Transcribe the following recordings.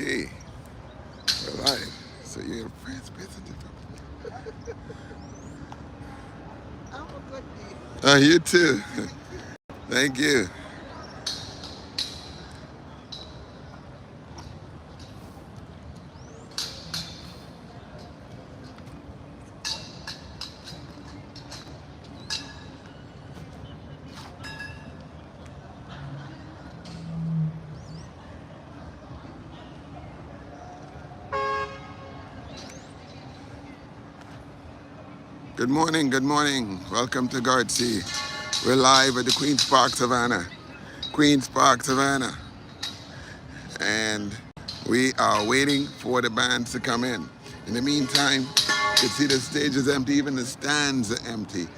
Okay. All right. So you're friends, passenger. Have a good day. You too. Thank you. Good morning, good morning. Welcome to Gardsey. We're live at the Queen's Park, Savannah. Queen's Park, Savannah. And we are waiting for the bands to come in. In the meantime, you can see the stage is empty, even the stands are empty.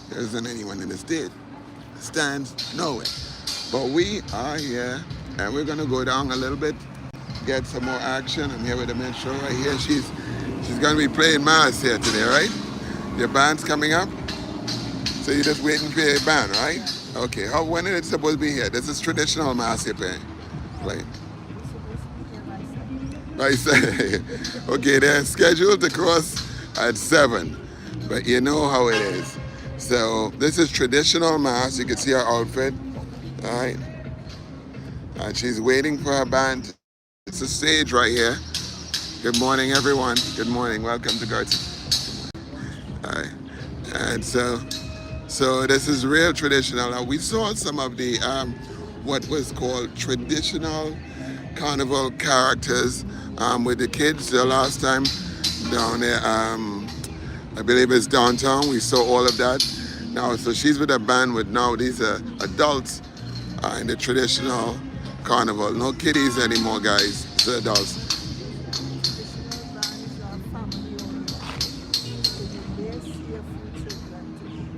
There isn't anyone in the stage. The stands, nowhere. But we are here, and we're gonna go down a little bit, get some more action. I'm here with the minstrel right here. She's gonna be playing mass here today, right? Your band's coming up, so you're just waiting for your band, right? Okay. When is it supposed to be here? This is traditional mass you're playing. Playing. We're supposed to be here by 7. Right. Okay, they're scheduled to cross at 7, but you know how it is. So this is traditional mass. You can see her outfit. All right. And she's waiting for her band. It's a stage right here. Good morning, everyone. Good morning. Welcome to Garden. All right. And so this is real traditional. Now, we saw some of the what was called traditional carnival characters with the kids the last time down there. I believe it's downtown. We saw all of that. Now, so she's with a band with now these adults in the traditional carnival. No kiddies anymore, guys. It's adults. Traditional bands are family oriented. So you may see a few children today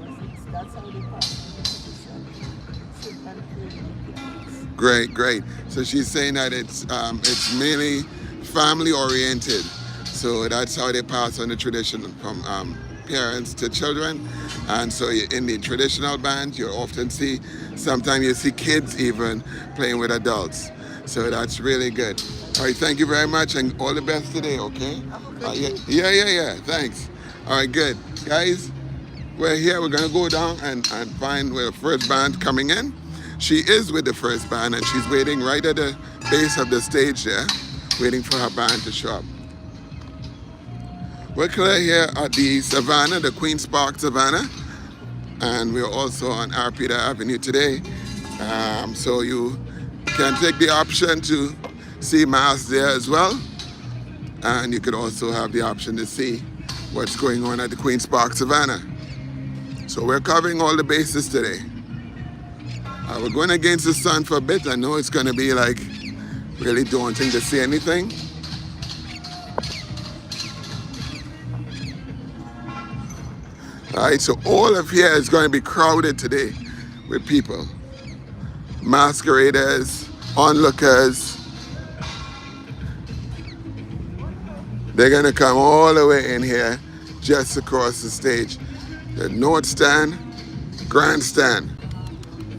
because that's how they pass on the tradition. Children playing the pianos. Great, great. So she's saying that it's mainly family oriented. So that's how they pass on the tradition from parents to children. And so in the traditional band, you often see, sometimes you see kids even playing with adults. So that's really good. All right, thank you very much and all the best today, okay? Have a good day. Yeah. Thanks. All right, good. Guys, we're here. We're going to go down and find where the first band coming in. She is with the first band and she's waiting right at the base of the stage there, waiting for her band to show up. We're clear here at the Savannah, the Queen's Park Savannah, and we're also on Arpita Avenue today. So you can take the option to see mass there as well, and you could also have the option to see what's going on at the Queen's Park Savannah. So we're covering all the bases today. We're going against the sun for a bit. I know it's going to be like really daunting to see anything. All right, so all of here is going to be crowded today with people. Masqueraders, onlookers. They're going to come all the way in here just across the stage. The North Stand, Grandstand.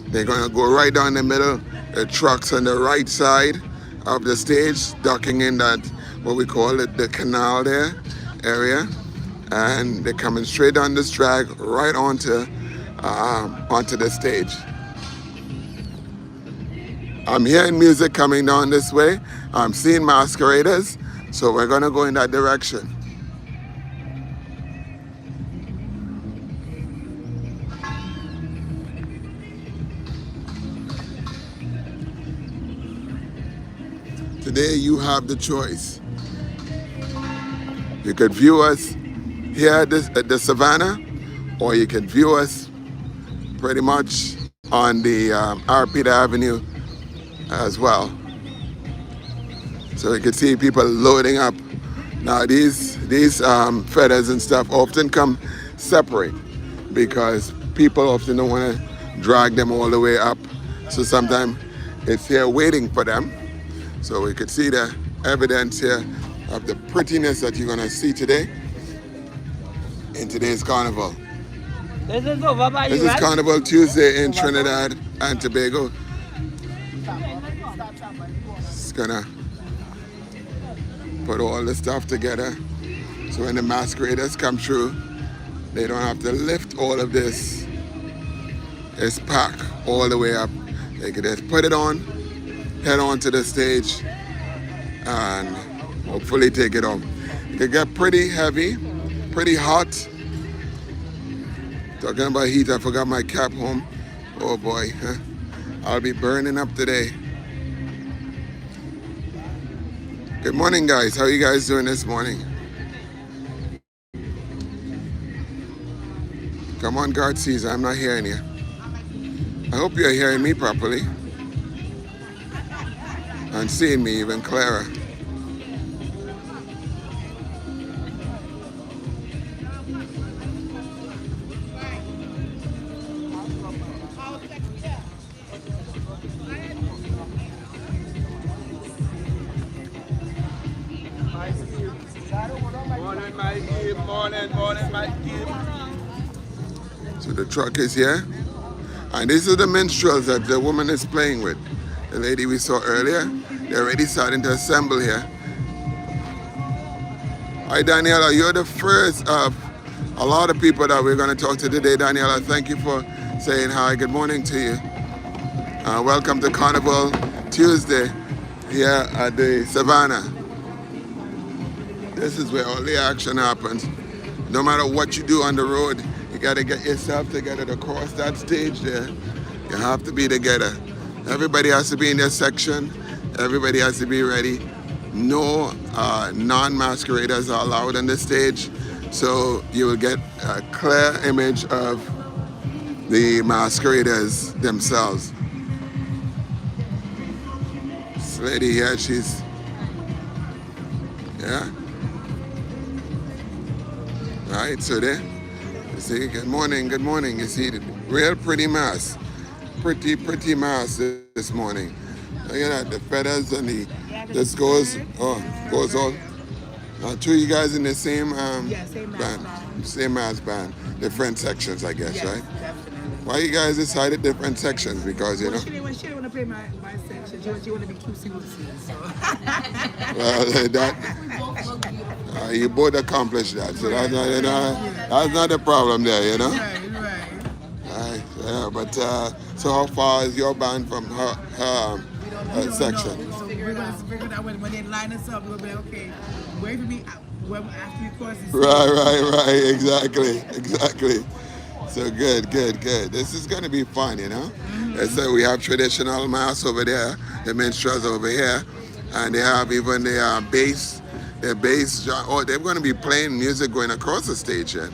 They're going to go right down the middle. The trucks on the right side of the stage, ducking in that, what we call it, the canal there area. And they're coming straight down this track right onto the stage. I'm hearing music coming down this way. I'm seeing masqueraders, so we're gonna go in that direction. Today you have the choice. You could view us here at the Savannah, or you can view us pretty much on the Arpita Avenue as well. So you can see people loading up. Now these feathers and stuff often come separate because people often don't want to drag them all the way up. So sometimes it's here waiting for them. So we could see the evidence here of the prettiness that you're going to see today in today's carnival. This is over by This you, is right? Carnival Tuesday in Trinidad and Tobago. It's gonna put all the stuff together. So when the masqueraders come through, they don't have to lift all of this pack all the way up. They can just put it on, head on to the stage, and hopefully take it off. It can get pretty heavy, pretty hot. Talking about heat, I forgot my cap home. Oh boy, huh? I'll be burning up today. Good morning, guys. How are you guys doing this morning? Come on, God Caesar, I'm not hearing you. I hope you're hearing me properly and seeing me even clearer. Morning, Mikey. So the truck is here. And these are the minstrels that the woman is playing with. The lady we saw earlier. They're already starting to assemble here. Hi, Daniela. You're the first of a lot of people that we're going to talk to today. Daniela, thank you for saying hi. Good morning to you. Welcome to Carnival Tuesday here at the Savannah. This is where all the action happens. No matter what you do on the road, you got to get yourself together to cross that stage there. You have to be together. Everybody has to be in their section. Everybody has to be ready. No non-masqueraders are allowed on the stage. So you will get a clear image of the masqueraders themselves. This lady here, she's, yeah. Right, so there, you see, good morning, you see, the real pretty mass, pretty mass this morning. Look at that, the feathers and this goes on. Two of you guys in the same band, same mass band, different sections, I guess, right? Definitely. Why you guys decided different sections? Because, you know. She didn't want to play my section. She wanted to be cutesy wootsy. So. Well, that, you both accomplished that, so that's not, you know, that's not a problem there, you know. Right. Yeah, but so how far is your band from her section? So we're going to figure it out when they line us up. We'll be okay. Wait for me after we cross the Right. Exactly. So good. This is going to be fun, you know. So we have traditional mass over there, the minstrels over here, and they have even their bass. They're going to be playing music going across the stage here.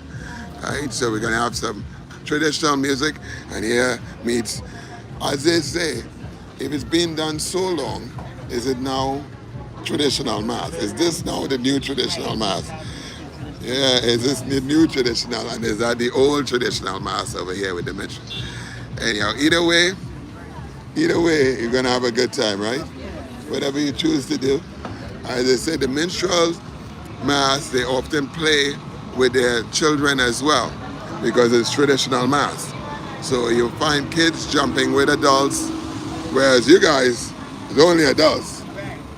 Right? So we're going to have some traditional music, and here meets, as they say, if it's been done so long, is it now traditional mass? Is this now the new traditional mass? Yeah, is this the new traditional, and is that the old traditional mass over here with the minstrels? Anyhow, either way, you're going to have a good time, right? Whatever you choose to do. As I said, the minstrels mass, they often play with their children as well because it's traditional mass. So you'll find kids jumping with adults, whereas you guys, it's only adults.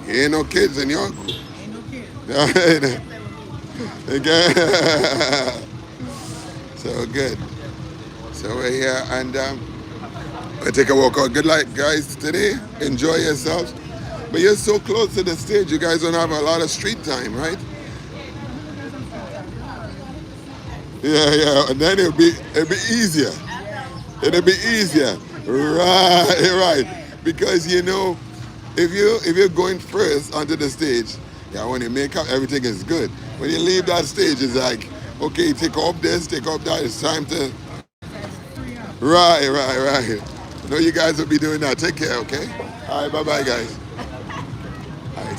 Ain't no kids in your group. Ain't no kids. Okay. So good. So we're here and we'll take a walk out. Good luck, guys, today. Enjoy yourselves. But you're so close to the stage, you guys don't have a lot of street time, right? Yeah, and then it'll be easier. It'll be easier. Right. Because you know, if you're going first onto the stage, yeah, when you make up, everything is good. When you leave that stage, it's like, okay, take off this, take off that, it's time to. Right. I know you guys will be doing that. Take care, okay? All right, bye-bye, guys.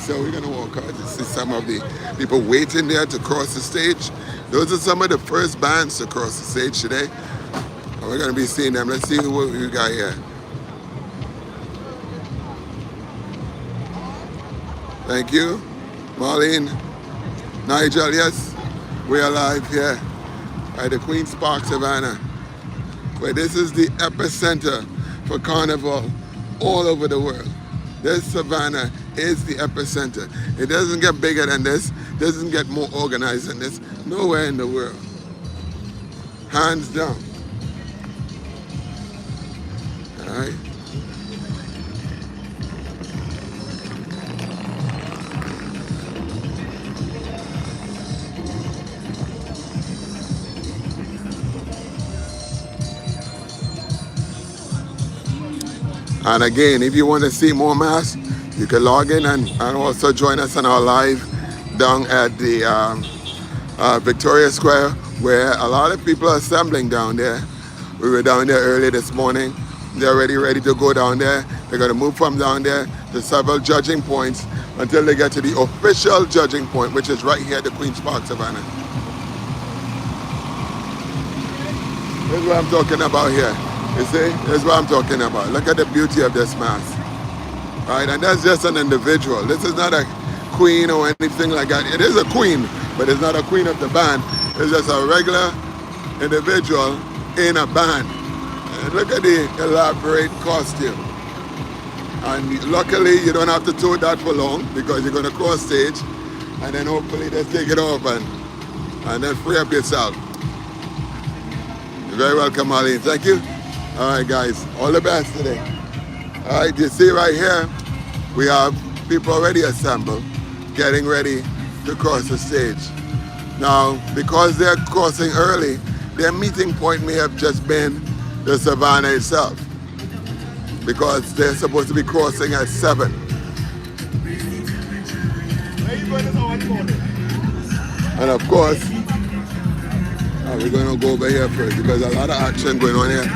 So we're going to walk out to see some of the people waiting there to cross the stage. Those are some of the first bands to cross the stage today. And we're going to be seeing them. Let's see what we got here. Thank you. Marlene, Nigel, yes, we're live here at the Queen's Park, Savannah, where this is the epicenter for Carnival all over the world. This Savannah is the epicenter. It doesn't get bigger than this, doesn't get more organized than this, nowhere in the world. Hands down. All right. And again, if you want to see more mass, you can log in and also join us on our live down at the Victoria Square, where a lot of people are assembling down there. We were down there early this morning. They're already ready to go down there. They're going to move from down there to several judging points until they get to the official judging point, which is right here at the Queen's Park, Savannah. This is what I'm talking about here. You see, this is what I'm talking about. Look at the beauty of this mass. All right, and that's just an individual. This is not a queen or anything like that. It is a queen, but it's not a queen of the band. It's just a regular individual in a band. And look at the elaborate costume. And luckily, you don't have to tote that for long because you're going to cross stage and then hopefully just take it off and then free up yourself. You're very welcome, Arlene. Thank you. All right, guys, all the best today. All right, you see right here, we have people already assembled, getting ready to cross the stage. Now, because they're crossing early, their meeting point may have just been the Savannah itself, because they're supposed to be crossing at 7. And of course, we're going to go over here first because a lot of action going on here.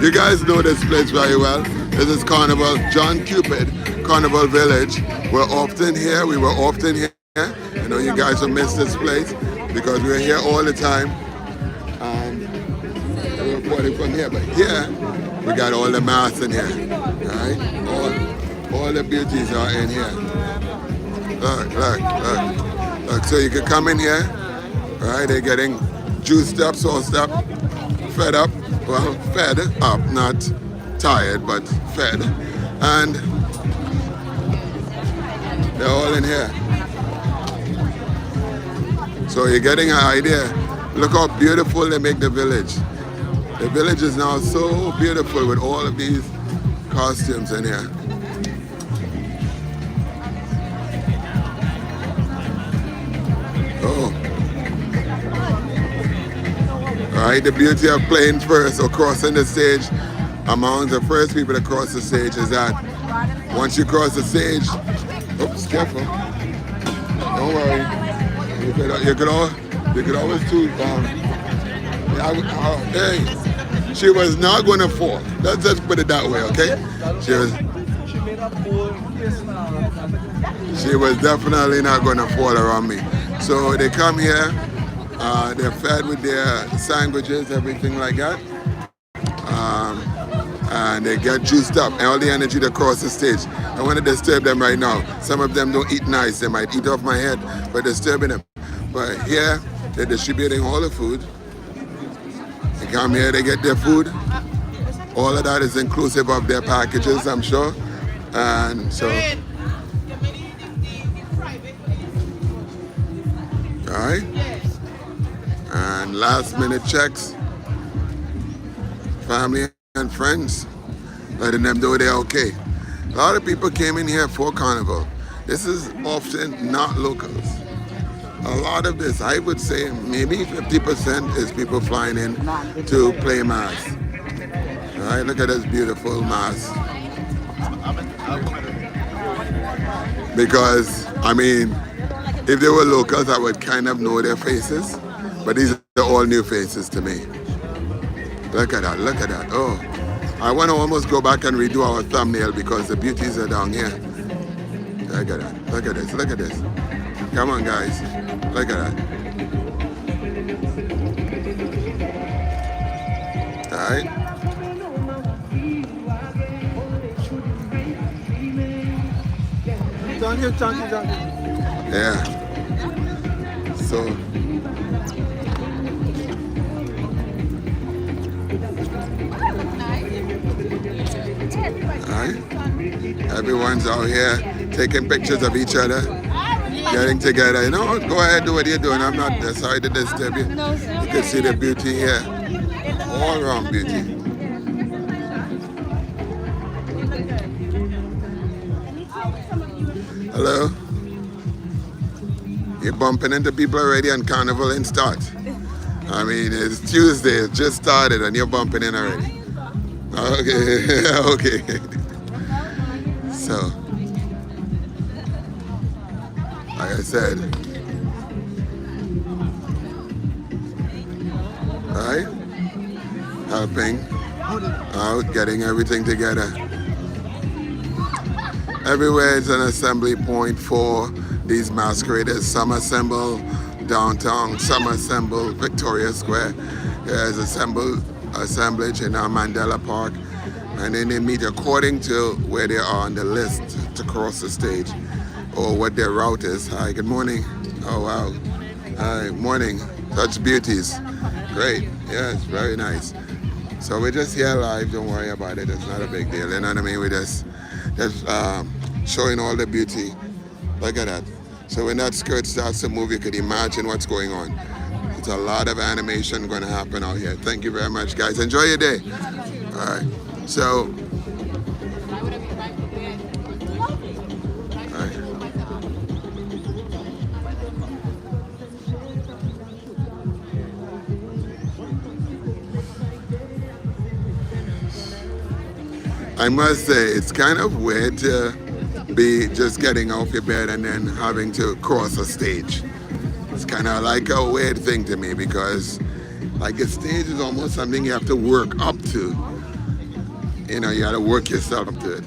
You guys know this place very well. This is Carnival, John Cupid, Carnival Village. We're often here. We were often here. I know you guys will miss this place because we're here all the time. And we're reporting from here. But here, we got all the mass in here. All right? All the beauties are in here. Look. So you can come in here. All right? They're getting juiced up, sauced up, fed up. Well, fed up, not tired, but fed. And they're all in here. So you're getting an idea. Look how beautiful they make the village. The village is now so beautiful with all of these costumes in here. Oh. All right, the beauty of playing first or crossing the stage among the first people to cross the stage is that once you cross the stage, oops, careful. Don't worry. You could always do. Hey, she was not going to fall. Let's just put it that way, okay? She was definitely not going to fall around me. So they come here. They're fed with their sandwiches, everything like that. And they get juiced up and all the energy to cross the stage. I want to disturb them right now. Some of them don't eat nice. They might eat off my head, but disturbing them. But here, they're distributing all the food. They come here, they get their food. All of that is inclusive of their packages, I'm sure. And so, all right. And last minute checks, family and friends, letting them know they're okay. A lot of people came in here for Carnival. This is often not locals. A lot of this, I would say maybe 50% is people flying in to play mass. All right, look at this beautiful mass. Because, I mean, if they were locals, I would kind of know their faces. But these are all new faces to me. Look at that, look at that. Oh, I want to almost go back and redo our thumbnail because the beauties are down here. Look at that, look at this, look at this. Come on, guys, look at that. All right. Yeah. So. Alright? Everyone's out here taking pictures of each other, getting together. You know, go ahead, do what you're doing. I'm not sorry to disturb you. You can see the beauty here. All around beauty. Hello? You're bumping into people already and Carnival ain't start. I mean, it's Tuesday, it just started and you're bumping in already. Okay, okay. So, like I said, right? Helping out, getting everything together. Everywhere is an assembly point for these masqueraders. Some assemble downtown, some assemble Victoria Square. There's assemblage in Mandela Park, and then they meet according to where they are on the list to cross the stage or what their route is. Hi, good morning. Oh wow. Hi, morning. Such beauties. Great. Yes, very nice. So we're just here live. Don't worry about it. It's not a big deal. You know what I mean? We're just showing all the beauty. Look at that. So when that skirt starts to move, you can imagine what's going on. It's a lot of animation going to happen out here. Thank you very much, guys. Enjoy your day. All right. So, all right. I must say, it's kind of weird to be just getting off your bed and then having to cross a stage. It's kind of like a weird thing to me because like a stage is almost something you have to work up to. You know, you got to work yourself up to it.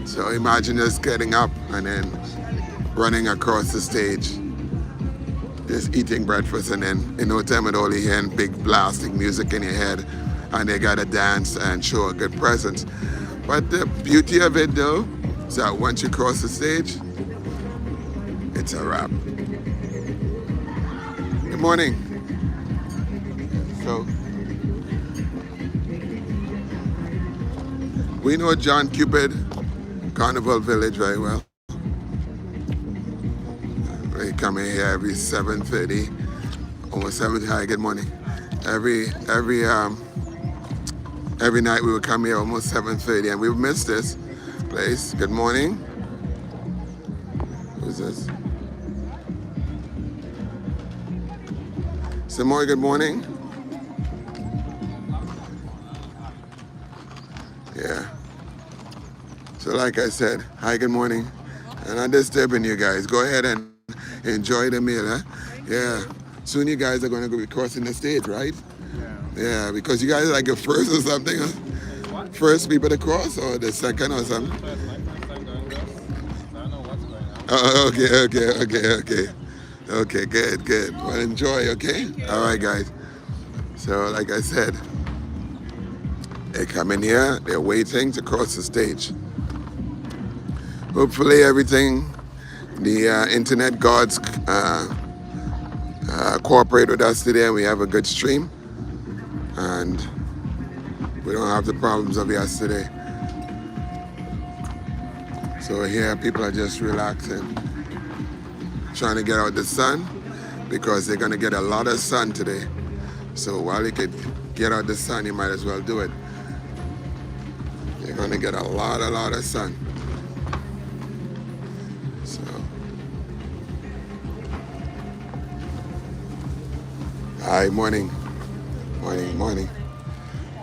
So imagine just getting up and then running across the stage, just eating breakfast, and then in no time at all you hearing big blasting music in your head and they got to dance and show a good presence. But the beauty of it though, is that once you cross the stage, it's a wrap. Good morning. So, we know John Cupid Carnival Village very well. We come in here every 7:30, almost 7. Hi, good morning. Every night we would come here almost 7:30, and we've missed this place. Good morning. Who's this? Samoy, good morning. Yeah. So like I said, hi, good morning. And I'm disturbing you guys. Go ahead and enjoy the meal, huh? Yeah. Soon you guys are going to be crossing the stage, right? Yeah, because you guys are like the first or something. Huh? What? First people to cross or the second or something? First, my first time going this. I don't know what's going on. Oh, okay. Okay, good. Well, enjoy, okay? All right, guys. So, like I said, they come in here, they're waiting to cross the stage. Hopefully everything, the internet gods cooperate with us today and we have a good stream. And we don't have the problems of yesterday. So here people are just relaxing, trying to get out the sun because they're going to get a lot of sun today. So while you could get out the sun, you might as well do it. You're going to get a lot of sun. So, hi, morning.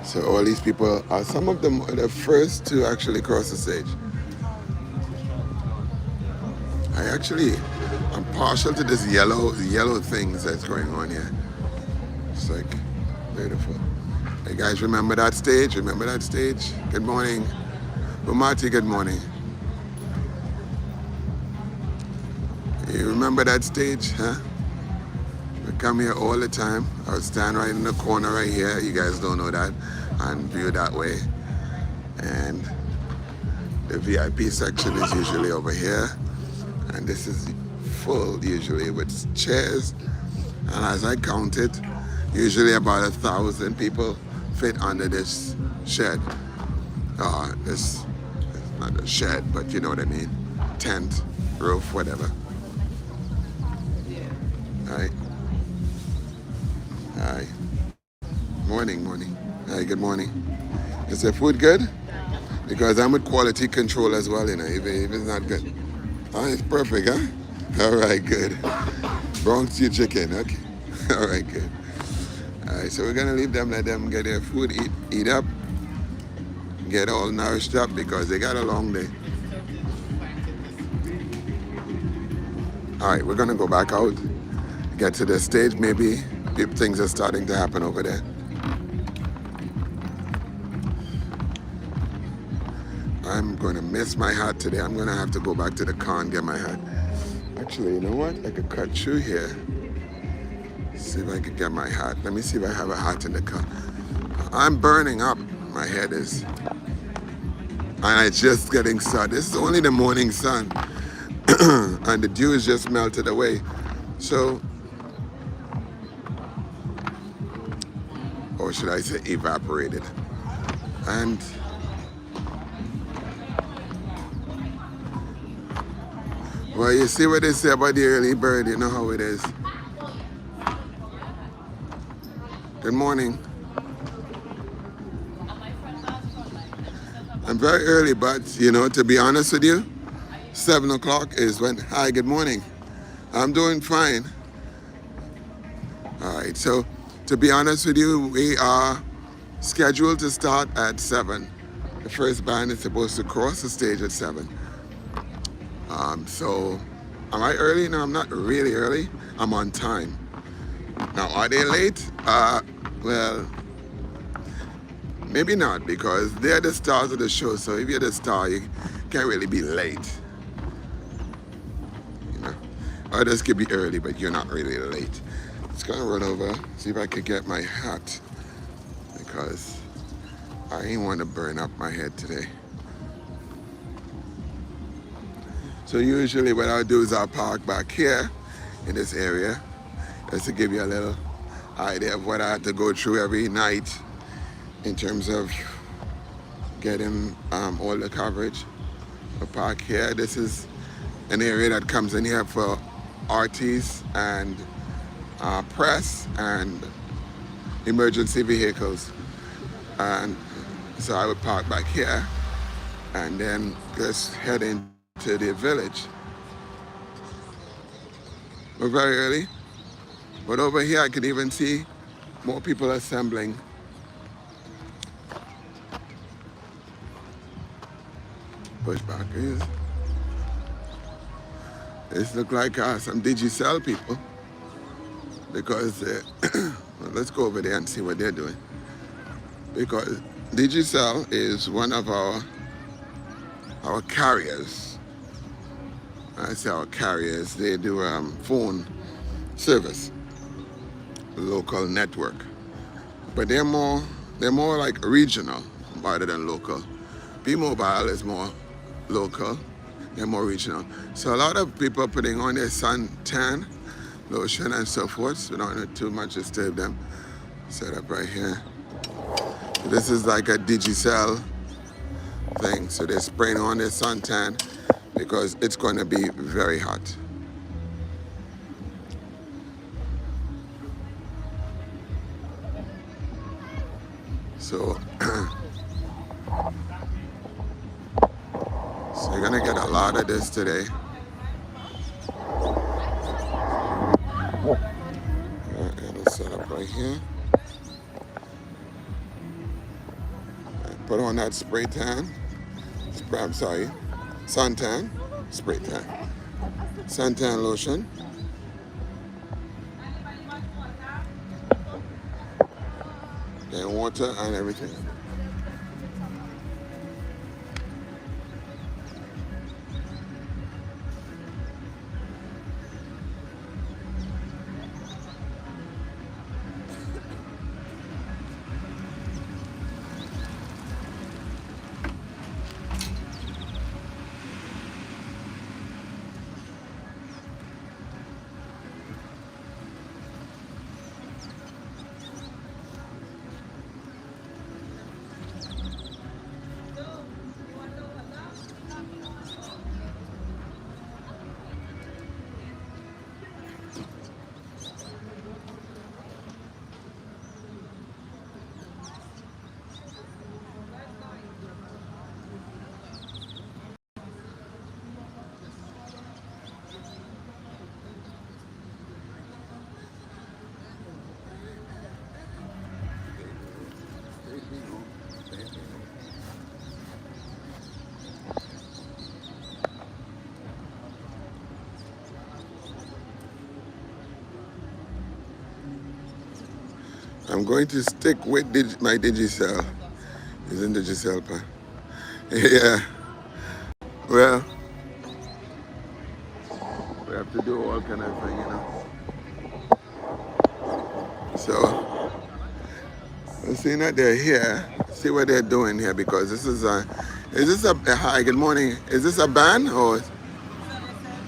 So all these people are some of them are the first to actually cross the stage. I'm partial to this yellow things that's going on here. It's like beautiful. Hey guys, remember that stage? Good morning. Bumati, good morning. You remember that stage, huh? We come here all the time. I would stand right in the corner right here. You guys don't know that. And view that way. And the VIP section is usually over here. And this is full usually with chairs. And as I counted, usually about 1,000 people fit under this shed. This not a shed, but you know what I mean. Tent, roof, whatever. Alright. Alright. Morning, morning. Hi, good morning. Is the food good? Because I'm with quality control as well, you know, if it's not good. Oh, it's perfect, huh? All right, good. Bronx stew chicken, okay. All right, good. All right, so we're gonna leave them, let them get their food, eat up, get all nourished up because they got a long day. All right, we're gonna go back out, get to the stage. Maybe things are starting to happen over there. I'm gonna miss my hat today. I'm gonna have to go back to the car and get my hat. Actually, you know what? I could cut through here. See if I could get my hat. Let me see if I have a hat in the car. I'm burning up. My head is. And it's just getting started. This is only the morning sun. And the dew is just melted away. So, or should I say evaporated. And well, you see what they say about the early bird, you know how it is. Good morning. I'm very early, but you know, to be honest with you, 7 o'clock is when, hi, good morning. I'm doing fine. All right, so to be honest with you, we are scheduled to start at 7. The first band is supposed to cross the stage at 7. So am I early? No, I'm not really early. I'm on time. Now, are they late? Well, maybe not, because they're the stars of the show. So if you're the star, you can't really be late. You know, others could be early, but you're not really late. Just gonna run over, see if I could get my hat, because I ain't want to burn up my head today. So usually what I'll do is I'll park back here in this area, just to give you a little idea of what I have to go through every night in terms of getting all the coverage. I'll park here. This is an area that comes in here for artists and press and emergency vehicles. And so I would park back here and then just head into the village. We're very early, but over here I could even see more people assembling. Pushbackers. This look like some Digicel people, because well, let's go over there and see what they're doing. Because Digicel is one of our carriers. I say our carriers. They do phone service, local network, but they're more like regional rather than local. B-Mobile is more local, they're more regional. So a lot of people are putting on their suntan lotion and so forth, so don't let too much disturb them. Set up right here. So this is like a Digicel thing. So they're spraying on their suntan because it's going to be very hot. So, so you're gonna get a lot of this today. It'll set up right here. Put on that spray tan. I'm sorry, suntan, spray tan, suntan lotion. And water and everything. I'm going to stick with my Digicel. Using Digicel, pa. Yeah. Well, we have to do all kind of thing, you know. So, seeing that they're here, see what they're doing here because this is a. Is this a hi? Good morning. Is this a band or? So they said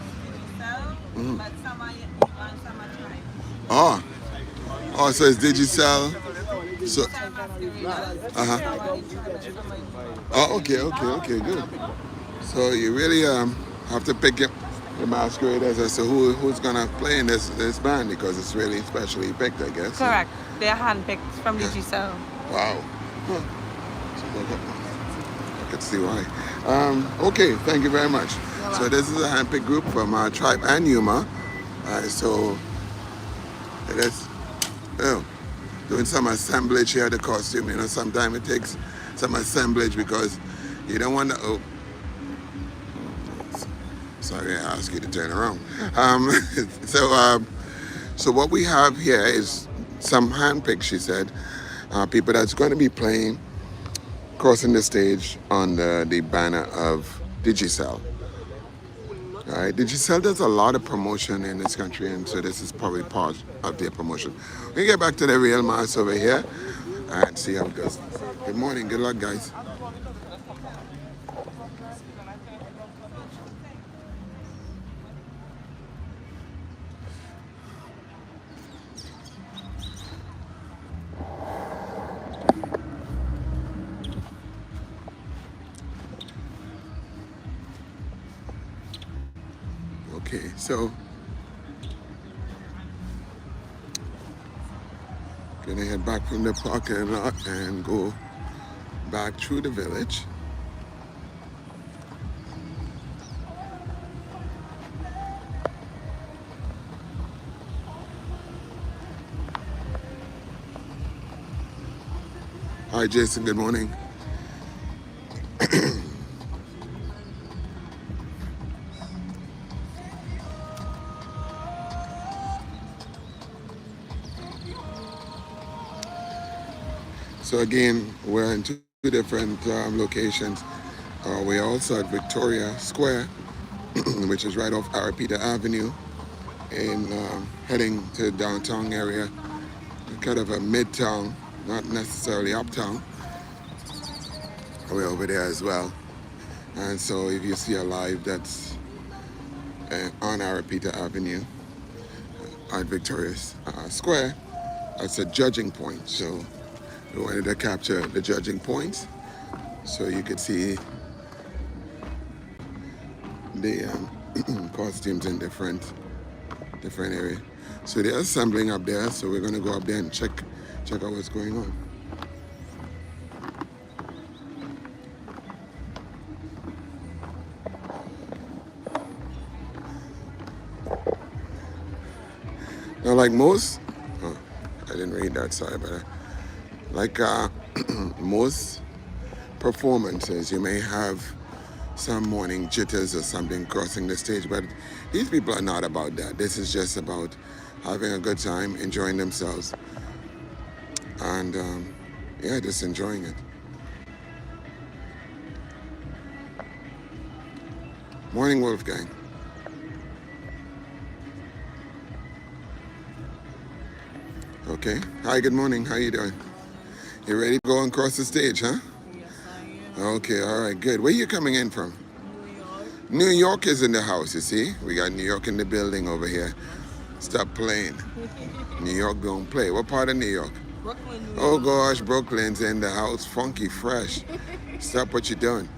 Digicel, but some are on some are trying. Oh, oh, so it's Digicel. So, Digicel masqueraders. uh-huh. Some are in Trinbagonians. Oh, okay, good. So you really have to pick the masqueraders as to who's gonna play in this band because it's really specially picked, I guess. Correct. They're handpicked from Digicel. Wow. Huh. So I could see why. Okay, thank you very much. So this is a handpicked group from Tribe and Yuma. So it is doing some assemblage here, the costume. You know, sometimes it takes some assemblage because you don't want to. Oh, sorry, I asked you to turn around. So what we have here is some handpicked, she said, people that's going to be playing, crossing the stage on the banner of Digicel. All right, Digicel does a lot of promotion in this country, and so this is probably part of their promotion. We get back to the real mass over here and see how it goes. Good morning, good luck, guys. Okay, so gonna head back from the parking lot and go back through the village. Hi, Jason, good morning. So again, we're in two different locations. We're also at Victoria Square, which is right off Arapita Avenue, and heading to the downtown area, kind of a midtown, not necessarily uptown. We're over there as well. And so if you see a live that's on Arapita Avenue at Victoria Square, that's a judging point. So we wanted to capture the judging points so you could see the costumes in different areas. So they're assembling up there, so we're gonna go up there and check out what's going on. Now, like most, I didn't read that, sorry, but like most performances, you may have some morning jitters or something crossing the stage, but these people are not about that. This is just about having a good time, enjoying themselves, and yeah, just enjoying it. Morning, Wolfgang. Okay. Hi, good morning. How you doing? You ready to go and cross the stage, huh? Yes, I am. Okay, all right, good. Where you coming in from? New York. New York is in the house, you see? We got New York in the building over here. Stop playing. New York don't play. What part of New York? Brooklyn, New York. Oh gosh, Brooklyn's in the house. Funky, fresh. Stop what you're doing.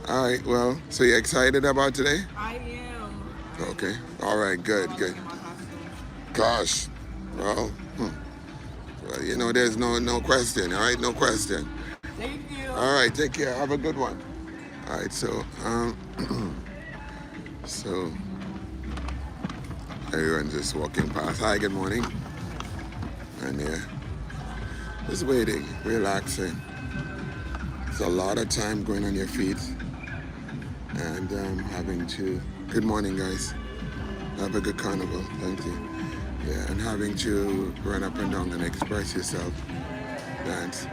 All right, well, so you excited about today? I am. Okay. All right, good. Gosh. Well, well, you know, there's no question, all right? No question. Thank you. All right, take care. Have a good one. All right, so so everyone's just walking past. Hi, good morning. And yeah, just waiting, relaxing. It's a lot of time going on your feet and having to. Good morning, guys. Have a good carnival. Thank you. Yeah, and having to run up and down and express yourself. That's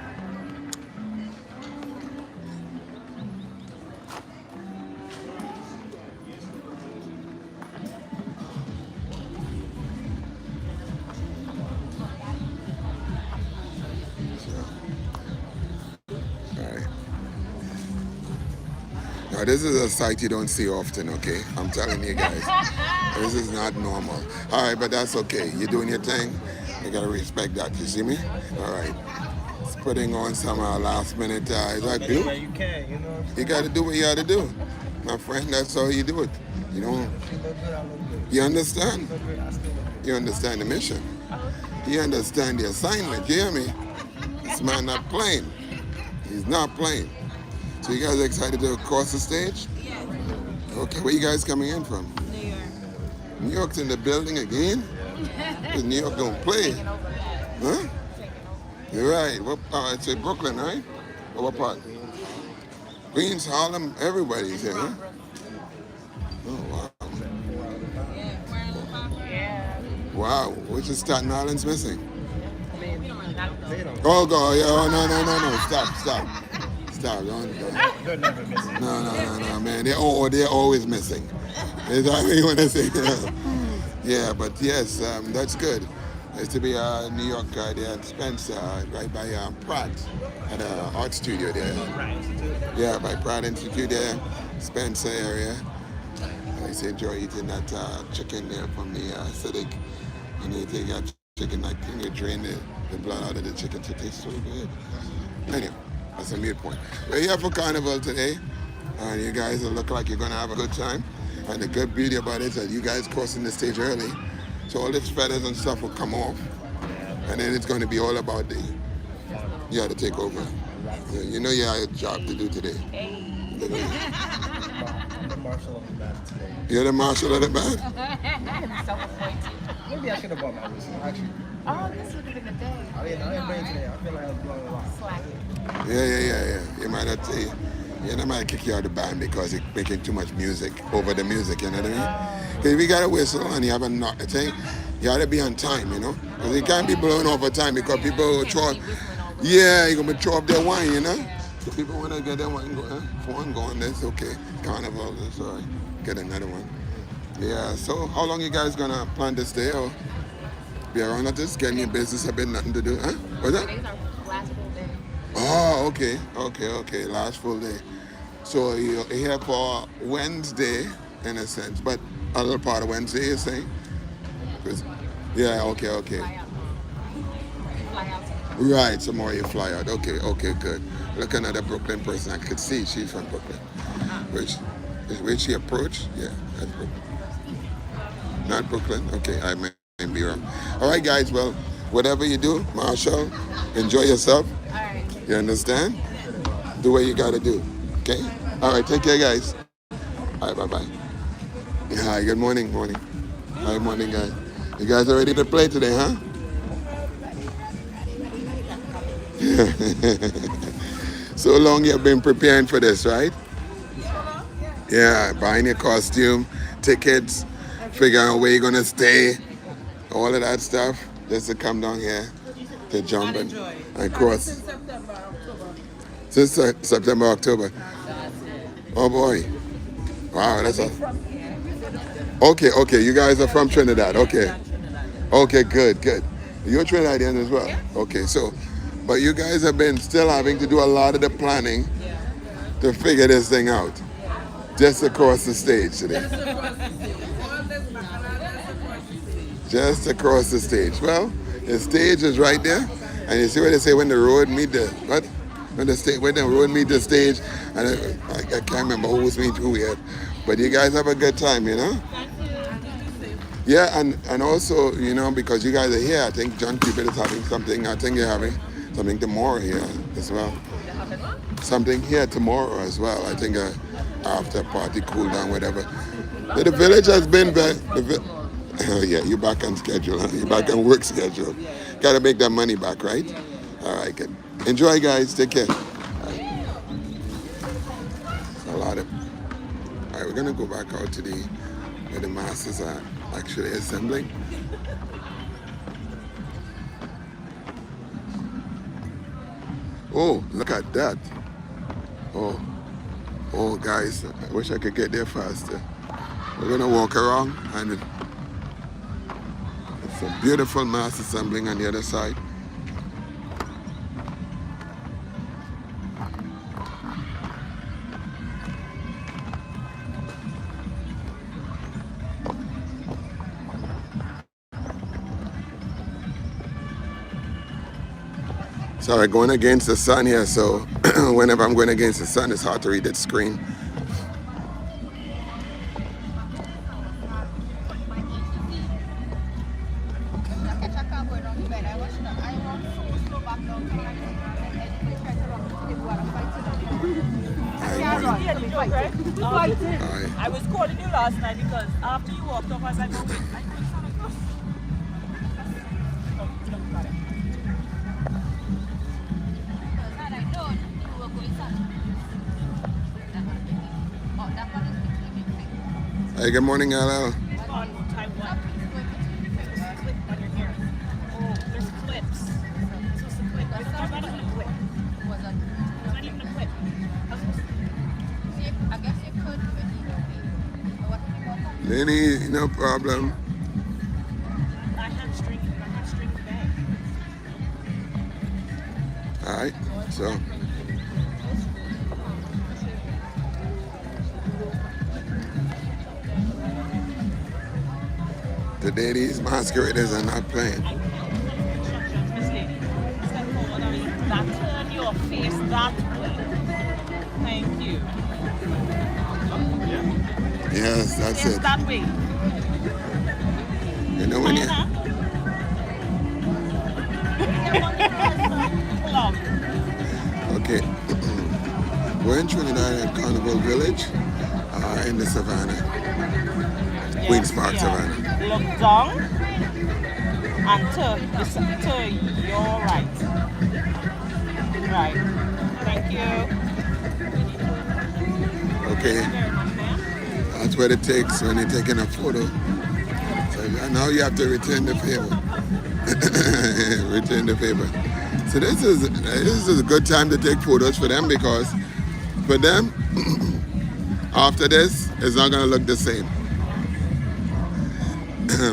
all right. Now this is a sight you don't see often, okay? I'm telling you guys. This is not normal. All right, but that's okay. You're doing your thing. You gotta respect that. You see me? All right. It's putting on some last minute. Is that Yeah, you? you can, you know. You gotta do what you gotta do, my friend. That's how you do it. You don't. If you look good, I look good. You If understand? you look good, I still look good. You understand the mission. You understand the assignment. You hear me? This man not playing. He's not playing. So you guys excited to cross the stage? Okay, where you guys coming in from? New York. New York's in the building again? 'Cause New York don't play. Huh? You're right. What, it's in Brooklyn, right? Or what part? Queens, Harlem, everybody's here, huh? Oh, wow. Wow, which is Staten Island's missing? They don't. Oh, God, yeah, oh, no. Stop. Don't. They're never missing. No, man. They're always missing. Is that what you want to say? Yeah, but yes, that's good. I used to be New York there at Spencer, right by Pratt, at an art studio there. Yeah, by Pratt Institute there, Spencer area. I used to enjoy eating that chicken there from the acidic. And you take that chicken, like you drain the blood out of the chicken to taste so good. Anyway, that's a mute point. We're here for Carnival today, and you guys look like you're gonna have a good time. And the good beauty about it is that you guys crossing the stage early, so all these feathers and stuff will come off, and then it's going to be all about you got to take over. Yeah, you know you have a job to do today. I'm the marshal of the band today. You're the marshal of the band? Maybe I should have bought my whistle, actually. Oh, this would have been the day. I didn't bring it today. I feel like I was blowing a lot. Slacking. Yeah. You might not say, they might kick you out of the band because you're making too much music over the music, you know what I mean? Because if you got a whistle and you have a knock, you got to be on time, you know? Because you can't be blowing over time because people will throw, you're going to throw up their wine, you know? So people want to get their wine going, phone going, that's okay. Carnival, that's all right. Get another one. Yeah, so how long you guys going to plan to stay or be around at this? Getting your business a bit nothing to do, huh? What's that? Today's our last full day. Oh, okay. Last full day. So you're here for Wednesday, in a sense, but a little part of Wednesday, you're saying? 'Cause- yeah, okay. Fly out tomorrow. Fly out tomorrow. Right, tomorrow you fly out. Okay, good. Looking at a Brooklyn person, I could see she's from Brooklyn. Which she approached? Yeah, that's Brooklyn. Not Brooklyn? Okay, I may be wrong. All right, guys, well, whatever you do, Marshall, enjoy yourself. All right. You understand? Do what you gotta do. Okay? All right, take care, guys. All right, bye-bye. Hi, good morning. Hi, morning, guys. You guys are ready to play today, huh? So long you've been preparing for this, right? Yeah, buying your costume, tickets, figuring out where you're gonna stay, all of that stuff, just to come down here to jump and cross. Since September, October. Since September, October. Oh boy. Wow, that's a. Okay. You guys are from Trinidad. Okay, good. You're Trinidadian as well. Okay, so, but you guys have been still having to do a lot of the planning to figure this thing out. Just across the stage today. Just across the stage. Well, the stage is right there, and you see what they say when the road meet the what? When the road meet the stage, and I can't remember who was meeting who yet, but you guys have a good time, you know. Yeah, and also, you know, because you guys are here, I think John Cupid is having something. I think you're having something tomorrow here as well. Something here tomorrow as well. I think after party, cool down, whatever. The village has been very. Oh yeah, you're back on schedule. Huh? You're back on work schedule. Got to make that money back, right? All right, good. Enjoy, guys. Take care. All right, we're gonna go back out to where the masses are. actually assembling. Oh, look at that. Oh, oh, guys, I wish I could get there faster. We're gonna walk around, and it's a beautiful mass assembling on the other side. Sorry, going against the sun here, so whenever I'm going against the sun, it's hard to read that screen. I was calling you last night because after you walked off, I was like, oh, wait, I couldn't sound across. Hey, good morning, LL. On time one. Clip on your hair. Oh, there's clips. It's supposed to clip. It's not even a clip. It's not even a clip. I guess you could do it either way. Lenny, no problem. I have string bag. All right, so. Today these masqueraders are not playing. Miss Lady, step forward a little. That turn your face that way. Thank you. Yes, that's Yes, it. that way. You know when you... Okay. We're in Trinidad and Carnival Village in the Savannah. Queen's Park, Savannah. Look down and to your right. Right. Thank you. Okay. That's what it takes when you're taking a photo. So now you have to return the favor. Return the favor. So this is a good time to take photos for them, because for them, after this, it's not going to look the same.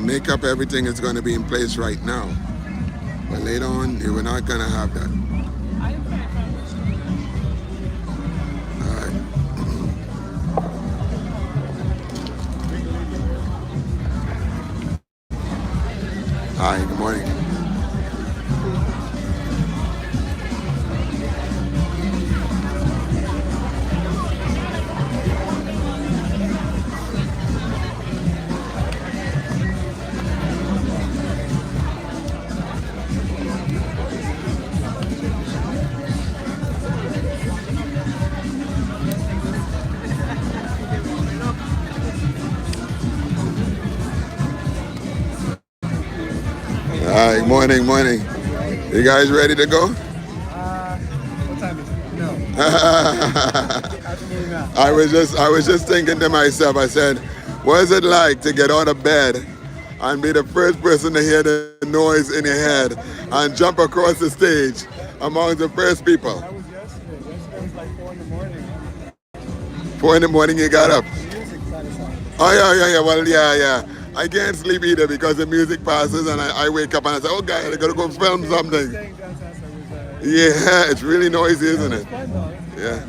Makeup, everything is going to be in place right now. But later on, we're not going to have that. All right. Hi, good morning. All right, morning. You guys ready to go? What time is it? No. Absolutely not. I was just thinking to myself, I said, what is it like to get out of bed and be the first person to hear the noise in your head and jump across the stage among the first people? That was yesterday. Yesterday was like 4 in the morning. 4 in the morning you got up. The music started sounding. Oh yeah. Well, yeah. I can't sleep either because the music passes and I wake up and I say, oh God, I gotta go film something. Staying downstairs, so it was, Yeah, it's really noisy, isn't it? fun though. Yeah.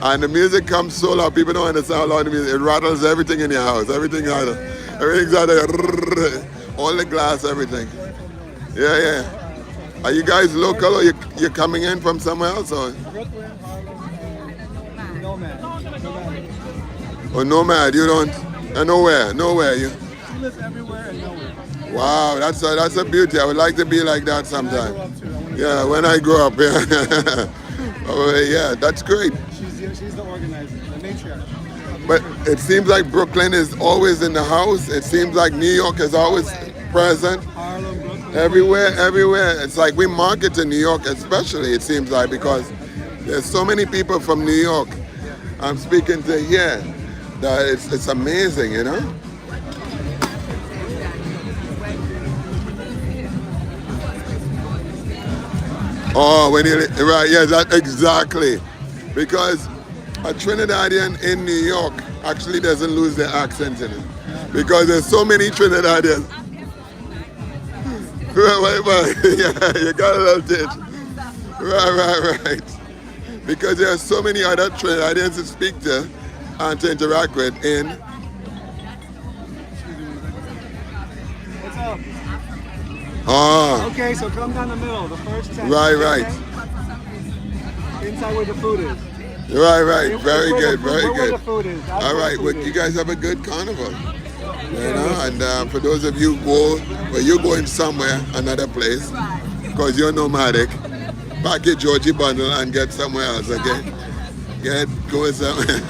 And the music comes so loud, people don't understand how loud the music. It rattles everything in your house. Everything's out there. All the glass, everything. Yeah. Are you guys local, or you're coming in from somewhere else? Or? Brooklyn, Harlem, Nomad. Oh, nomad, you don't? Nowhere. You. She lives everywhere and nowhere. Wow, that's a beauty. I would like to be like that sometime. Yeah, when I grow up, yeah. Oh, yeah, that's great. She's the organizer, the matriarch. But it seems like Brooklyn is always in the house. It seems like New York is always present. Harlem, Brooklyn. Everywhere. It's like we market to New York especially, it seems like, because there's so many people from New York I'm speaking to here that it's amazing, you know? Oh, when you right, yes, that exactly. Because a Trinidadian in New York actually doesn't lose their accent in it. Because there's so many Trinidadians. Right, yeah, you got a little ditch. Right. Because there are so many other Trinidadians to speak to and to interact with in. What's up? Oh, Okay, so come down the middle, the first tent. right. Inside where the food is. Right. Very Where good, the- very where the good. food is. That's All where right, the well, food you is. guys have a good carnival. You know, and for those of you go, well, you're going somewhere, another place, because you're nomadic, pack your Georgie bundle and get somewhere else, okay? Go somewhere.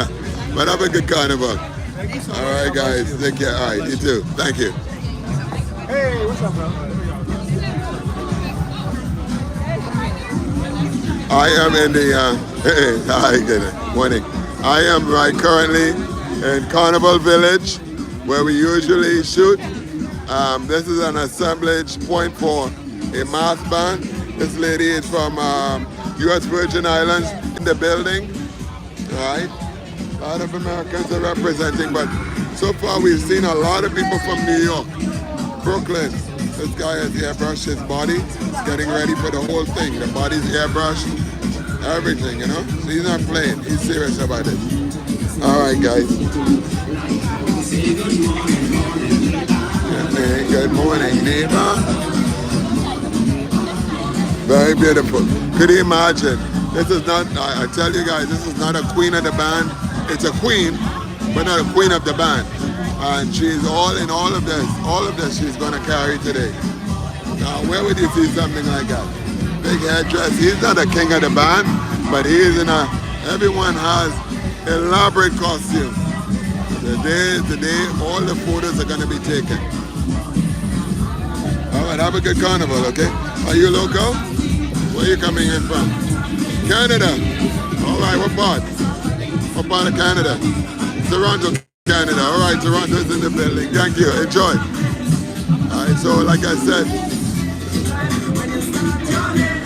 But have a good carnival. Thank you so much. All right, God bless guys, you. take care. All right, you too. Thank you. Hey, what's up, bro? I am in the, hi, good morning. I am right currently in Carnival Village, where we usually shoot. This is an assemblage point for a mass band. This lady is from U.S. Virgin Islands in the building, right? A lot of Americans are representing, but so far we've seen a lot of people from New York, Brooklyn. This guy has airbrushed his body, getting ready for the whole thing. The body's airbrushed, everything, you know? So he's not playing, he's serious about it. All right, guys. Hey, good morning, neighbor. Very beautiful. Could you imagine? This is not, I tell you guys, this is not a queen of the band. It's a queen, but not a queen of the band. And she's all in all of this she's gonna carry today. Now, where would you see something like that? Big headdress. He's not a king of the band, but he is everyone has elaborate costumes. Today, all the photos are gonna be taken. All right, have a good carnival, okay? Are you local? Where are you coming in from? Canada. All right, what part? What part of Canada? Toronto, Canada. All right, Toronto's in the building. Thank you. Enjoy. All right, so like I said,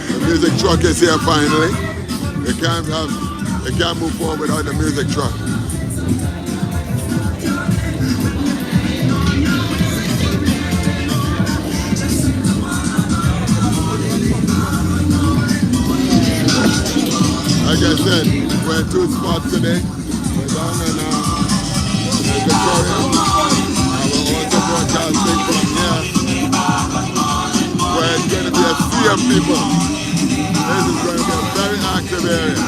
the music truck is here finally. They can't move forward without the music truck. Like I said, we're in two spots today. We're down in Victoria. We're also broadcasting from here, where it's going to be a sea of people. This is going to be a very active area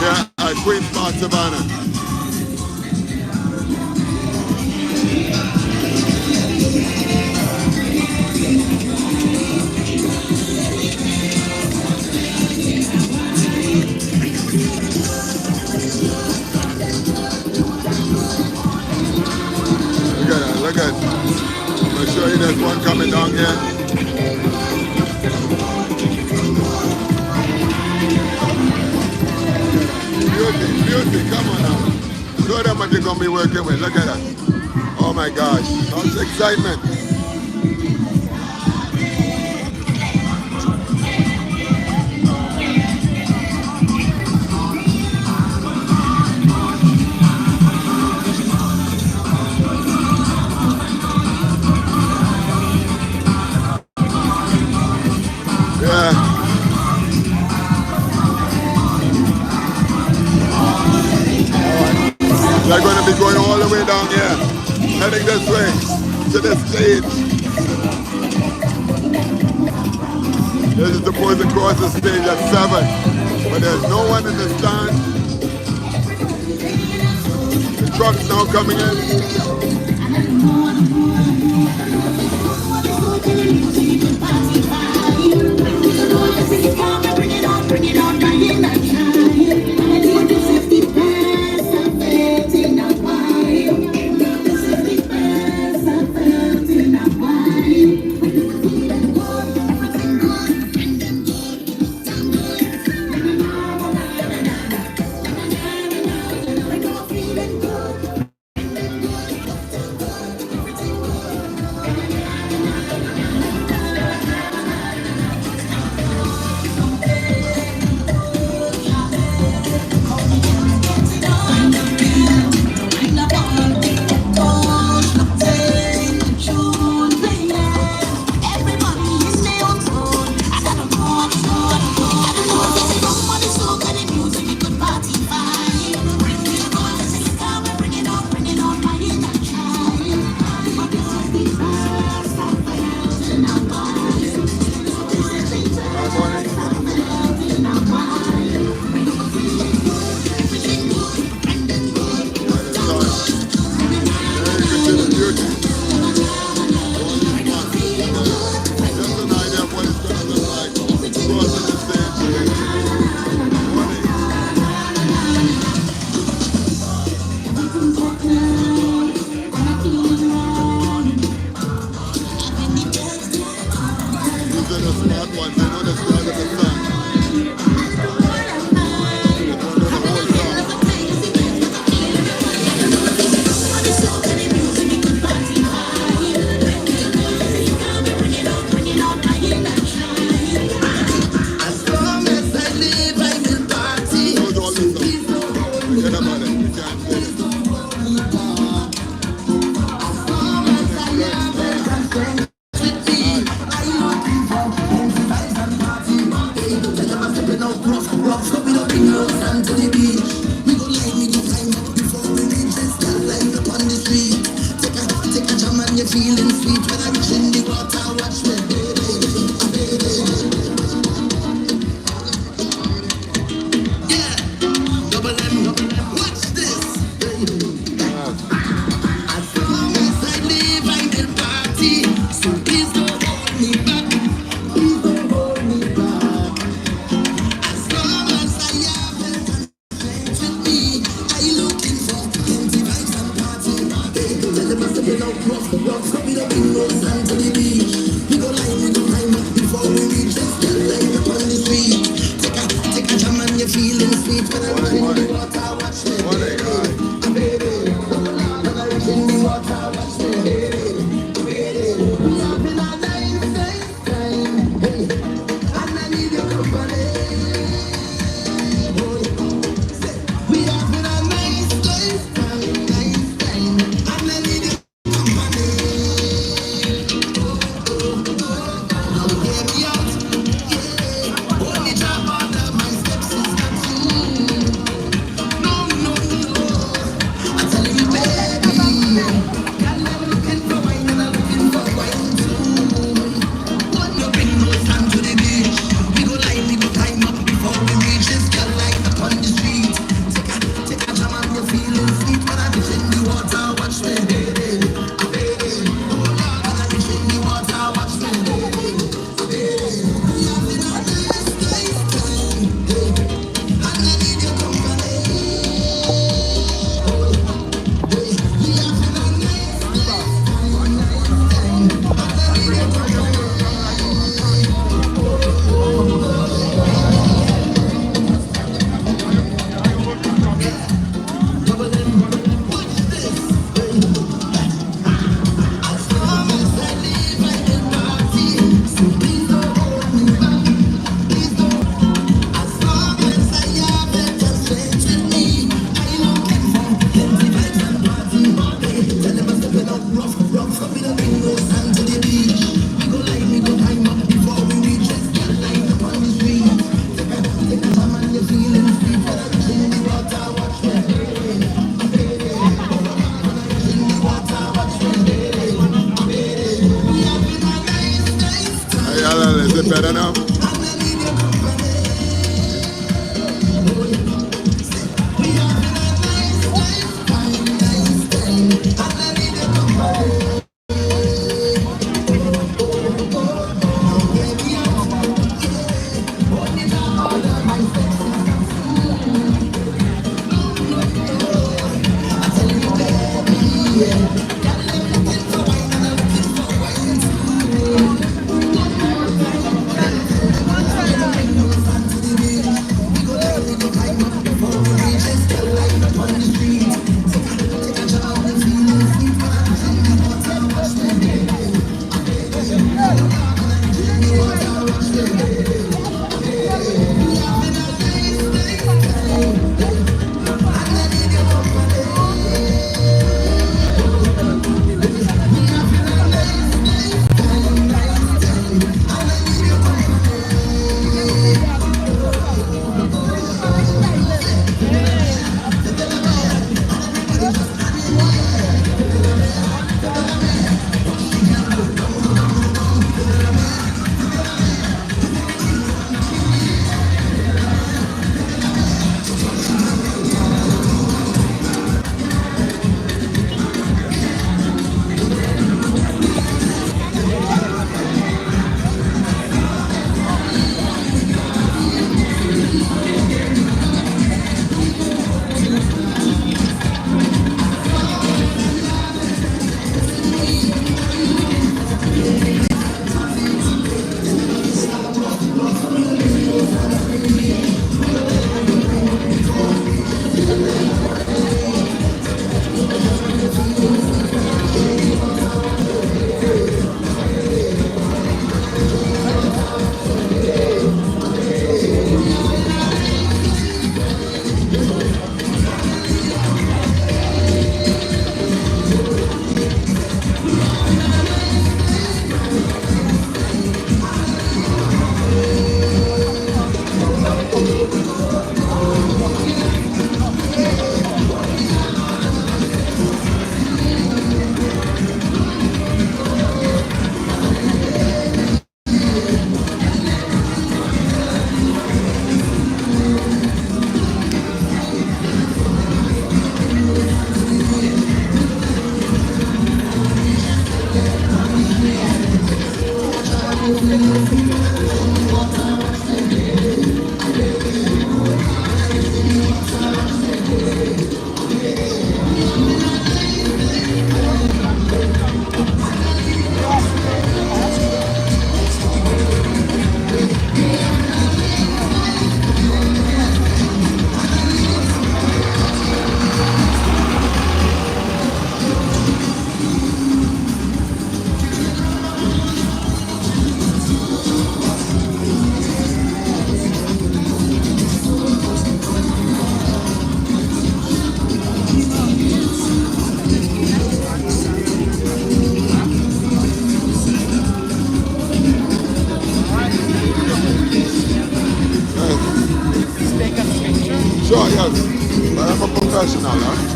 here at Queen's Park, Savannah. Look at, I'm going to show you there's one coming down here. Beauty, come on now. Show them what you're going to be working with. Look at that. Oh my gosh, that's excitement. Yeah. They're going to be going all the way down here, heading this way to the stage. This is supposed to cross the stage at 7, but there's no one in the stand. The truck's now coming Morning, guys. Hey, Alan, is it better now? Sure, yes. But I'm a professional, huh?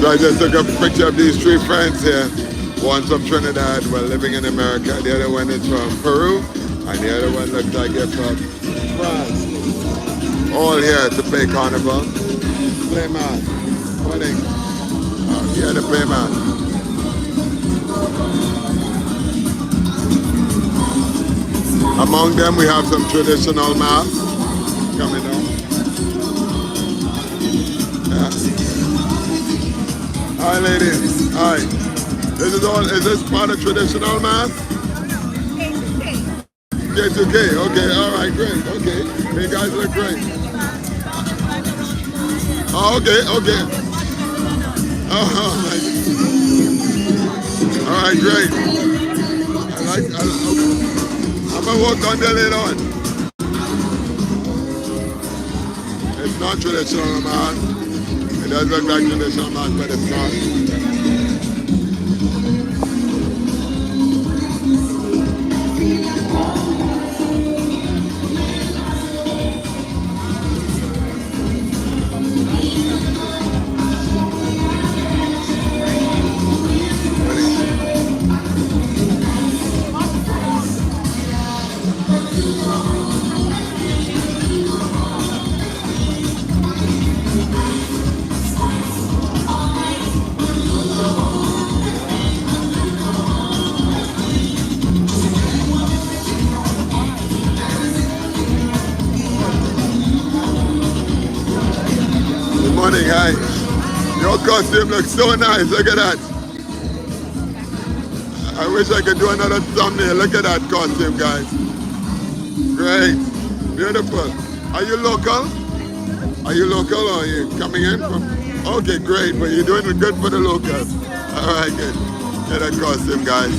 So I just took a picture of these three friends here. One's from Trinidad, well, living in America. The other one is from Peru, and the other one looks like it's from France. All here to play Carnival. Play man. Wedding. Here to play man. Among them, we have some traditional masks coming up. Yeah. Hi, ladies. Hi. Is this part of traditional mass? K2K. Okay, all right, great. Okay. You guys look great. Oh, okay, okay. Oh, all right, great. I'm going to work on that later on. It's not traditional mass. It does look like traditional mass, but it's not. Morning, hi. Your costume looks so nice. Look at that. I wish I could do another thumbnail. Look at that costume, guys. Great. Beautiful. Are you local? Are you local or are you coming in from? Okay, great. But you're doing it good for the locals. All right, good. Get that costume, guys.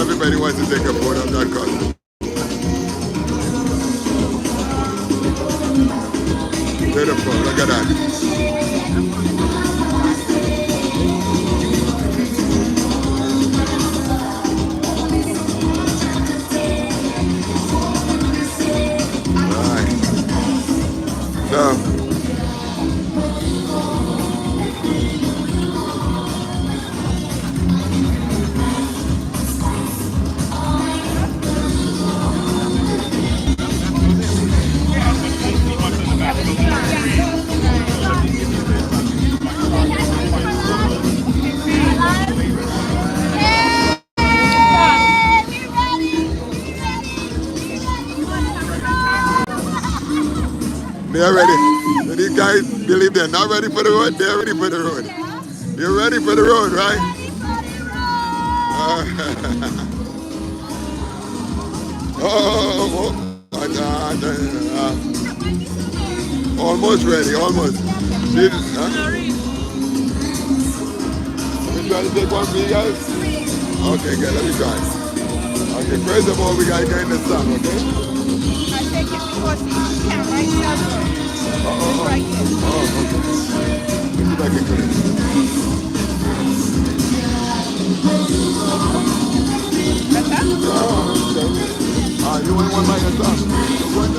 Everybody wants to take a photo of that costume. Beautiful. Look at that. All right. So. They're ready. These guys believe they're not ready for the road. They're ready for the road. You're ready for the road, right? Oh, almost ready, almost. Huh? You trying to take one for you guys? Okay, good. Let me try. Okay, first of all, we gotta get in the sun, okay? I take it because you can't write down. Right here. Oh, okay. Let's see if I can get it. Oh, okay. You want one by yourself? You want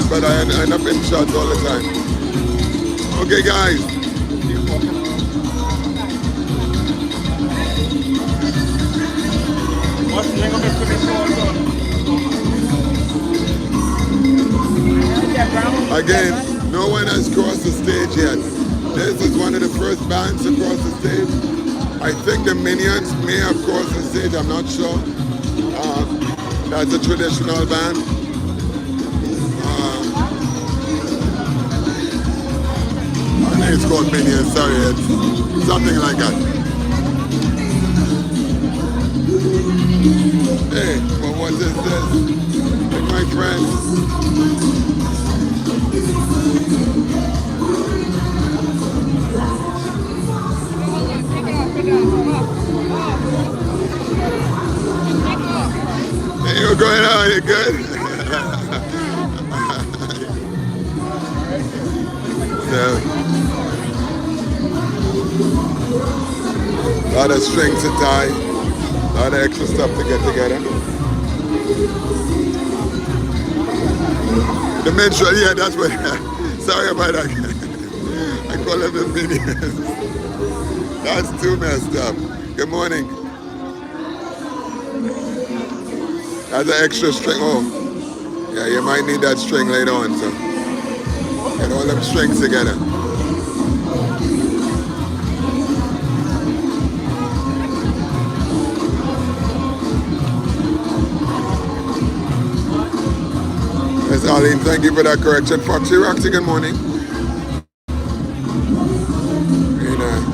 but I end up in shots all the time. Okay, guys. Again, no one has crossed the stage yet. This is one of the first bands to cross the stage. I think the Minions may have crossed the stage, I'm not sure. That's a traditional band. I think it's called Minions, sorry, it's something like that. Hey, but what is this? Hey, my friend. Hey, what's going on? You good? So, a lot of strings to tie, a lot of extra stuff to get together. The minstrel, yeah, that's what. Sorry about that. I call them the Minions. That's too messed up. Good morning. That's an extra string. Oh, yeah, you might need that string later on. So get all them strings together. Miss Arlene, thank you for that correction. Foxy Roxy, good morning. Very nice.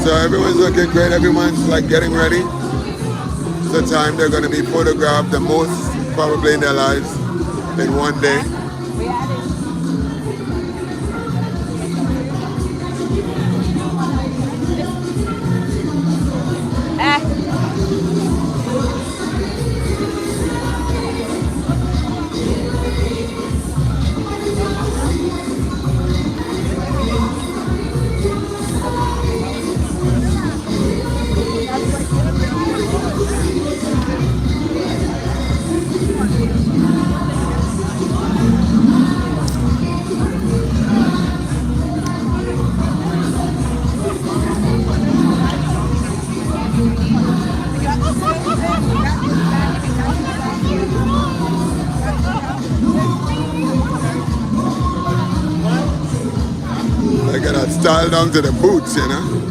So everyone's looking great. Everyone's like getting ready. It's the time they're going to be photographed the most probably in their lives in one day. That style down to the boots, you know.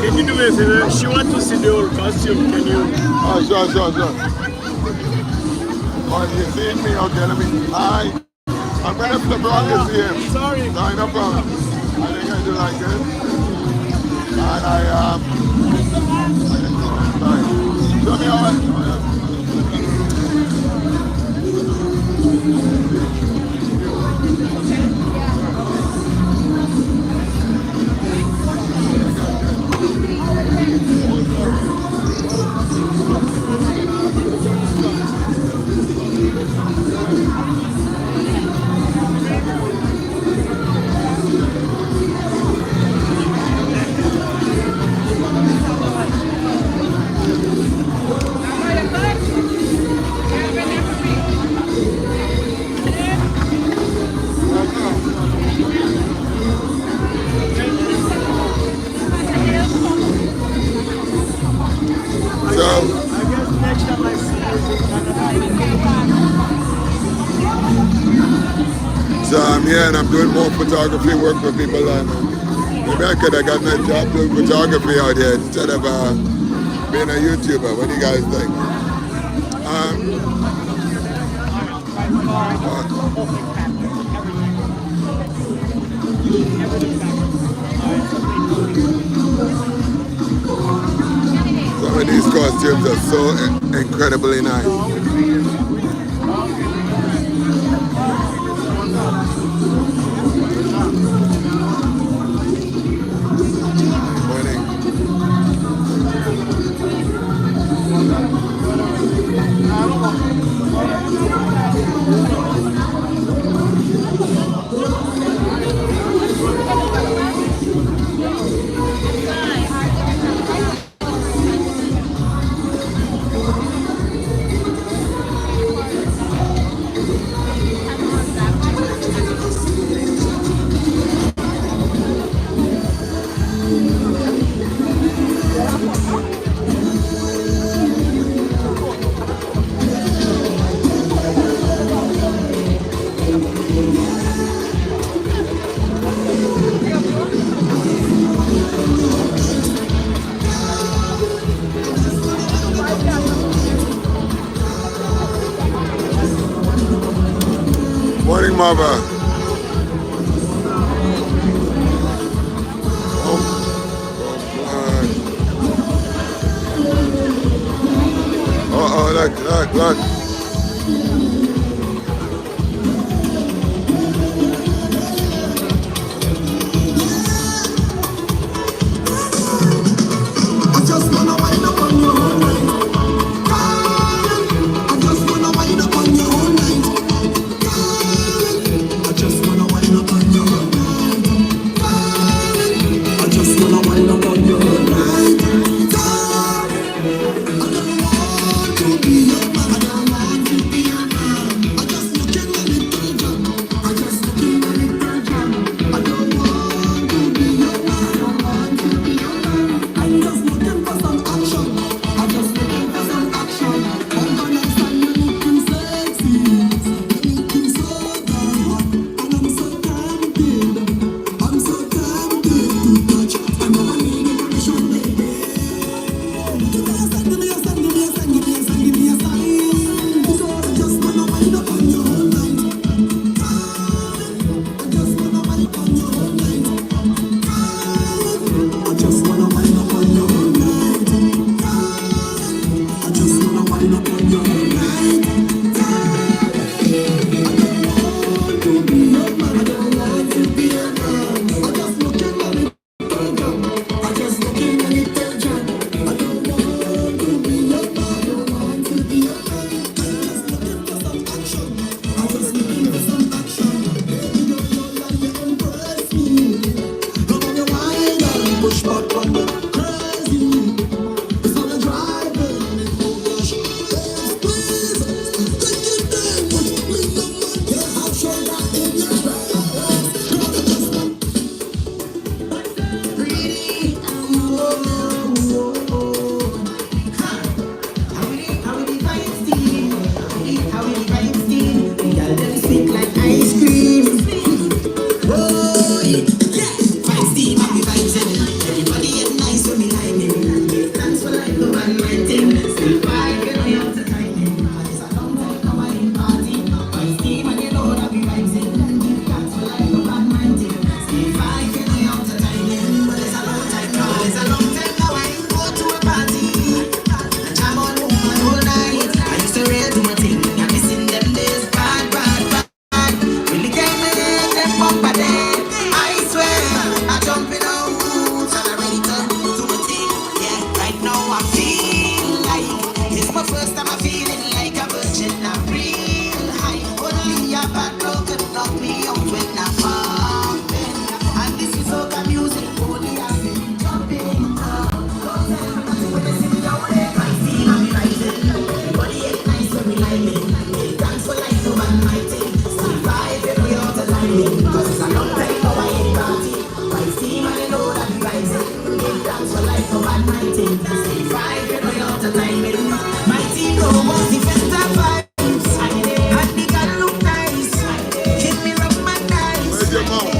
Can you do me a favor? She wants to see the old costume. Can you? Oh, sure. Oh, you see me? Okay, let me. Hi. I'm gonna flip around to see him. Sorry. No problem. I think I do like this. And I sorry. Show me how I. I guess next time I see So I'm here and I'm doing more photography work for people, and maybe I could have gotten a job doing photography out here instead of being a YouTuber. What do you guys think? Some of these costumes are so incredibly nice. Morning, Mama. Look. I just wanna wind up on your own night. I just wanna wind up on your own night. I just wanna wind up on your own night. I just wanna wind up on your own night. I don't want to be your man. I don't want to be your man. was the Fanta vibes. And the girl look nice. Give me rum and nice. Where's your mouth?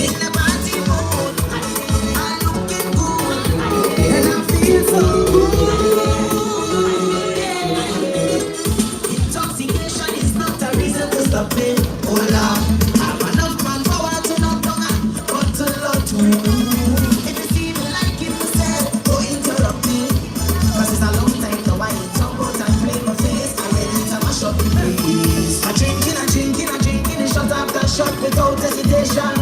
In the party mood, I'm looking good, and I feel so good. Intoxication is not a reason to stop it. Oh Lord, I'm enough manpower to knock down and cut to lot to. If you see me like it, you said, don't interrupt me. Cause it's a long time now I ain't talk about and play my face. I'm ready to mash up the place. I'm drinking, shot after shot without hesitation.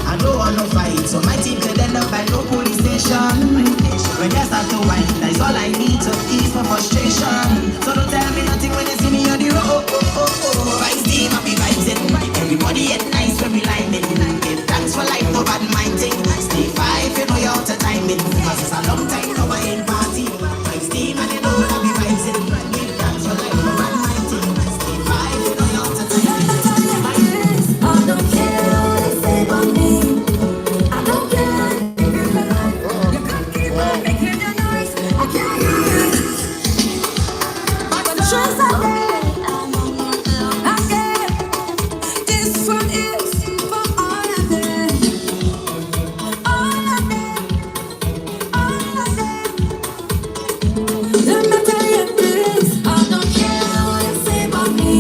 I don't want no fight, so my team can end up by no police station. When you start to whine, that's all I need to ease my frustration. So don't tell me nothing when you see me on the road. Vice team, I be vibing. Everybody get nice when we liming. Give thanks for life, no bad minding. Stay five, you know you're out of timing. Cause it's a long time now I ain't party. Vice team, and you know I be vibing. Give thanks for life, no bad minding. Stay five, you know you're out of timing. I don't care what they say about me. I don't care if you're alive. You can keep on making your noise. I can't hear you. But the truth I get this one is for all of them. All of them. All of them. Let me tell you this. I don't care what they say about me.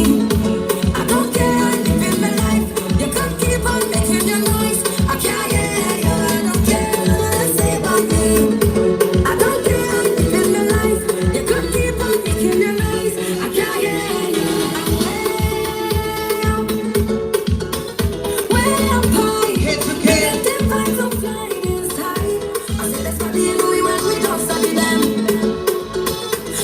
I don't care living my life. You can keep on making your noise. I can't hear you. I don't care what they say about me. I don't care living my life. You can keep on making your noise. I can't hear you. I'm way up high. The vibes of flying is high. I say let's party and we when we don't study them.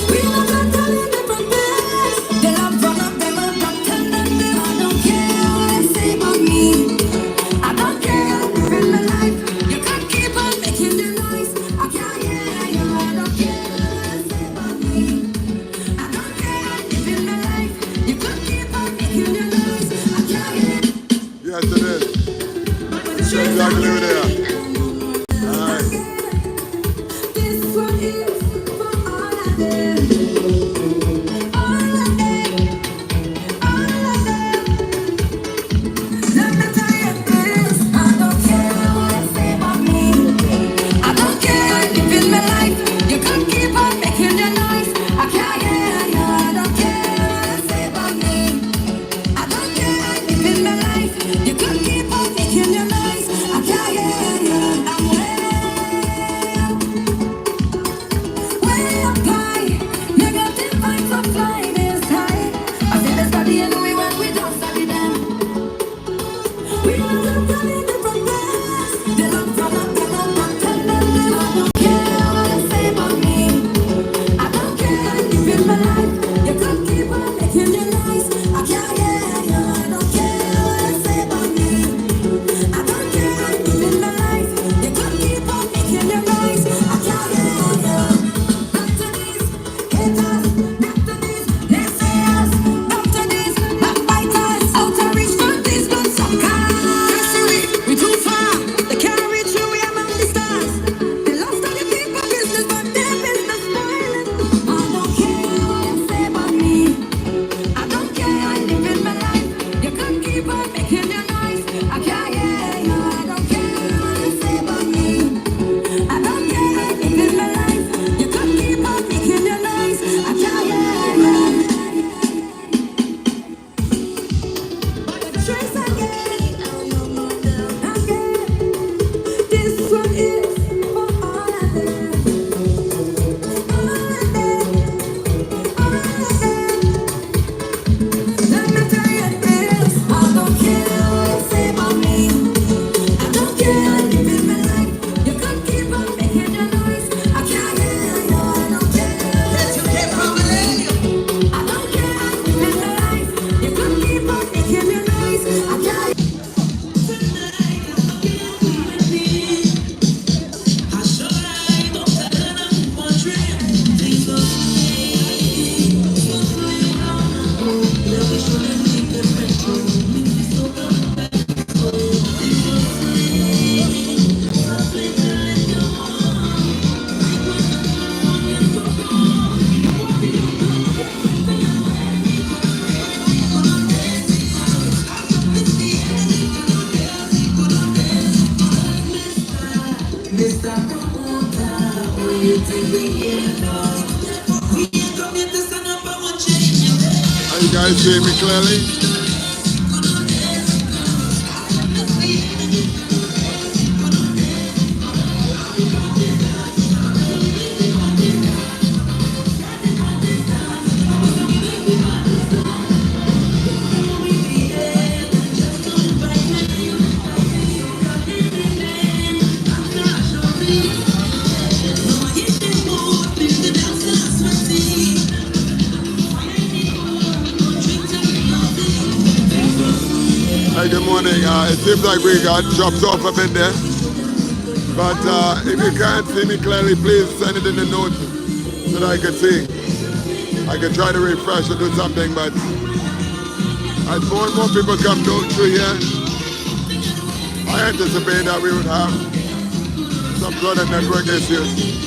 We not gonna tell in different ways. They love run up them and pretend that they don't care what they say about me. I don't care living my life. You can keep on making the noise. I can't hear you. I don't care what they say about me. I don't care living my life. You can keep on making the noise. I can't hear you. Yes, it is. Exactly over there. All right. This one is for all of them. All of them. All of them. Let me tell you this. I don't care what they say about me. I don't care living my life. You can keep on making the noise. I can't hear you. I don't care what they say about me. I don't care living my life. You can keep on making the noise. I can't hear you. I'm way up high. You got You guys see me clearly? Hey, good morning. It seems like we got dropped off a bit there. But if you can't see me clearly, please send it in the notes so that I can see. I can try to refresh or do something, but as more and more people come through here, I anticipate that we would have some sort of network issues.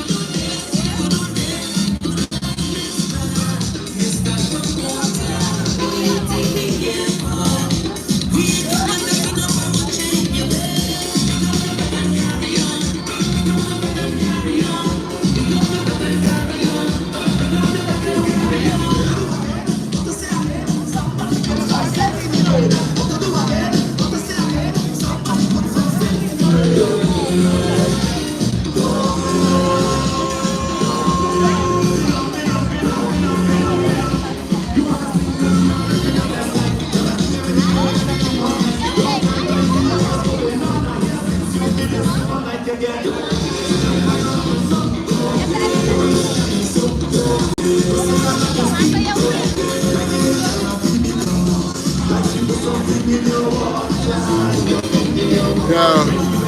Yeah,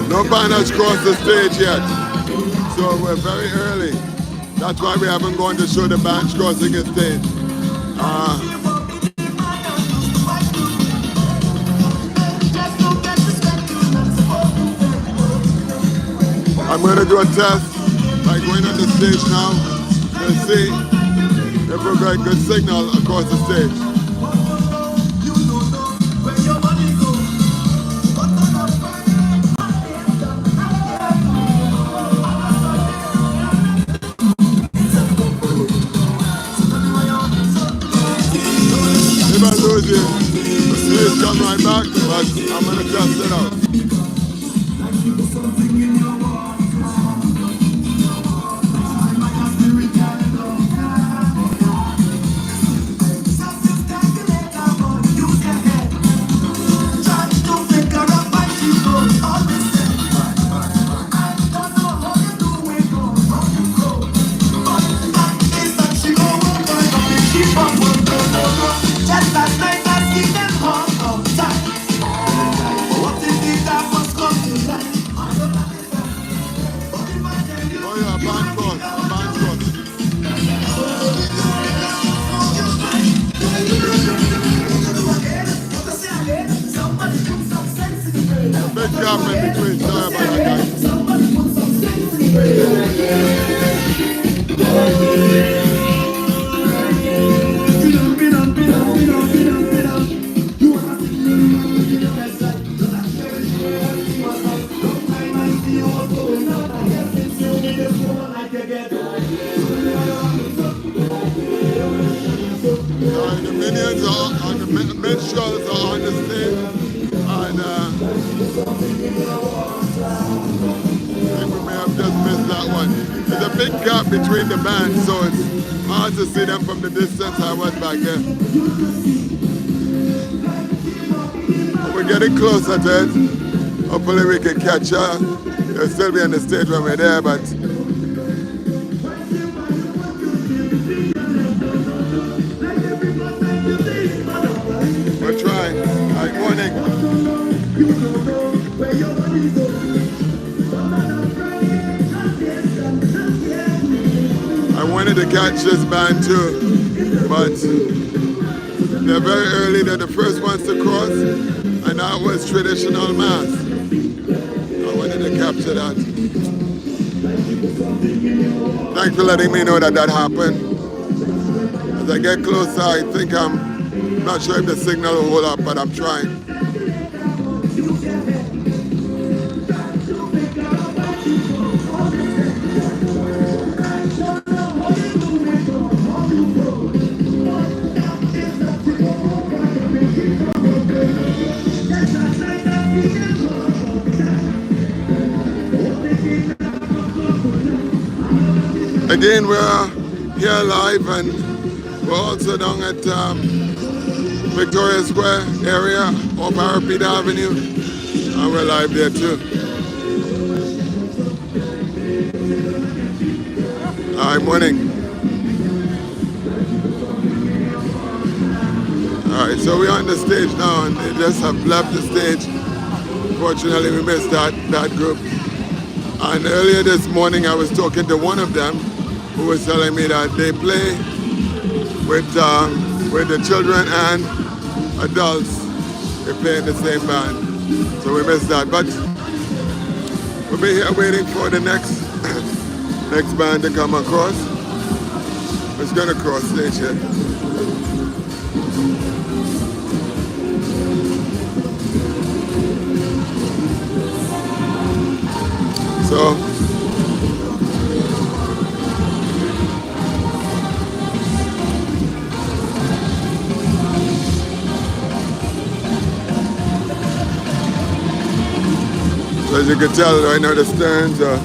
no banners crossed the stage yet, so we're very early. That's why we haven't gone to show the bands crossing the stage. I'm going to do a test by going on the stage now to see if we've got good signal across the stage. If I lose you, please come right back, but I'm going to test it out. Between the bands, so it's hard to see them from the distance. I was back there. We're getting closer to it. Hopefully we can catch her. They'll still be on the stage when we're there, but we're trying. Good morning. I wanted to catch this band too, but they're very early. They're the first ones to cross, and that was traditional mass. I wanted to capture that. Thanks for letting me know that happened. As I get closer, I think I'm not sure if the signal will hold up, but I'm trying. Again, we're here live and we're also down at Victoria Square area off Arapida Avenue. And we're live there too. All right, morning. All right, so we're on the stage now and they just have left the stage. Unfortunately, we missed that group. And earlier this morning, I was talking to one of them who was telling me that they play with the children and adults. They play in the same band. So we missed that. But we'll be here waiting for the next band to come across. It's going to cross stage here. So as you can tell right now the Stearns are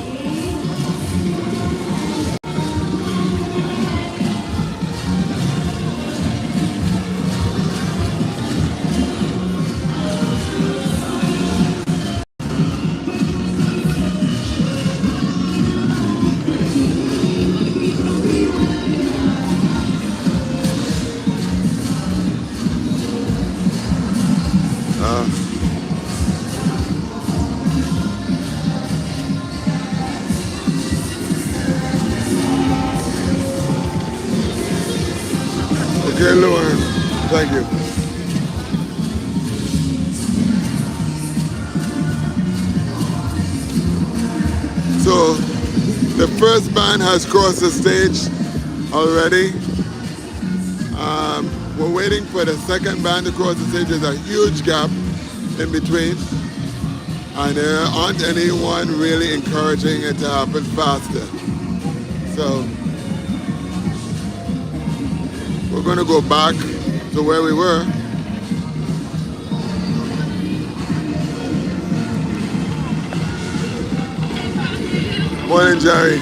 okay, Lauren. Thank you. So the first band has crossed the stage already. We're waiting for the second band to cross the stage. There's a huge gap in between. And there aren't anyone really encouraging it to happen faster. So we're going to go back to where we were. Morning, Jerry.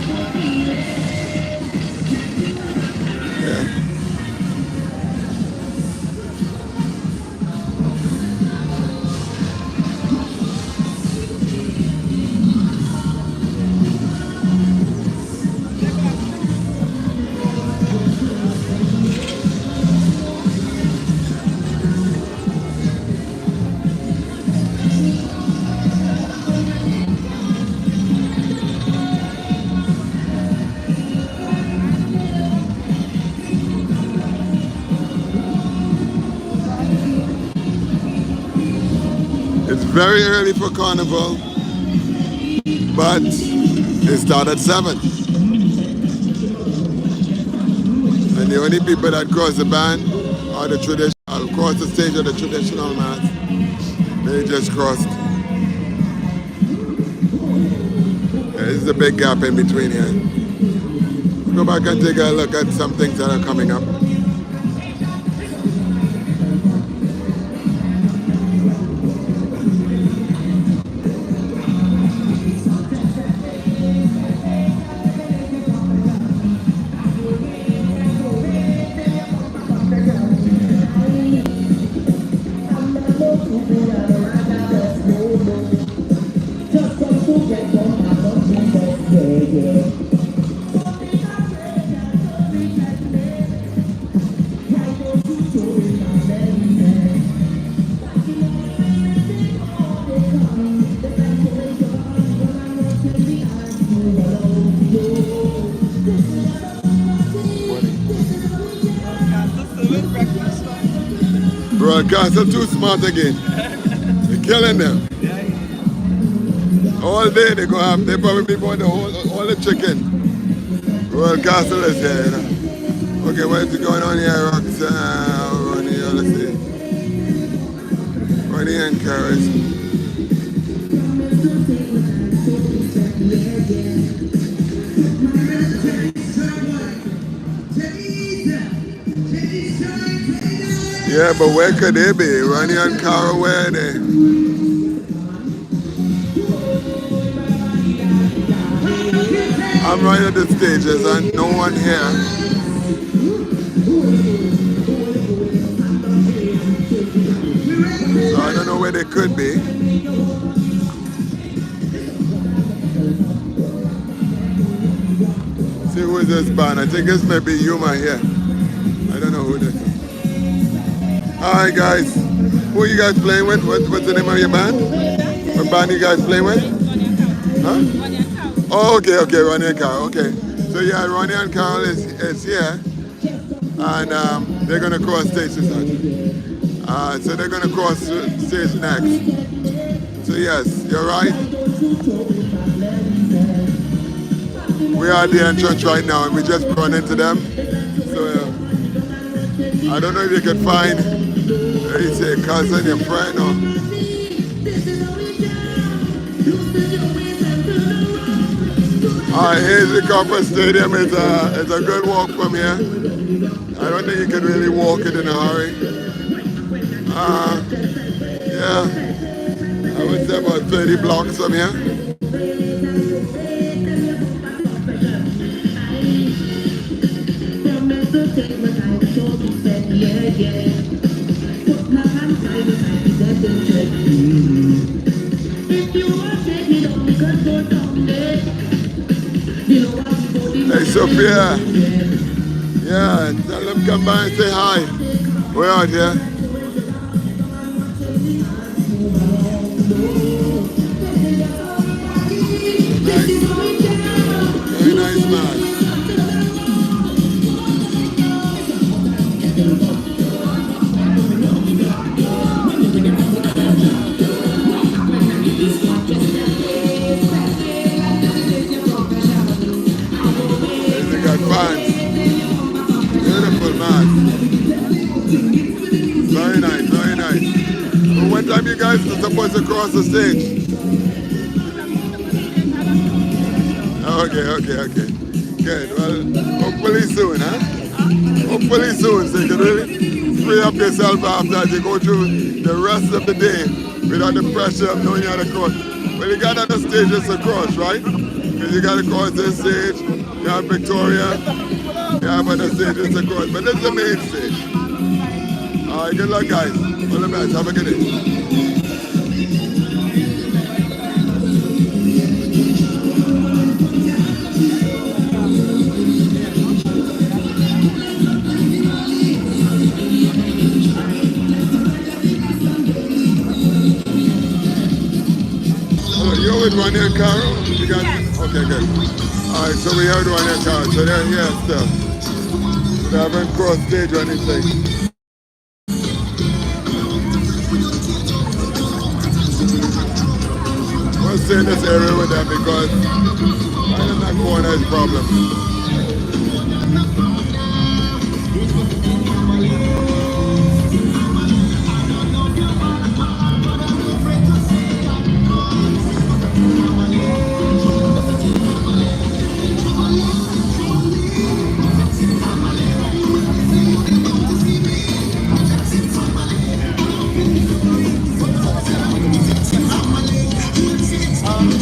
Yeah. It's very early for Carnival, but it starts at 7. And the only people that cross the band are the traditional, cross the stage of the traditional mass. They just crossed. There's a big gap in between here. Let's go back and take a look at some things that are coming up. Broadcaster too smart again. They're killing them. All day they go have, they probably bought all the chicken. Broadcaster is here, you know. Okay, what is going on here, Roxanne? Ronnie, let's see. Ronnie and Karis. Yeah, but where could they be? Ronnie and Cara, where are they? I'm right at the stages and no one here. So I don't know where they could be. See who is this band? I think this may be Yuma here. I don't know who this is. Alright guys. Who are you guys playing with? What's the name of your band? What band you guys playing with? Huh? Oh, okay, Ronnie and Carl. Okay. So yeah, Ronnie and Carl is here. And they're gonna cross stage this time. So they're gonna cross stage next. So yes, you're right. We are at the entrance right now and we just run into them. So I don't know if you can find, you say cousin, your friend or... Alright, here's the Copper Stadium. It's a good walk from here. I don't think you can really walk it in a hurry. Yeah, I would say about 30 blocks from here. Hey Sophia, yeah, tell them come by and say hi. We're out here. Nice. Very nice man. They got fans. Beautiful man. Very nice, very nice. Well, what time you guys are supposed to cross the stage? Okay. Good. Well, hopefully soon, huh? Hopefully soon, so you can really free up yourself after as you go through the rest of the day without the pressure of knowing how to cross. Well, you got other stages to cross, right? Because you got to cross this stage, you have Victoria, you have other stages to cross, but this is the main stage. All right, good luck, guys. All the best. Have a good day. You're with Ronnie and Carol? You got, okay, good. Alright, so we heard Ronnie and Carol, so they're here still. They haven't crossed stage or anything. We'll stay in this area with them because right in that corner is a problem. Thank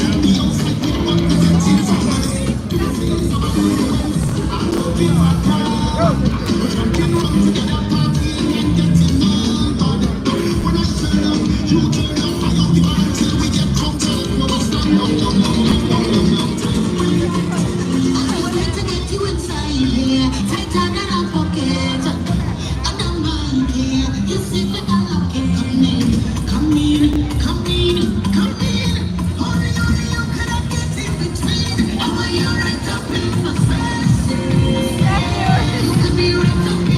you.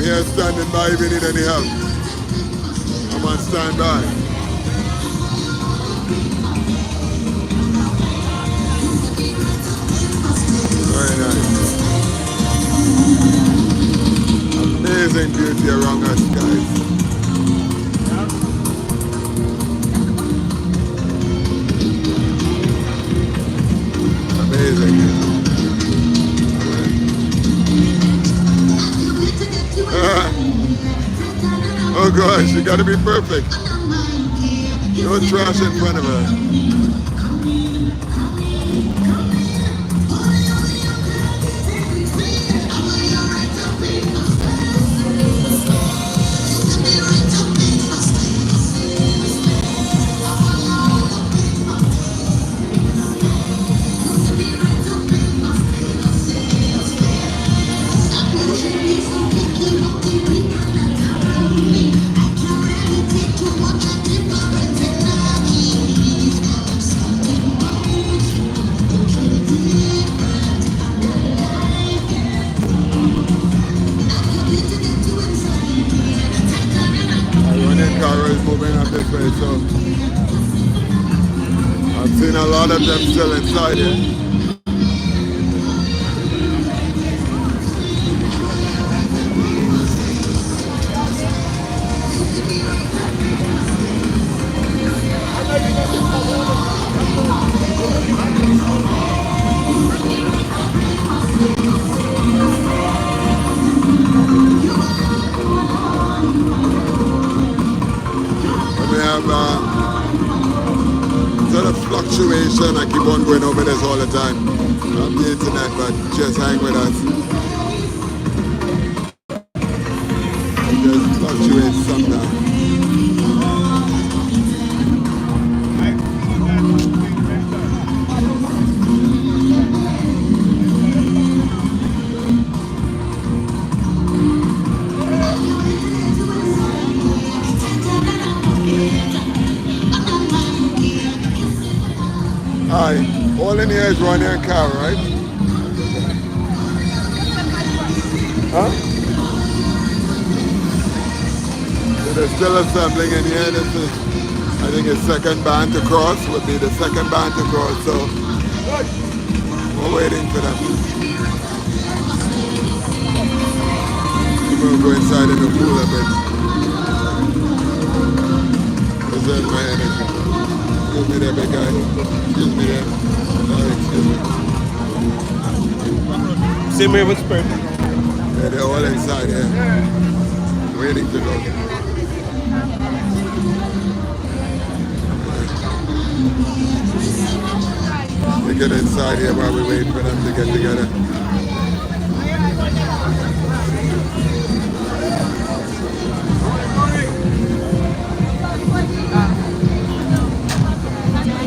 here standing by if you need any help. I'm on standby. Very nice. Amazing beauty around us, guys. Amazing. Oh gosh, you gotta be perfect. No trash in front of her. Moving up this way, so I've seen a lot of them still inside here. Sort of fluctuation. I keep on going over this all the time on the internet, but just hang with us. It just fluctuates sometimes. Hi, all in here is running a car, right? Huh? So they're still assembling in here. This is, I think, a second band to cross, would be the second band to cross, so we're waiting for them. We'll go inside in the pool a bit. Reserve my energy. Excuse me there, big guy. Excuse me there. Sorry, excuse me. Same way with Spurt. Yeah, they're all inside here. Waiting to go. We get inside here while we wait for them to get together.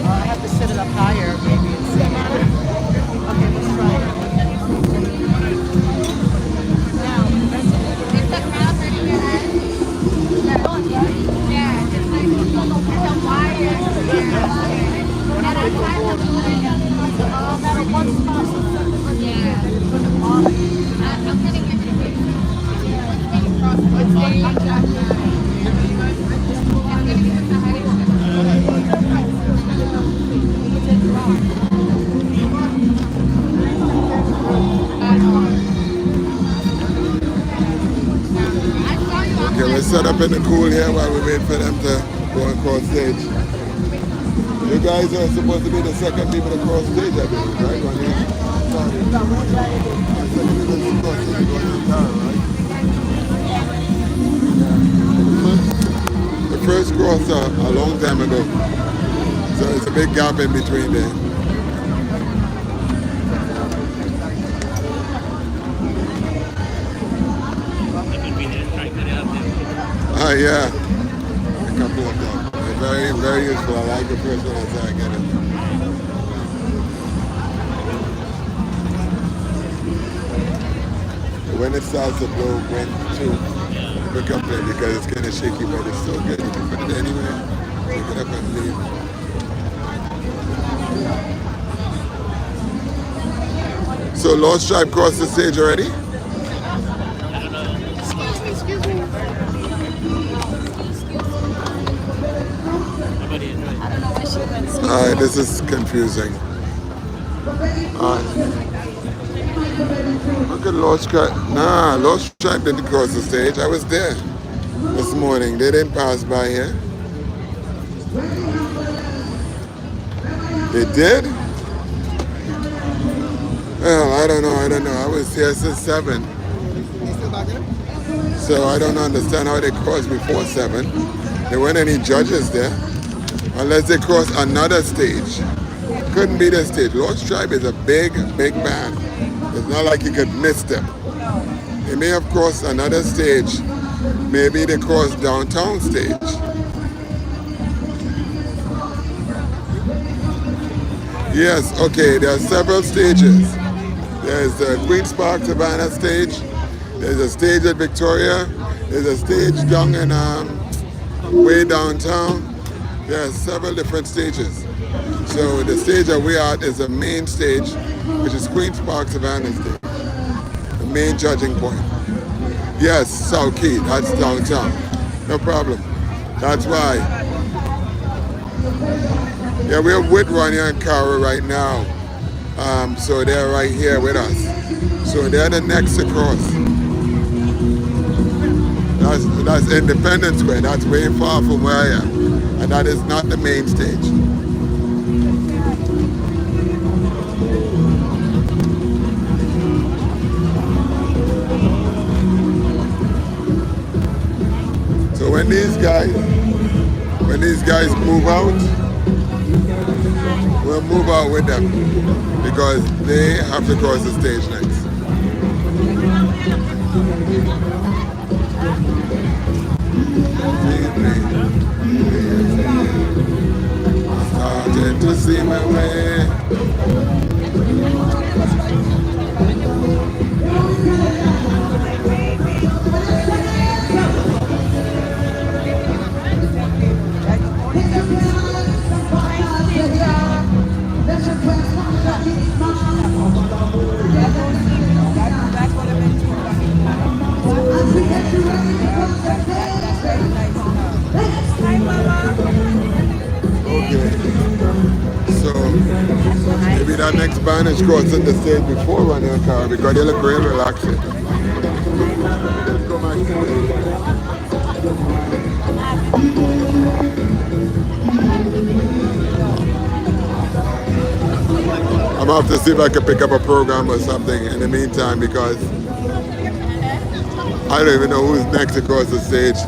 I have to set it up higher, maybe. Okay, let's try it. It's the crowd right here. Yeah, it's like it's a wire. And I'm trying to move it. Yeah. I'm getting it. It's Okay, we're set up in the cool here while we wait for them to go across stage. You guys are supposed to be the second people to cross stage, I believe, right? One here. Sorry. Second people to cross stage, one in car, right? The first cross a long time ago. So there's a big gap in between there. Yeah, a couple of them. They're very, very useful. I like the first one until I get it. When it starts to blow wind too, look up there because it's kind of shaky, but it's so good. You can put it anywhere, pick it up and leave. So Lost Tribe crossed the stage already? Excuse me, Alright, this is confusing. Alright. Look at Lost Stripe. Nah, Lost Stripe didn't cross the stage. I was there this morning. They didn't pass by here. They did? Well, I don't know. I was here since 7. So I don't understand how they crossed before 7. There weren't any judges there. Unless they crossed another stage. Couldn't be the stage. Lost Tribe is a big band. It's not like you could miss them. They may have crossed another stage. Maybe they crossed downtown stage. Yes, okay, there are several stages. There's the Queen's Park Savannah stage. There's a stage at Victoria. There's a stage down in way downtown. There are several different stages. So the stage that we're at is the main stage, which is Queen's Park Savannah stage. The main judging point. Yes, South Key, that's downtown. No problem. That's why. Yeah, we're with Ronnie and Cara right now. So they're right here with us. So they're the next across. That's Independence Square. That's way far from where I am. And that is not the main stage. So when these guys move out, we'll move out with them because they have to cross the stage next. Starting to see my way. Okay. So maybe that next band is crossing the stage before Ronnie and Cara because they look real relaxing. I'm gonna have to see if I can pick up a program or something in the meantime because I don't even know who's next across the stage.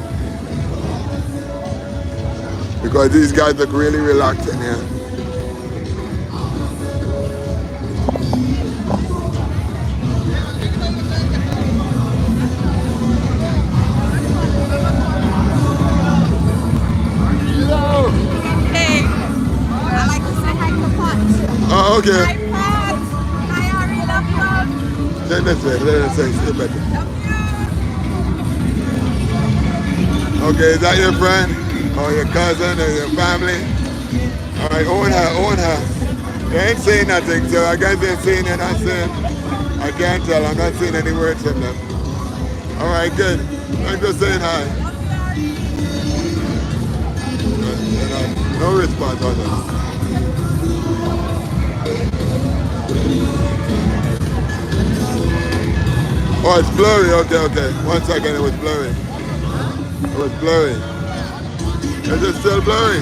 Because these guys look really relaxing here. Hey, I like to say hi to Pot. Oh, okay. Hi, Pot. Hi, Ari. Love you. Let us say, stay better. Okay, is that your friend? Or your cousin or your family? Alright, own her. They ain't saying nothing, so I guess they're saying they're not saying. I can't tell, I'm not seeing any words from them. Alright, good. I'm just saying hi. No response on that. Oh, it's blurry, okay. 1 second, it was blurry. It was blurry. Is it still blurry?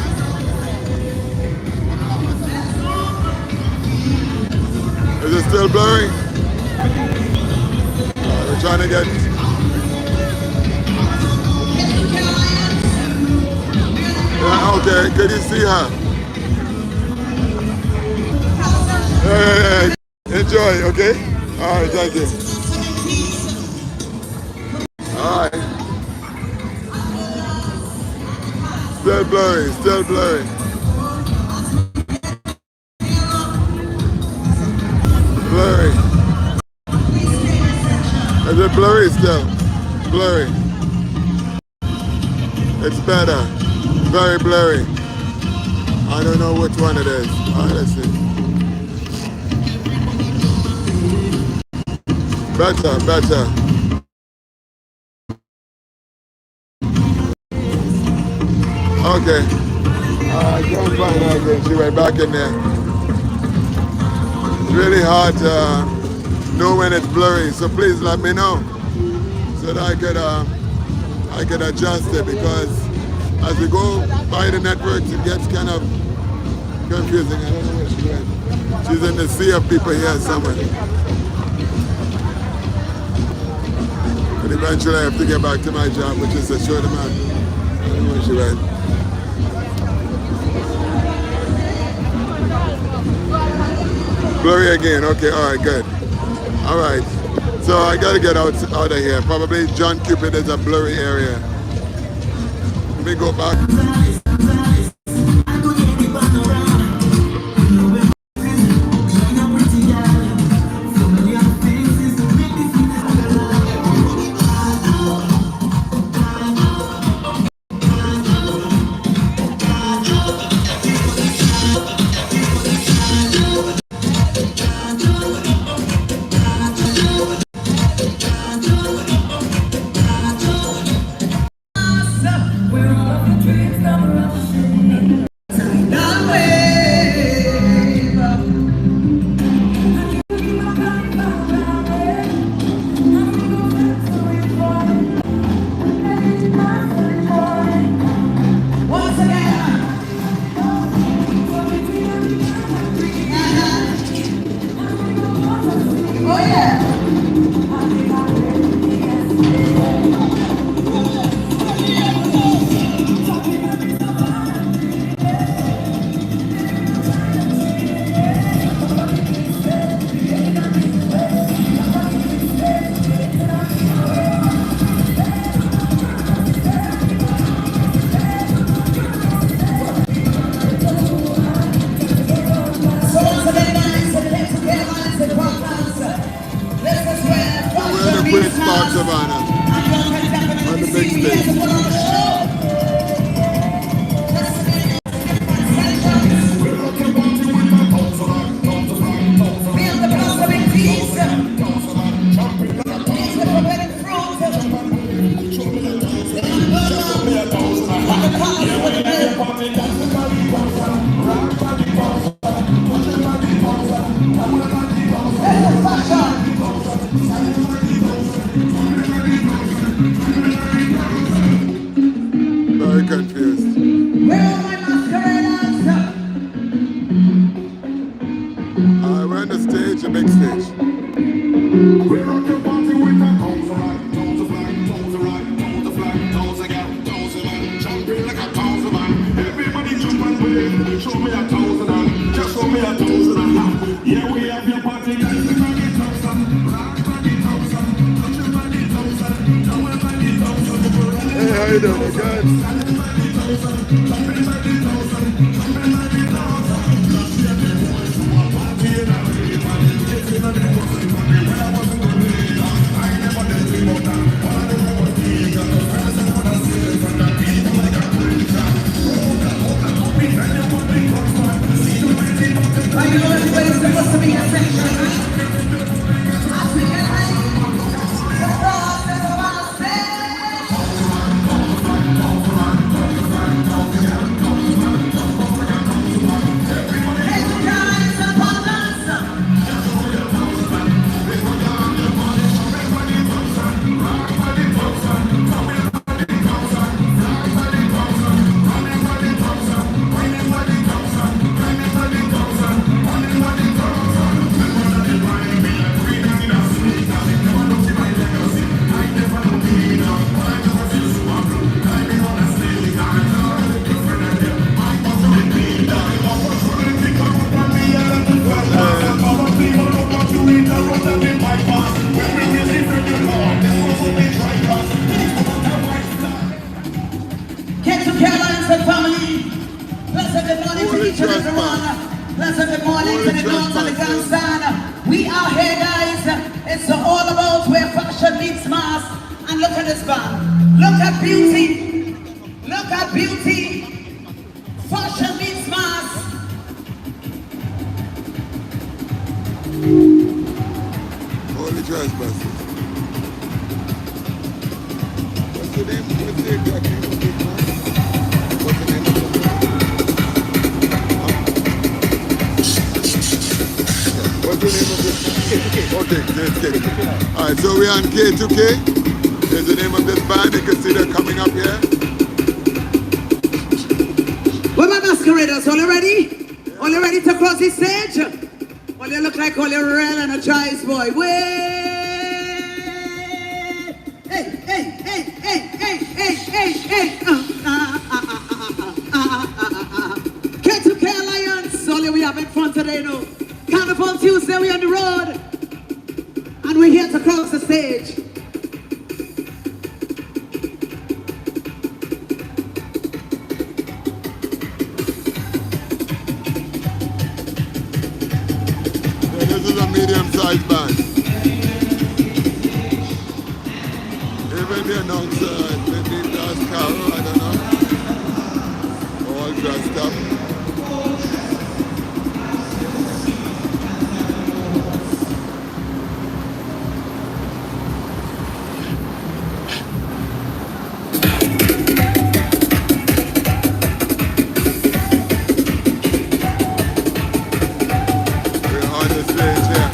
Is it still blurry? We're trying to get... Yeah, okay, can you see her? Yeah. Enjoy, okay? Alright, thank you. Alright. Still blurry. Blurry. Is it blurry still? Blurry. It's better. Very blurry. I don't know which one it is. Alright, let's see. Better. Okay. I can't find her again. She went back in there. It's really hard to know when it's blurry, so please let me know so that I could adjust it, because as we go by the networks it gets kind of confusing. I don't know where she went. She's in the sea of people here somewhere. But eventually I have to get back to my job, which is to show the map. I don't know where she went. Blurry again. Okay, all right, good. All right. So I gotta get out of here. Probably John Cupid is a blurry area. Let me go back. Savannah on the big stage. Very confused. We're on the stage, the big stage. Everybody jump and wave, show me a thousand and just show me a thousand and yeah, we have your party guys, we can get thousand, rock by the thousand, touch by the thousand, down by the thousand. Hey, how you doing, guys? We are here, guys. It's all about where fashion meets mass. And look at this band. Look at beauty. Look at beauty. Fashion meets mass. Holy trespassers. What's the name? What's the exact name of the band? What's the name of the band? Okay, just kidding. All right, so we're on K2K. There's the name of this band. You can see they're coming up here. Well, my masqueraders, all you ready? All you ready to cross the stage? All you look like all you real energized boy. Wait! Hey, hey, hey, hey, hey, hey, hey, hey. K2K Alliance, all we have in front today, no. Carnival Tuesday, we on the road. And we're here to cross the stage. This is a medium-sized band. Even the announcer, maybe that's Carol, I don't know. All dressed up. We're on the stage here.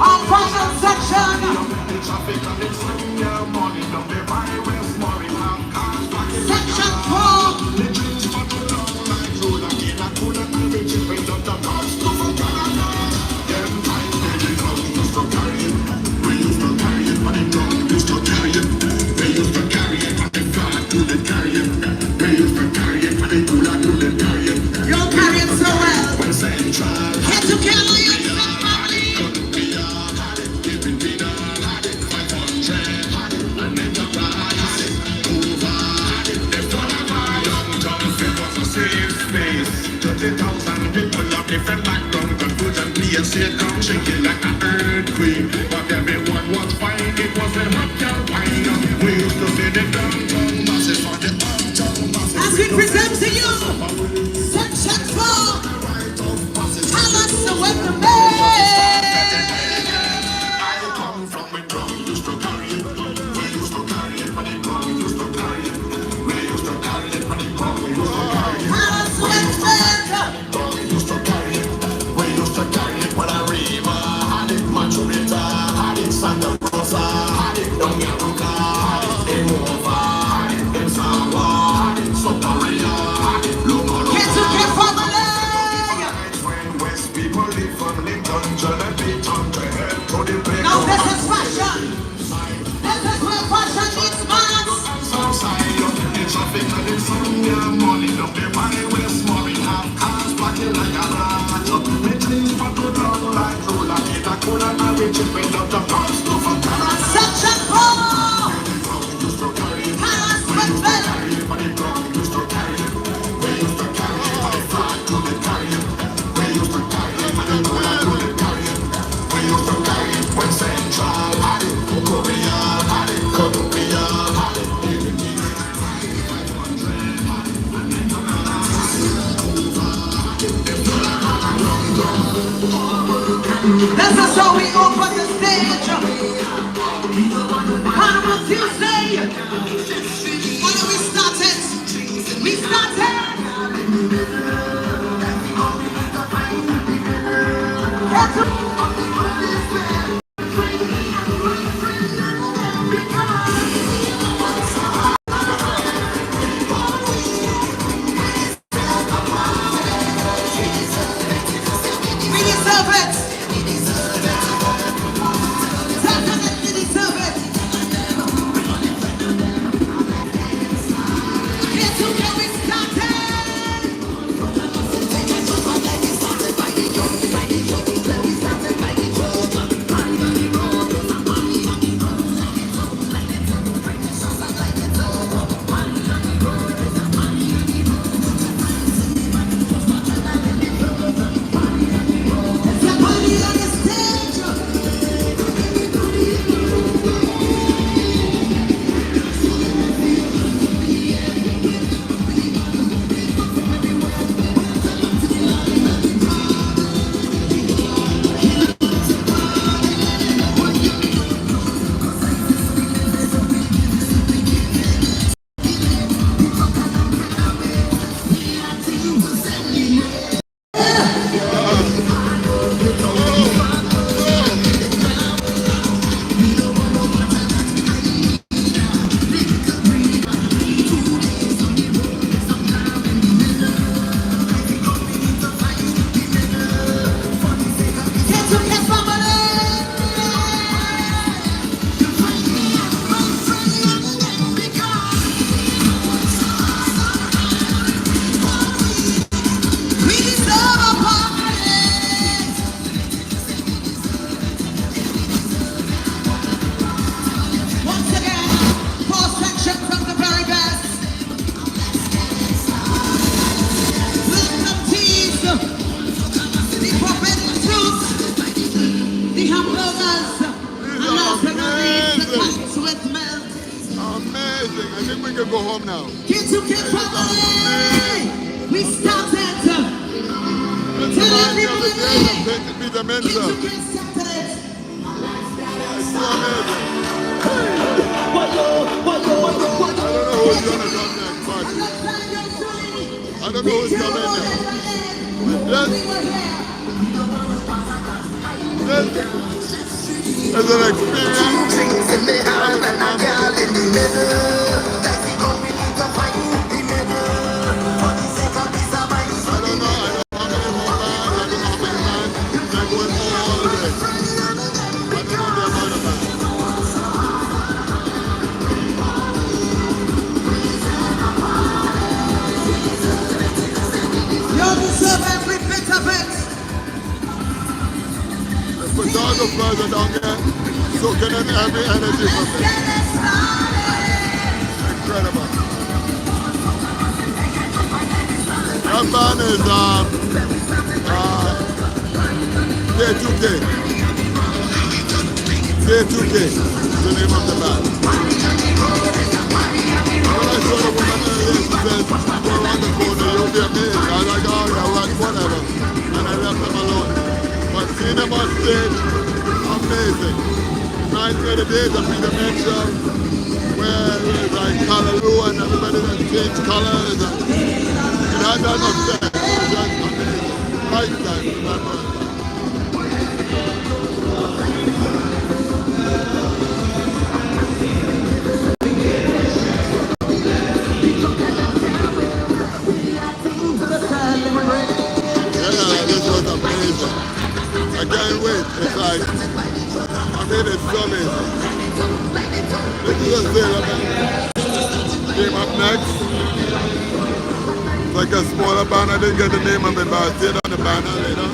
Our final section. Section 4. You're carrying so well. Get together, you family. Safe space, 30,000 people of different background, confusion, please sit down, shaking like an earthquake. But everyone was fine, it was a hot campaign. We used to see the downtown masses for the uptown masses. As we present to you, Section 4, tell us what the man. I come from a drum, used to carry it. We used to carry it, but the drum used to carry it. We used to carry it, but the drum used to carry it. Tell us what the Used to carry it. We used to carry it when I river had it, Maturita had it, Santa Rosa had it, Down Yaruka had it, Imova had it, Imsawa had it, Sotaria had it, Lumoro Get to get from the leg. when West people live from Lincoln, John and Beaton to head to the break. Now this is fashion. This is where fashion meets mass. Southside, the traffic and the sun, yeah, money up the highway, small have cars parking like a rat. Me clean for to down like roller, it a cool and a rich it without the cost to for carats. Section 4. Used to carry it, Tell us what the carry it, but the drum used to carry it. We used to carry it, but the flag to the carry it. We used to carry it, but the cool to the carry it. We used to carry it when Central had it, Korea had it, Colombia had it. This is how we open the stage. Carnival Tuesday. When we started, we started. Get to we deserve it. Definitely deserve it. Get to get we started. Somebody on the stage. Get to get family. We deserve a party. Once again, 4 sections of the very best. Welcome teas, the forbidden fruits, the hamburgers, and last but not least, the cakes with milk. Amazing. I think we can go home now. Get to get family. We started. Let's Tell remind me of the everybody. days of Painted Peter Get Mensa. to get started. It's so amazing. I don't know who's gonna come next, but I don't know who's coming now. Yes. It's an experience. Drinks in the hand and a girl in the middle. That's the how we need to find the middle. For the sake of this advice. I don't know. I don't know how many more bands. I don't know how many bands. They're going all the way. I don't know the amount of bands. You deserve every bit of it. The photographers are down there soaking in every energy from it. Incredible. That band is K2K. K2K is the name of the band. When I saw the woman earlier, she said, go around the corner, you'll be amazed. I was like, oh yeah, well, whatever. And I left them alone. But seeing them on stage, amazing. Reminds me of the days of Peter Mitchell, where it was like Callaloo and everybody that changed colors. And I don't understand. It was just amazing. Lifetime, remember. Yeah, this was amazing. I can't wait. It's like, I mean, it's so amazing. This is a sailor band. Came up next. It's like a smaller band. I didn't get the name of it, but I'll see it on the banner later.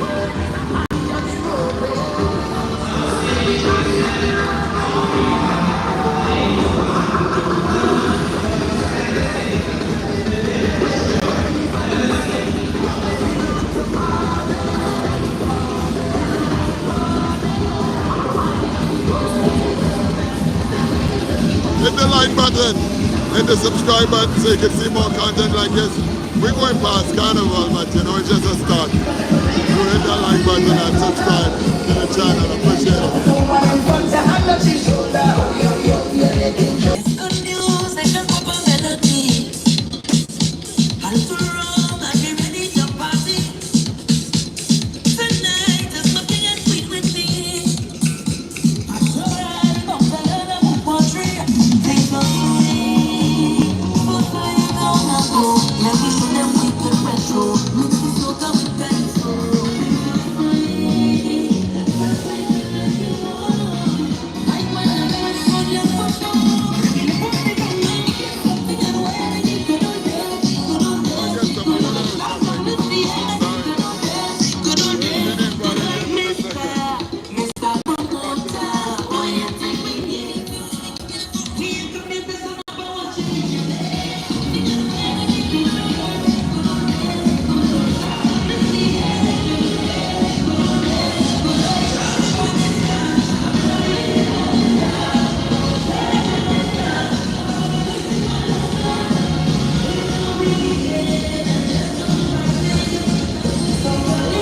Hit the like button, hit the subscribe button so you can see more content like this. We're going past Carnival, but you know, it's just a start. So hit that like button and subscribe to the channel. Appreciate it. Good news, they can pop a melody. And to roam and be ready to party. Tonight is nothing and sweet with me. I swear I love the little poetry. Take the free. But where you gonna go? Let me show them we could retro. Mix the soca with pencil. Like when I got good, yes for sure.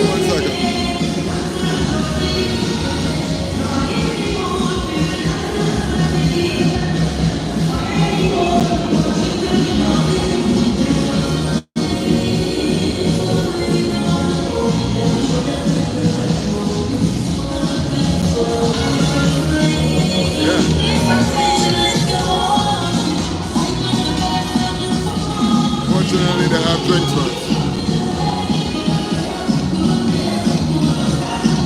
One second. Yeah. Fortunately, they have drinks first.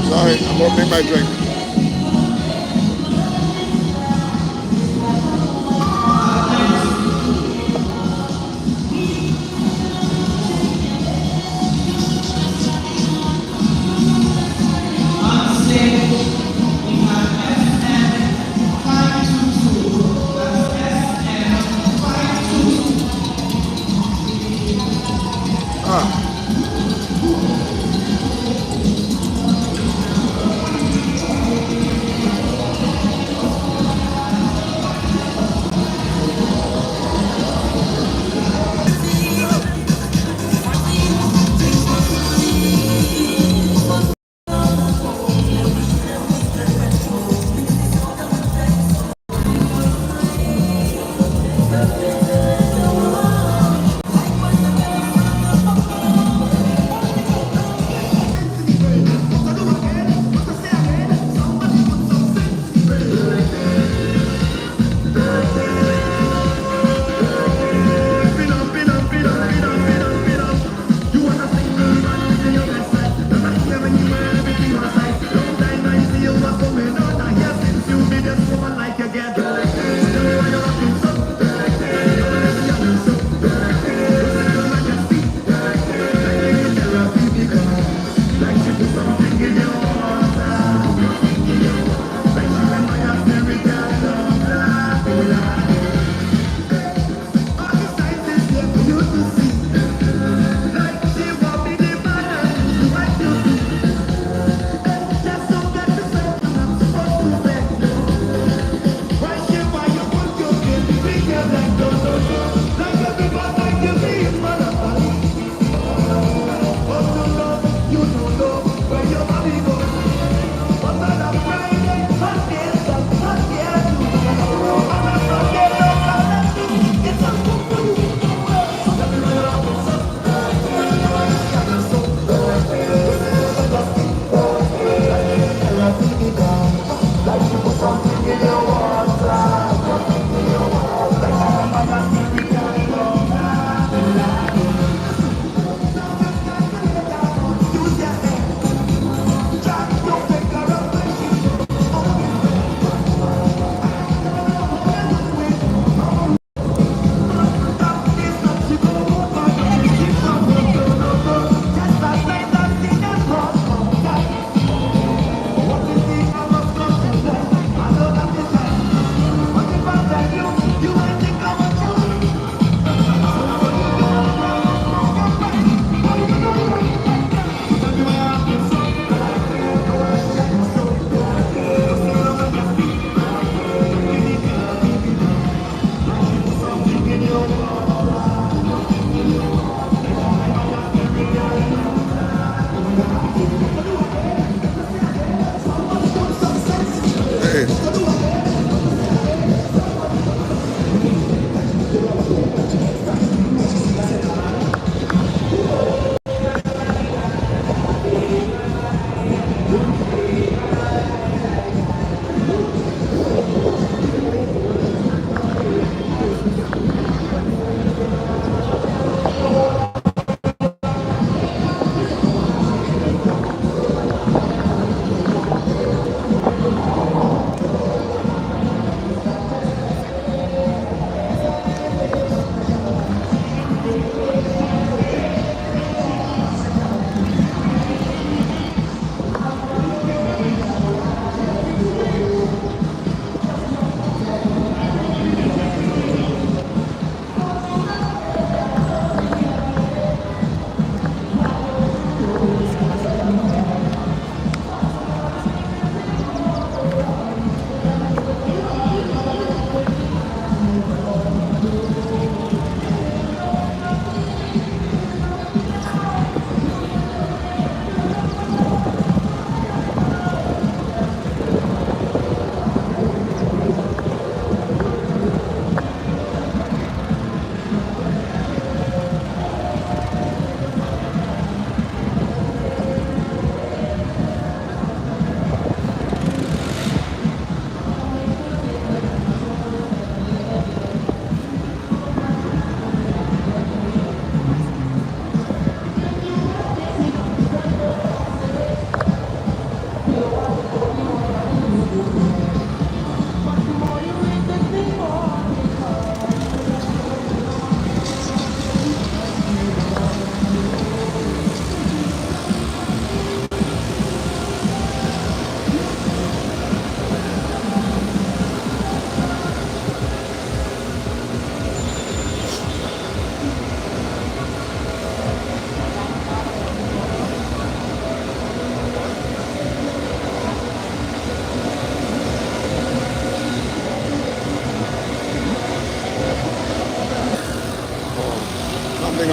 Sorry, I'm opening my drink. Ah.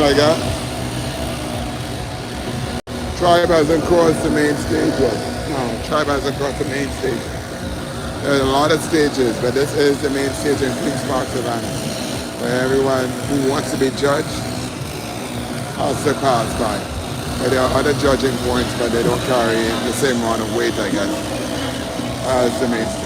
like that. Tribe hasn't crossed the main stage yet. No, Tribe hasn't crossed the main stage. There's a lot of stages, but this is the main stage in Queen's Park, Savannah, where everyone who wants to be judged has to pass by. But there are other judging points, but they don't carry the same amount of weight, I guess, as the main stage.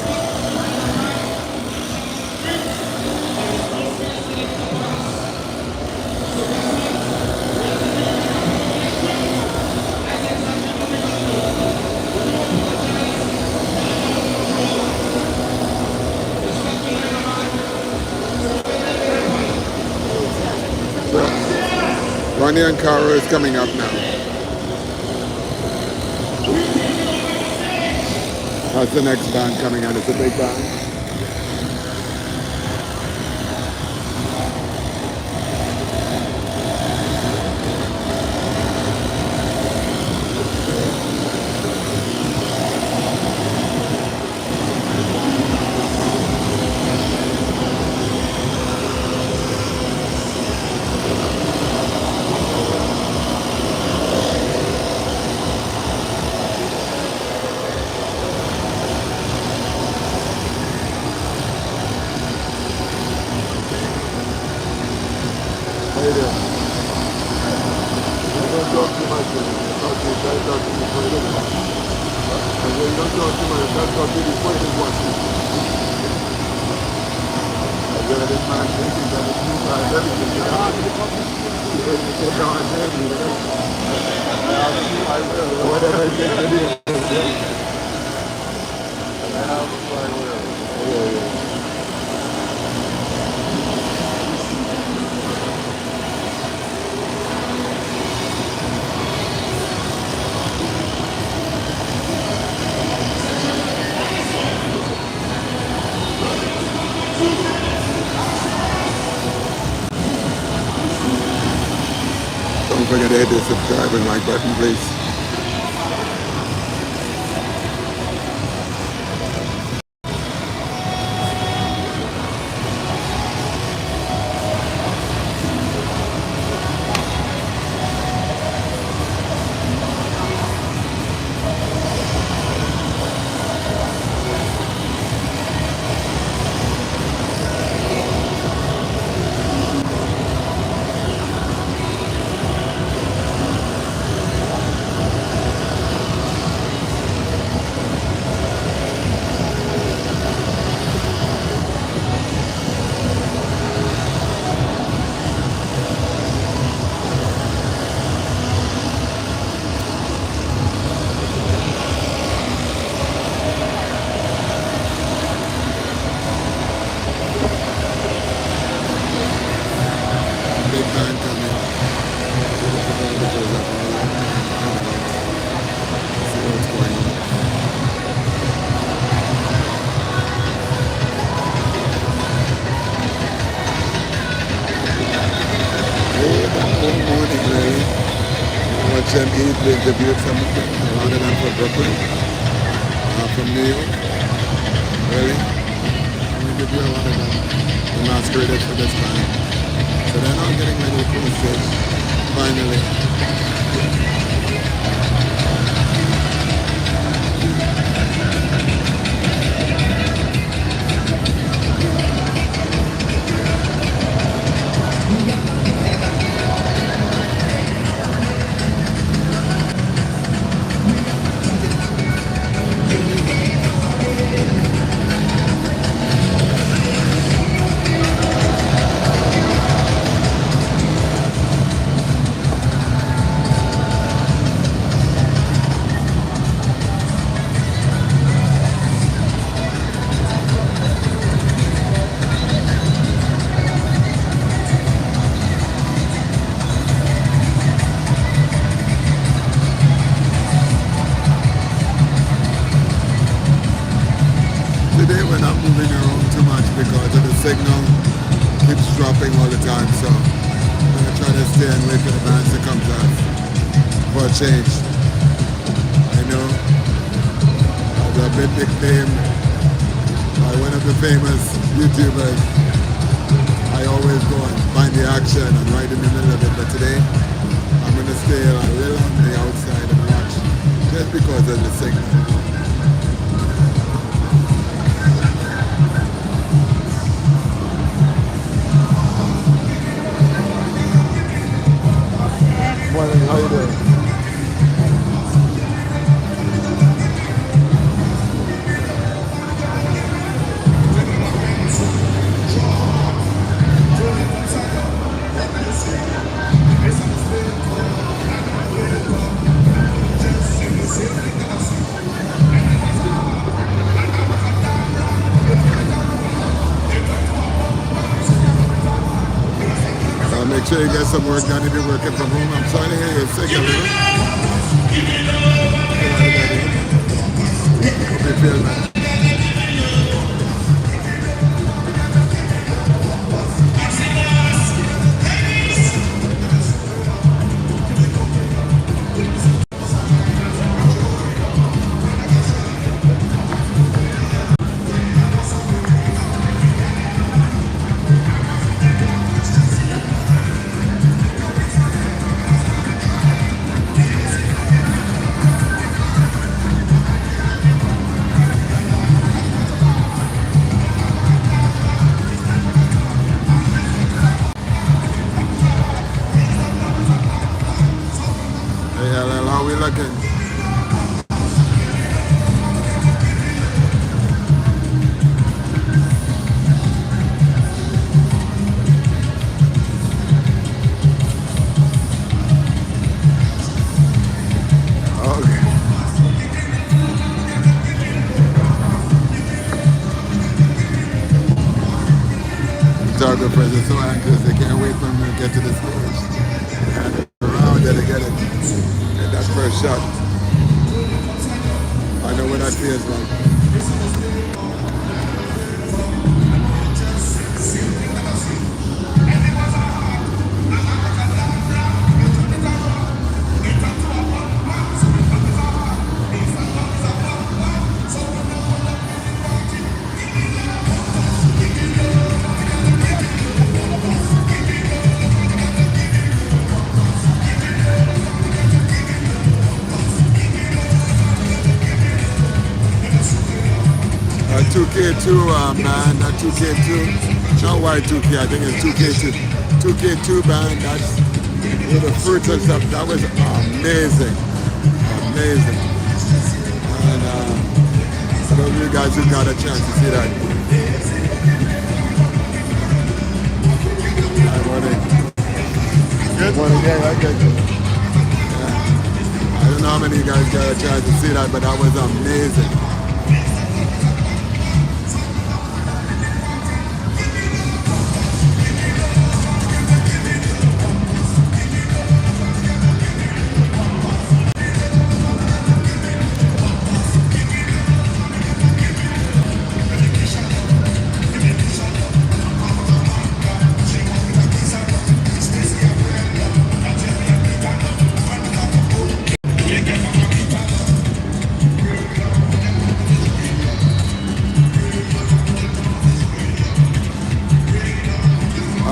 Ronnie and Caro is coming up now. That's the next band coming out. It's a big band. Don't forget to hit the subscribe and like button, please. Them eat the interview some of them, a lot of them from Brooklyn, from New York, really. We interview a lot of them, the masqueraders for this band. So they're now getting ready for the stage, finally. Today we're not moving around too much because of the signal keeps dropping all the time, so I'm going to try to stay and wait for the bands to come to us for a change. I know there's a big nickname by one of the famous YouTubers I always go and find the action and right in the middle of it. But today, I'm going to stay a little on the outside and watch just because of the signal. Morning, how you doing? Make sure you get some work done if you're working from home. I'm sorry to hear you're sick a little. Hope you feel better. Hey, LL, how we looking? Okay. Photographers are so anxious, they can't wait for me to get to the stage. And around there to get it. Get that first shot. I know what that feels like. 2K2 band, that 2K2, not Y2K, I think it's 2K2. 2K2 band, that's with the fruits and stuff, that was amazing, amazing. And for those of you guys who got a chance to see that. Good morning, yeah, I get you. Yeah. I don't know how many of you guys got a chance to see that, but that was amazing.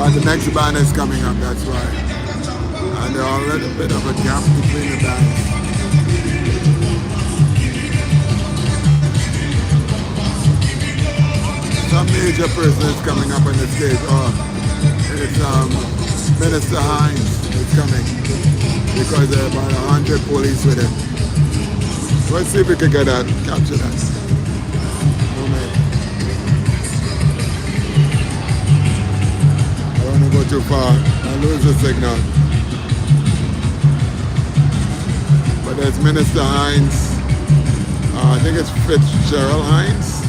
The next band is coming up, that's why. And there's a little bit of a gap between the bands. Some major person is coming up on the stage. Oh, it's Minister Hines is coming. Because there are about 100 police with him. Let's see if we can get that, capture that. Go too far, I lose the signal. But there's Minister Hines. I think it's Fitzgerald Hines.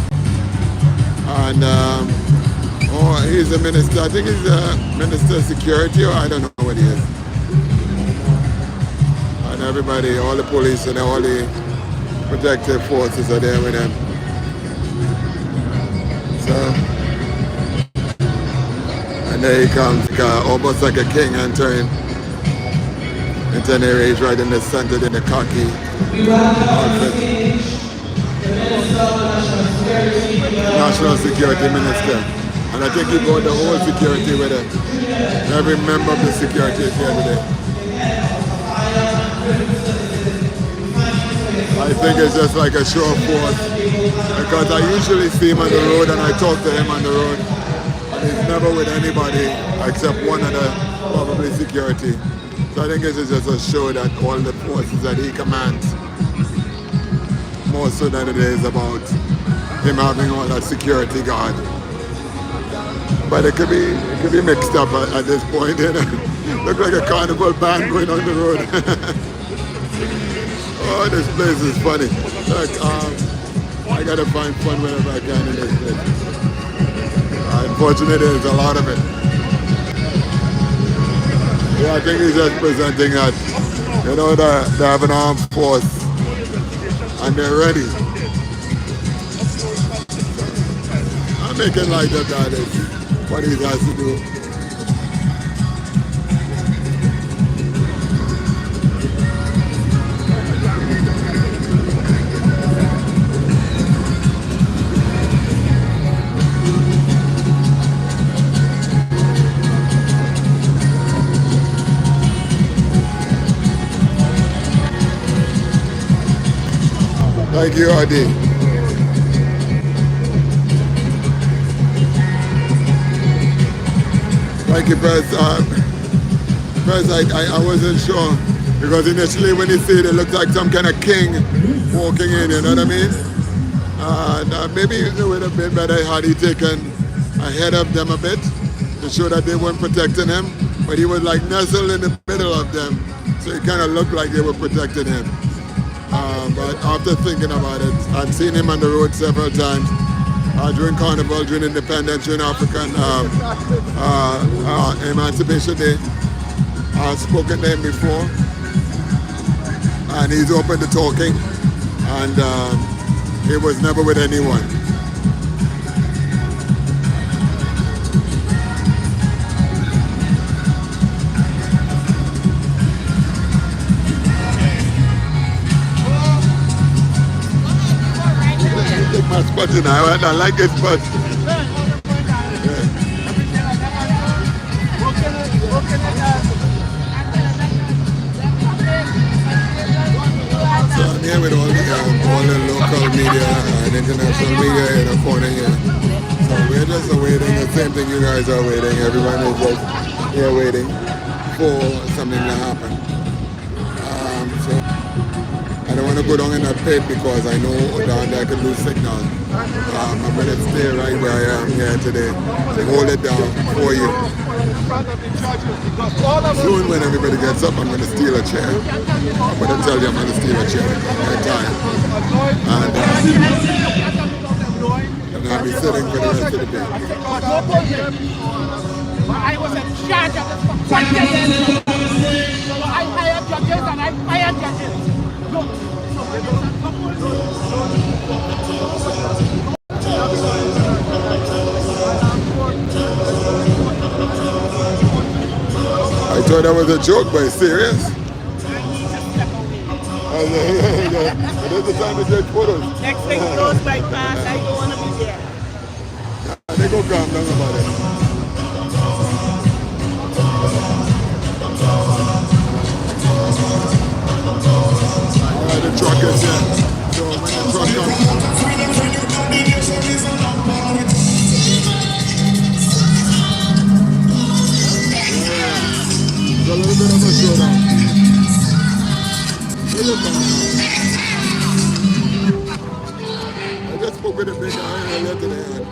And oh, he's a minister. I think he's a minister of security, or I don't know what he is. And everybody, all the police and all the protective forces are there with him. So. And there he comes, almost like a king entering into an area. He's right in the center in the khaki outfit. National Security Minister. And I think he brought the whole security with him. Every member of the security is here today. I think it's just like a show of force because I usually see him on the road and I talk to him on the road and he's never with anybody except one of the probably security. So I think it's just a show that all the forces that he commands, more so than it is about him having all that security guard. But it could be mixed up at this point. You know? Look like a carnival band going on the road. Oh, this place is funny. Look, I gotta find fun whenever I can in this place. Unfortunately, there's a lot of it. Yeah, I think he's just presenting that, you know, they have an armed force and they're ready. I'm making light of that is what he has to do. Thank you, Adi. Thank you, Press. Press, I wasn't sure because initially when you see it, it looked like some kind of king walking in, you know what I mean? And maybe it would have been better had he taken ahead of them a bit to show that they weren't protecting him. But he was like nestled in the middle of them, so it kind of looked like they were protecting him. But after thinking about it, I've seen him on the road several times during Carnival, during Independence, during African Emancipation Day. I've spoken to him before, and he's open to talking, and he was never with anyone. My spot in I like it, but so I'm here with all the local media and international media in the corner here. So we're just waiting, the same thing you guys are waiting. Everyone is just here waiting for something to happen. So I don't want to go down in that pit because I know down there I could lose signal. I'm going to stay right where I am here today and hold it down for you. Soon when everybody gets up, I'm going to steal a chair. I'm going to tell you I'm going to steal a chair because I'm tired. And I'll be sitting for the rest of the day. I was in charge of this for 20 years. So I hired judges and I fired judges. I thought that was a joke, but it's serious. It is the time to take photos. Next thing goes by pass, I don't want to be there. They go calm down about it. Alright, the truck is here. So when the truck comes. It's a little bit of a showdown. I just spoke with a big guy earlier today and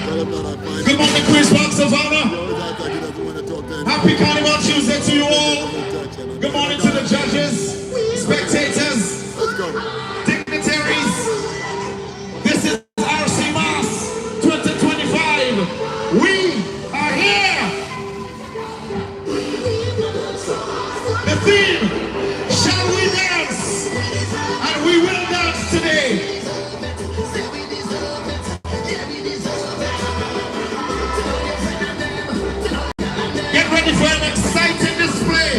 tell him that I find Good morning, Chris Box, Savannah. he always acts like he doesn't want to talk to anyone. Happy Carnival Tuesday to you all. Good morning to the judges, spectators, Let's go. dignitaries. This is RC Mass 2025. We are here. The theme, shall we dance? And we will dance today. Get ready for an exciting display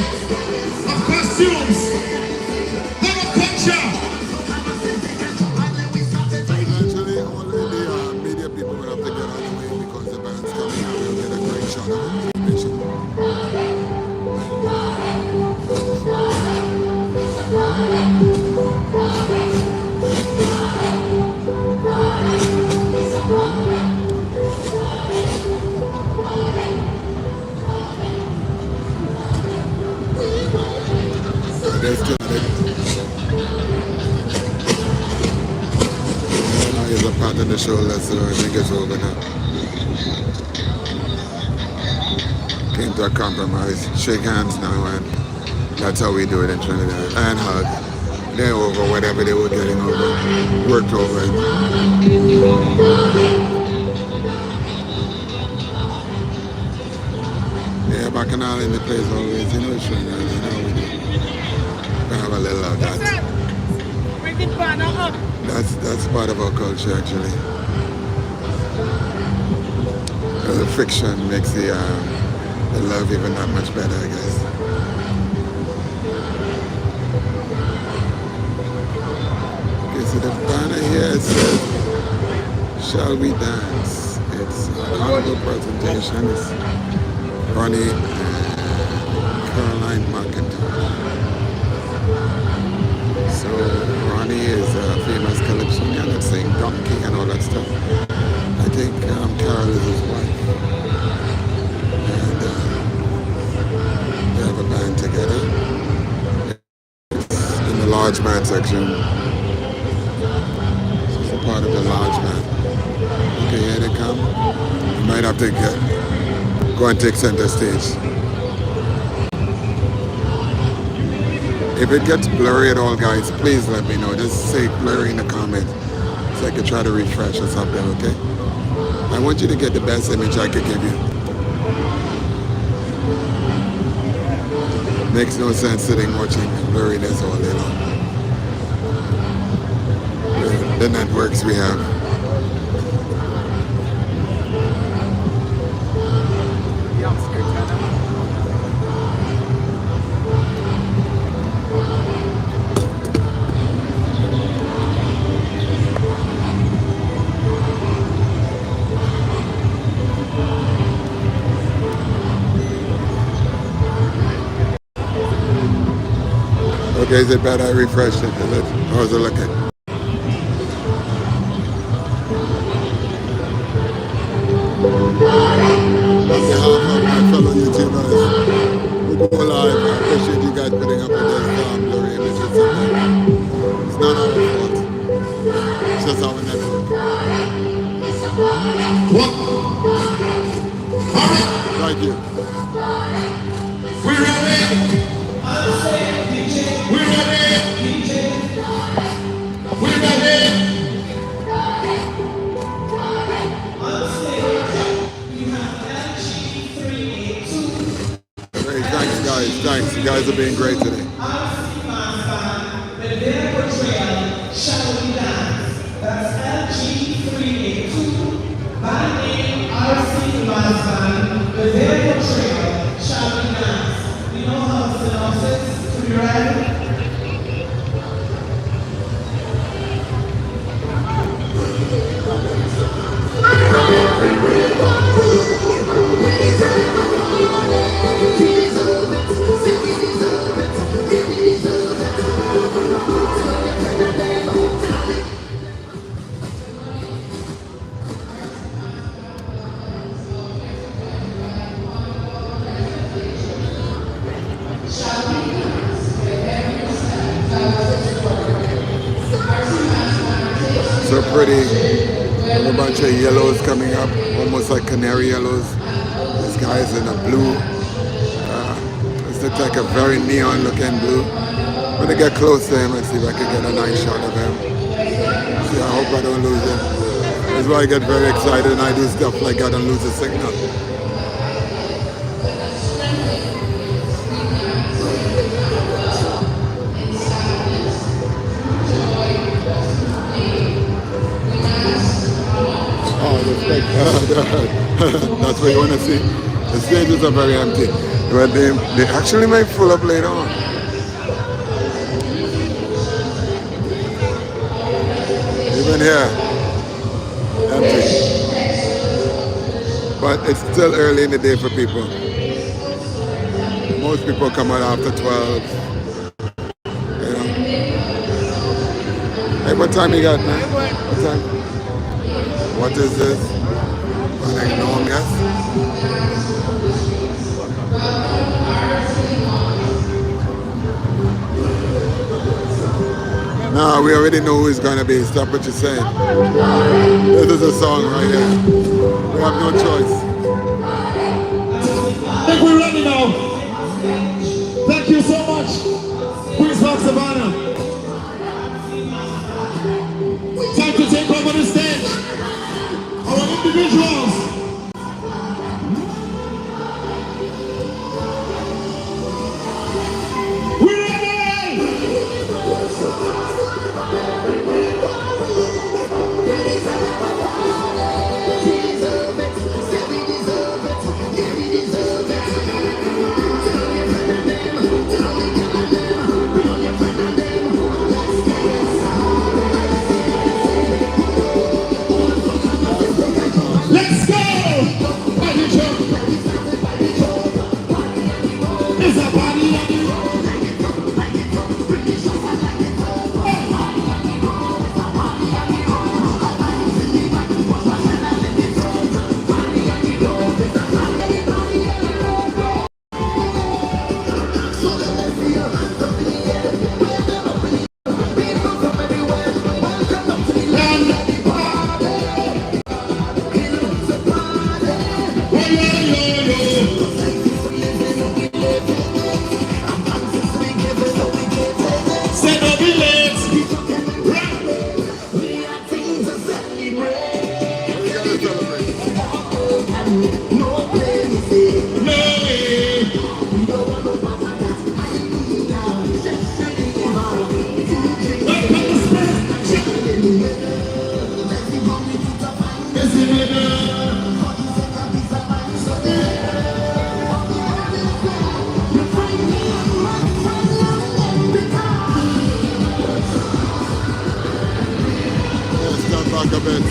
the shoulder, so I think it's over now. Came to a compromise. Shake hands now, and that's how we do it in Trinidad. And hug. They're over whatever they were getting over. Worked over it. Yeah, Bacchanal in the place always, you know, Trinidad, you know we do. We have a little of that. Bring the banner up. That's part of our culture actually. The friction makes the love even that much better, I guess. Okay, so the banner here says, "Shall we dance?" It's a carnival presentation. It's Ronnie and Caroline McIntosh. So Ronnie is a famous calypsonian that sing donkey and all that stuff. I think Carol is his wife. And they have a band together. It's in the large band section. So it's a part of the large band. Okay, here they come. You might have to go and take center stage. If it gets blurry at all, guys, please let me know. Just say blurry in the comment so I can try to refresh or something, okay? I want you to get the best image I can give you. Makes no sense sitting watching blurriness all day long. The networks we have. Okay, is it better? I refreshed it. How's it looking? On behalf of my fellow YouTubers who go live, I appreciate you guys putting up with this blurry images sometimes. It's not our fault. It's just our network. Thank you. We're ready. We're ready. We're ready. Hey, thanks guys, thanks. You guys are being great today. So pretty. A bunch of yellows coming up, almost like canary yellows. This guy is in a blue. This looks like a very neon looking blue. I'm gonna get close to him and see if I can get a nice shot of him. See, I hope I don't lose him. That's why I get very excited and I do stuff like that and lose the signal. That's what you want to see. The stages are very empty, but they actually might full up later on. Even here, empty. But it's still early in the day for people. Most people come out after 12. You know. Hey, what time you got, man? What time? What is this? An enormous. No, we already know who it's gonna be. Stop what you're saying. This is a song right here. We have no choice. I think we're ready now. Thank you so much. Queen's Park Savannah. Time to take over the stage. Our individuals. We're ready! Let's go! Body jump. It's a body on the road. Say no be late. We gotta celebrate. No way. Yes, it Let's stand back a bit.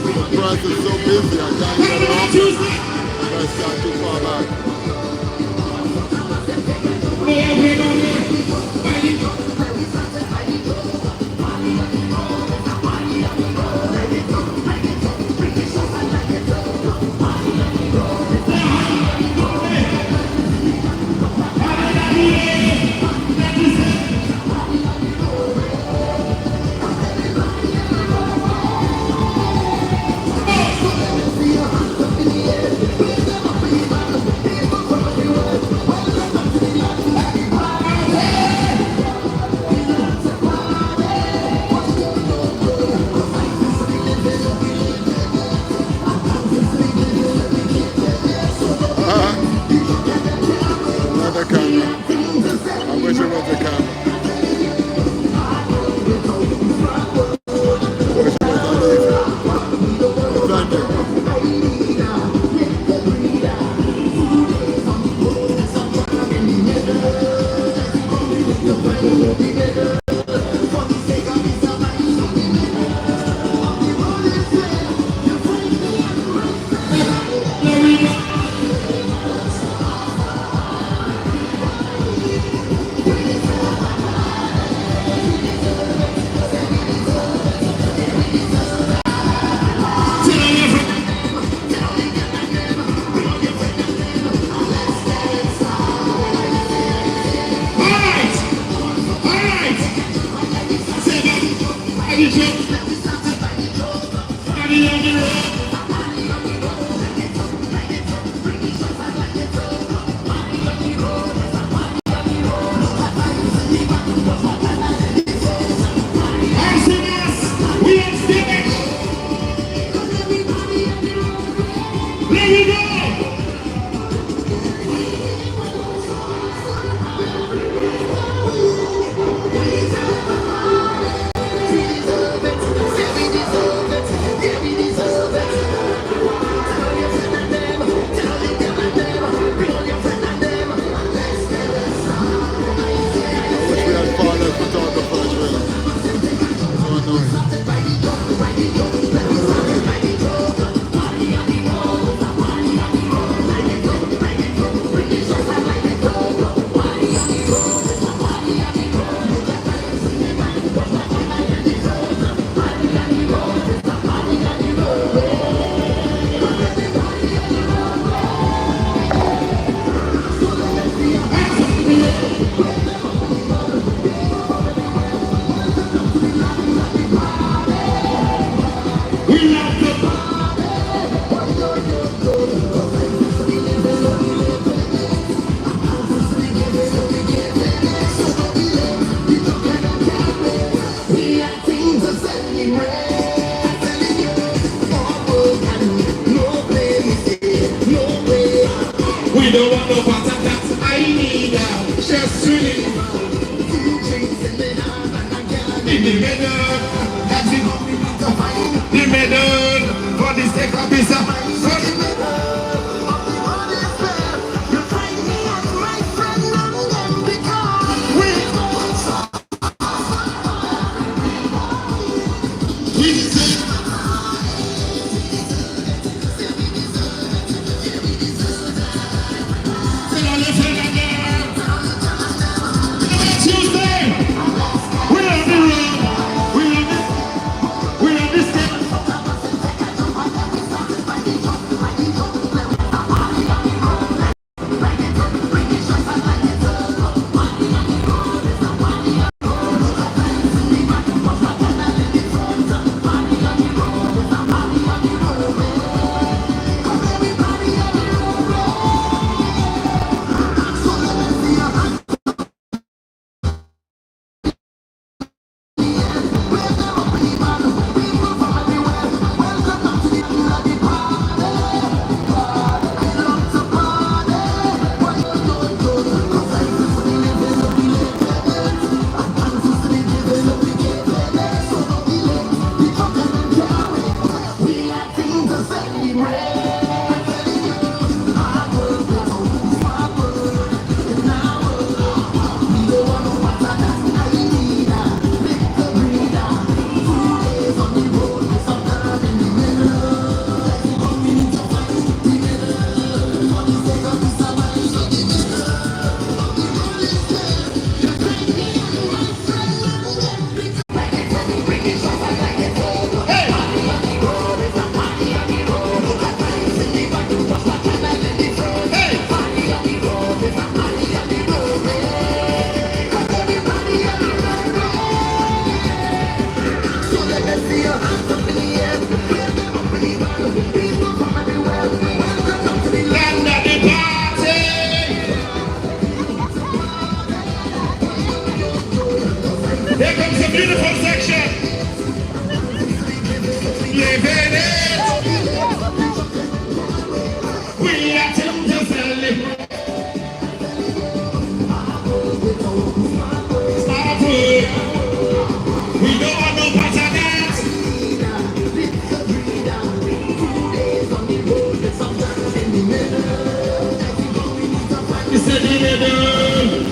The press is so busy, I can't get it off. Let's stand too far back. Another camera. I wish it was a camera. I wish it was that easy. Thank you. just swinging in the middle. That's it. The middle for the sake of peace. For the here comes the beautiful section. Living it. We are Timberley. Starford. We don't want no part of that. It's a middle.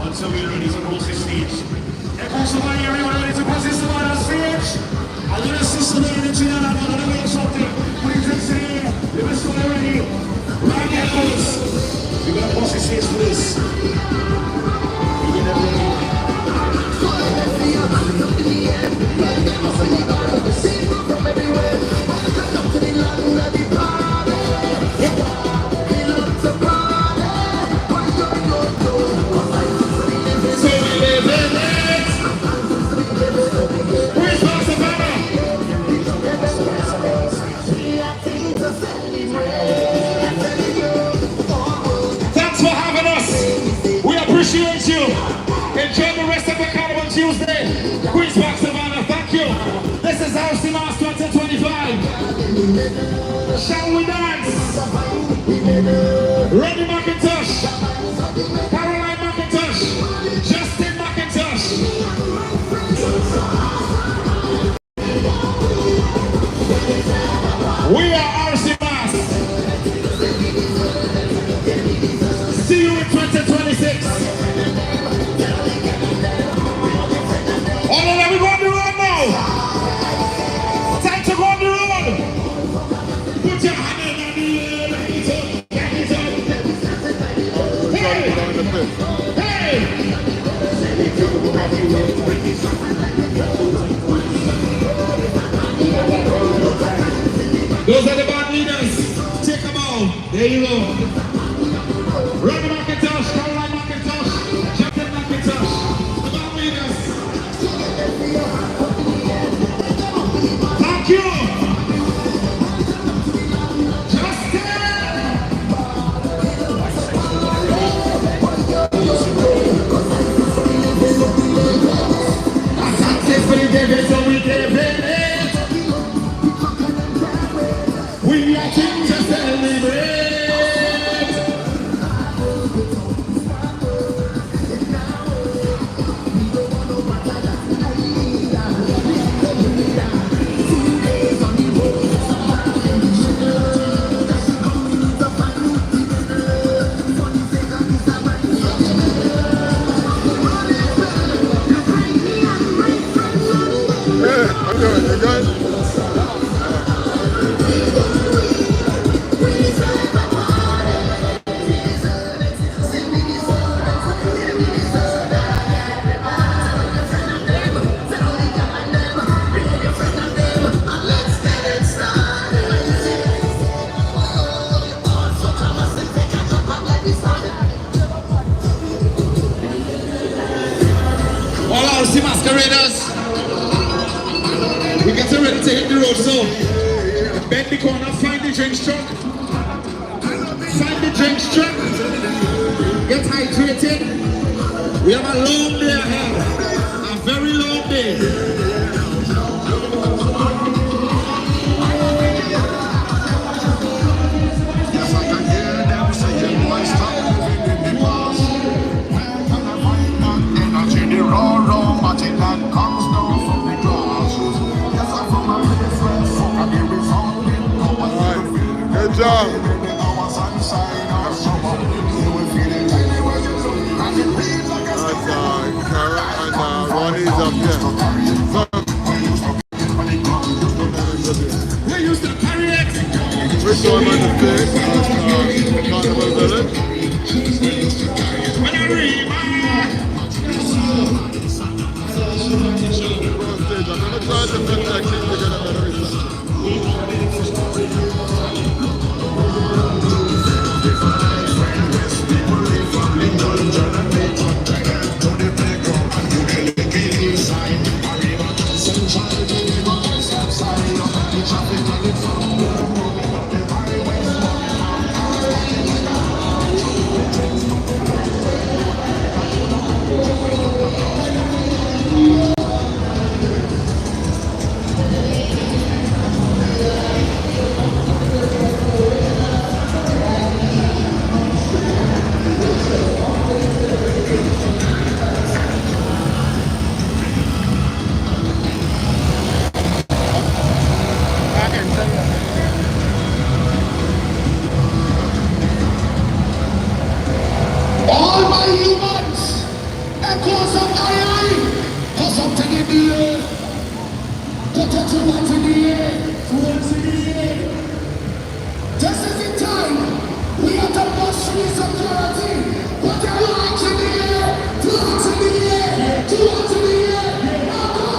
Until we're ready to cross the stage. Everyone, somebody, everyone ready to cross this line on stage? I want to see somebody in the Trinidad and Tobago make something. Please just say, if it's not ready, right there, folks. We're going to cross the stage for this. We get everything. Thanks for having us. We appreciate you. Enjoy the rest of the Carnival Tuesday. Queen's Park, Savannah, thank you. This is House Mars 2025. Shall we dance? Rodney McIntosh, Caroline McIntosh, Justin McIntosh. We are RC Mars. See you in 2026. All of them, we go on the road now. Time to go on the road. Put your hand in the air. Get it up. Hey! Those are the band leaders. Take them out. There you go. Rodney McIntosh, Caroline McIntosh, Justin McIntosh. The band leaders. Thank you. Justin. We are here to celebrate. I'm doing it, good? All our sea masqueraders, we get ready to hit the road, so bend the corner, find the drinks truck, get hydrated. We have a long day ahead, a very long day. Good job. That's Karen and Ronnie's up here. We used to carry it. Which one on the stage? Carnival Village. When I read I'm going to try to fit that keep to get a better reception. All my humans, echoes of I, put something in the air, put your two hands in the air, two hands in the air. This is the time, we are the most security, put your hands in the air, two hands in the air, two hands in the air, now go!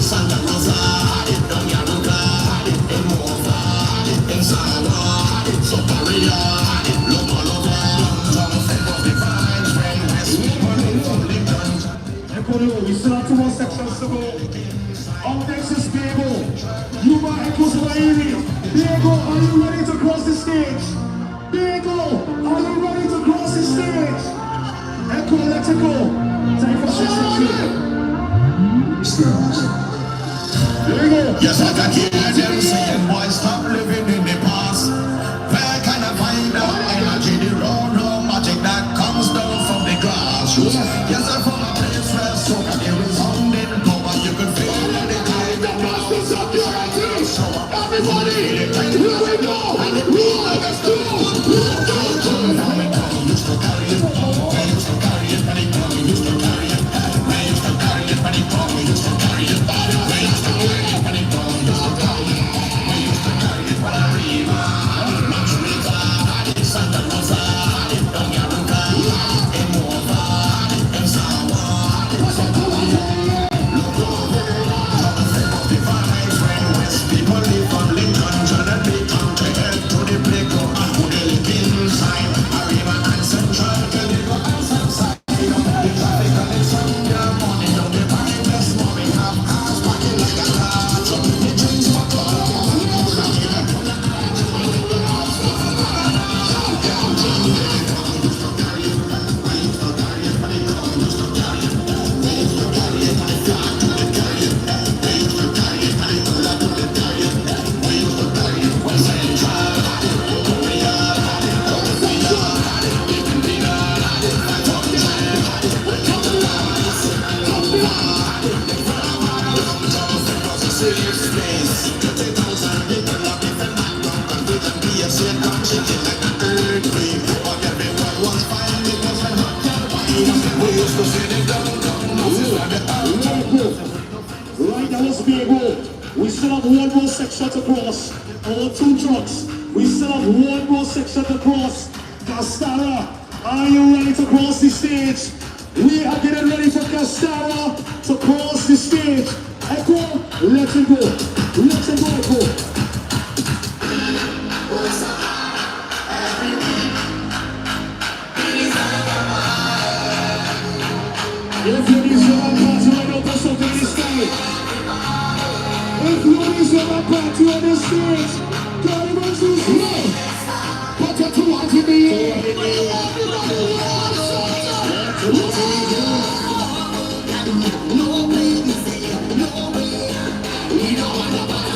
Santa Rosa, Don Yaruga, in Mova, in Sawa, Soparia, Lomalova, of the Vines, friend, West, from Lincoln. We still have 2 more sections to go. Up next is Diego. Yuba Echoes Wairi. Diego, are you ready to cross the stage? Diego, are you ready to cross the stage? Echo, let's go. Time for section 2. Yes, I can hear them saying, boys, stop living in the past. Where can I find out energy, the raw magic that comes down from the grassroots? Yes, I'm from a place where soca there is sounding power. You can feel the time, the masters of purity. Everybody, here we go. Let's go. Used to carry it, used to carry it, and it used to carry it. Used to carry it, and it used to carry it. Santa Rosa, Don Yaruga, in Mova, in Sawa, people live from Lincoln, Jordan, Lincoln, to head to the Placo, and who they live inside, Arriva and Central, Calico and Southside. The traffic on the Sunday morning, on the party this morning, have cars parking like a car, so the drinks for Right, that was Diego. We still have 1 more section to cross. Our 2 trucks. We still have 1 more section to cross. Castara, are you ready to cross the stage? We are getting ready for Castara to cross the stage. Echo, let it go. Let it go, Echo. If you need your party, I know put something in the stage. If you need your party on the stage, Carnival is here. Put your 2 hands in the air. Everybody, no way, no way. We don't want nobody.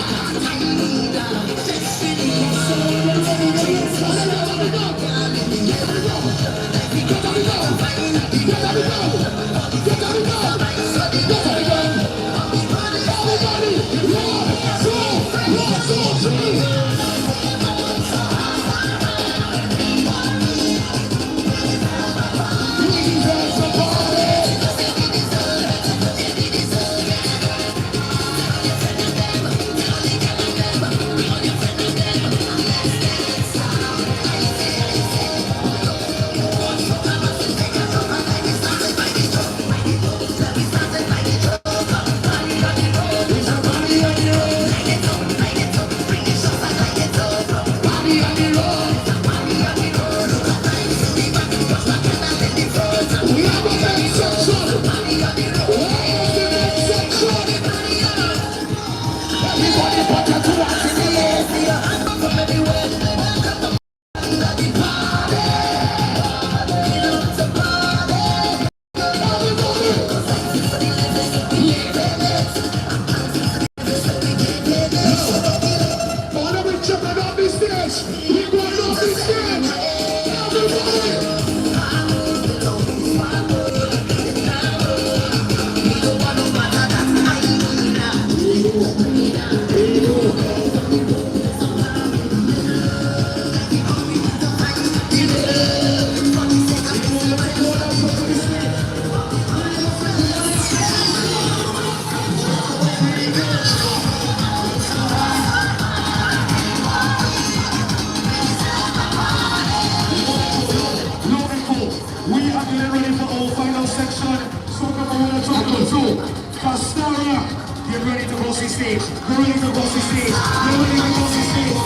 Get ready to go see stage. Get ready to go see stage. Get ready to go see stage.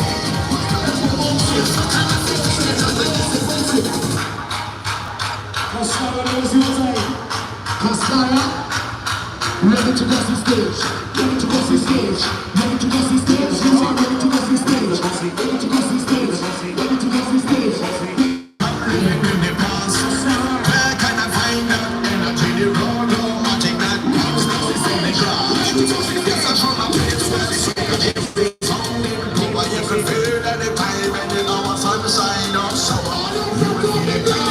Cascara knows your time. Cascara, ready to go see stage. Ready to go see stage. Ready to go see stage. You are ready to go see stage. Ready to go see stage. Ready to go see stage. Where can I find that energy? The road, I take that bounce. Now it's in the ground. Yes, I show my place where the soul is only. But you can feel that the time and the hour sunshine of summer. You will feel it.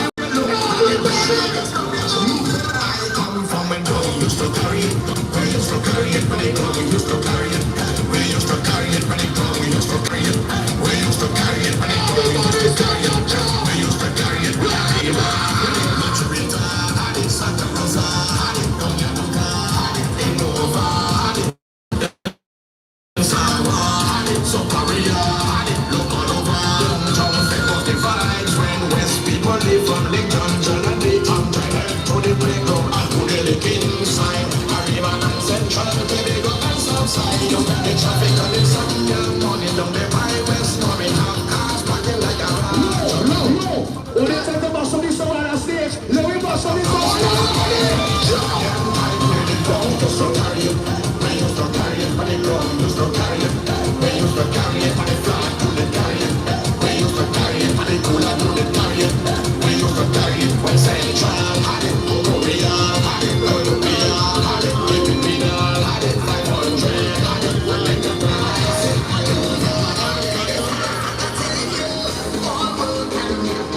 I come from and go, used to carry it. We used to carry it when it go, we used to carry it. We used to carry it when it go, we used to carry it. We used to carry it when it go, we used to carry it. We used to carry it when it go. Trinidad and Santa Rosa, so Korea, look all over. Downtown February the vibes when West people live from Lake Junction and the Township to the playground and to the lake inside. Arriva and Central, Tobago and Southside. You got the traffic on the Sunday morning down the highway, storming half cars parking like a rat. No. When they take the bus on the Savannah stage, let me bus on the Savannah stage. We used to carry it, we used to carry it, but it wrong, we used to carry it. We used to carry it, but it flat, to the carry it. We used to carry it, but it cooler, to the carry it. We used to carry it when Central had it, Korea had it, Colombia had it, Trinidad had it, 500 had it, we like the price.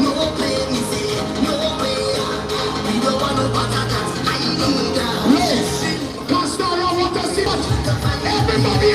No play, me say, no way. We don't want no patatas. I need that. Cascara, what does it? Everybody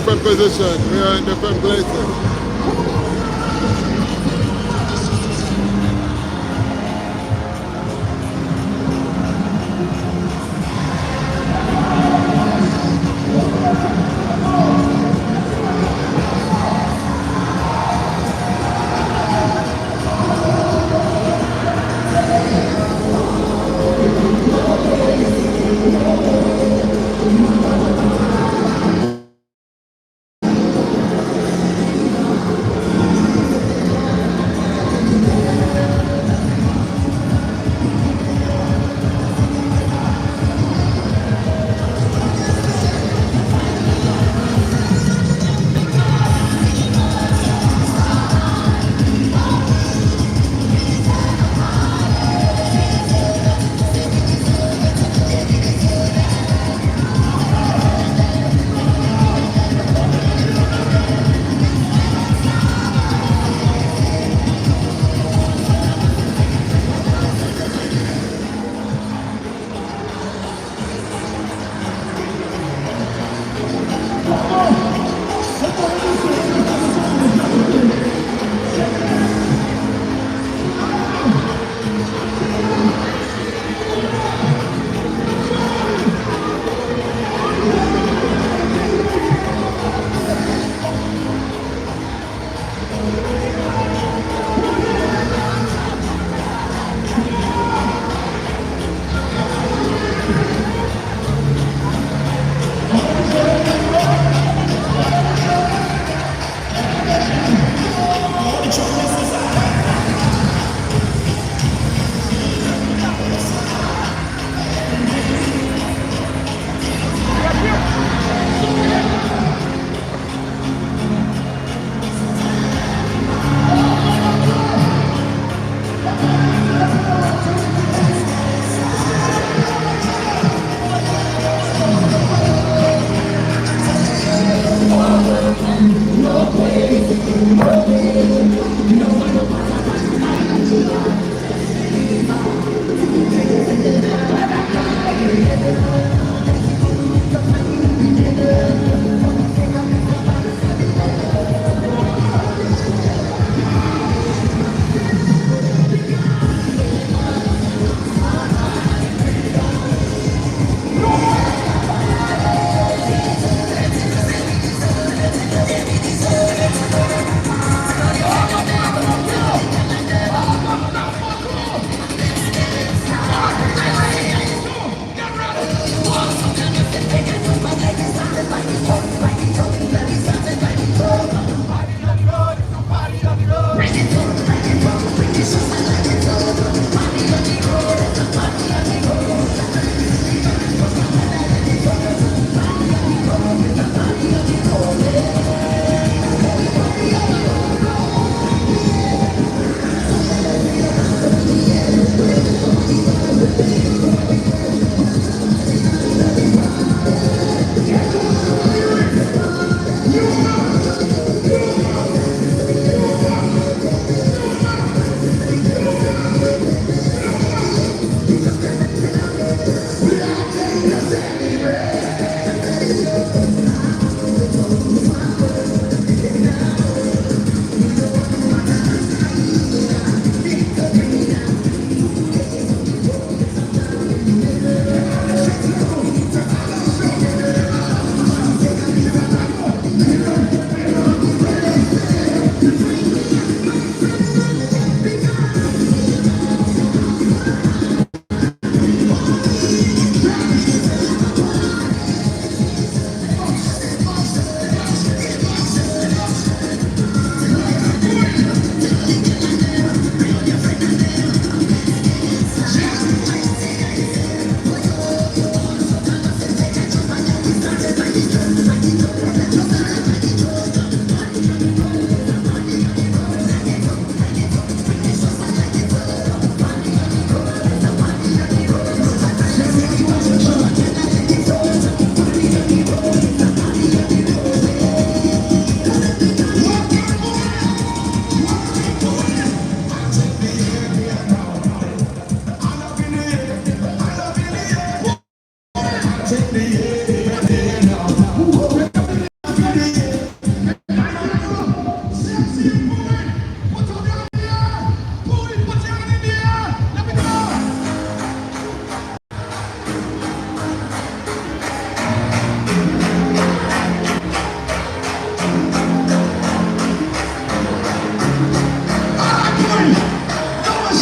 different positions. We are in different places.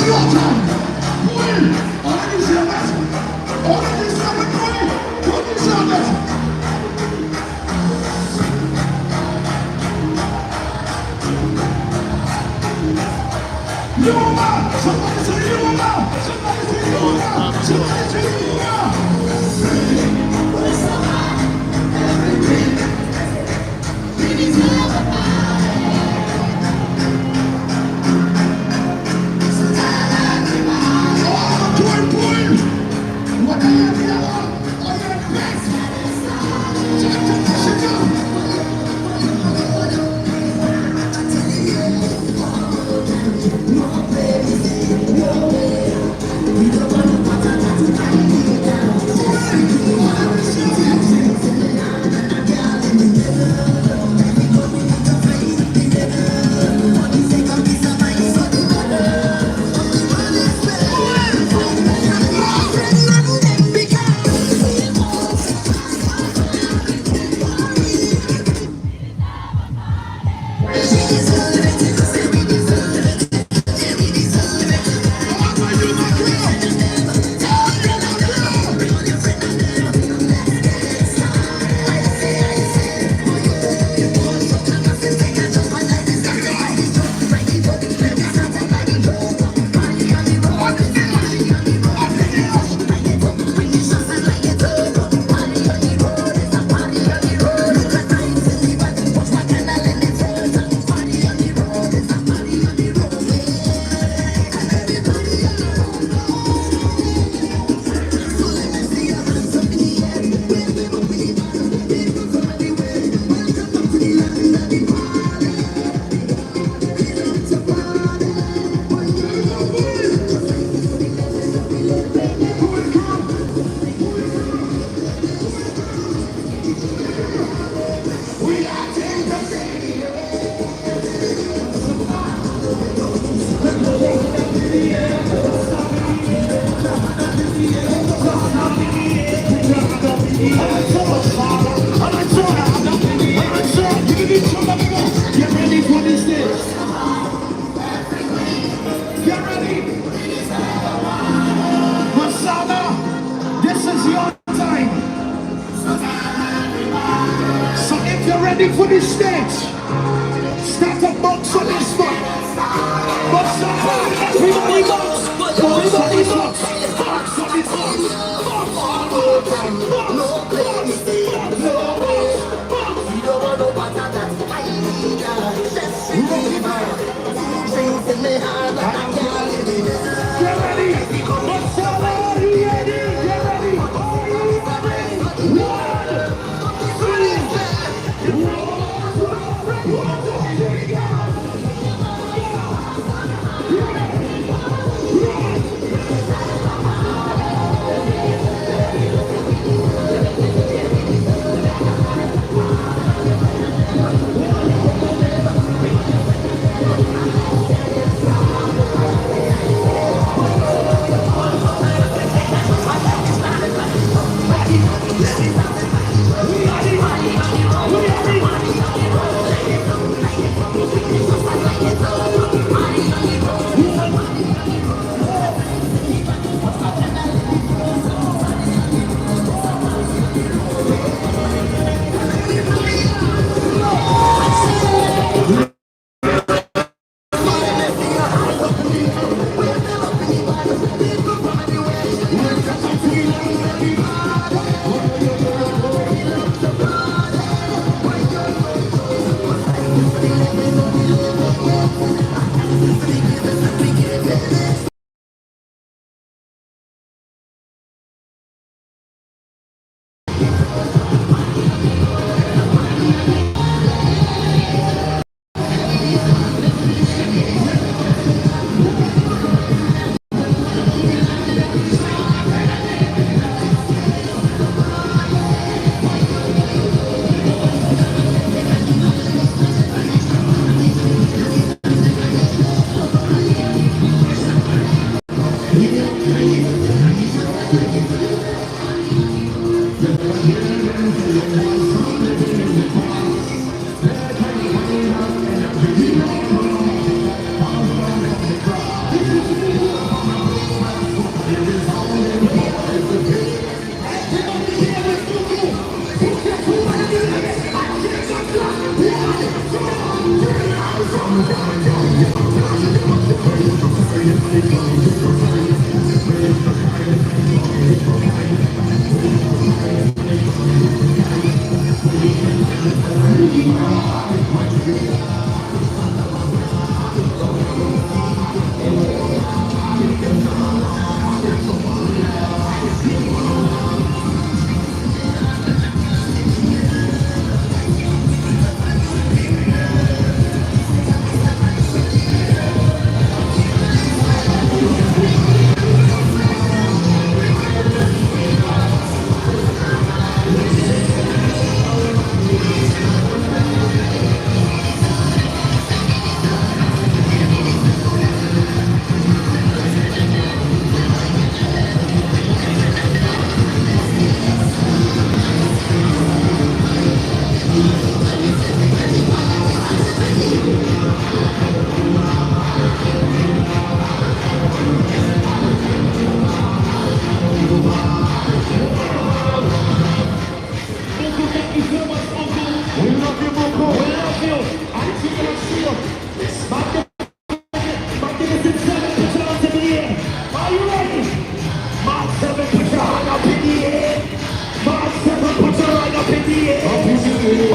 your time. Boy, on this helmet. On this helmet, boy. On this helmet. You are. Somebody say you are. Somebody say you are. Somebody say you are. Get ready for this stage. Get ready. Masana, this is your time. So if you're ready for this stage, start a box on this one. Masana, everybody box. Box on this box. Box on this Get ready! Masala, are you ready? Get ready! One, two,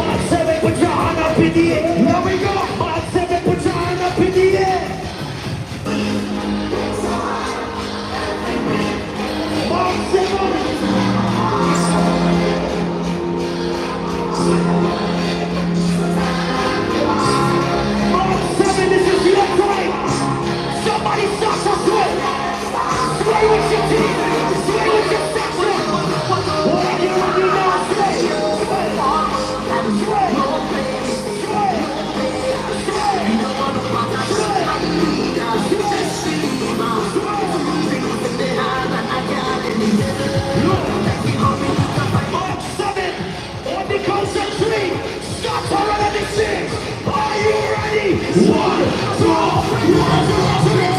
Mark 7, put your hand up in the air. Here we go. Mark 7, put your hand up in the air. Mark 7, this is your time. Somebody start to sway. Sway with your team. Sway with your section. What are you ready now? Sway. Sway. Sway. Mark 7, on the count of 3, start to run at the 6. Are you ready? 1, 2, 1, 2, 3,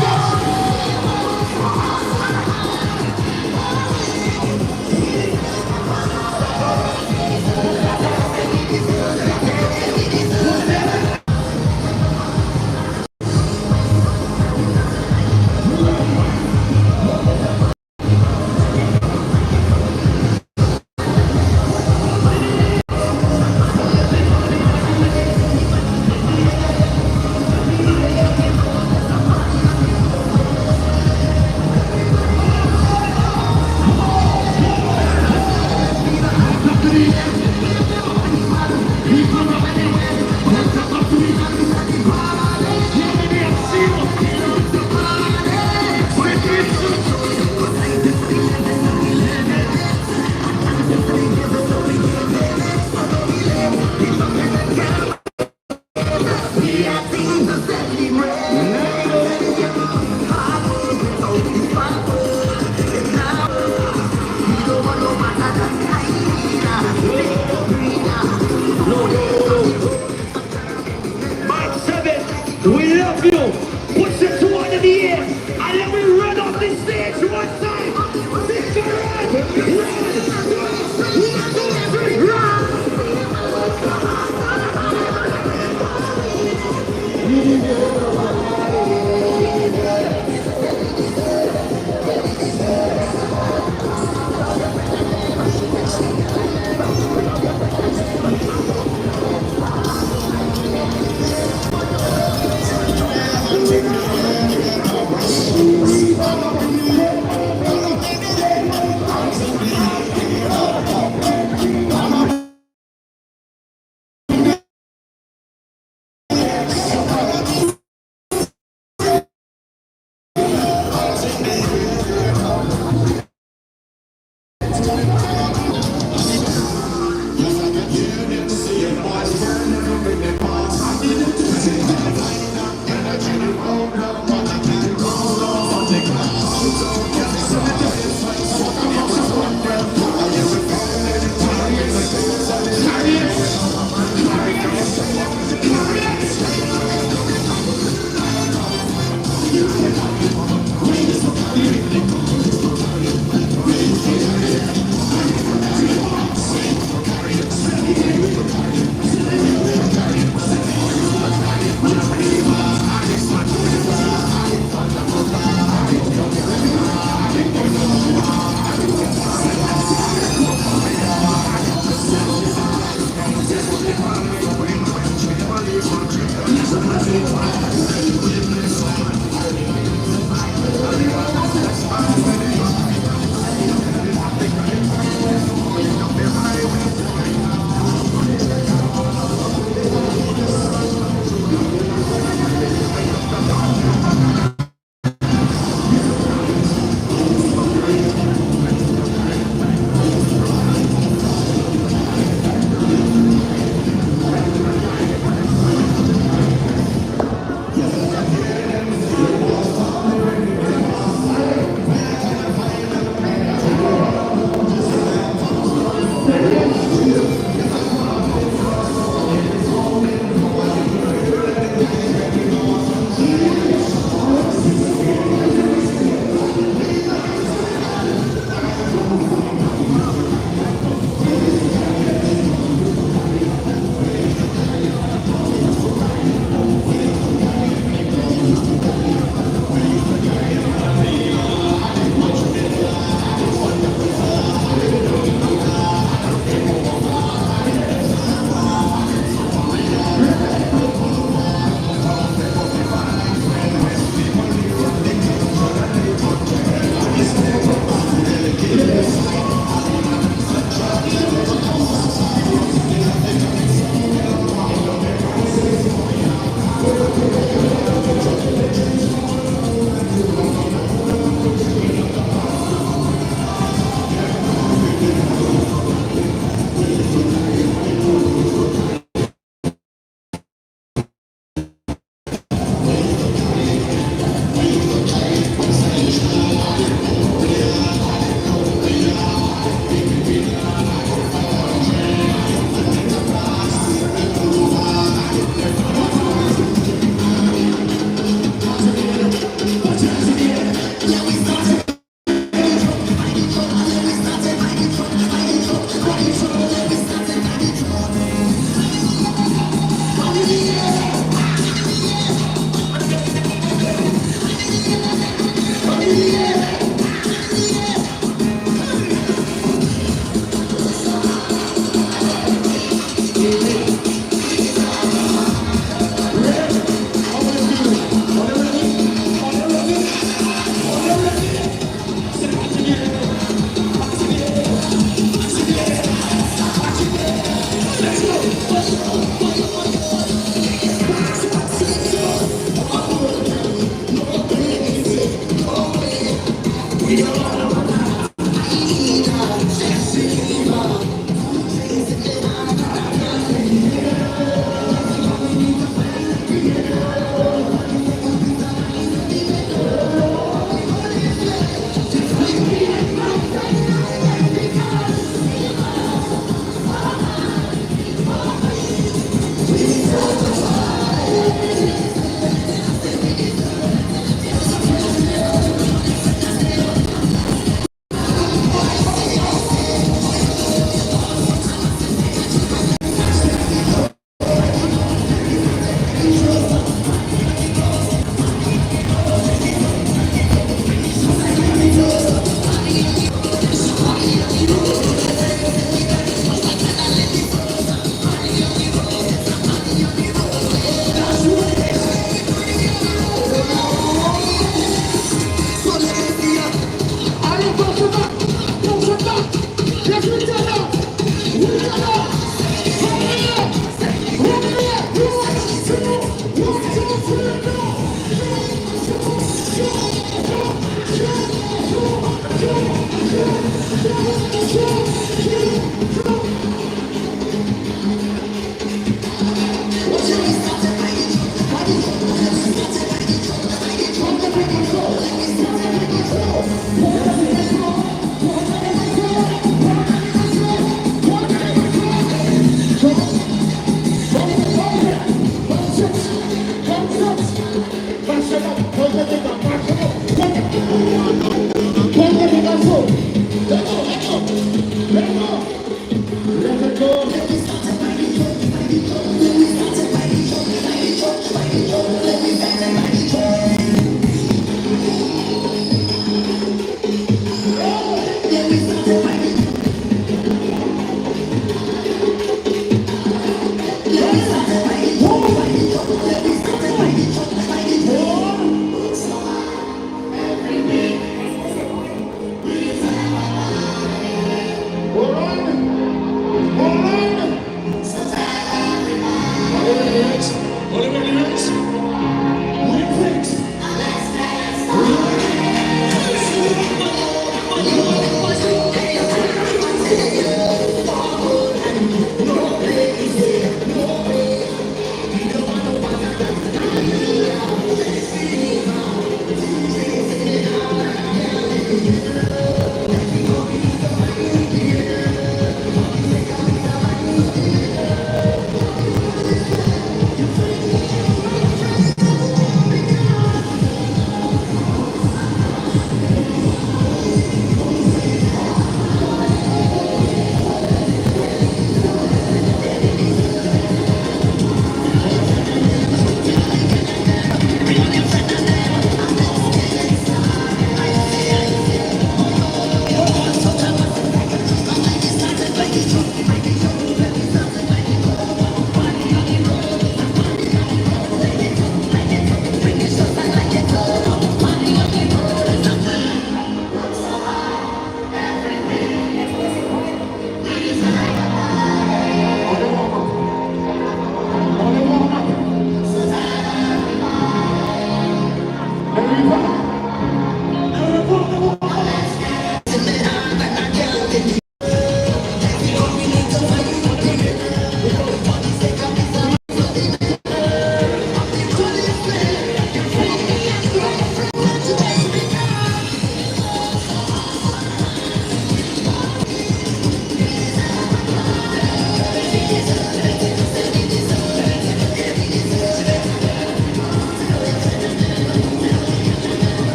Mark 7, we love you. Put your two under the air. And then we run off the stage one time. Sister, run. Run.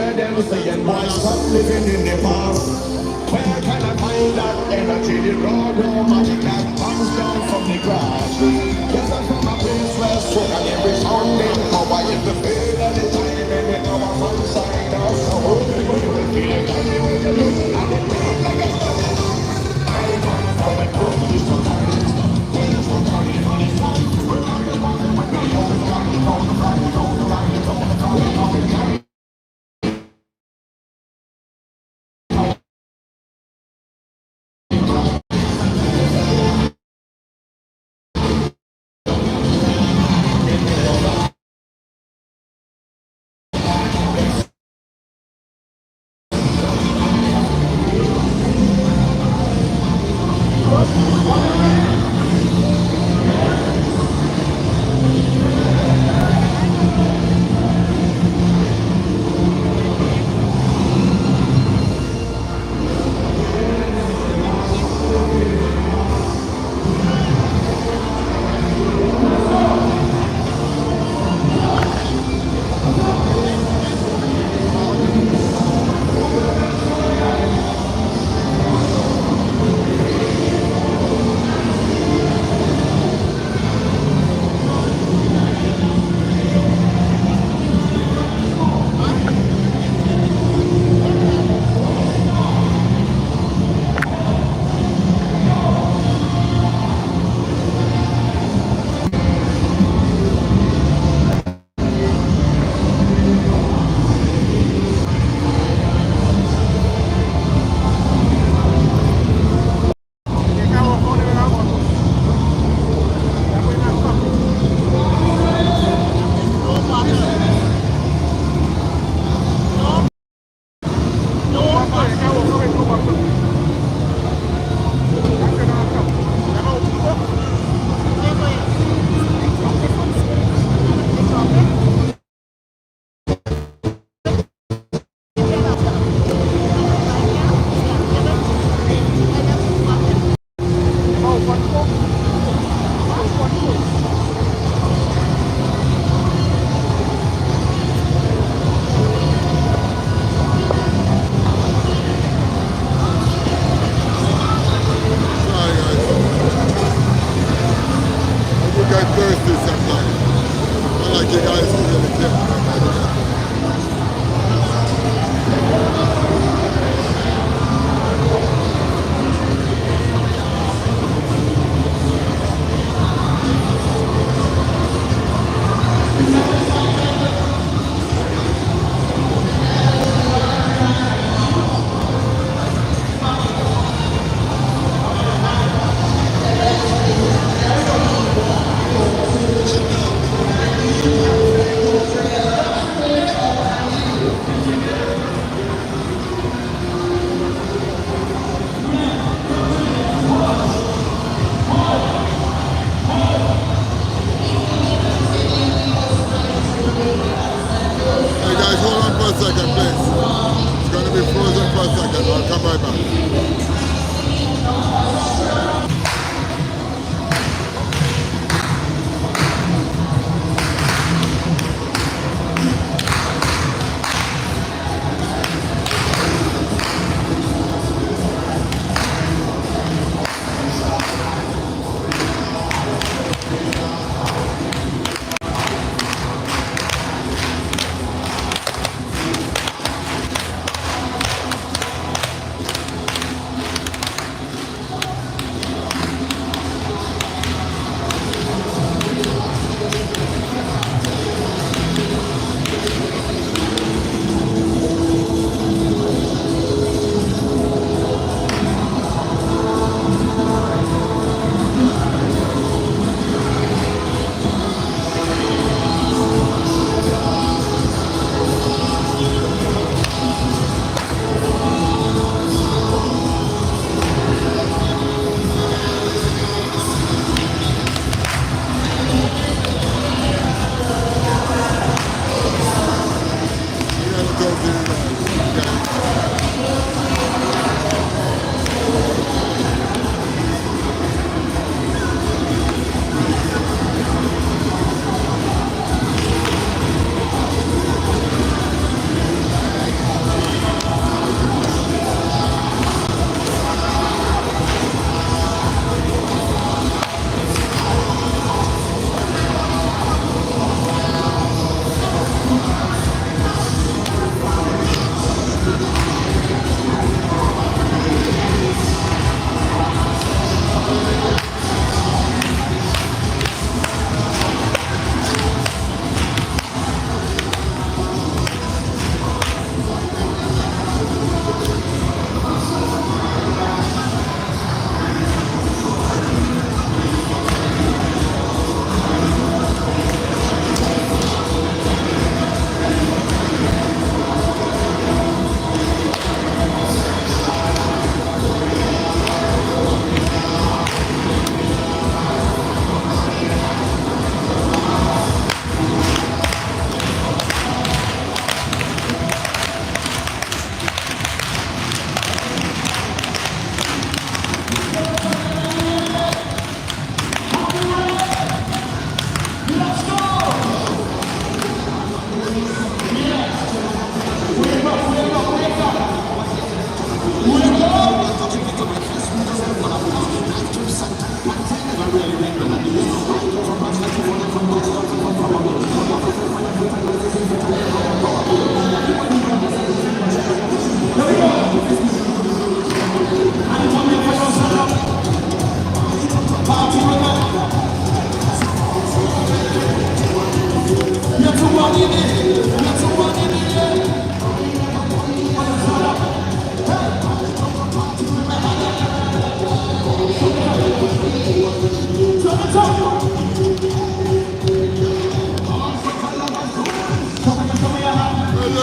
hear them saying, boy, stop living in the past. Where can I find that energy, the raw magic that comes down from the grass? Yes, I'm from a place where smoke and every sounding power is the feel of the time and the hour from side of the whole people you will feel it when you look and it feels like a I come from a place to carnival. Place to carnival is fun. We're carnival when we go to carnival, the carnival, the carnival, the carnival, the carnival. Sorry guys. I do get thirsty sometimes. I like you guys to really tip. Hey guys, hold on for a second, please. It's going to be frozen for a second. I'll come right back.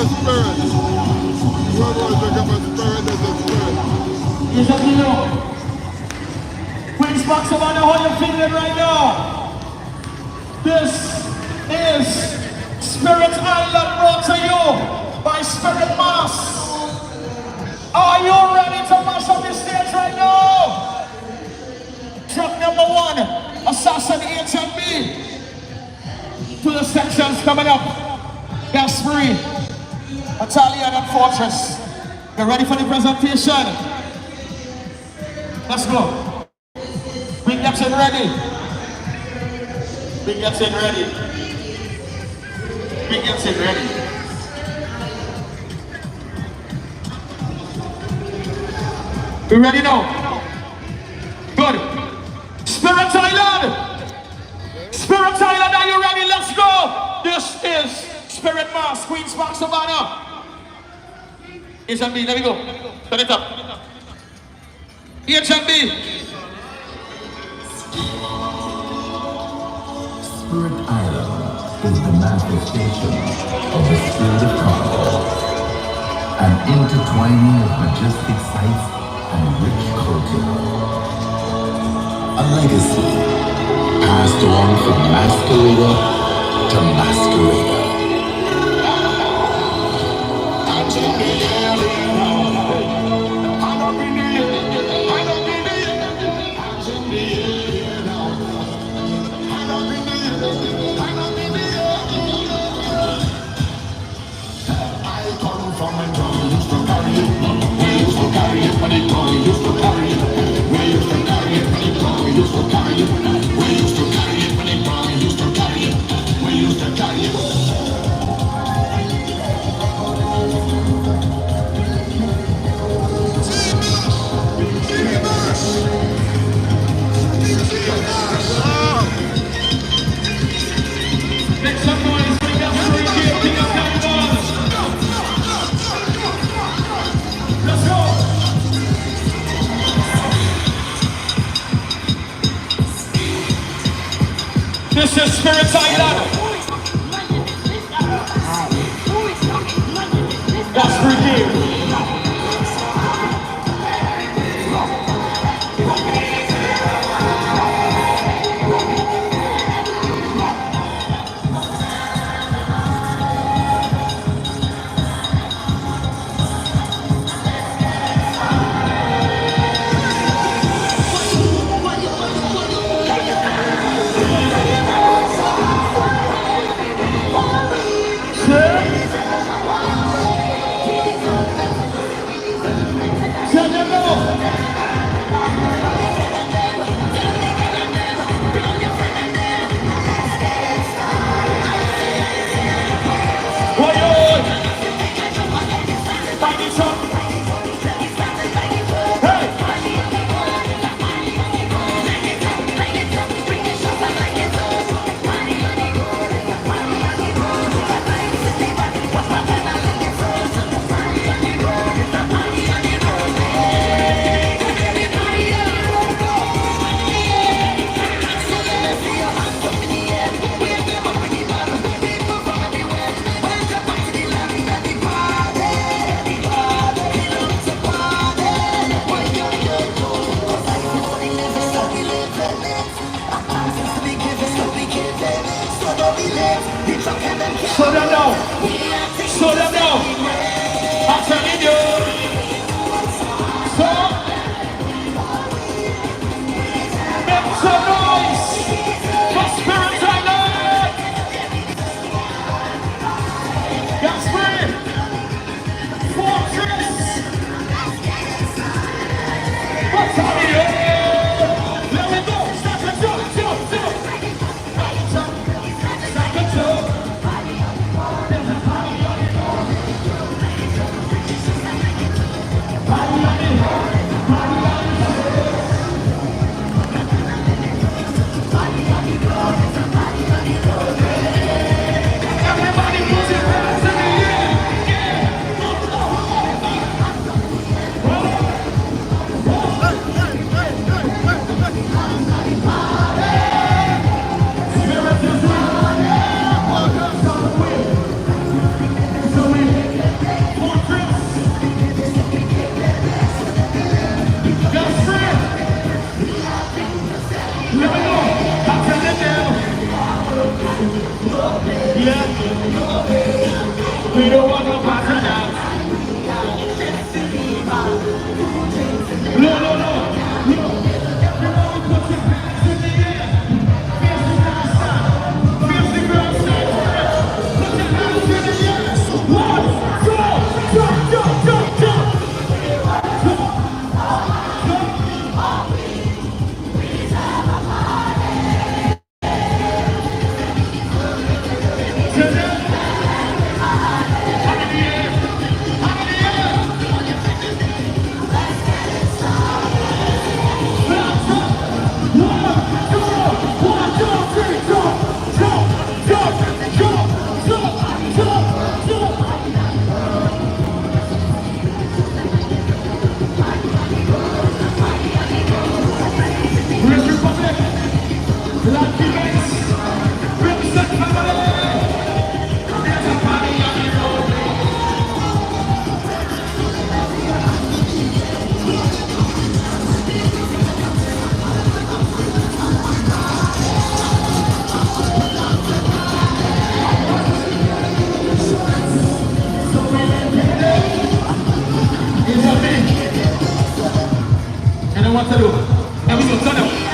spirit. Whoever wants to come a spirit, there's a spirit. Yes, I know. Queen's Box, Savannah, how you feeling right now? This is Spirit Island brought to you by Spirit Mass. Are you ready to mash up the stage right now? Truck number 1, Assassin HMB. To the sections coming up. Gas Free, Italian and Fortress. You ready for the presentation? Let's go. We getting ready. We getting ready. We getting ready. We ready now? Good. Spirit Island! Spirit Island, are you ready? Let's go! This is Spirit Mass, Queen's Park, Savannah. HMB, let me go. Turn it up. HMB. Spirit Island is the manifestation of the spirit of Carnival, an intertwining of majestic sights and rich culture. A legacy passed on from masquerader to masquerader. Make some noise, bring up free game, bring up Carnival. Let's go. This is Spirit Island. That's free game. Slow down now. Slow down now. I'm telling you. So, make some noise for Spirit Island. Gas Free. Fortress. What's up here? Let me go. Start to jump. Start to jump. We don't want no partner now. No, no, no. What to do? And we go turn up.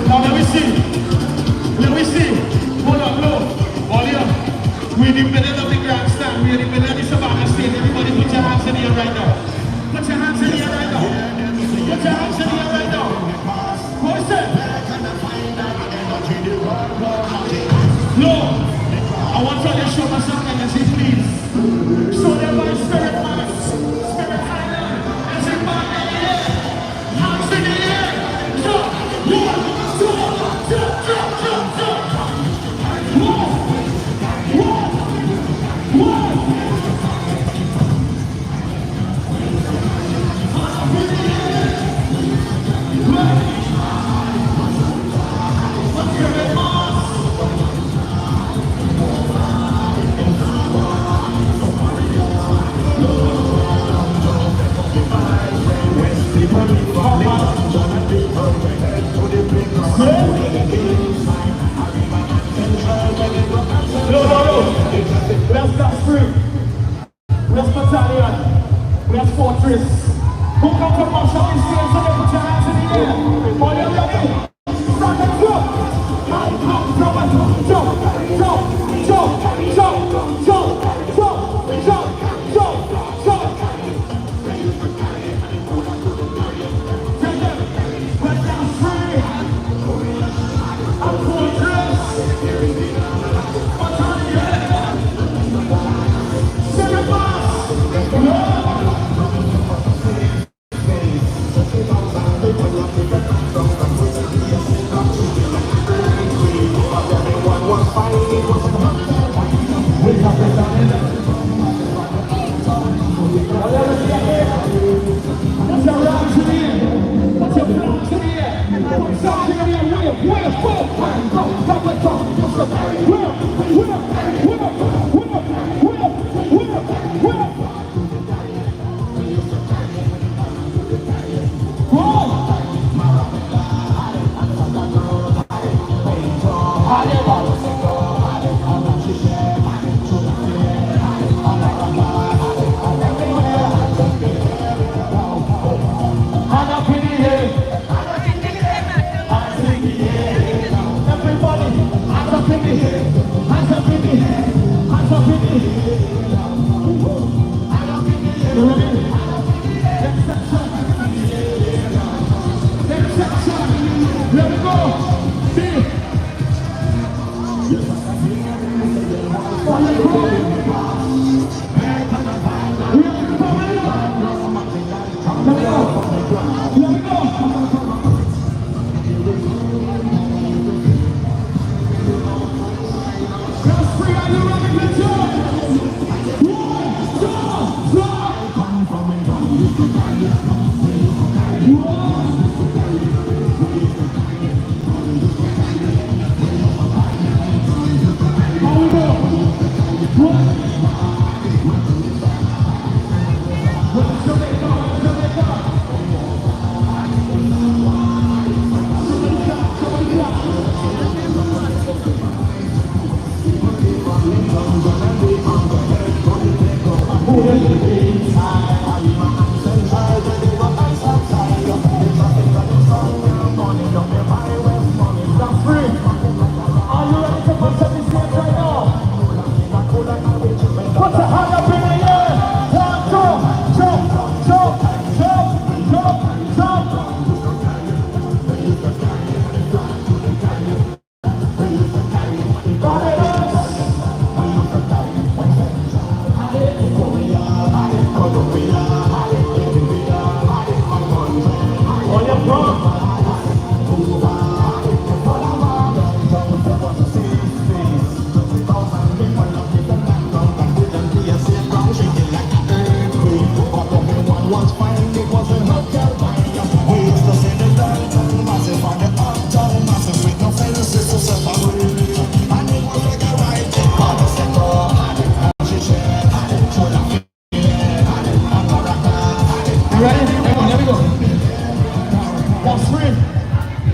Now let me see. Let me see. Hold up, low. Volume. We're in the middle of the grandstand. We're in the middle of the Savannah stage. Everybody put your hands in the air right now. Put your hands in the air right now. Put your hands in the air right now. What's it? Low. I want you to show me some energy, please. Show them my spirit, man. Spirit island. Is it my air? Hands in the air. Jump. One, two, jump, jump, jump, jump. Where's that spring? Where's battalion? Where's fortress? Who come from Marshall and States and they put your hands in the air? Are you ready? Start and jump! Jump, jump, jump, jump, jump, jump, jump, jump, jump, jump, jump, jump. Where's that spring? I'm fortress!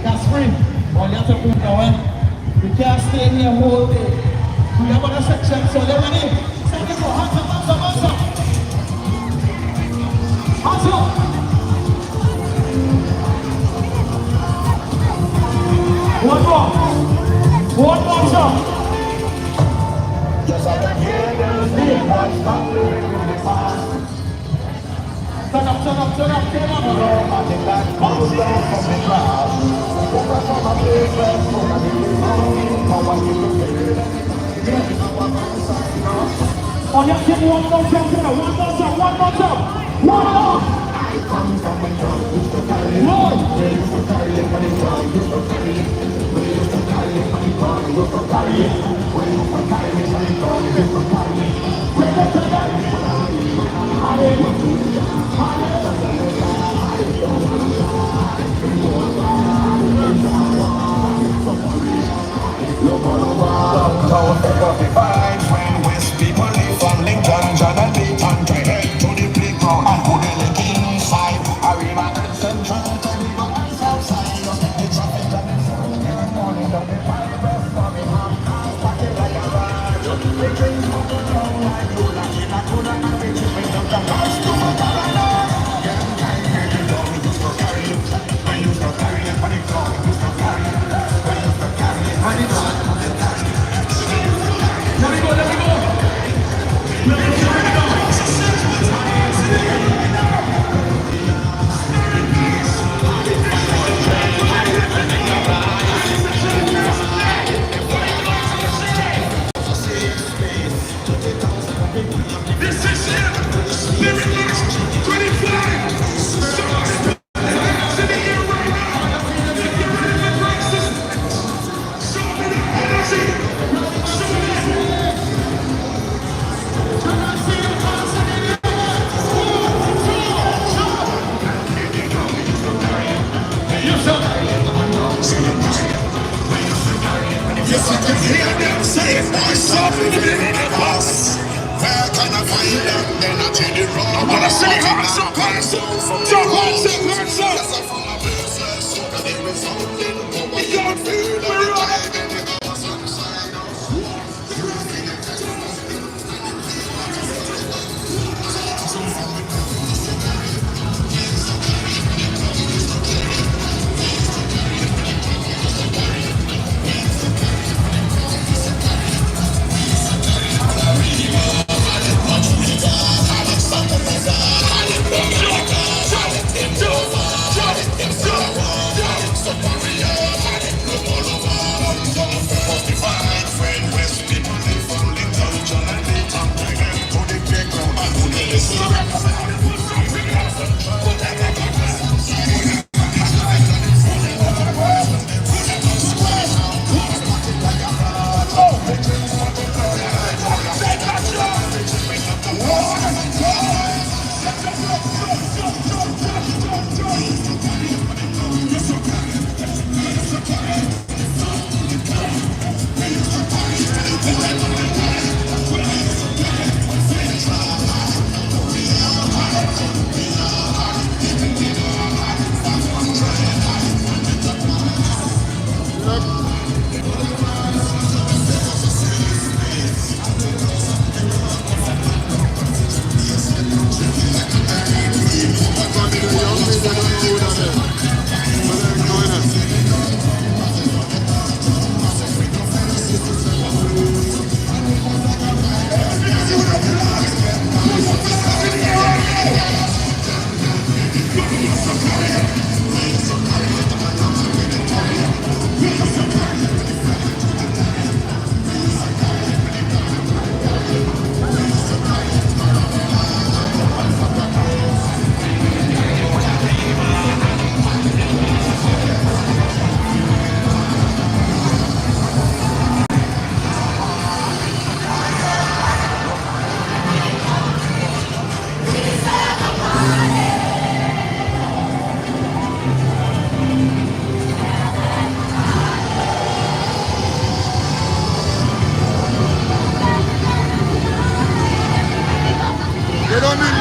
That's free. Well, you have to move now, eh? We can't stay here whole day. We have another section, so they're ready. Second go, hands up, hands up, hands up. Hands up. One more, sir. Yes, I can hear them say, what's not living in the past. Turn up. Romantic that comes down from the clouds. Focus on my business, focus on the sound. How I give you feel. Oh, yeah, give me one more time. One more. I come from a young, used to carry it. They used to carry it when it's young, used to carry it. We used to carry it when it's young, used to carry it. We used to carry it when it's young, used to carry it. We used to carry it. Hallelujah. Downtown ever be fine when West people live from Lincoln, John and Lee, and try head to the playground and put the leg inside. Arriva and Central, Carnival and Southside. The traffic and the sun every morning down the fire best for me half cars parking like a ride. The drinks come around like you like in a corner and we just bring up the cars to my Savannah. Yeah, I heard you know we used to carry it. We used to carry it when it's gone. We used to carry it. We used to carry it when it's gone. Yes, I can hear them say, voice of the boss. Where can I find them? They're not in the road. I wanna see hands up, hands up. Yes, I'm from a business, so can they result in what you don't feel every time in the sunshine.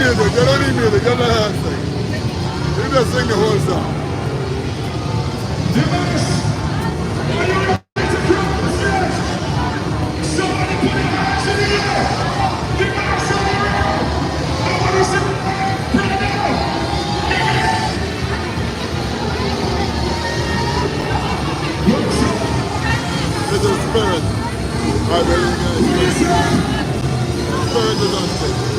music. They don't need music. Just let her sing. You just sing the whole song. the spirit. I believe in the spirit is on stage.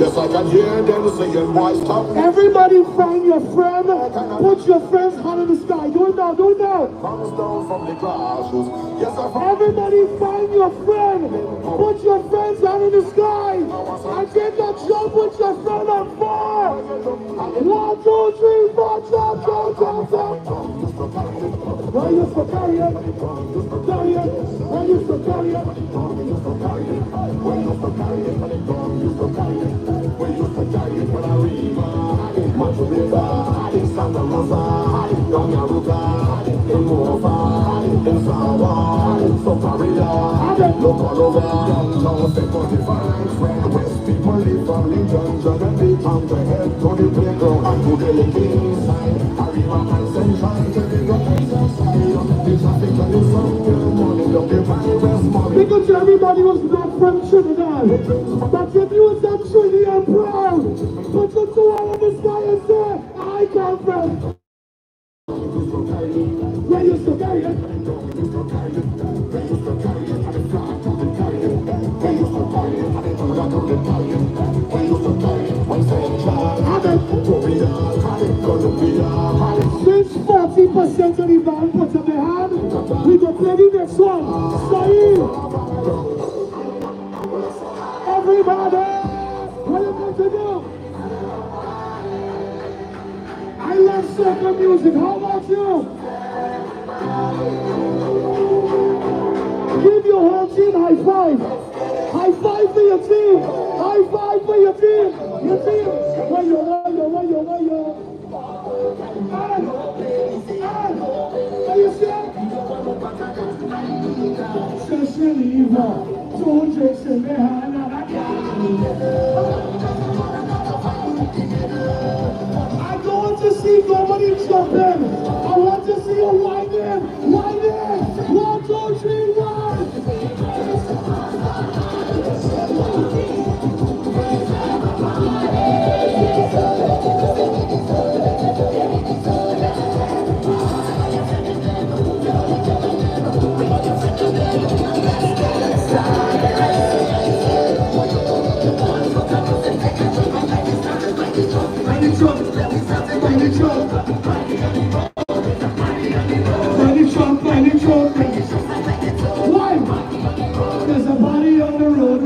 Yes, I can hear them singing, boys, stop. Everybody find your friend. Put your friend's hand in the sky. Do it now, do it now. Comes down from the glasses. Yes, I found. Everybody find your friend. Put your friend's hand in the sky. And get the jump with your friend on 4. 1, 2, 3, 4, jump, jump, jump, jump. Where you for carry it? Carry it. Where you for carry it? Where you for carry it? Where you for carry it? When it comes, you for carry it. Where you for carry it? When I river, Machu River, Santa Rosa, Doña Ruga, in Mofa, in Sawa, Soparia, look all over downtown, say 45, where West people live from Lincoln jungle and they come to head to the playground and to the living side. Arriba and Central to the right side. The traffic on the front money, don't give my west money. Because everybody was not from Trinidad. But if you was not Trinidad proud, put your two out of the sky and say, I come from. Where used to carry it? Since 40% of the band put up their hand, we go play the next one. Saeed! Everybody! What you going to do? I love soca music. How about you? Give your whole team high five. High five for your team. High five for your team. Your team. Where you? And what you say? Two drinks in their hand and I don't want to see nobody jumping. I want to see you whining. 1, 2, 3, 1. Why? There's a body on the road.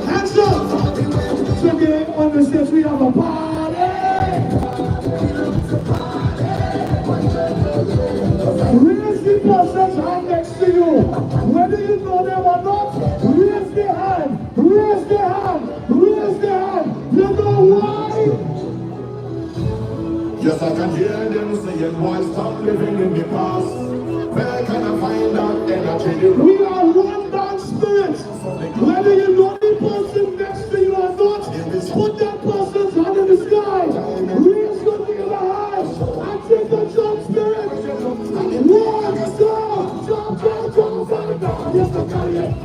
Hands up! So okay, on the stage we have a party! Raise the person's hand next to you. Whether you know them or not, raise their hand. Raise their hand. Raise their hand. You know why? Yes, I can hear them saying, boys, stop living in the past. Where can I find that energy? We are one dance spirit. Whether you know the person next to you or not, put that person's hand in the sky. Raise your thing in the hands and take the jump spirit. 1, 2, jump. Yes, to carry it.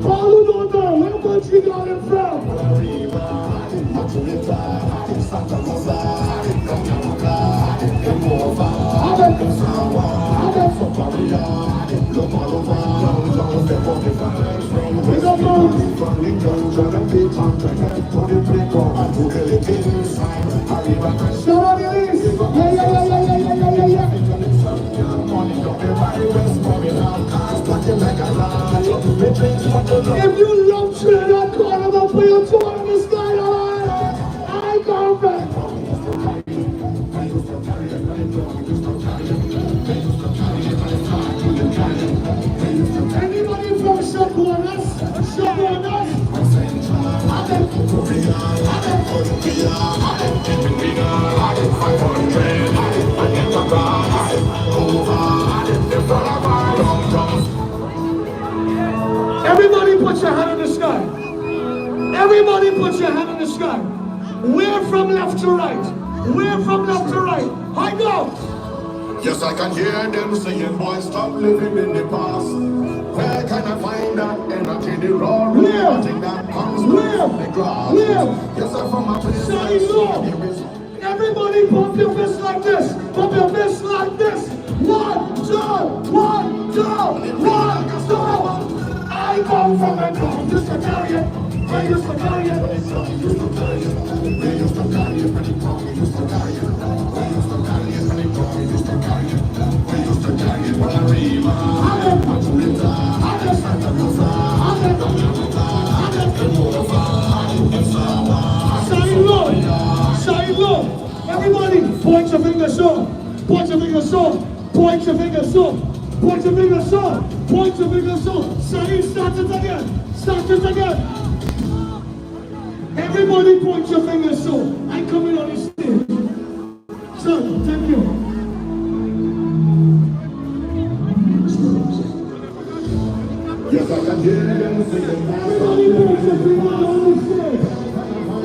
All who don't know, where much you got it from? If you love Trinidad Carnival, put your toe in the sky, alright? I come back. Anybody from Shakuanas? Everybody put your hand in the sky. Everybody put your hand in the sky. We're from left to right. We're from left to right. I go. Yes, I can hear them saying, boys, stop living in the past. Where can I find that energy? The raw reality that comes from the grass. Yes, I'm from a place like this. Everybody pump your fist like this. Pump your fist like this. 1, 2, 1, 2, 1, 2. I come from a drum. Used to carry it. I used to carry it. Used to carry it. They used to carry it. Used to carry it. They used to carry it. Used to carry it. They used to carry it. When I read Side low. Everybody, point your fingers up. Point your fingers up. Point your fingers up. Point your fingers up. Point your finger so. Saeed, start it again. Start it again. Everybody point your finger so. I'm coming on the stage. Sir, thank you. Yes, I can hear them singing. Everybody point your finger on the stage.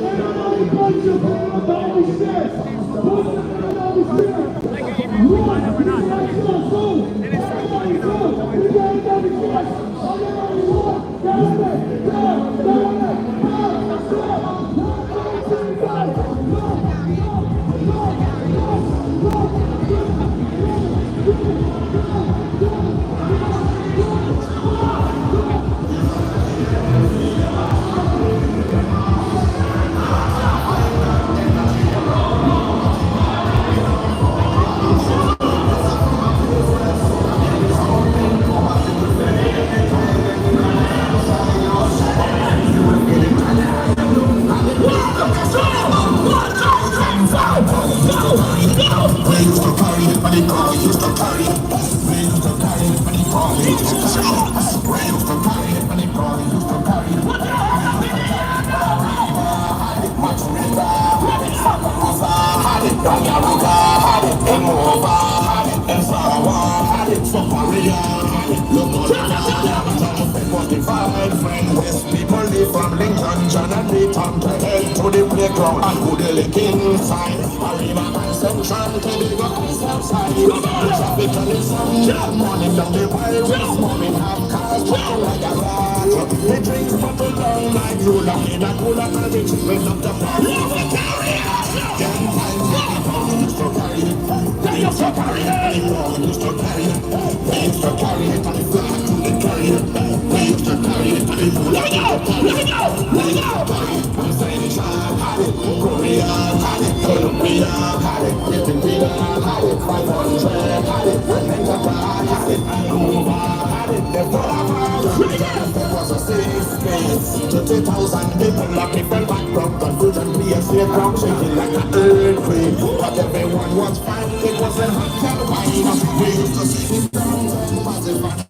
Everybody point your finger on the stage. Point your finger on the stage. People live from Lincoln, John and Layton to head to the playground and go the lake inside. Arriva and Central to the rock outside. Traffic on the sun, morning down the highways, morning have cars driving like a rat. They drink for too long like you, like in a cooler and they drink up the party. Them time they used to carry it, they used to carry it, they used to carry it, they used to carry it, and the flag to the carrier. They used to carry it, and the fool let me go, let me go, let me go. From Central, had it, Korea, had it, Colombia, had it, Argentina, had it, 500, had it, had it, Angola, had it, the there was a safe space to 2,000 people of different backgrounds and couldn't be a safe ground, shaking like an earthquake. But everyone was fine, it wasn't hot and wine. We used to see it down, massive and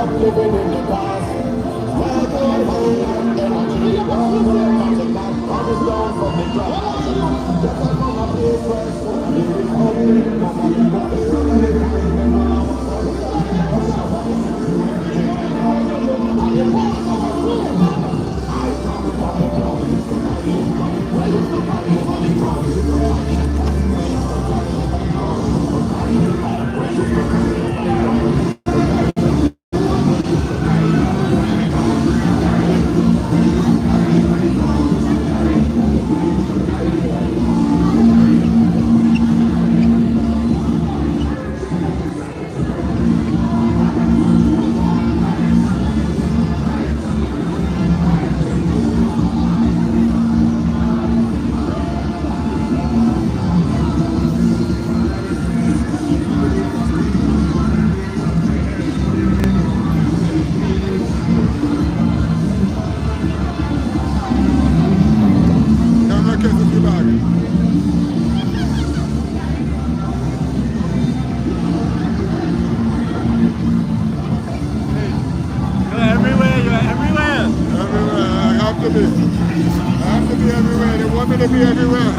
stop living in the past. Work hard, and energy, all the magic that comes down from the grass. Just like mama play first, I live in home, mama live up Camera kisses you back. You're everywhere, you're everywhere. Everywhere. I have to be. I have to be everywhere. They want me to be everywhere.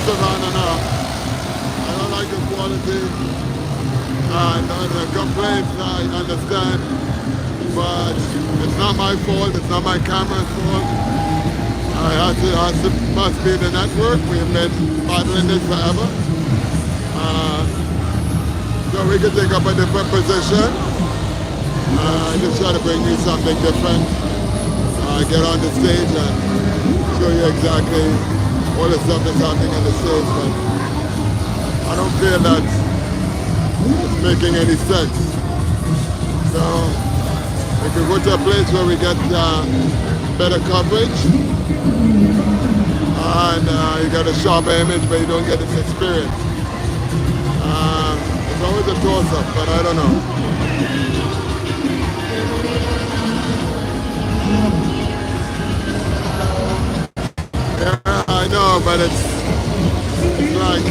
Savannah now. I don't like the quality and the complaints I understand, but it's not my fault, it's not my camera's fault. Must be the network. We've been battling this forever. So we can take up a different position. I just try to bring you something different. Get on the stage and show you exactly all the stuff that's happening on the stage, but I don't feel that it's making any sense. So if we go to a place where we get better coverage and you get a sharper image but you don't get this experience. It's always a toss-up, but I don't know. Yeah, I know, but it's like,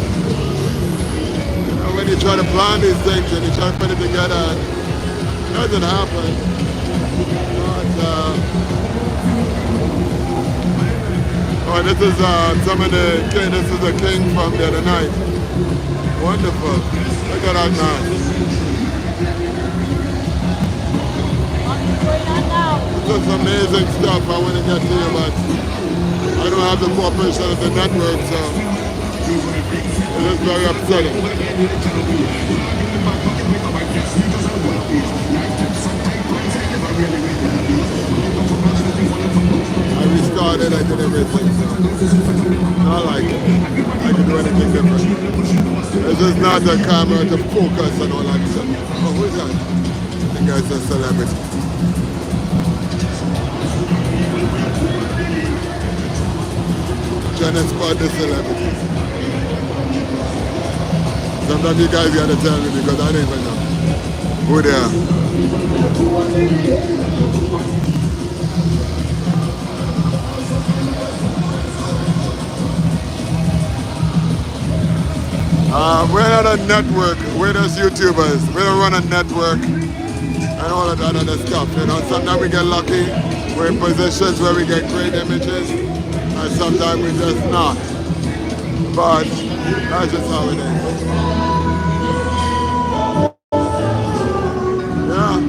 you know, when you try to plan these things and you try to put it together, it doesn't happen. But, this is this is a king from the other night. Wonderful. Look at that man. This is amazing stuff I want to get to you, but I don't have the cooperation of the network, so it is very upsetting. I restarted, I did everything, so I like it. I can do anything different. This is not the camera to focus and all that stuff. Oh, who's that? I think that's a celebrity. Trying to spot the celebrities. Sometimes you guys gotta tell me because I don't even know who they are. We're not a network, we're just YouTubers. We don't run a network and all of that other stuff. You know, sometimes we get lucky, we're in positions where we get great images, and sometimes we just not. But that's just how it is. Yeah.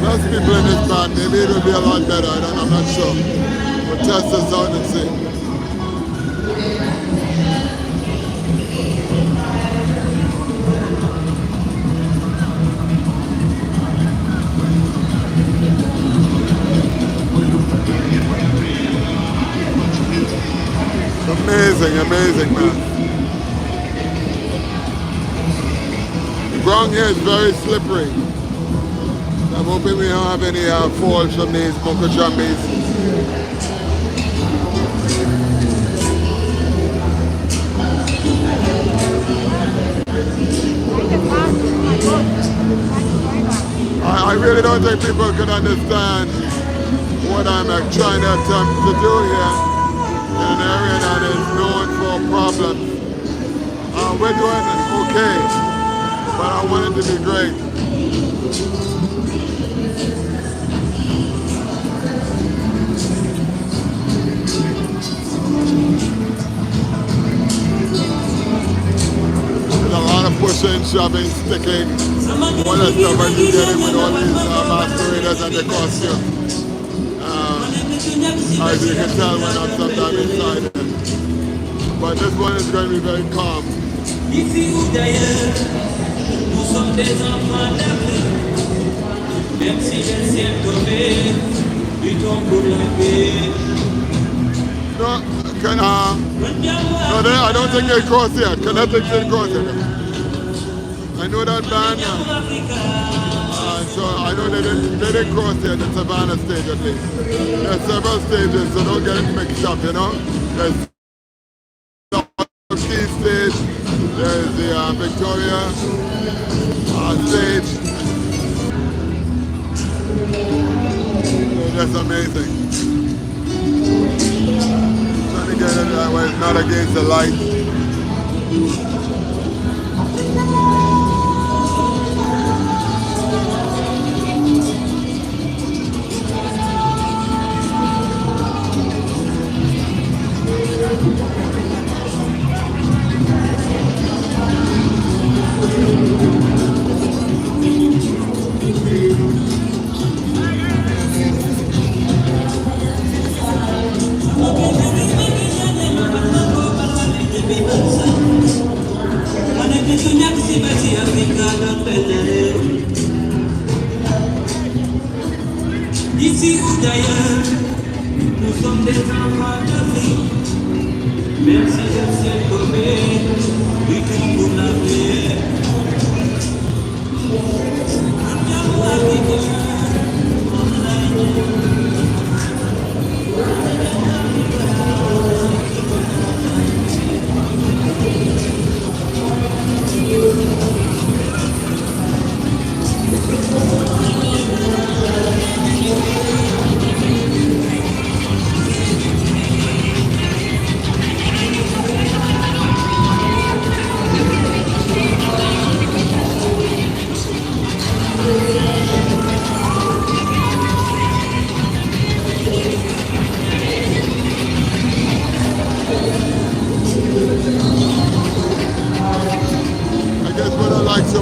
Lots of people in this band, maybe it'll be a lot better, I'm not sure. We'll test this out and see. Amazing, amazing, man. The ground here is very slippery. I'm hoping we don't have any falls from these mocha jumbies. I really don't think people can understand what I'm trying to attempt to do here in an area that is known for problems. We're doing okay, but I want it to be great. Pushing, shoving, sticking, all that stuff as you get in with all these masqueraders and the costume. As you can tell when I'm sometimes inside it. But this one is going to be very calm. No, I don't think they cross yet. Kinetics didn't cross yet. I know that band, so I know they didn't cross yet, the Savannah stage at least. There are several stages, so don't get it mixed up, you know. There's the Key stage, there's the Victoria stage. That's amazing. Trying to get it that way, it's not against the light.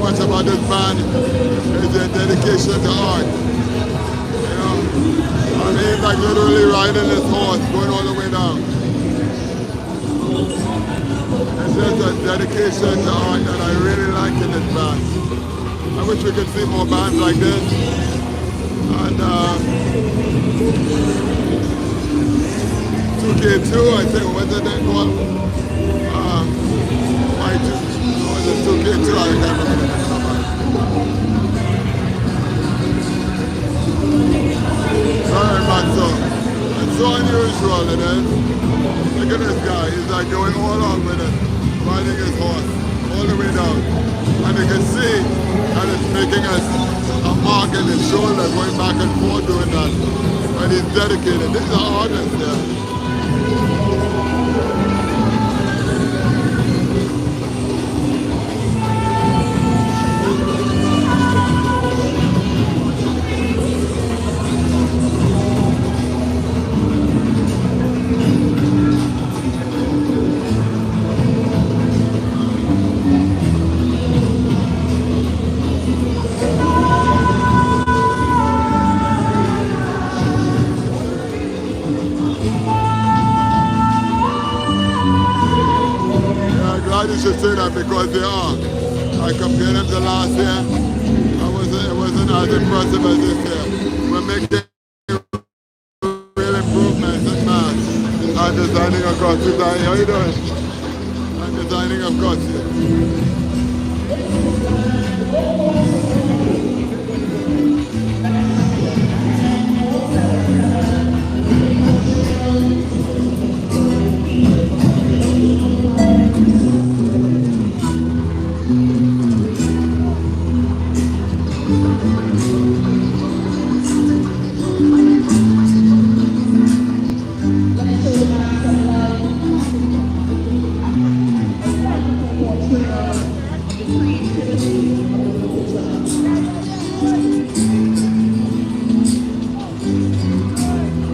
much about this band is their dedication to art. You know, I mean, it's like literally riding this horse, going all the way down. It's just a dedication to art that I really like in this band. I wish we could see more bands like this. And 2K2, I think, what's that called? Was it 2K2? I can't remember the name of it. Very much so. It's so unusual, it is. Look at this guy. He's like going all out with it, riding his horse all the way down. And you can see that it's making a mark in his shoulder, going back and forth doing that. And he's dedicated. These are artists there. You should say that because they are. I compared them to last year. It wasn't as impressive as this year. We're making real improvements in math. I'm designing a costume. How you doing? I'm designing a costume.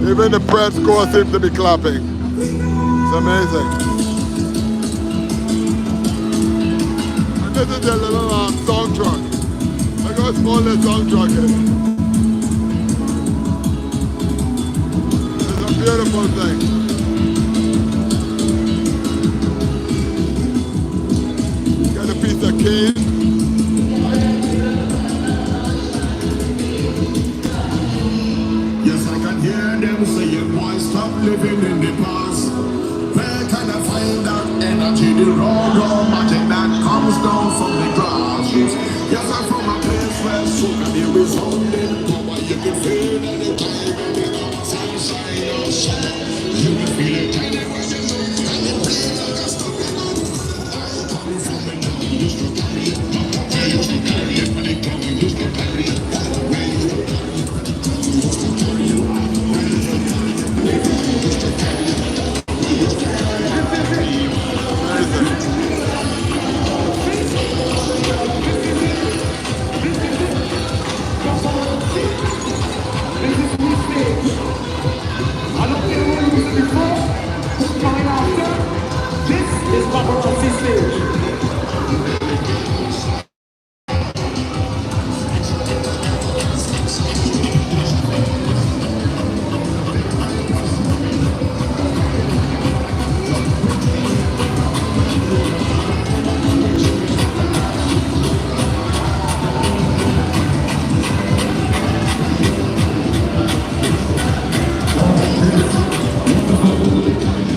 Even the press corps seems to be clapping. It's amazing. And this is their little song truck. Look how small their song truck is. It's a beautiful thing. Got a piece of cane. Stop living in the past. Where can I find that energy? The raw magic that comes down from the grassroots. Yes, I'm from a place where soca be resounding power. You can feel anytime, any sunshine or sun. You can feel it anywhere you look, and it feels like a stopping on. I come from the town, used to carry it. I used to carry it, but it come, used to carry it. Where you used to carry it, used to carry it.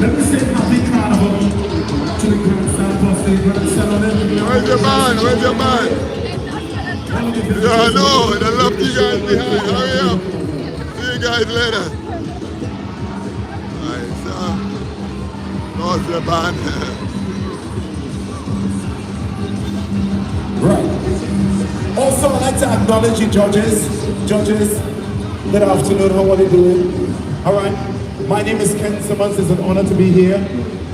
Let me say happy carnival to the Grand Santos. Where's your man? Where's your man? Yeah, I know. I love you guys behind. Hurry up. See you guys later. Alright, so lost your band. Right. Also, I'd like to acknowledge you judges. Judges, good afternoon. How are you doing? All right. My name is Ken Simmons. It's an honor to be here.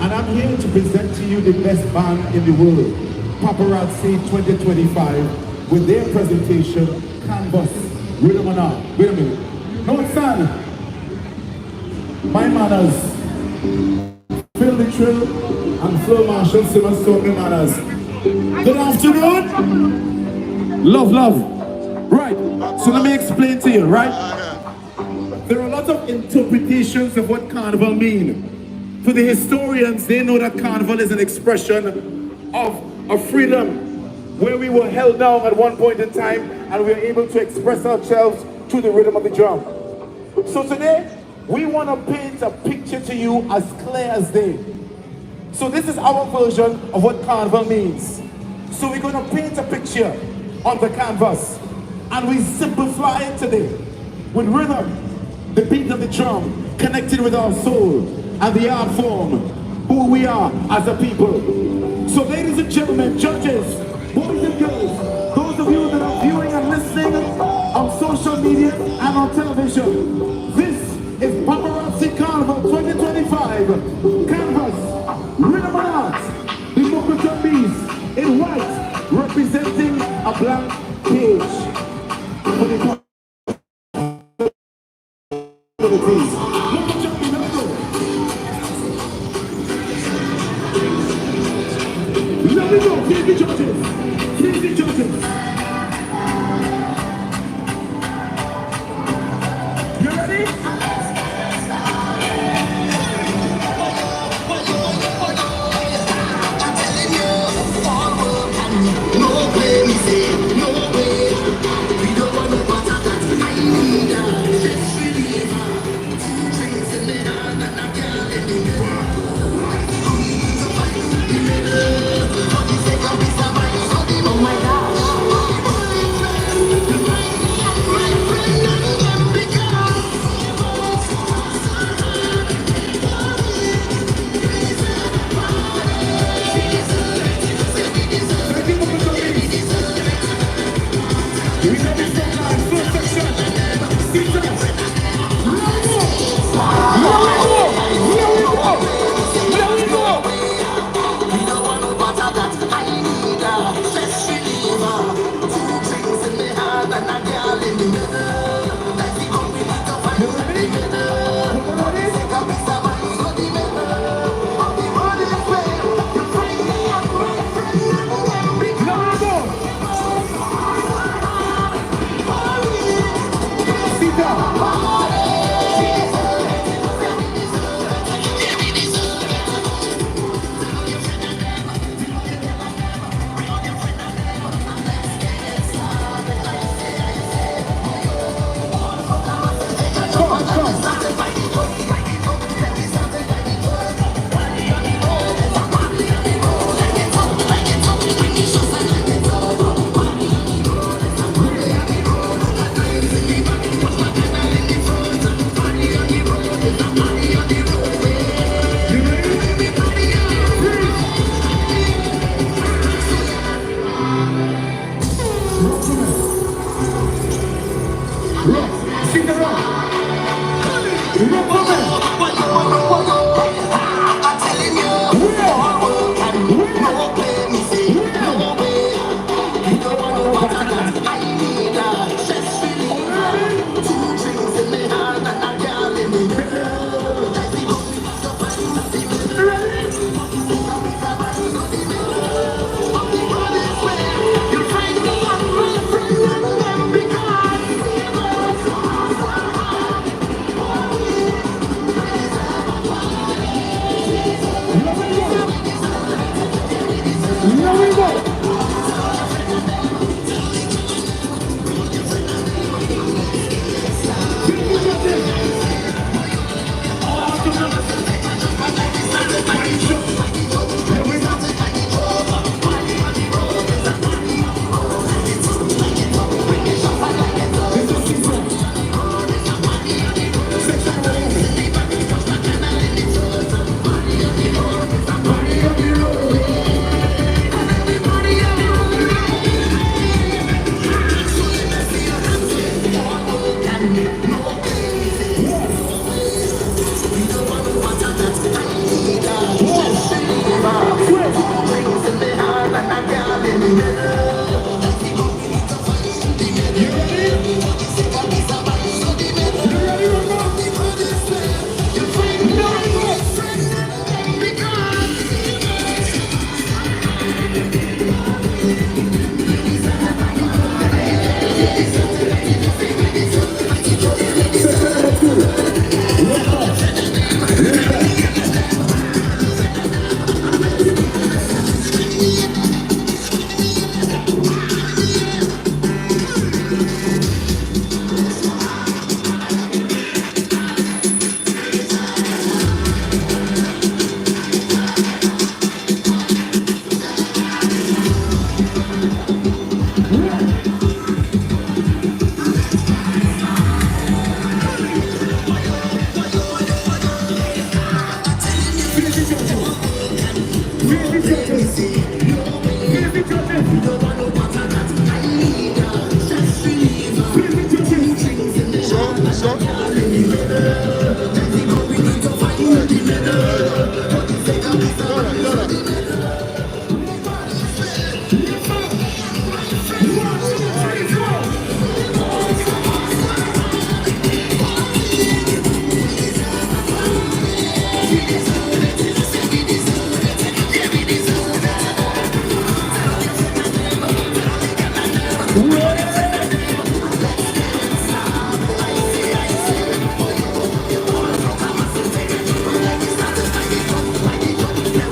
And I'm here to present to you the best band in the world, Paparazzi 2025, with their presentation, Canvas. Wait a minute. No, it's not. My manners. Phil the Trill and Phil Marshall Simmons told me manners. Good afternoon. Love, love. Right. So let me explain to you, right? There are a lot of interpretations of what carnival means. For the historians, they know that carnival is an expression of a freedom where we were held down at one point in time and we were able to express ourselves through the rhythm of the drum. So today, we want to paint a picture to you as clear as day. So this is our version of what carnival means. So we're going to paint a picture on the canvas and we simplify it today with rhythm, the beat of the drum, connected with our soul and the art form, who we are as a people. So ladies and gentlemen, judges, boys and girls, those of you that are viewing and listening on social media and on television, this is Paparazzi Carnival 2025. Canvas, rhythm and art, the Mokoton Beast in white, representing a blank page. For the possibilities. Let me go, here's the judges. Here's the judges. You ready?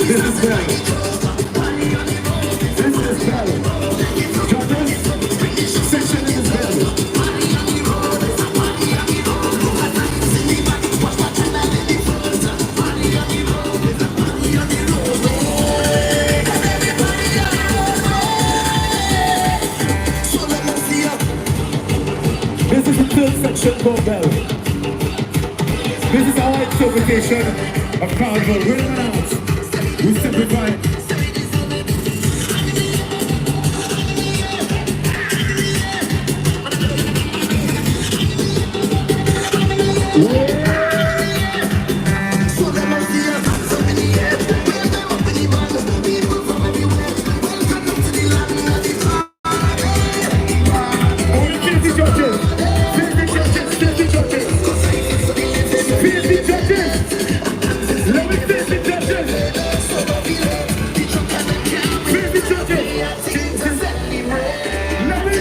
This is belly. This is belly. Judges, section is belly. This is the third section called belly. This is our interpretation of Carnival. Rhythm and dance. We simplify it. Only 50 judges. 50 judges. 50 judges. 50 judges. Let me 50 judges. 50 judges. Let me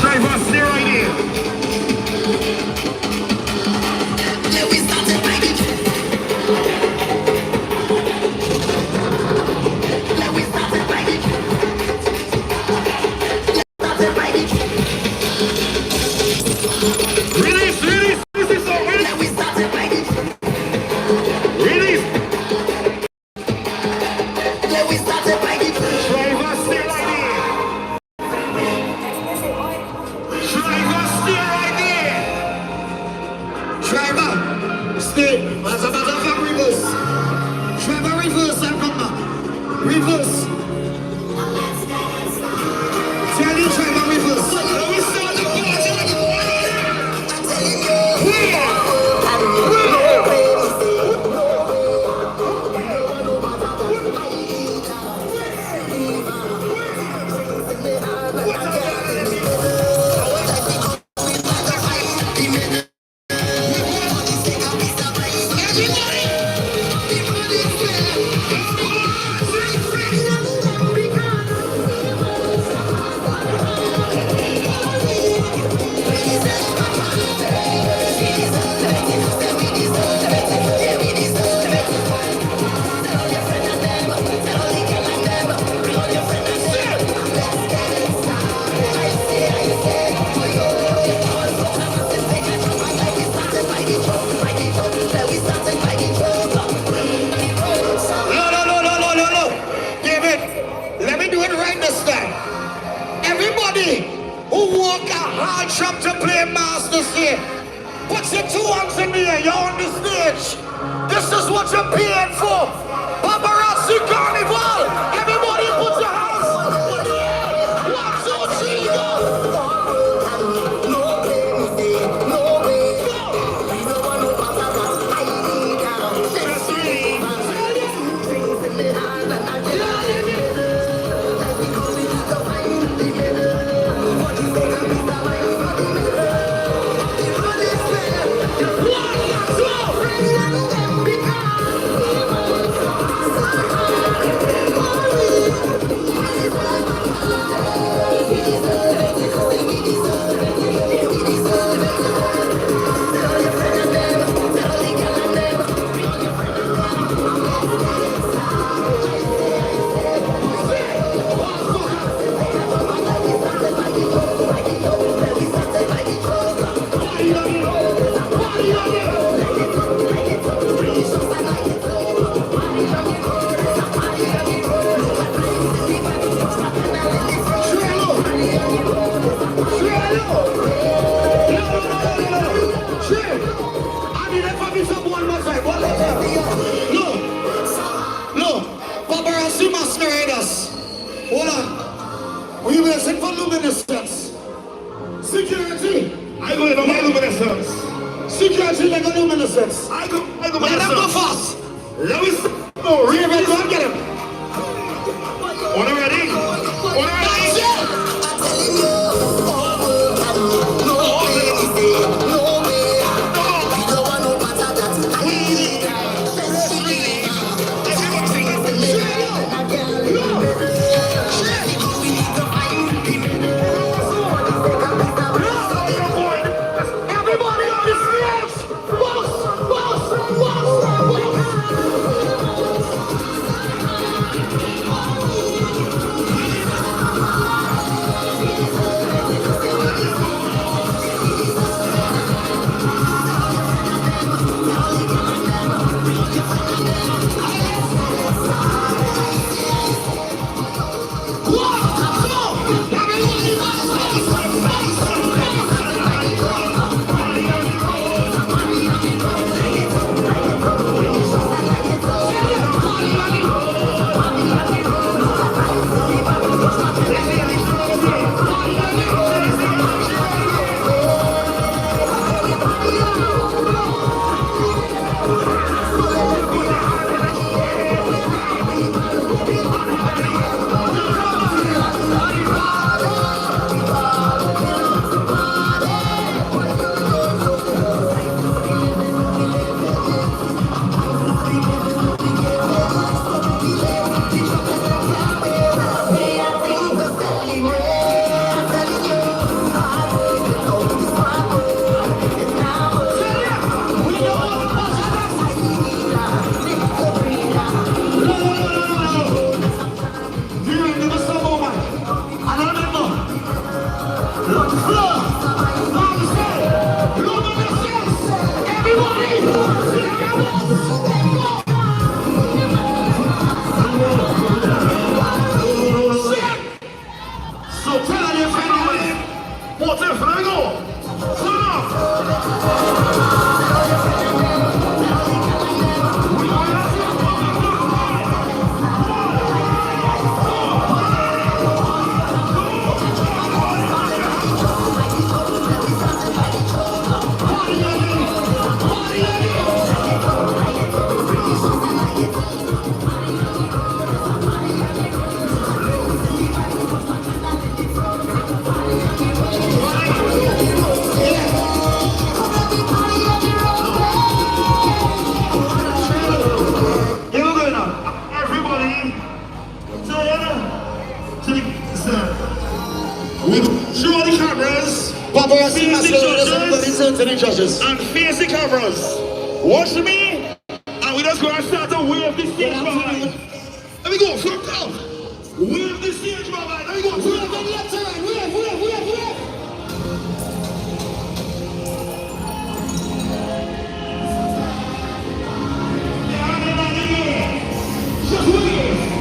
Driver, stay right here. Release, this is so release. Release. Driver, stay right here. Driver, stay right there. Driver, stay. As a matter of fact, reverse. Driver, reverse and come back. Reverse. Tell you, driver, reverse. Now we start the party. Shop to play masters here. Put your two arms in the air. You're on the stage. This is what you're paying for. Paparazzi Carnival. Everybody put your hands in the air. 1, 2, 3, go. I need a fucking someone more time. luminescence. Security. I go in my luminescence. Security like a luminescence. I go Let them go fast. Let me No, really, go and get him. On ready? On ready? Everybody on the stairs. Boss, boss, boss, Show the cameras. Paparazzi Face the to the judges. and face the cameras. Watch me, and we just gonna start to wave the stage behind. Let me go, front up. Wave the stage behind. Let me go. Wave on left side. Wave. Just wave.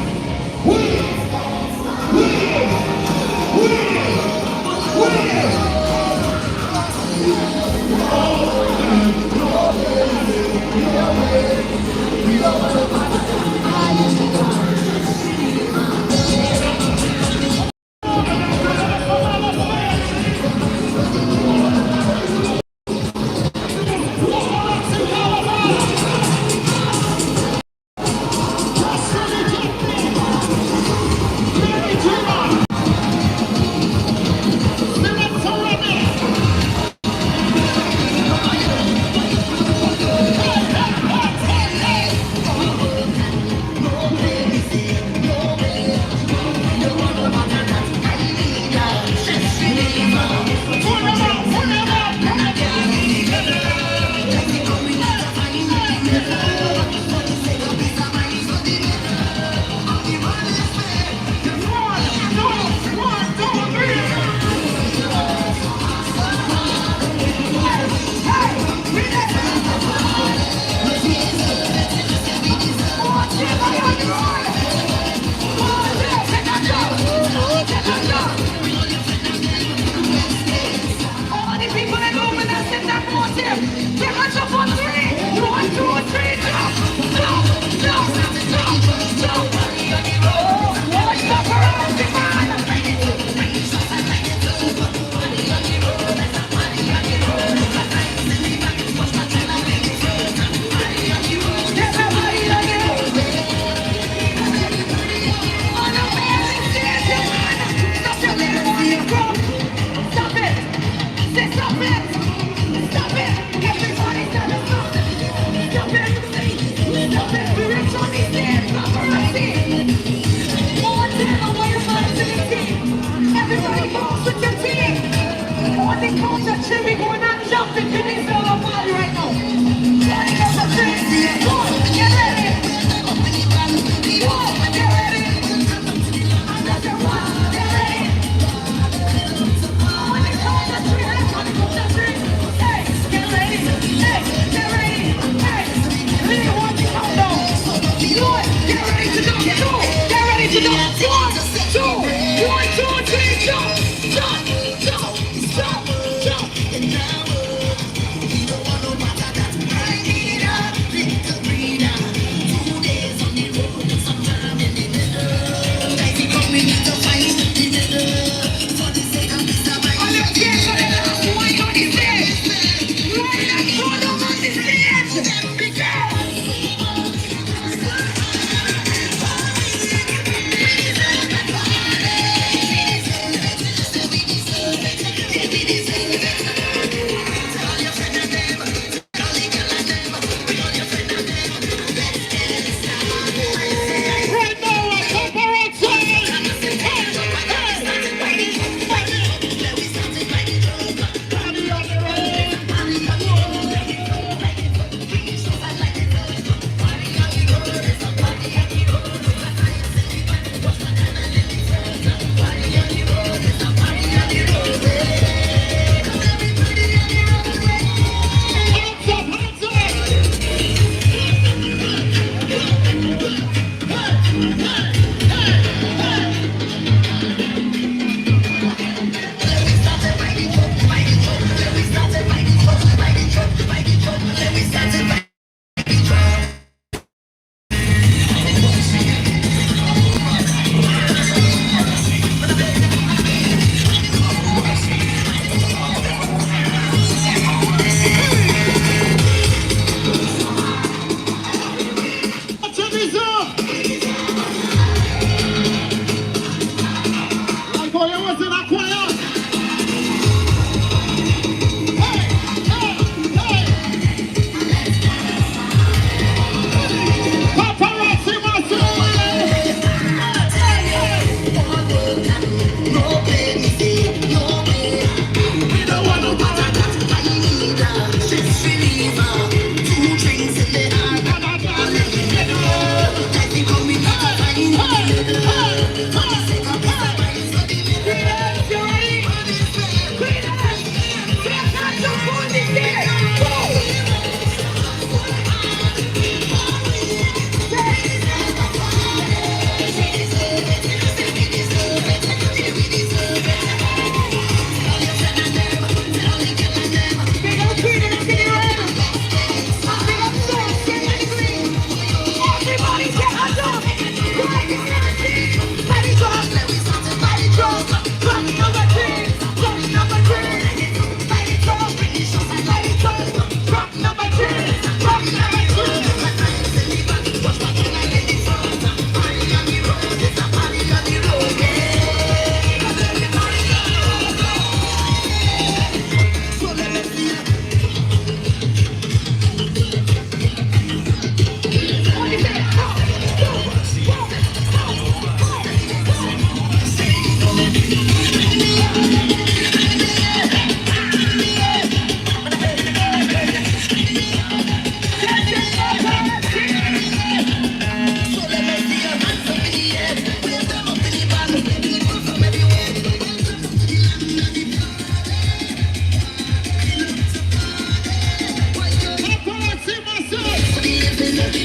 Yes,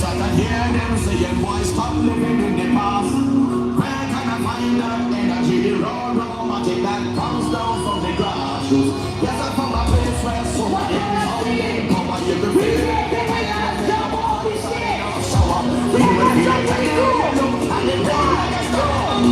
I can hear them saying, boy, stop living in the past. Where can I find that energy, raw romantic that comes down from the grassroots? Yes, I'm from a place where so many people come and hear the feeling. We will be a time and the rain like a storm.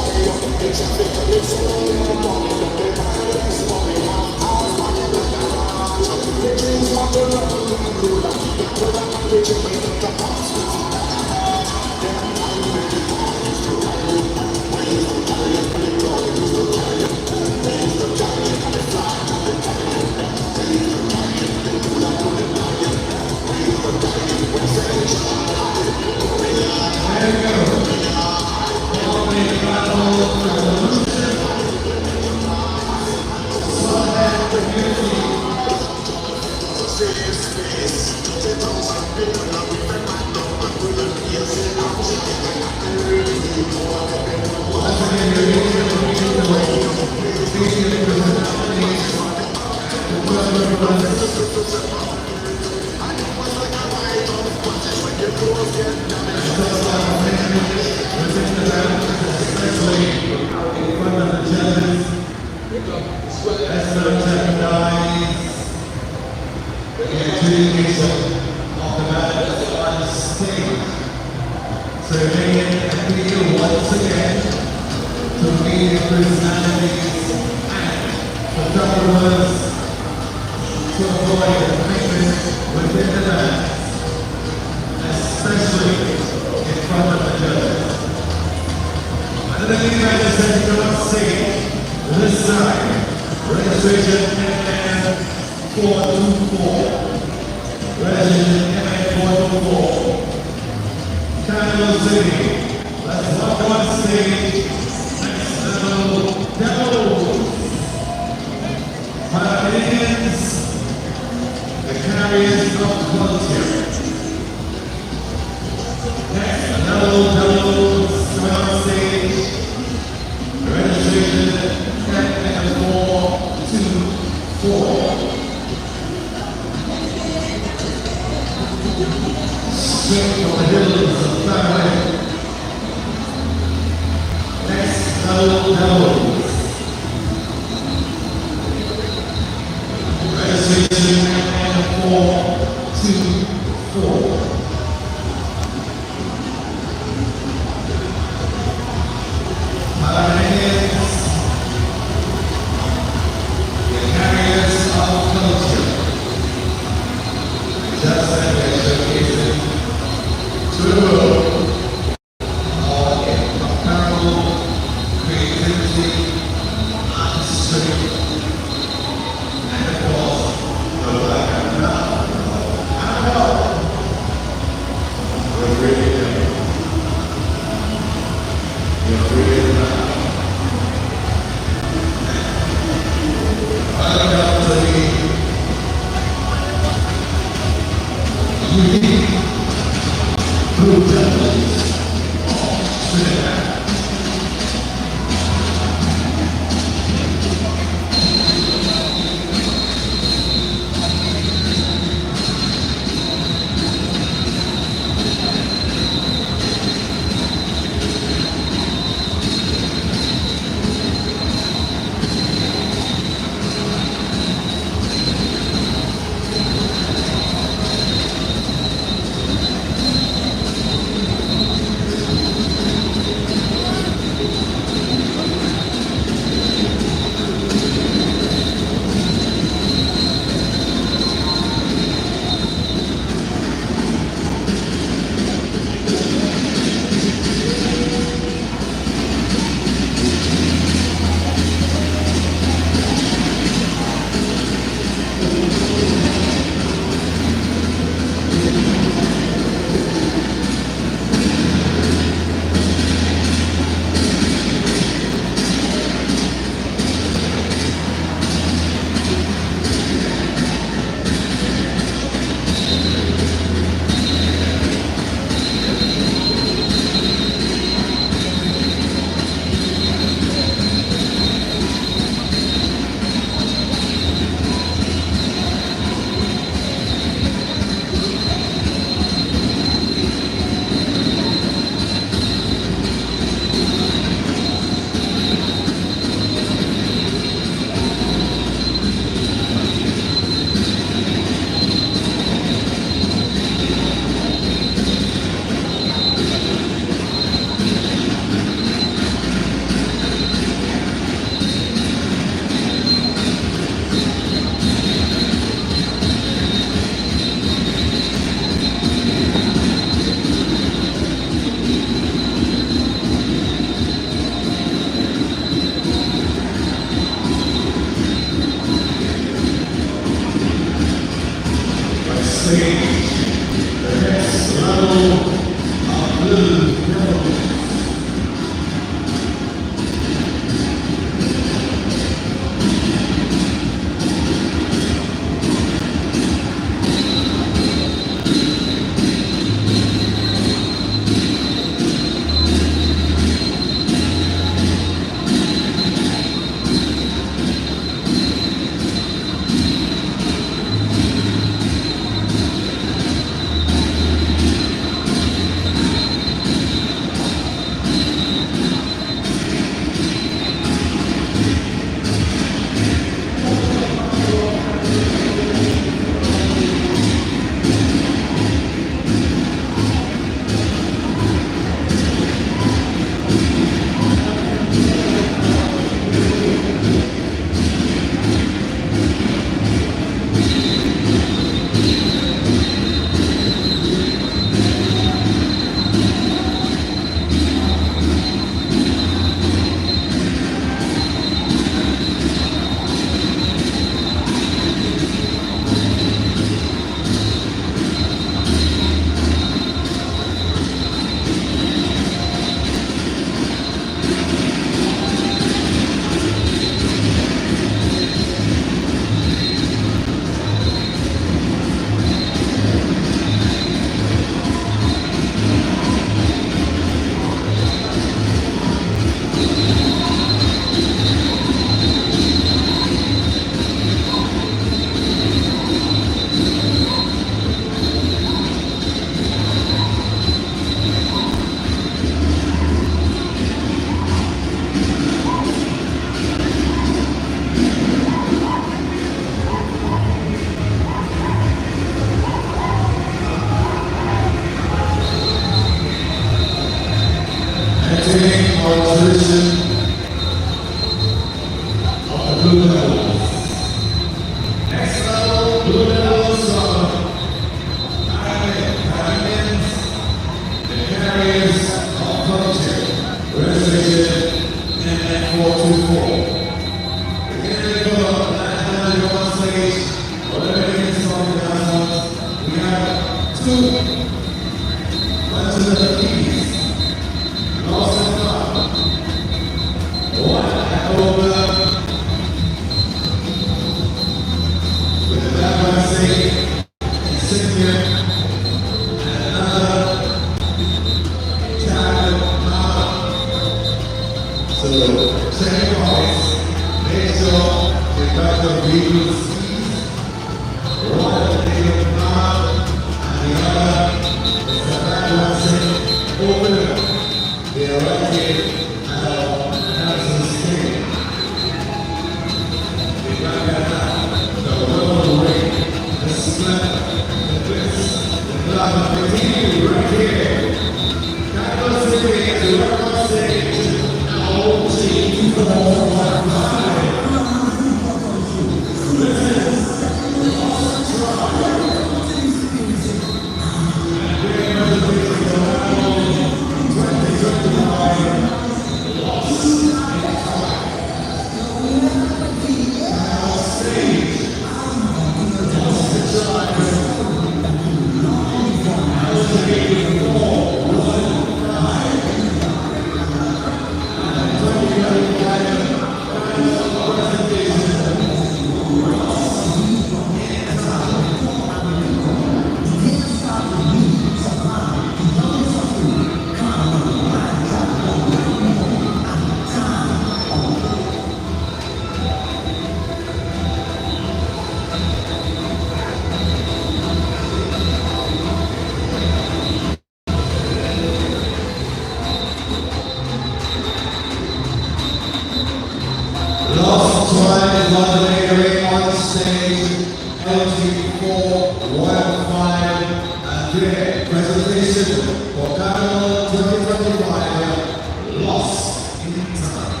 Presentation for Carnival 2025, Lost in Time.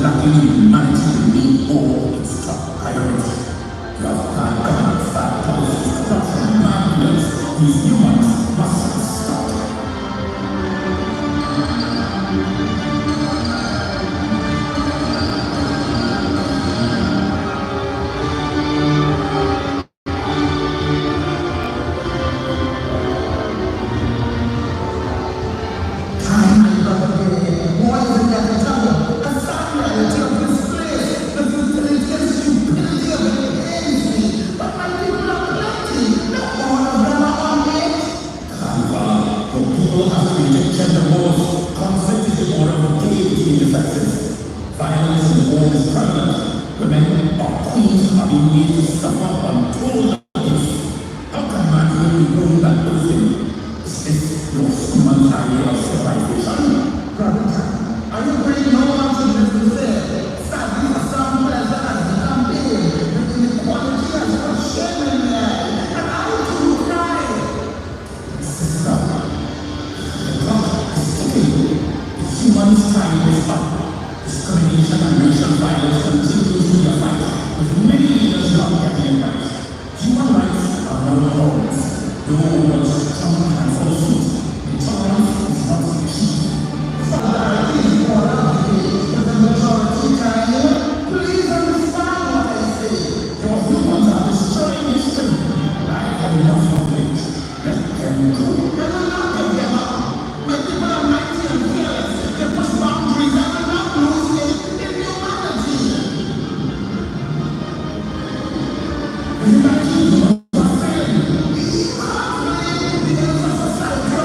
lacking in humanity remain all its top priority. You have planned government style policies, corruption, madness. These humans must be stopped. Violence in the war is prevalent. Women or queens are being made to suffer untold abuse. How can man really rule that person? Is this your human idea of civilization? Brother, are you bringing no one to this to say? Sadly, for some pleasure has become big. The inequality has got shame in there. And I do cry. Sister, the clock is ticking. Human's time is up. Discrimination and racial violence continues to be a fight, with many leaders not getting it right. Human rights are not laws. No one strong and full suit. Intolerance is not cheap. Solidarity is more than with the majority kind. Please understand what I say. Your humans are destroying history. I have enough conflict. Let them go. They will not give them up. My people are mighty and fearless. They push boundaries and will not lose it in humanity. Humanity is not failing. We can't win because of society.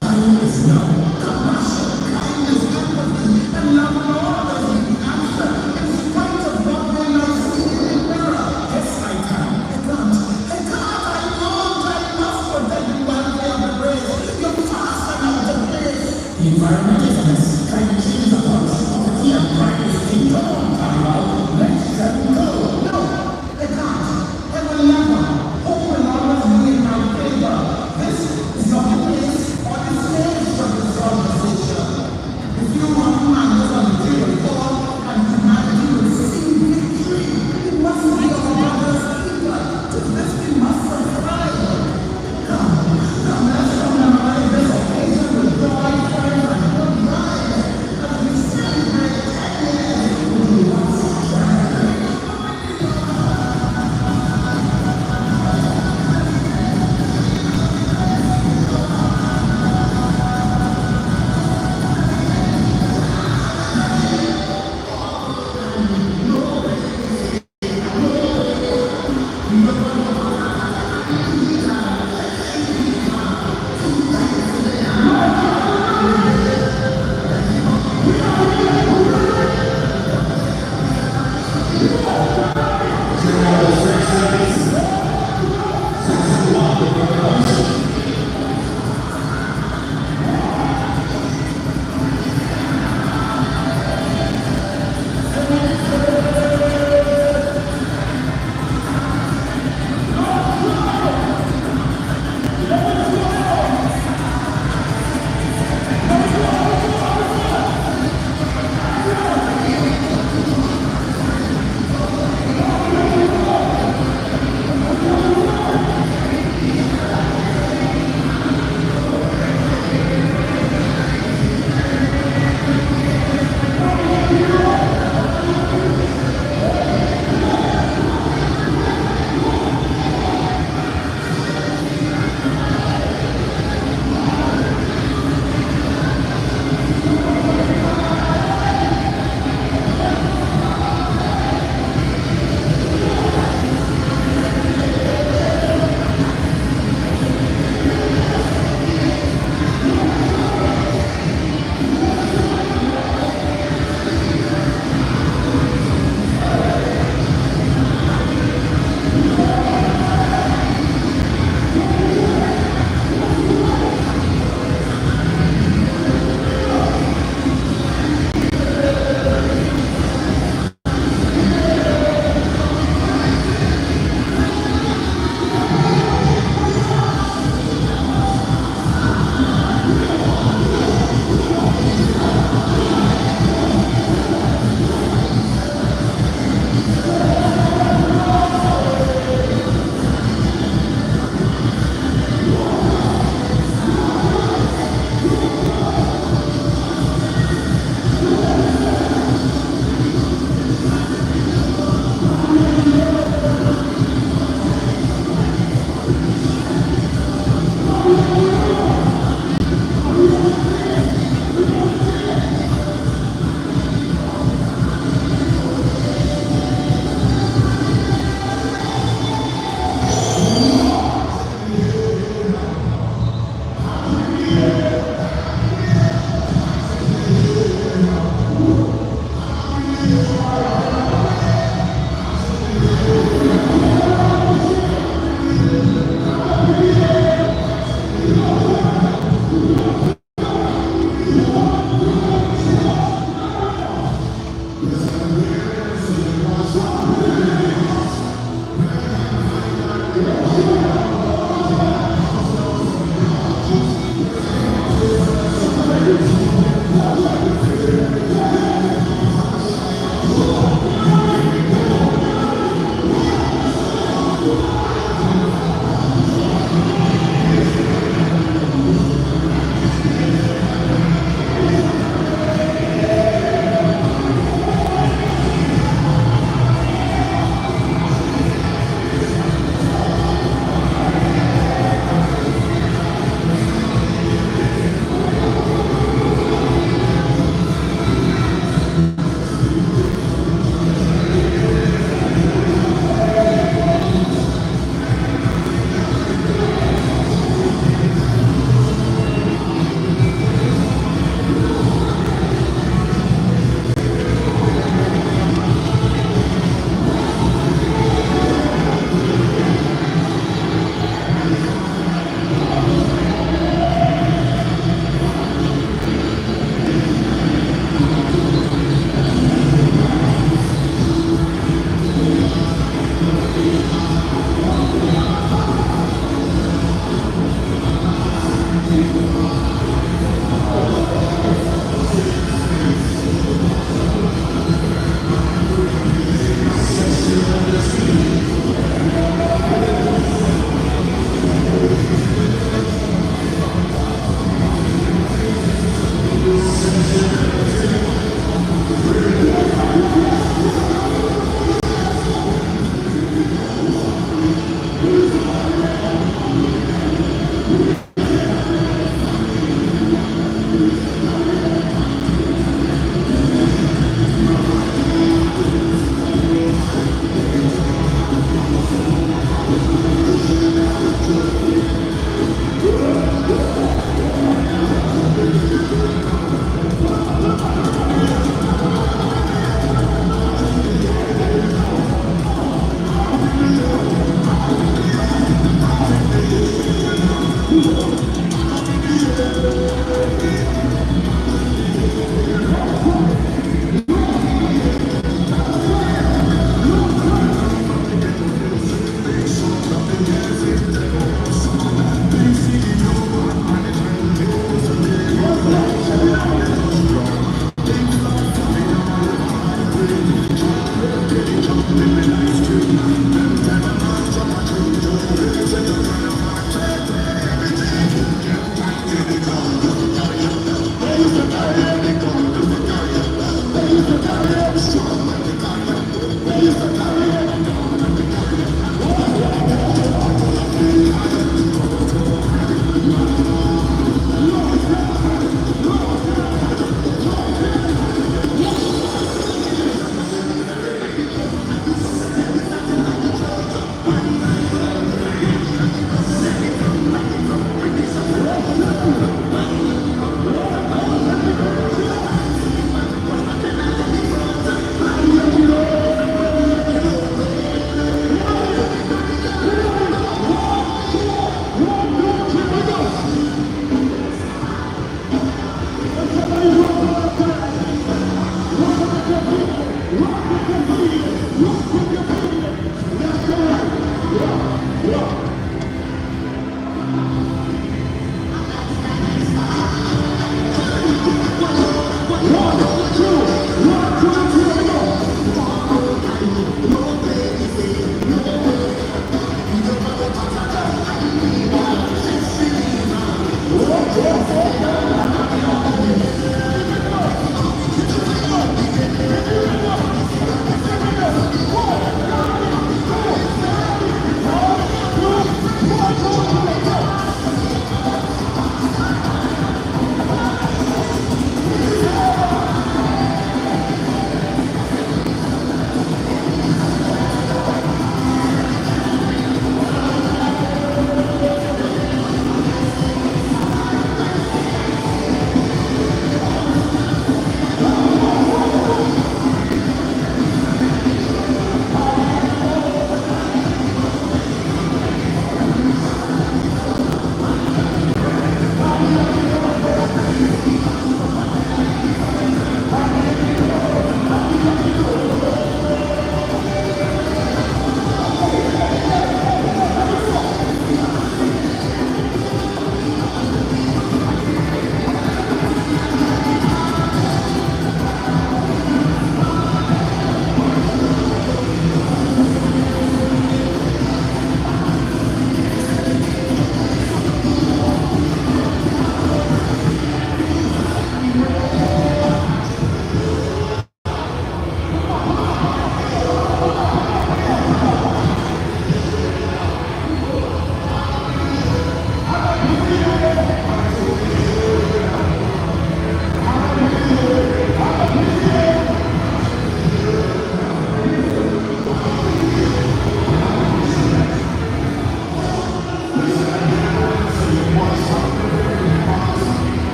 Time is now. Compassion, kindness, empathy, and love and order is the answer. In spite of what they might see in the mirror. Yes, I can. I can't. I can't.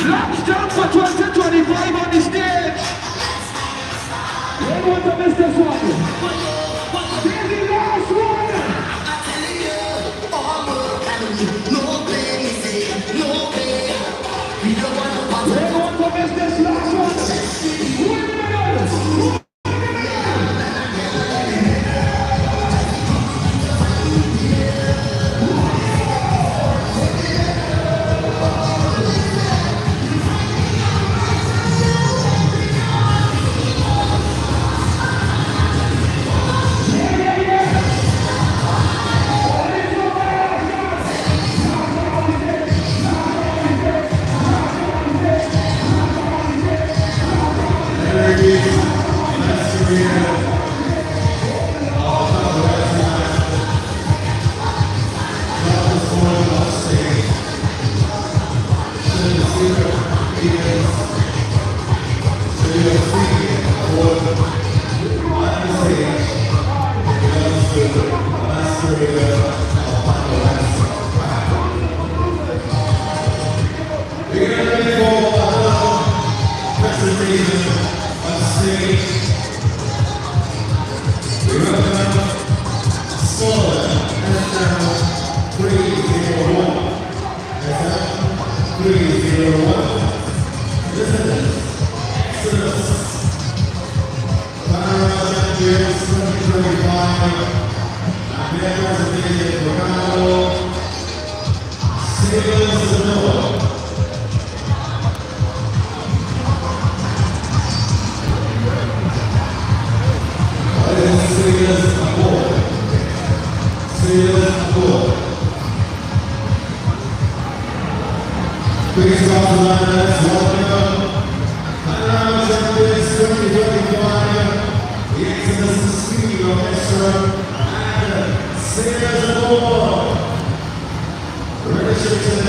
Last jump for 2025 on the stage. Anyone to miss this one? This is the last one. Anyone to miss this last one? 1 minute. Please welcome welcome. Carnival Champions 2025, the Exodus Ski Orchestra and Singers of War. Registration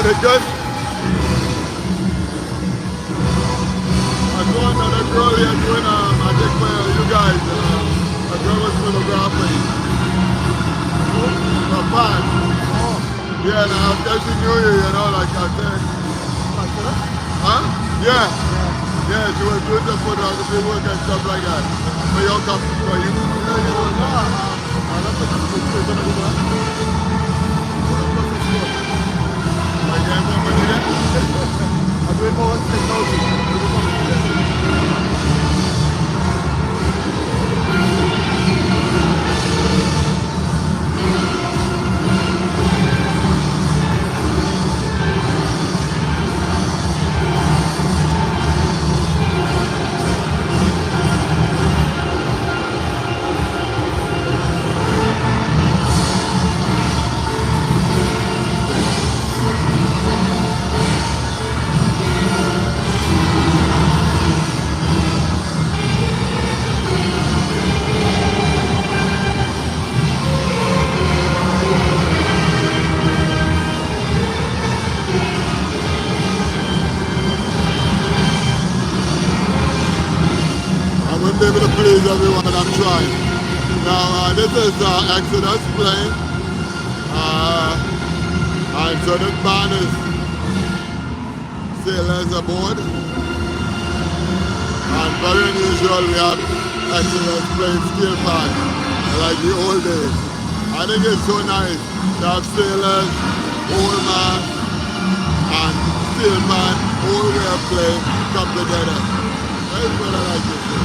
it good? I saw another girl here doing, I think for you guys, a girl was photographing. A fan. Yeah, and after she knew you, you know, like I said. Huh? Yeah. Yeah, she was doing the photography work and stuff like that. For your company, for you. Like, yeah, more money there? I'm doing more than 10,000. I wouldn't be able to please everyone, I'm trying. Now, this is Exodus playing. And so this band is sailors aboard. And very unusual, we have Exodus playing steel band, like the old days. I think it's so nice to have sailors, old man, and steel band, whole way of playing come together. That's what I like to see.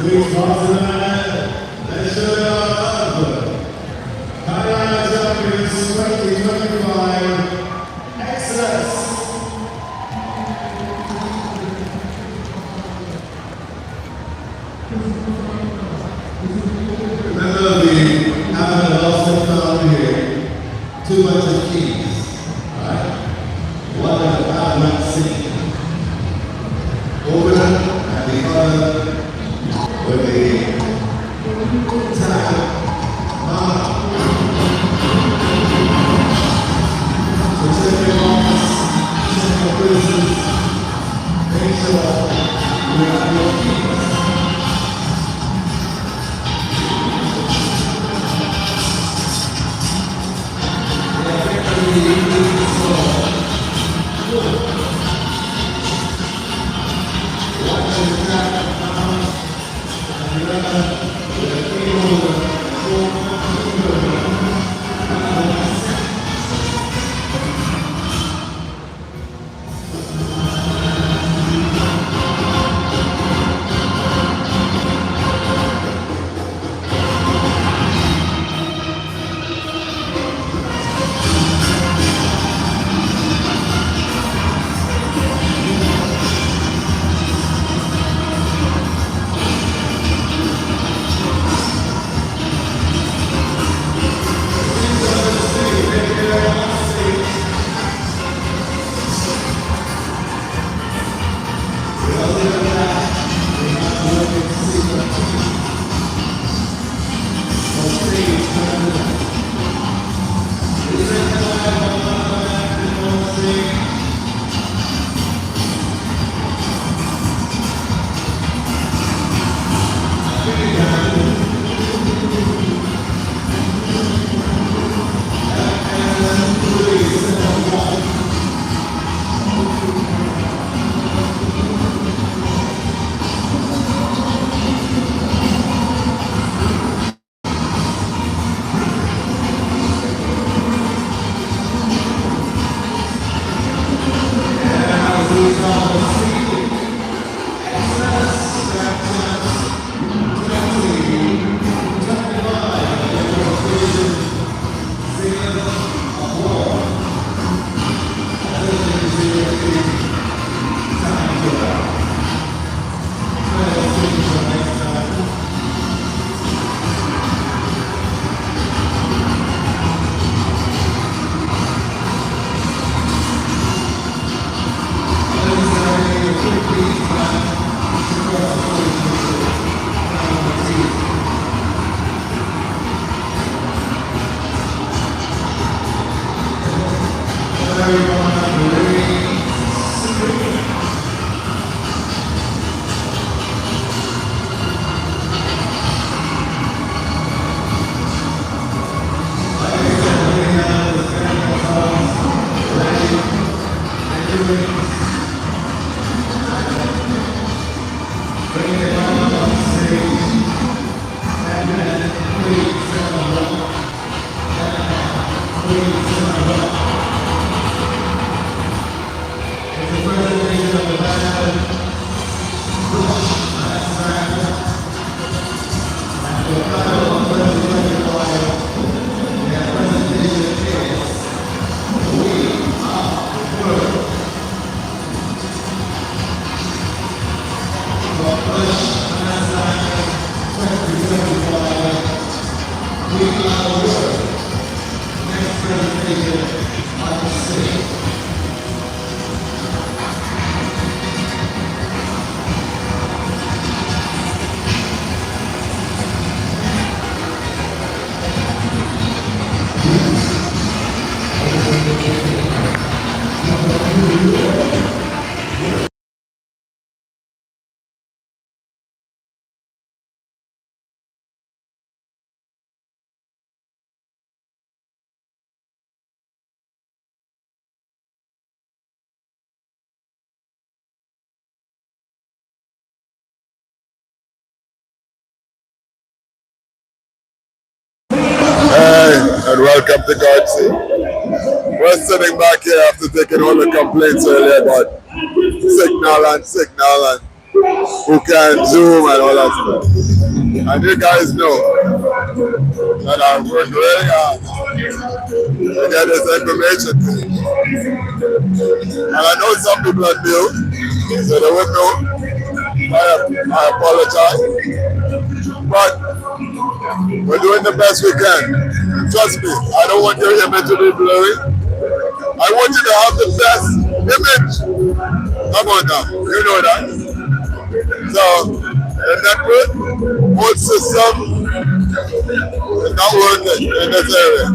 Please welcome the man. Let's show you our love. Carnival Champions 2025 Exodus. Remember, we haven't lost and found here too much of keys. Alright? One of the bad ones singing. Over and the other. With the time, so take your moments, take your places, make sure you have your keys. Yeah. Hey, and welcome to Gartsy. We're sitting back here after taking all the complaints earlier about signal and who can zoom and all that stuff. And you guys know that I work really hard to get this information to you. And I know some people are new, so they won't know. I apologize. But we're doing the best we can. Trust me, I don't want your image to be blurry. I want you to have the best image. Come on now, you know that. So, the network, whole system is not working in this area.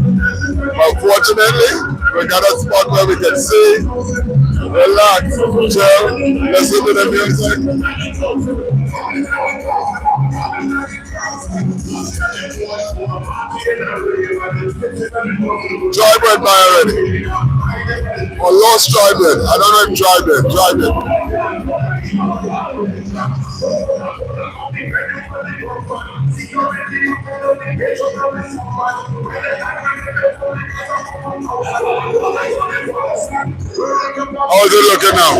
But fortunately, we got a spot where we can see, relax, chill, listen to the music. Try bread by already. Or lost try bread. I don't know if try bread. Try bread. How's it looking now?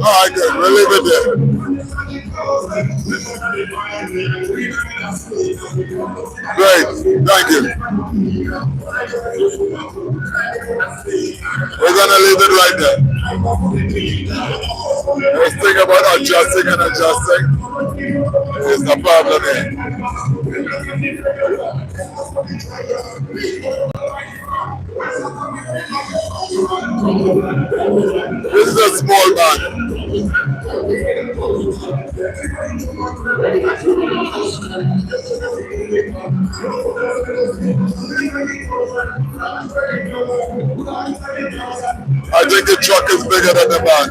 Alright, good. We'll leave it there. Great. Thank you. We're going to leave it right there. Let's think about adjusting and adjusting. It's the problem here. This is a small band. I think the truck is bigger than the band.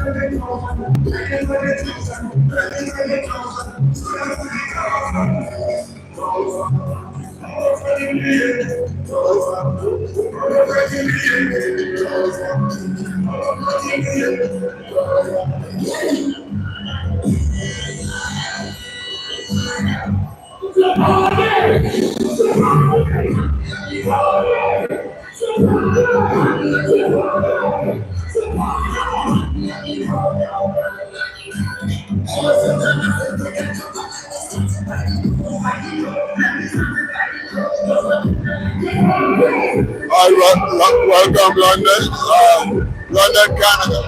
Welcome, London. London, Canada.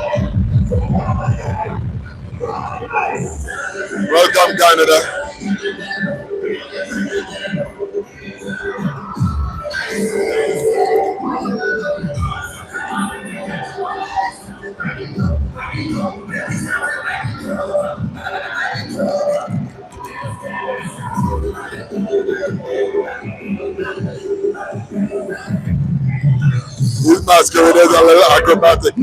Welcome, Canada. These masqueraders are a little acrobatic.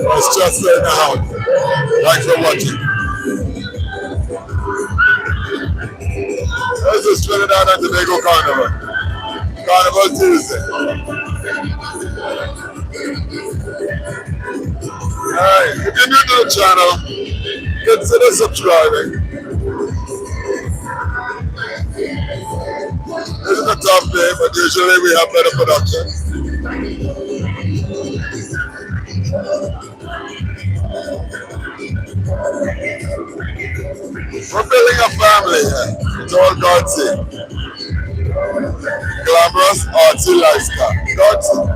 It's just in the house. Thanks for watching. This is Trinidad and Tobago Carnival. Carnival Tuesday. Alright, if you're new to the channel, consider subscribing. This is a tough day, but usually we have better production. We're building a family here. It's all God's sake. Glamorous, artsy lifestyle. God's sake.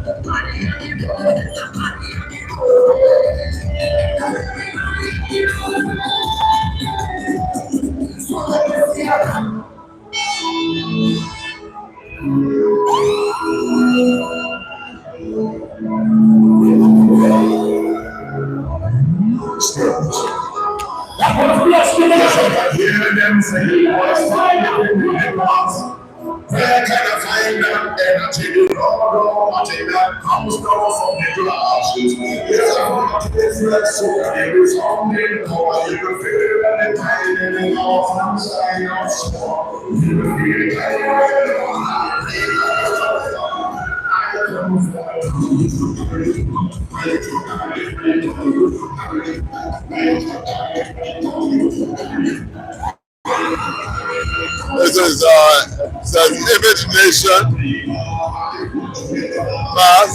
Yes, I can hear them say, what's finding in the box? Where can I find that energy? You don't know what it that comes down from the glasses. Yes, I'm not this like so there is only power. You can feel it at the time in the off and side of storm. You can feel it at This is says Image Nation Mass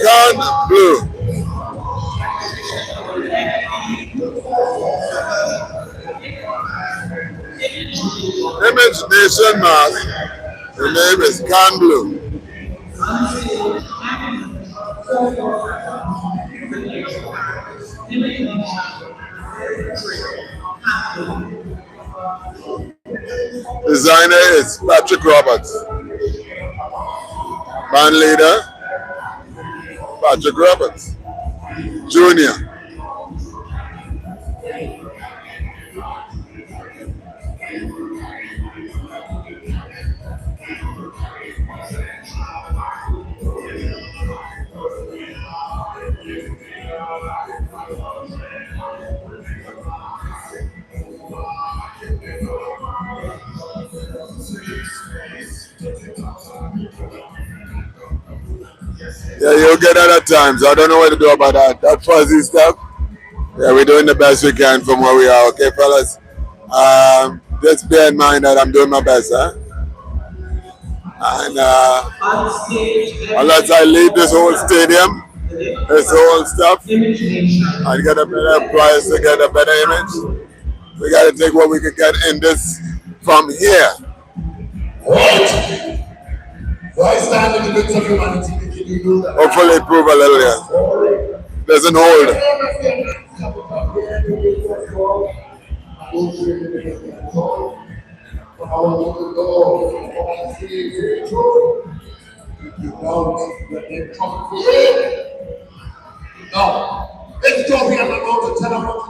Gun Blue. Image Nation Mass. The name is Can Blue. Designer is Patrick Roberts. Band leader, Patrick Roberts. Junior. Yeah, you'll get that at times. I don't know what to do about that. That fuzzy stuff. Yeah, we're doing the best we can from where we are. Okay, fellas? Just bear in mind that I'm doing my best, huh? And unless I leave this whole stadium, this whole stuff, and get a better price to get a better image, we got to take what we can get in this from here. What? Why stand in the midst of humanity making you know that? Hopefully improve a little, yeah. Doesn't hold. No. Let's talk here about the telephone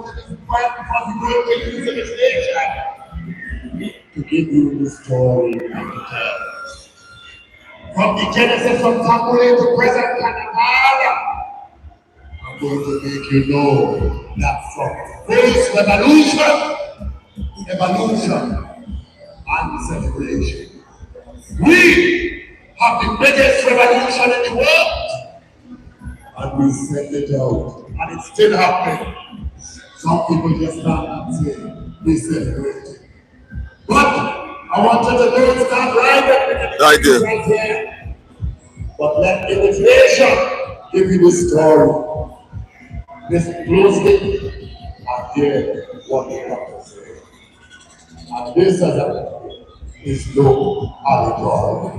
to give you the story of the tale. From the Genesis of Tambule to present Carnival, I'm going to make you know that from this revolution, evolution, and celebration, we have the biggest revolution in the world, and we send it out, and it's still happening. Some people just stand and say, we celebrate it. But I wanted to know it's not right that Thank you. right here. But let illustration give you the story. Listen closely and hear what the doctor said. And this is no allegory.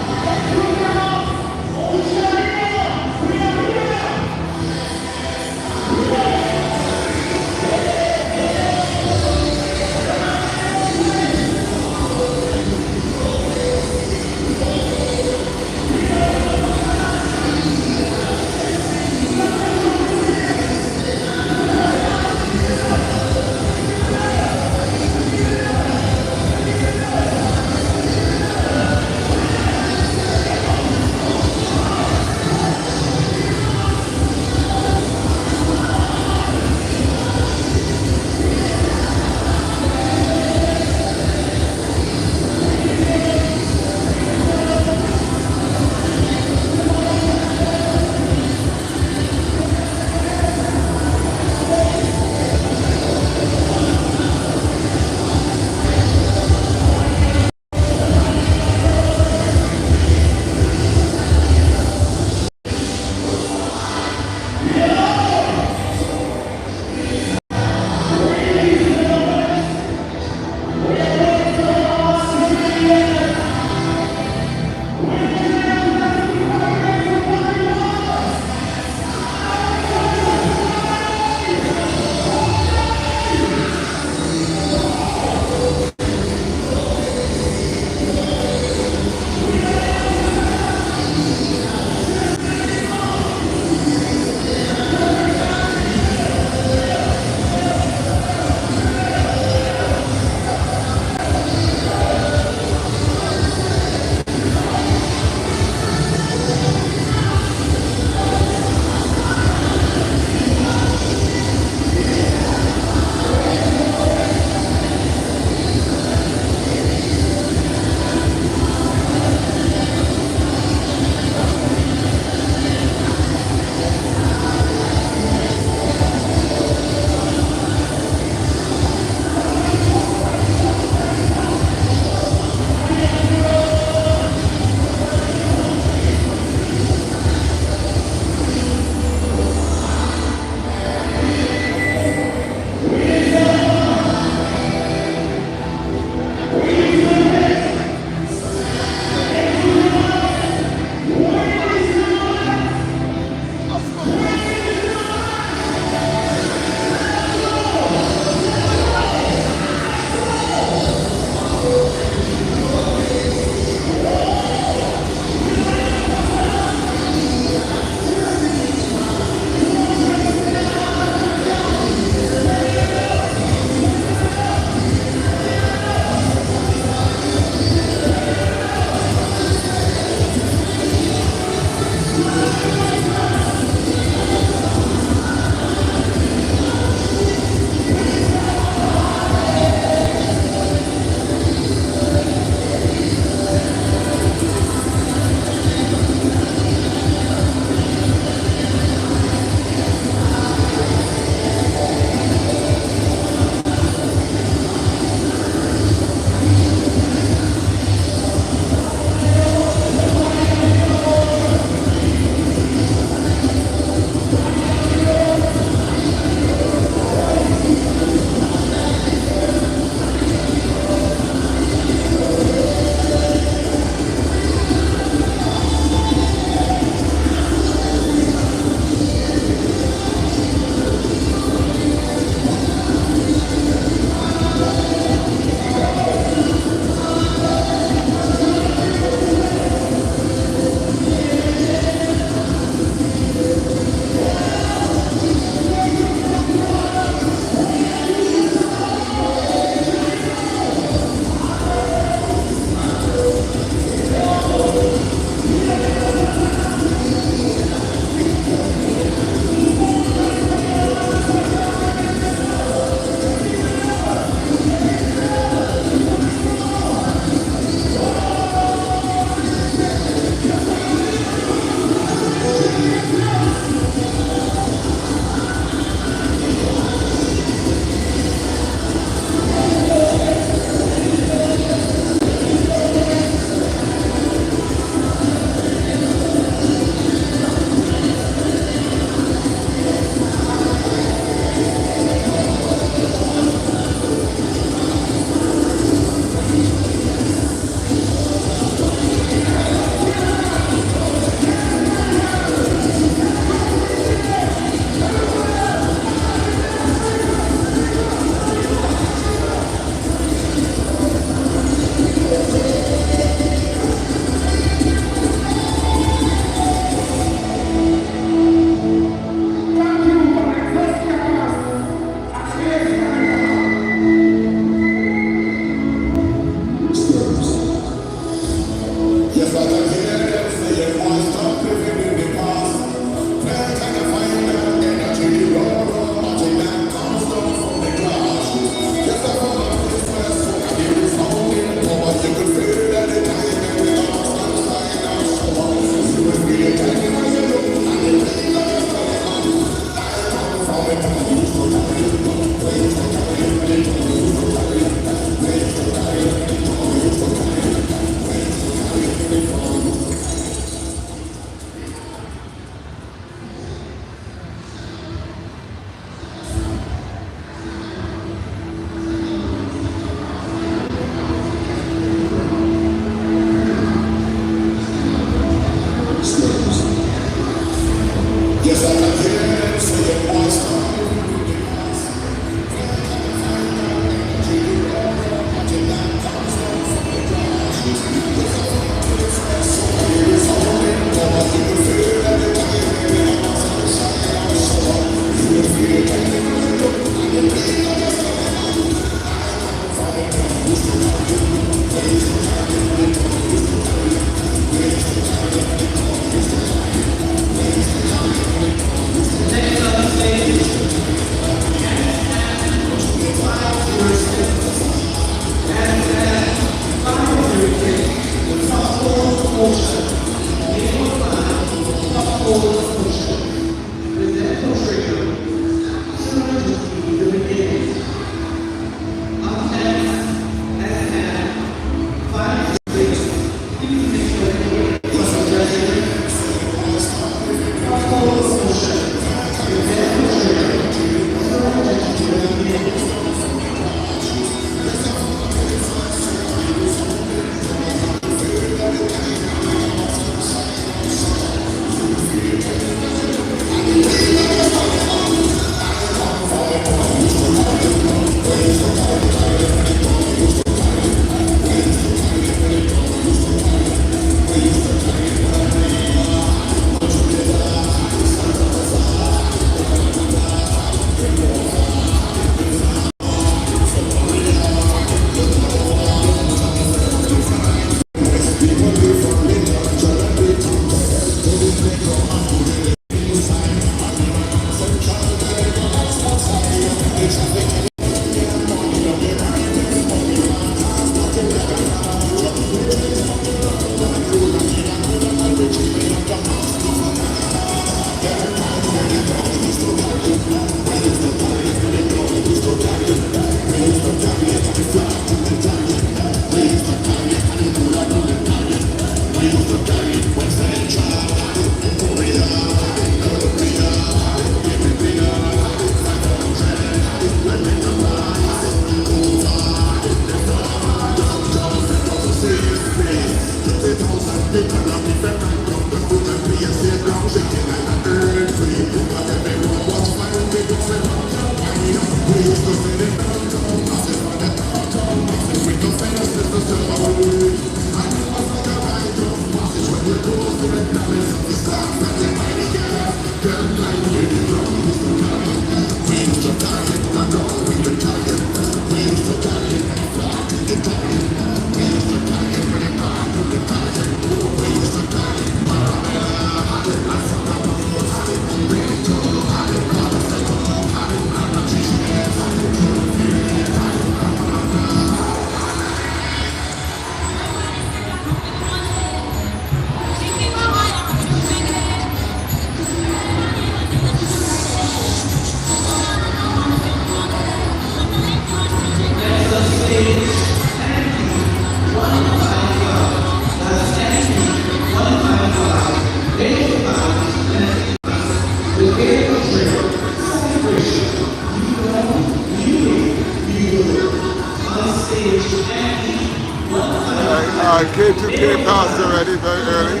broadcast already, very early.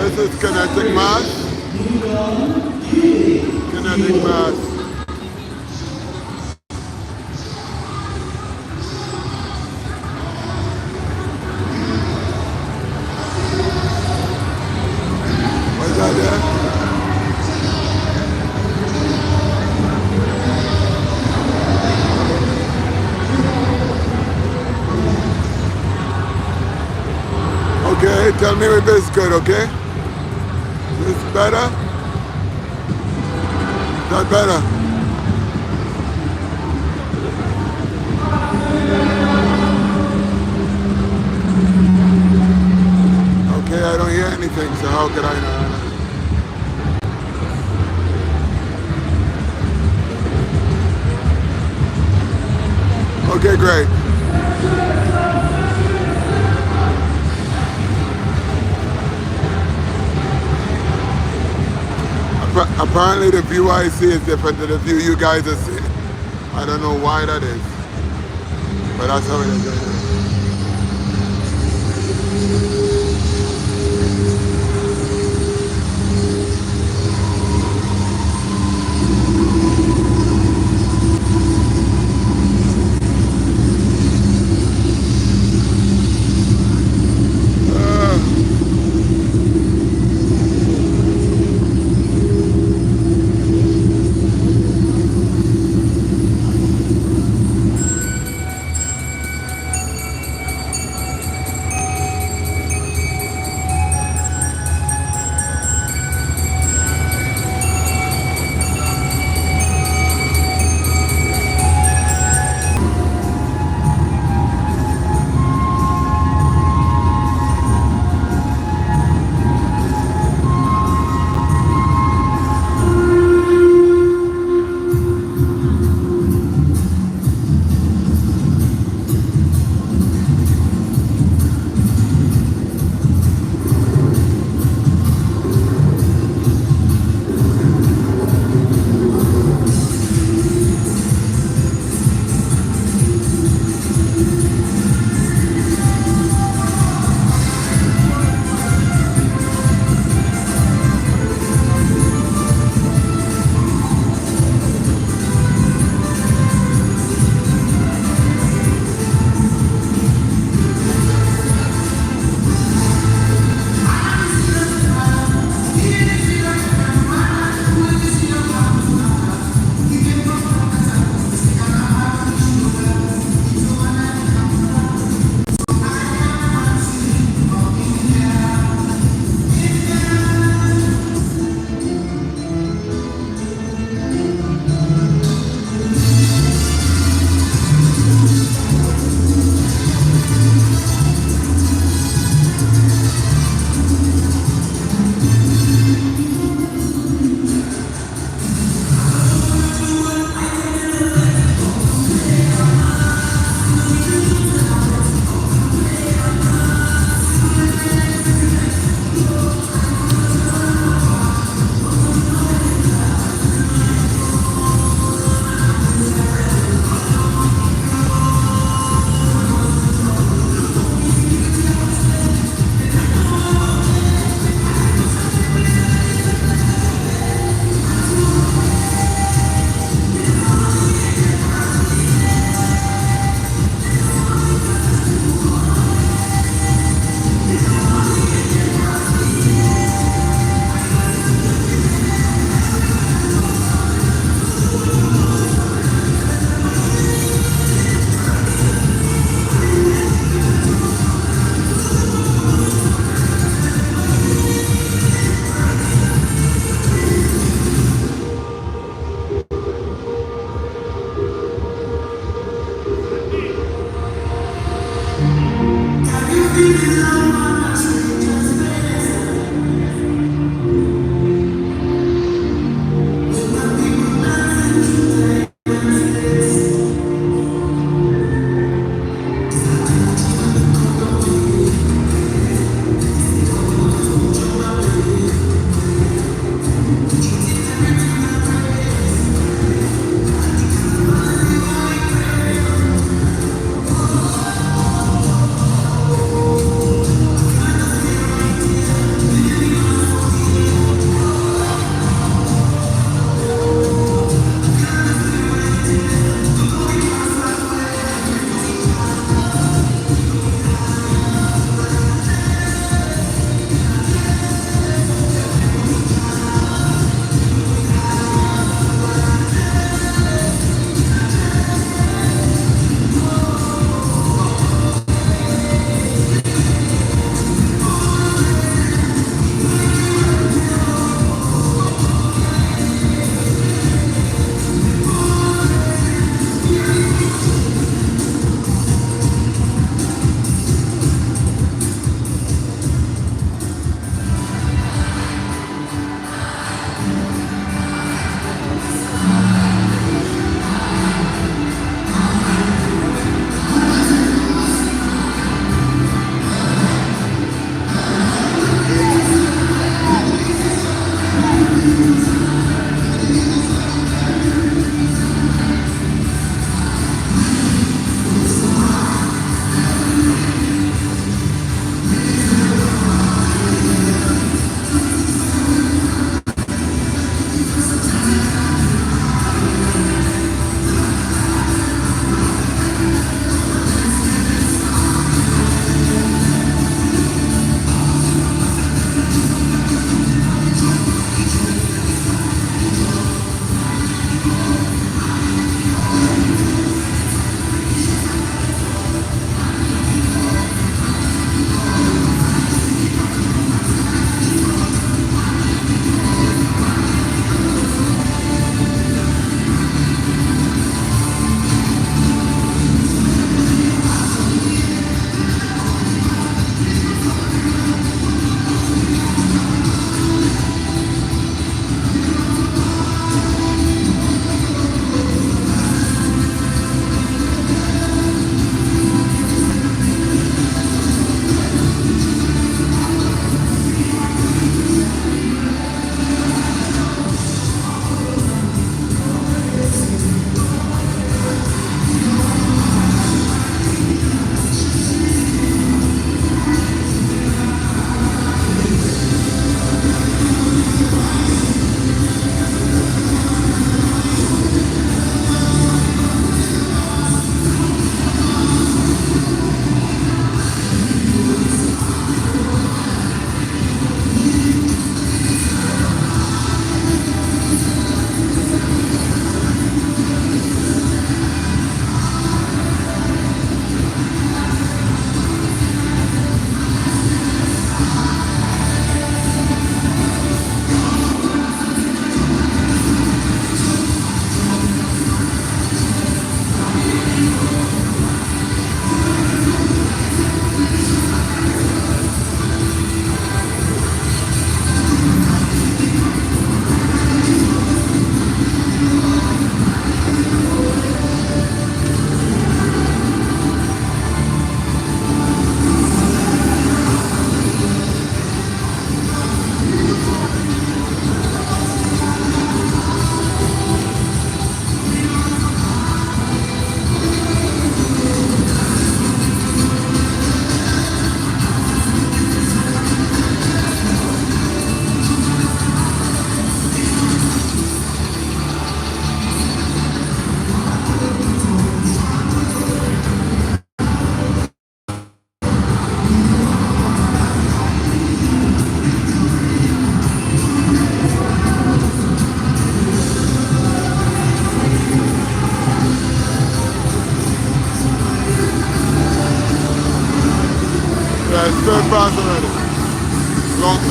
This is Kinetic Mass. Kinetic Mass. What's that there? Okay, tell me if it's good, okay? Is this better? Is that better? Okay, I don't hear anything, so how could I know? Okay, great. Apparently the view I see is different to the view you guys are seeing. I don't know why that is, but that's how it is.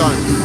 time.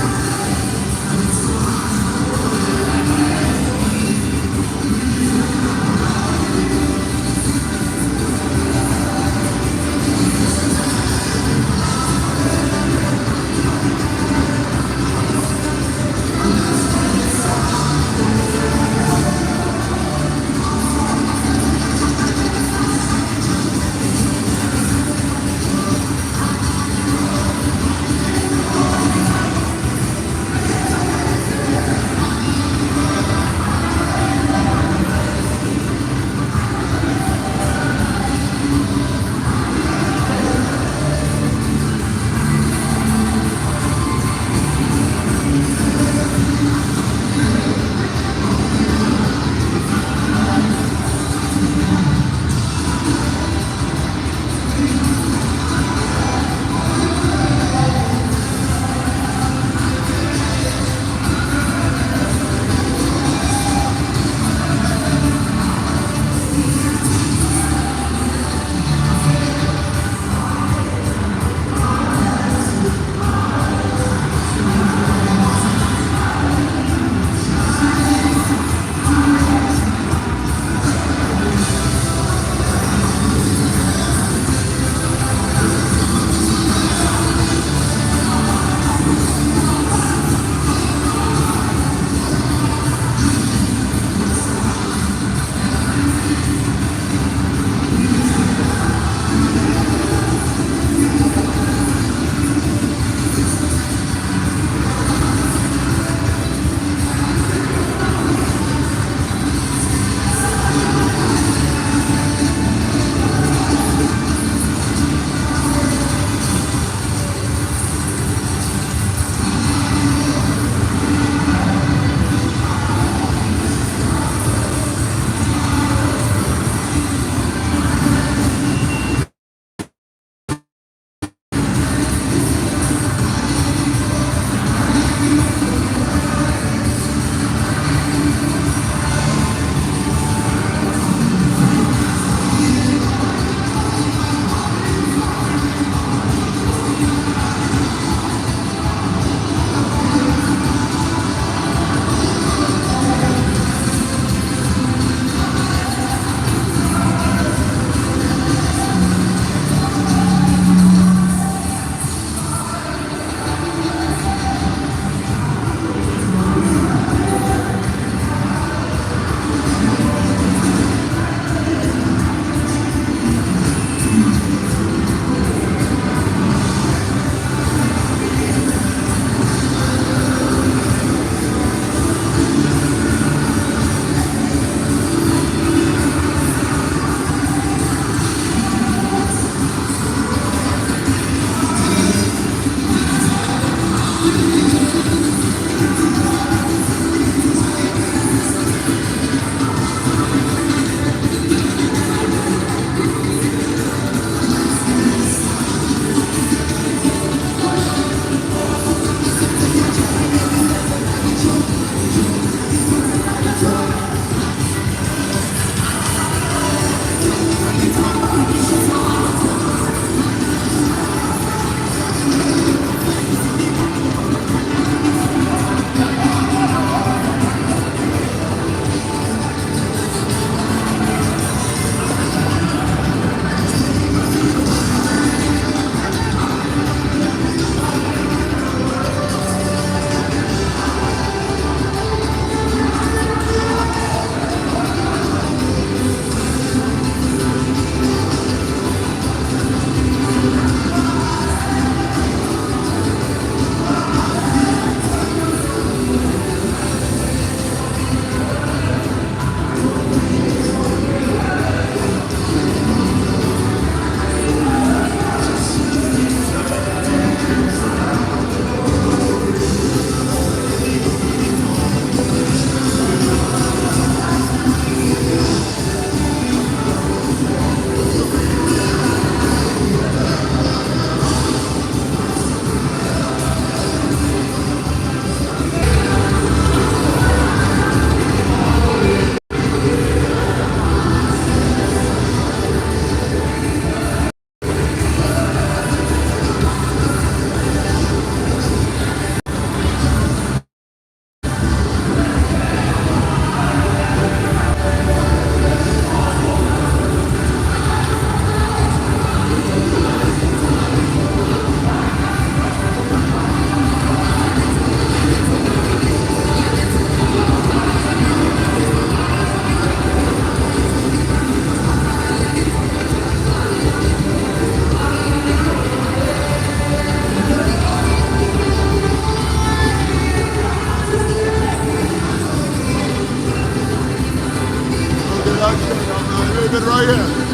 it right here.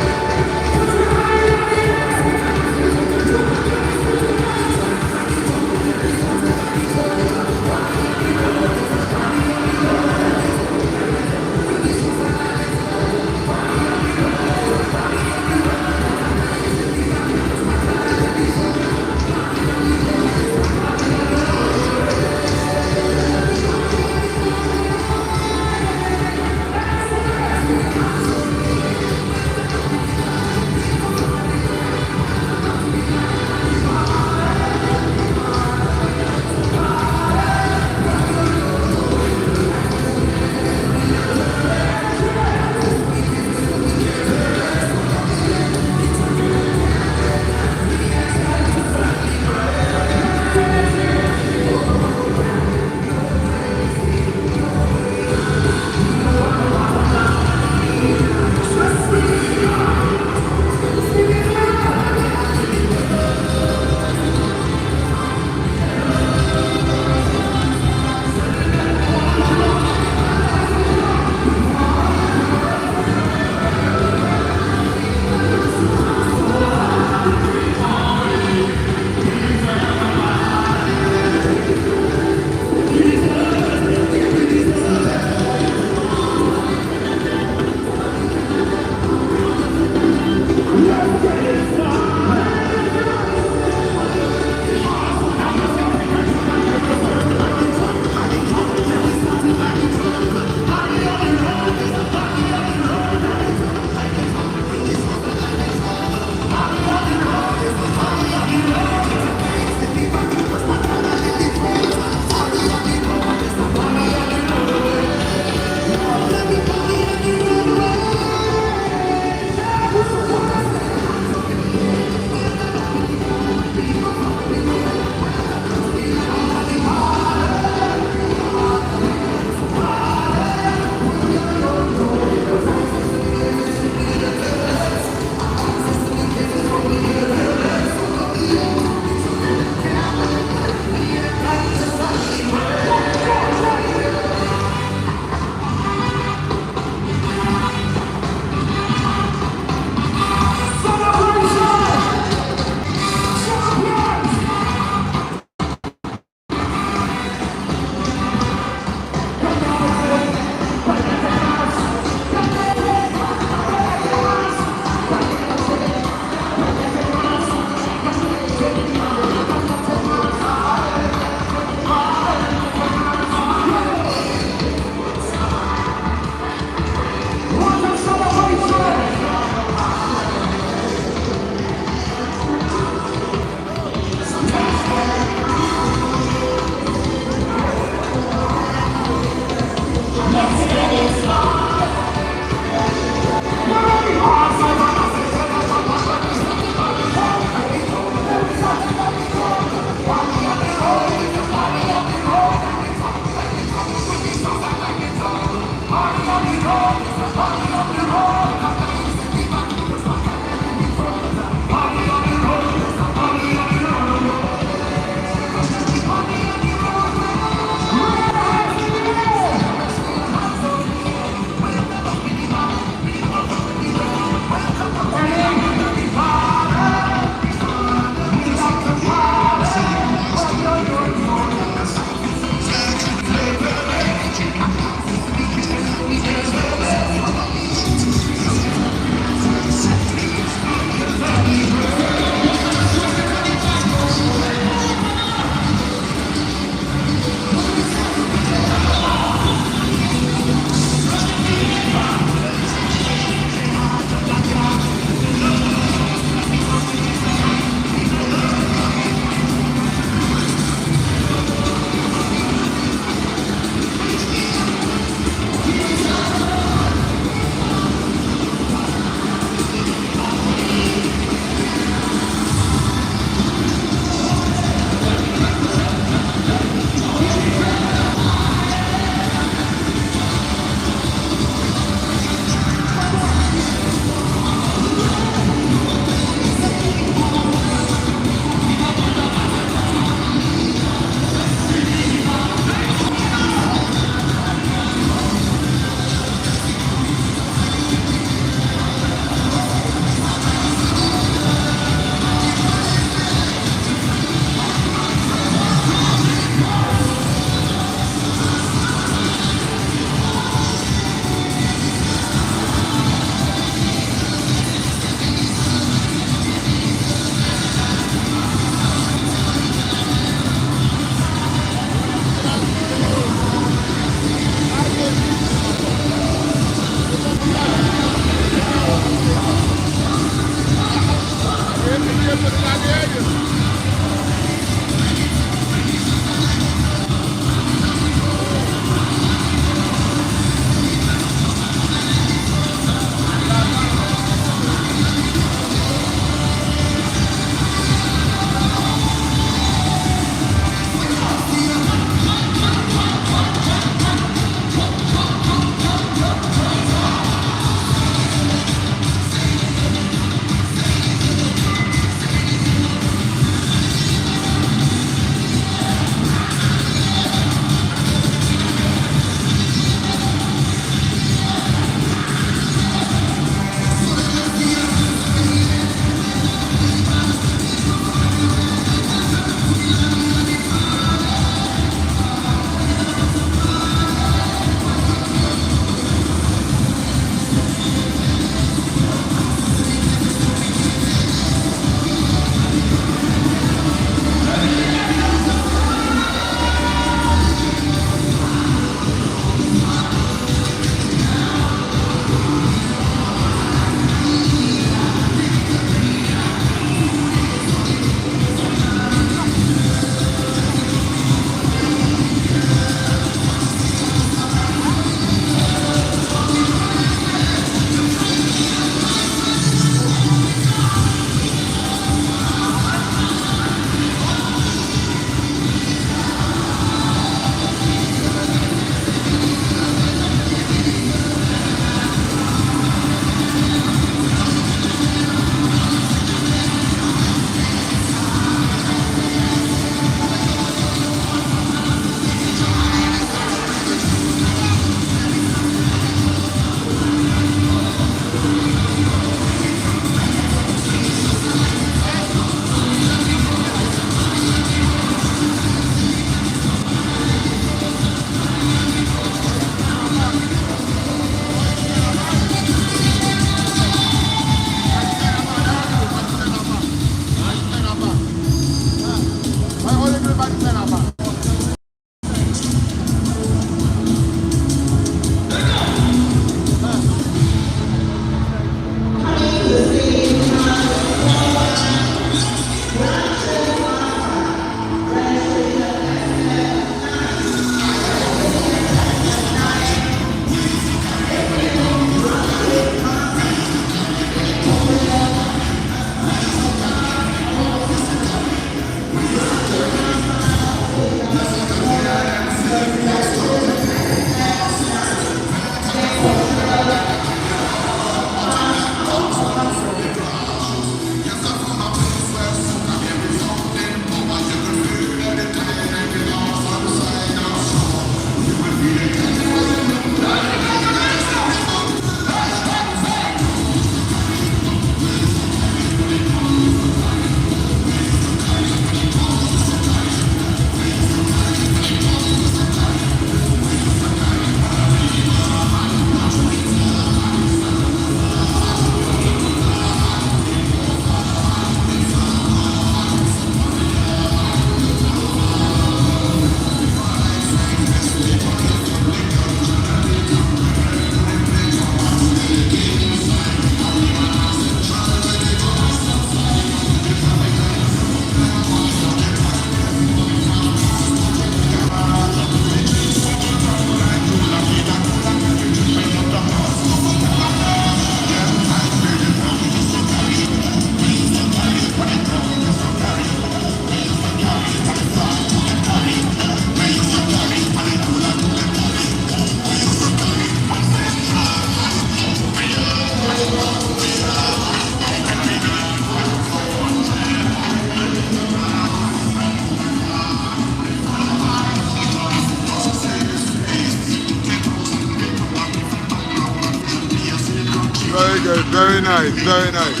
Very good, very nice, very nice.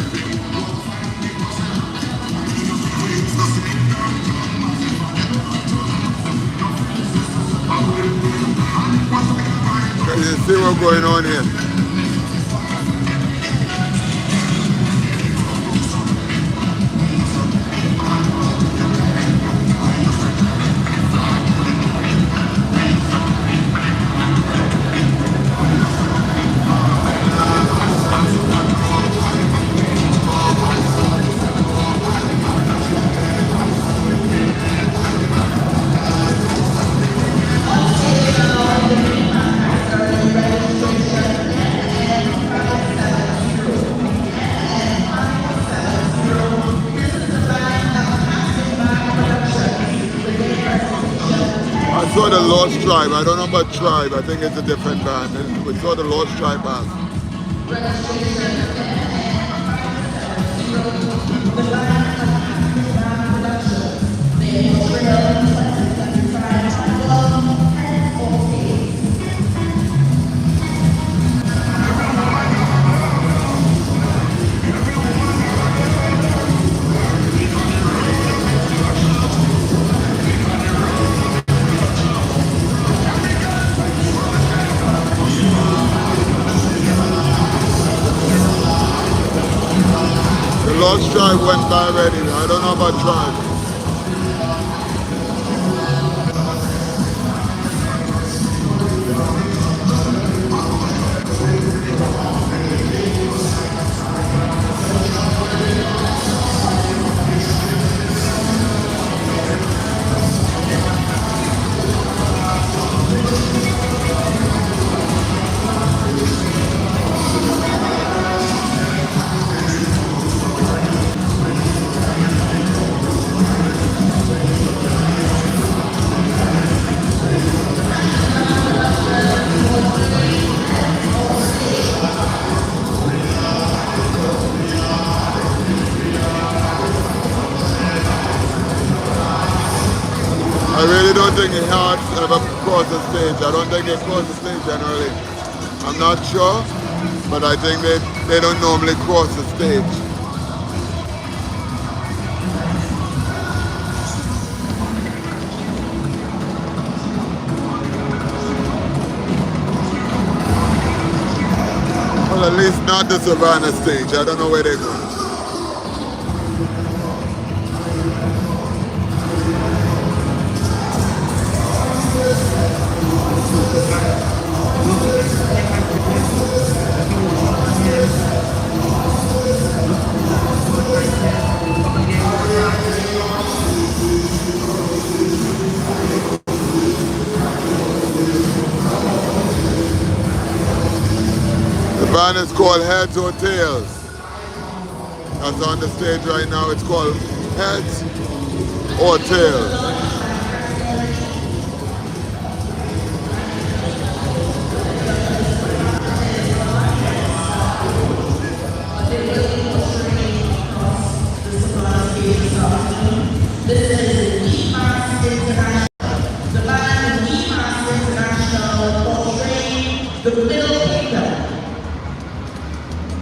Can you see what's going on here? Lost Tribe. I don't know about Tribe. I think it's a different band. We saw the Lost Tribe band. The Lost Tribe went by already. I don't know about Tribe. I really don't think the Hearts ever cross the stage. I don't think they cross the stage generally. I'm not sure, but I think they don't normally cross the stage. Well, at least not the Savannah stage. I don't know where they go. The band is called Heads or Tails. That's on the stage right now. It's called Heads or Tails.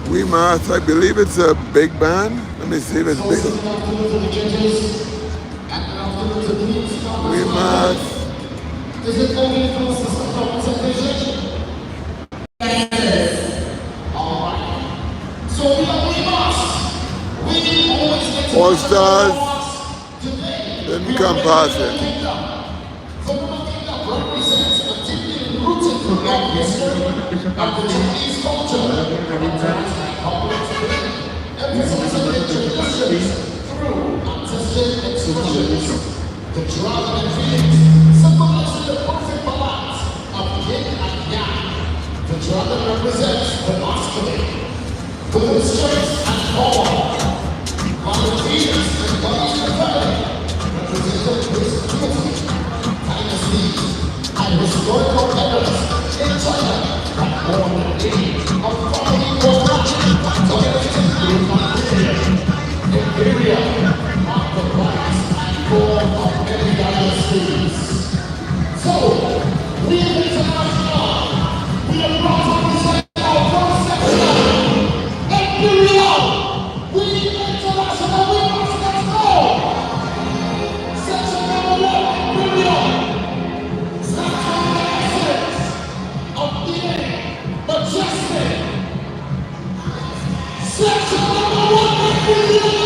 We Must, I believe it's a big band. Let me see if it's big. We Must. All Stars didn't come past it. The drum and beats symbolizes the perfect balance of yin and yang. The drum represents the masculine, with the strength and power. Volunteers and bodies of value represented his beauty, dynasties, and historical evidence in China that born the day of family production, Imperial, mark the price and form of many dynasties. So, we are international. We are brought to present our first section. Imperial, we international. We must let's go. Section number 1, Imperial. Section the essence of being majestic. Section number 1, Imperial.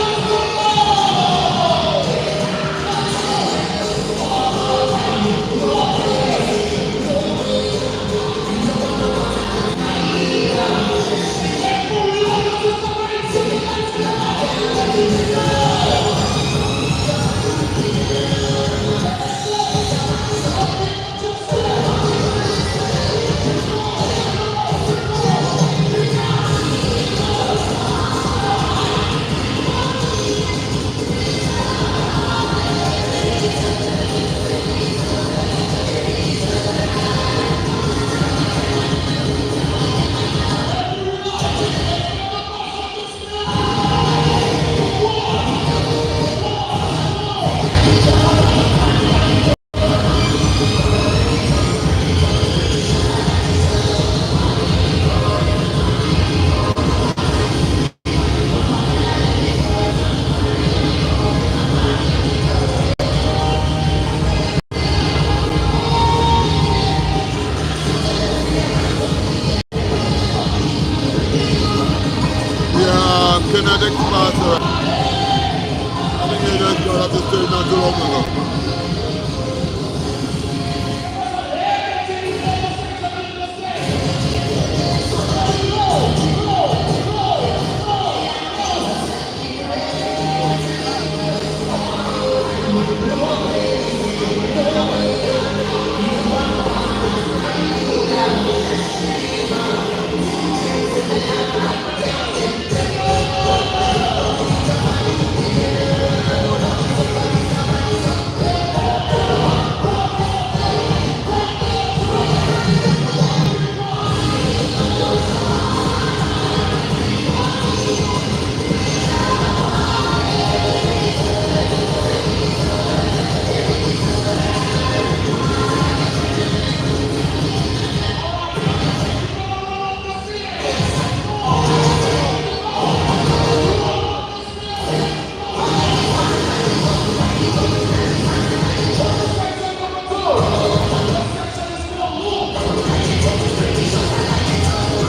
Kinetic Passer. I think he just got up the stage not too long ago.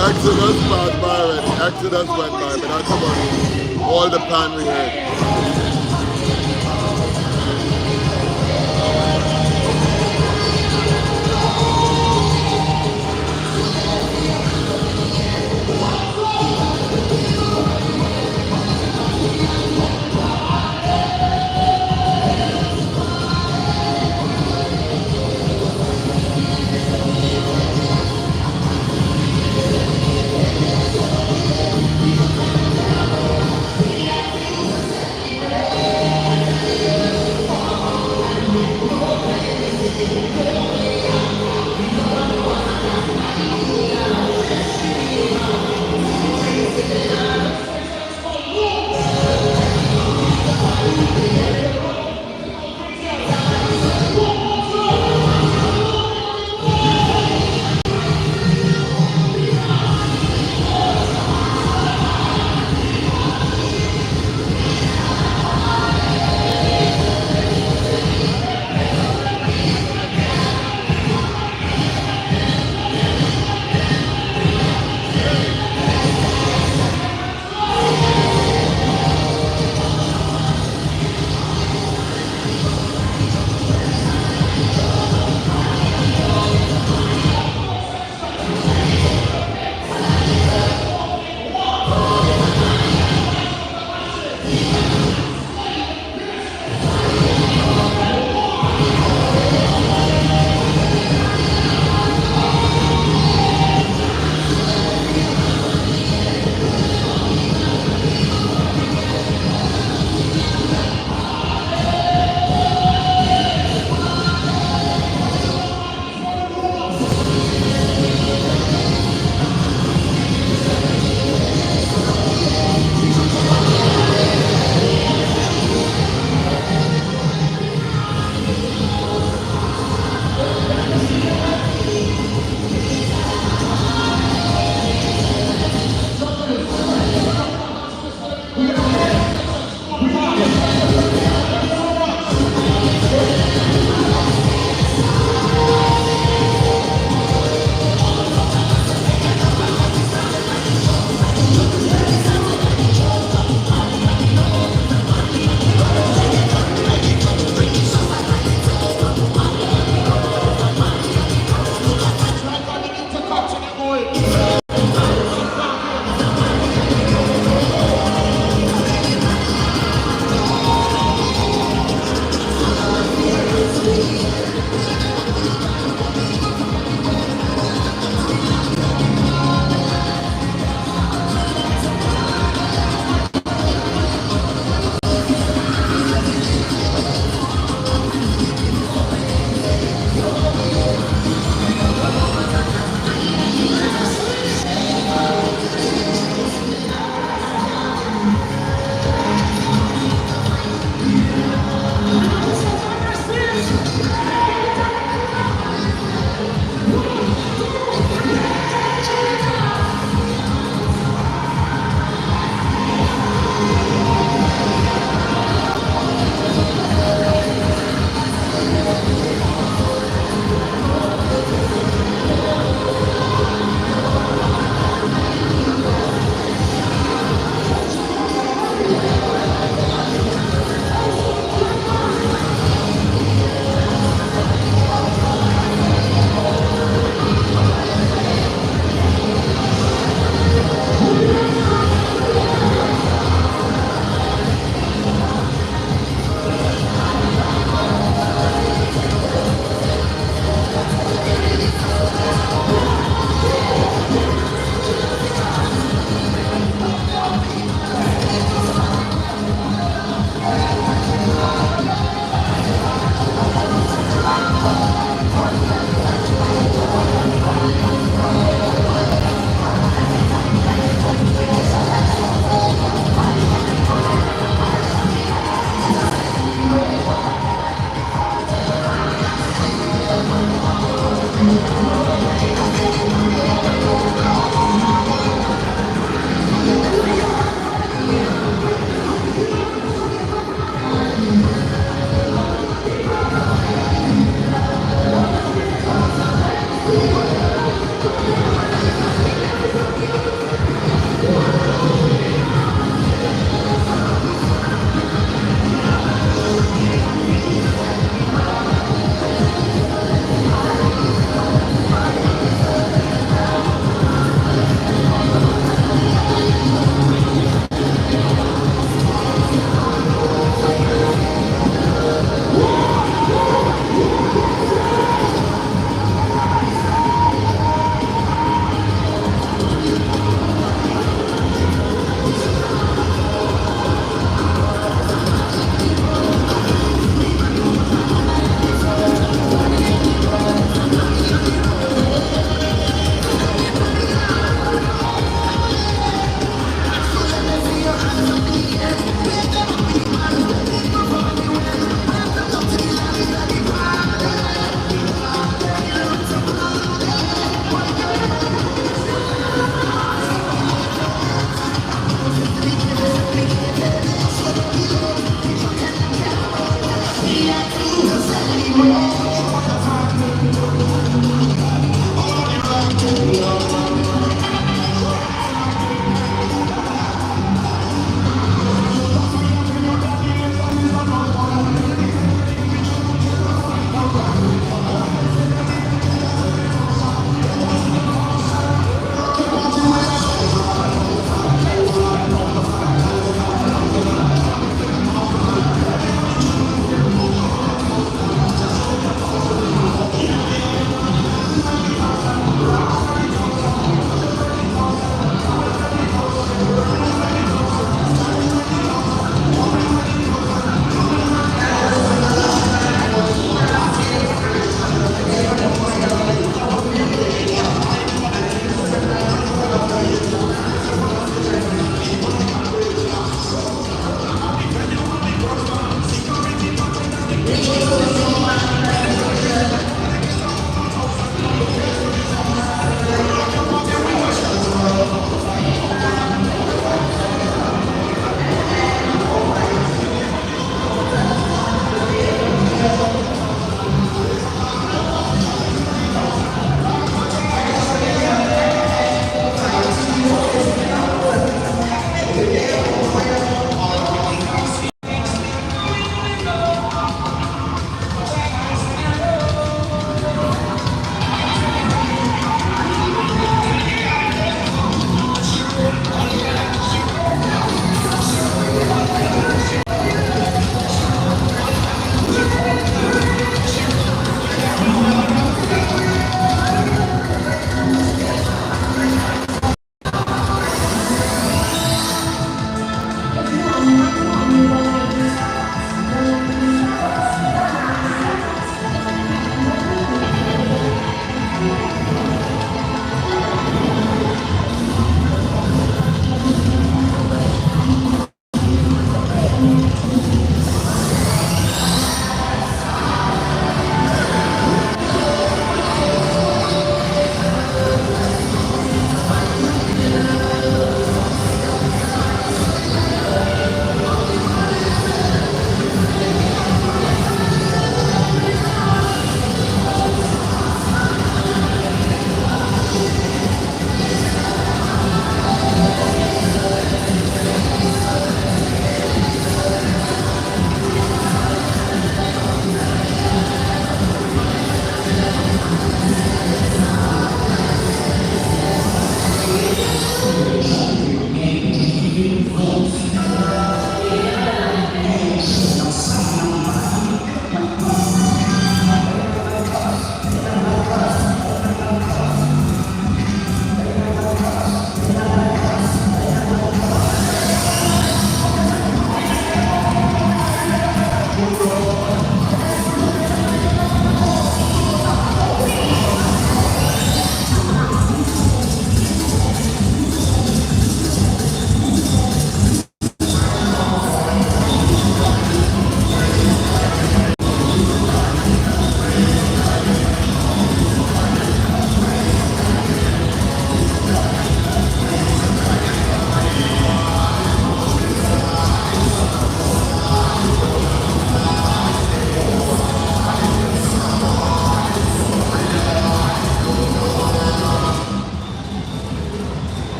Exodus passed by already. Exodus went by, but that's about all the plan we had.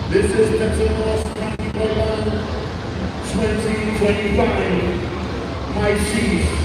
This is Texas Carnival 2025. My seat.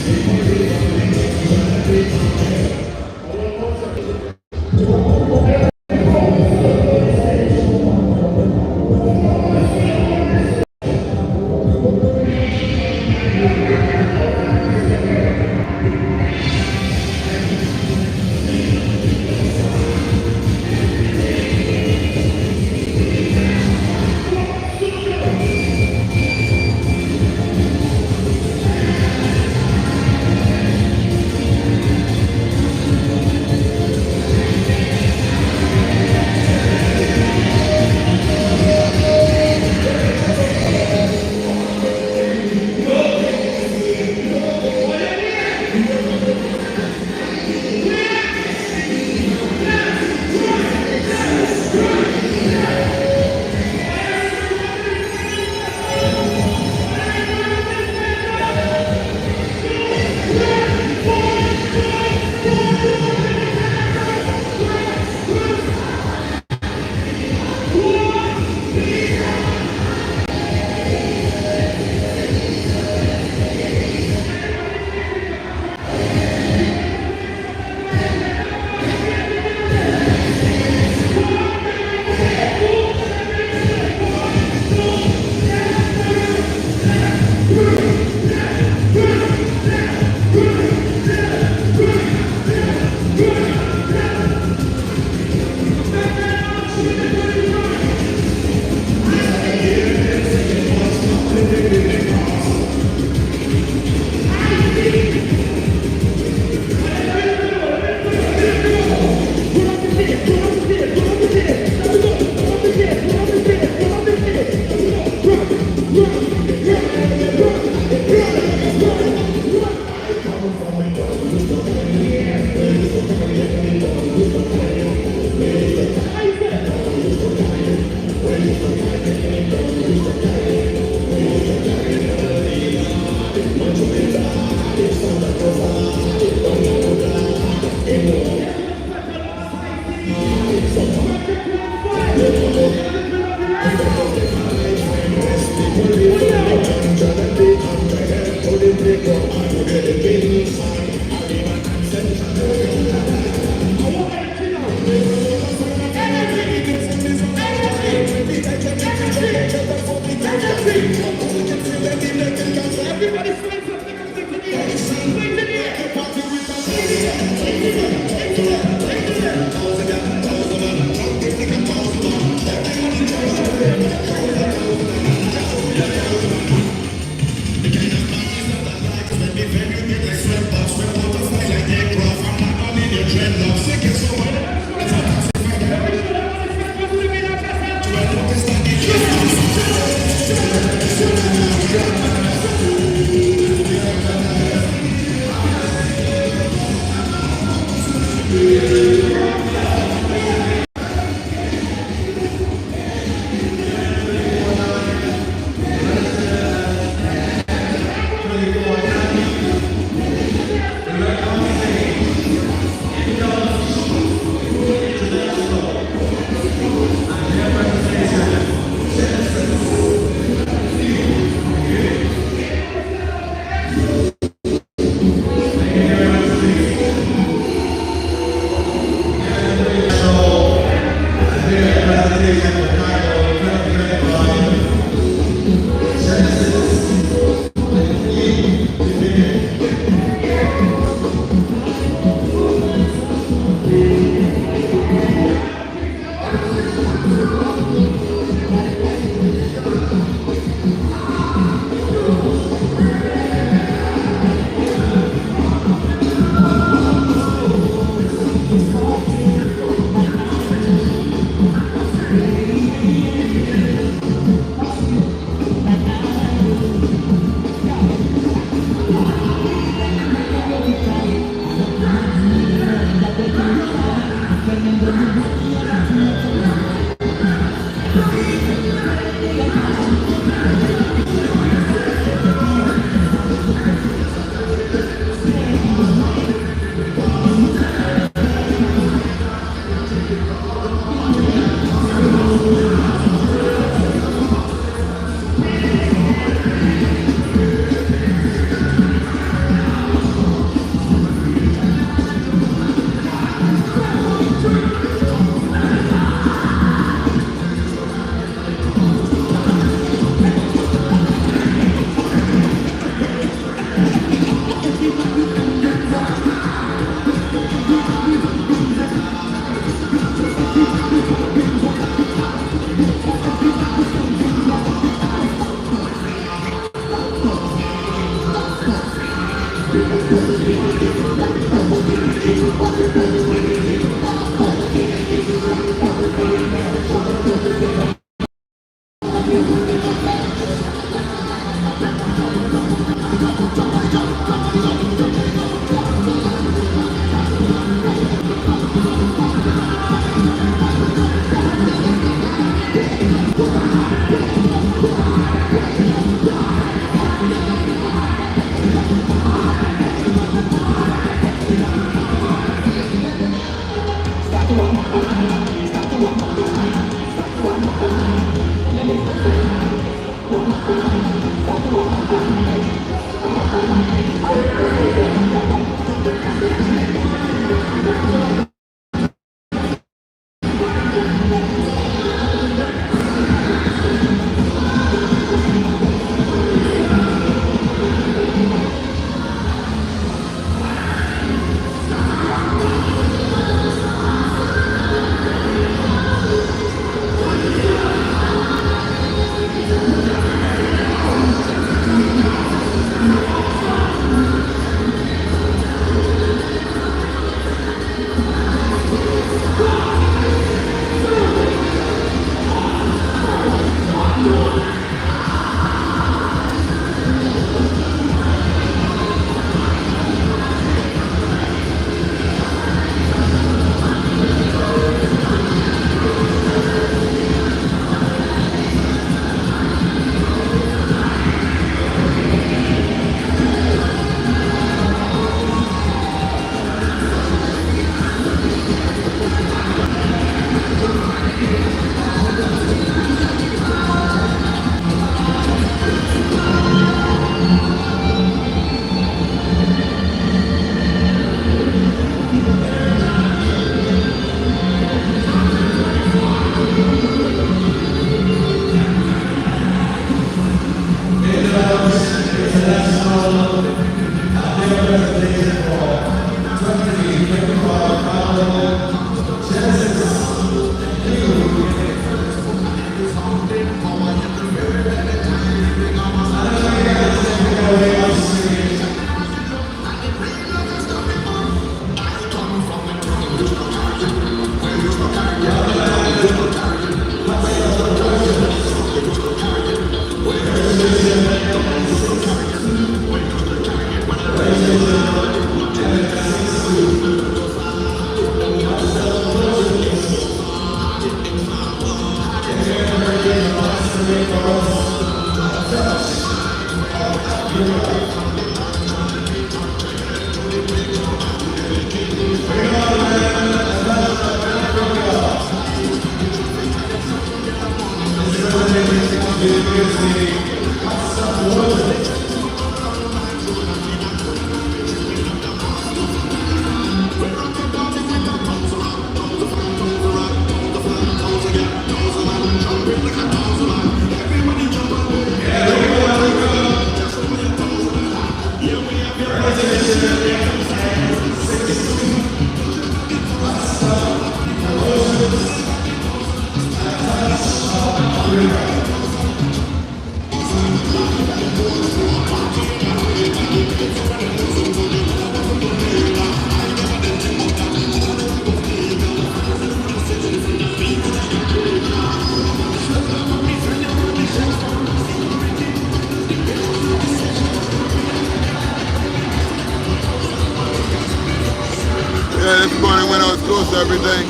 Yes. Yeah, this morning when I was close to everything,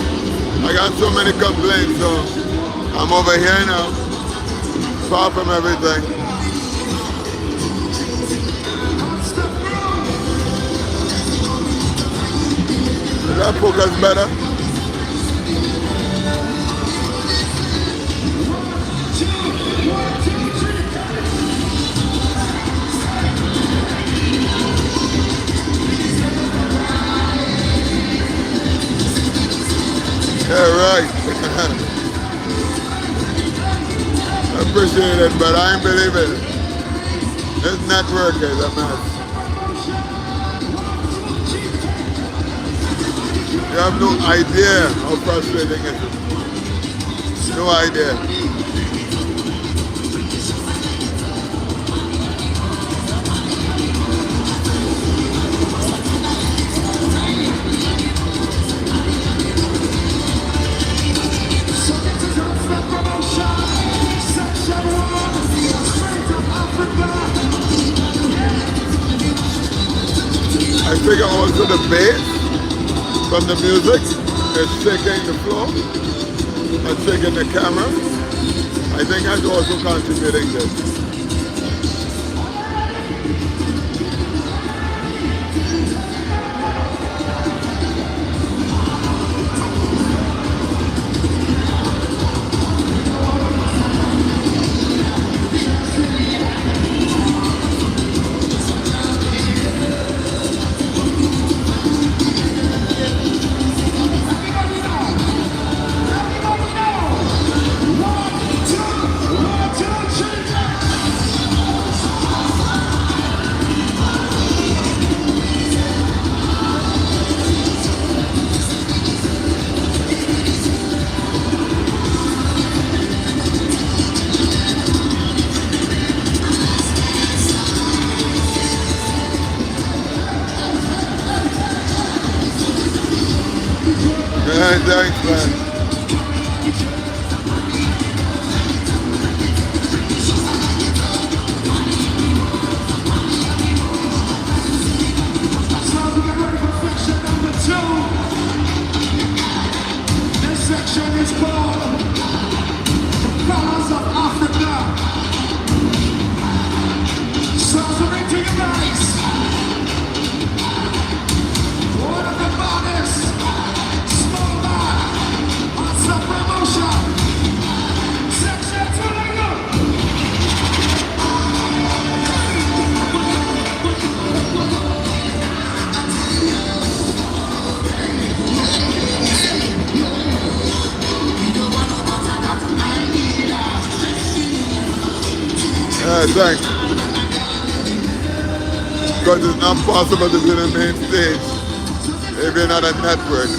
I got so many complaints, so I'm over here now, far from everything. Is that focus better? Yeah, right. I appreciate it, but I ain't believe it. This network is a mess. You have no idea how frustrating it is. No idea. I figure also the bass from the music is shaking the floor and shaking the camera. I think that's also contributing this. Thanks, man. Thanks. Because it's not possible to be the main stage if you're not a network.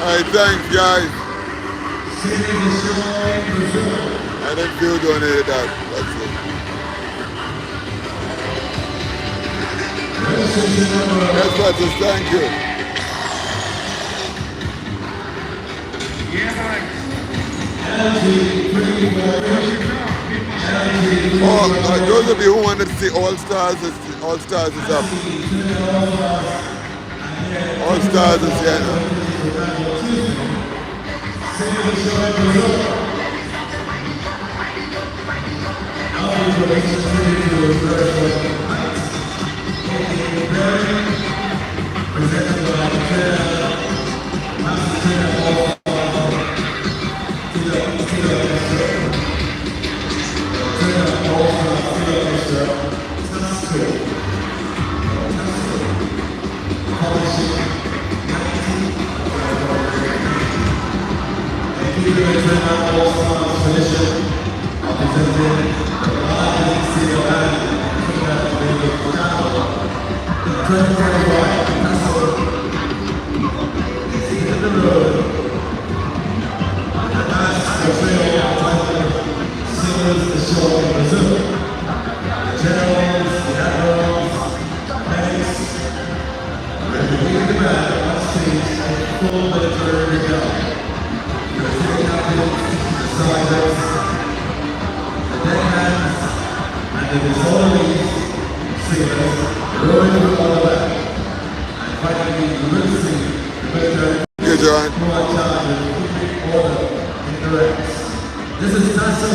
Alright, thanks guys. I didn't feel donated that. That's it. Yes, Francis, thank you. Oh, those of you who wanted to see All Stars is up. All Stars is here now. Good, John. This is Tasso.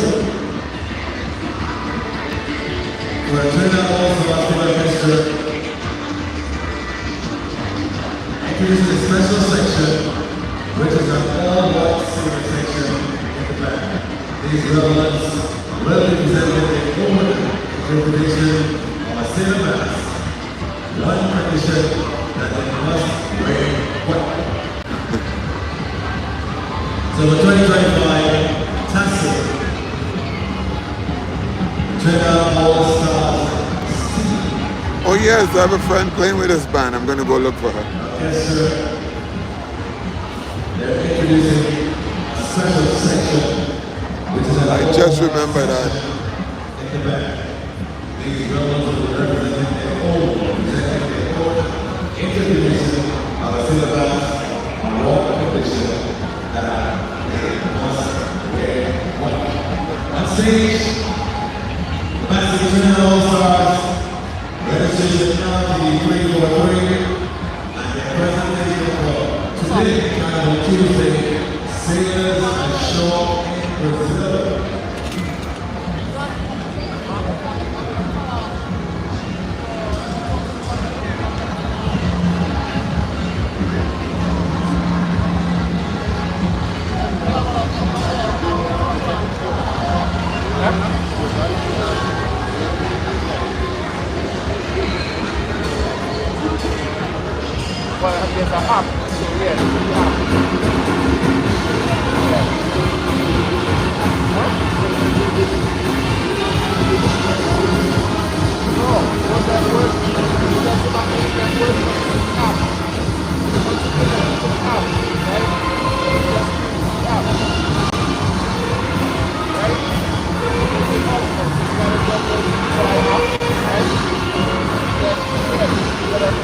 We're Trinidad also after orchestra. Introducing a special section, which is an all-white singing section in the back. These revelants will be presented in full interpretation of a sailor mass. One condition that they must wear white. So the 2025 Tasso Trinidad All-Stars. Oh yes, I have a friend playing with this band. I'm gonna go look for her. Yes, sir. They're introducing a special section, which is I just remember that. in the back. These rebels will be representing their own introduction of a syllabus on all condition that they must wear white. On stage, Massive Trinidad All-Stars, registration now to the 343. Presentation for today, Carnival Tuesday, sailors ashore in Brazil. Well, there's a hop, so yeah, there's a hop. No, what's that word? That's about that word. Hop. Once you get that, it's a hop, right? Just hop. Right? It's hop first. It's got to go to hop, right? Then, whatever.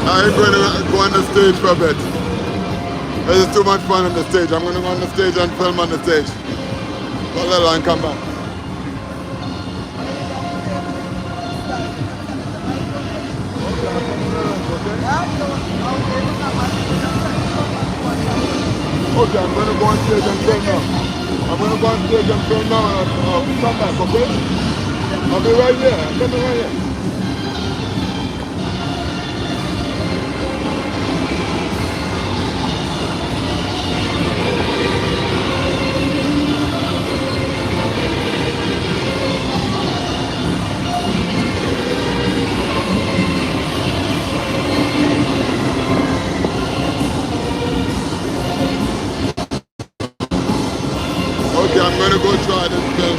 I'm going to go on the stage for a bit. This is too much fun on the stage. I'm going to go on the stage and film on the stage. For a little and come back. Okay, I'm going to go on stage and film now. I'm going to go on stage and film now and come back, okay? I'll be right here. I'm coming right here. Okay, I'm going to go try this film.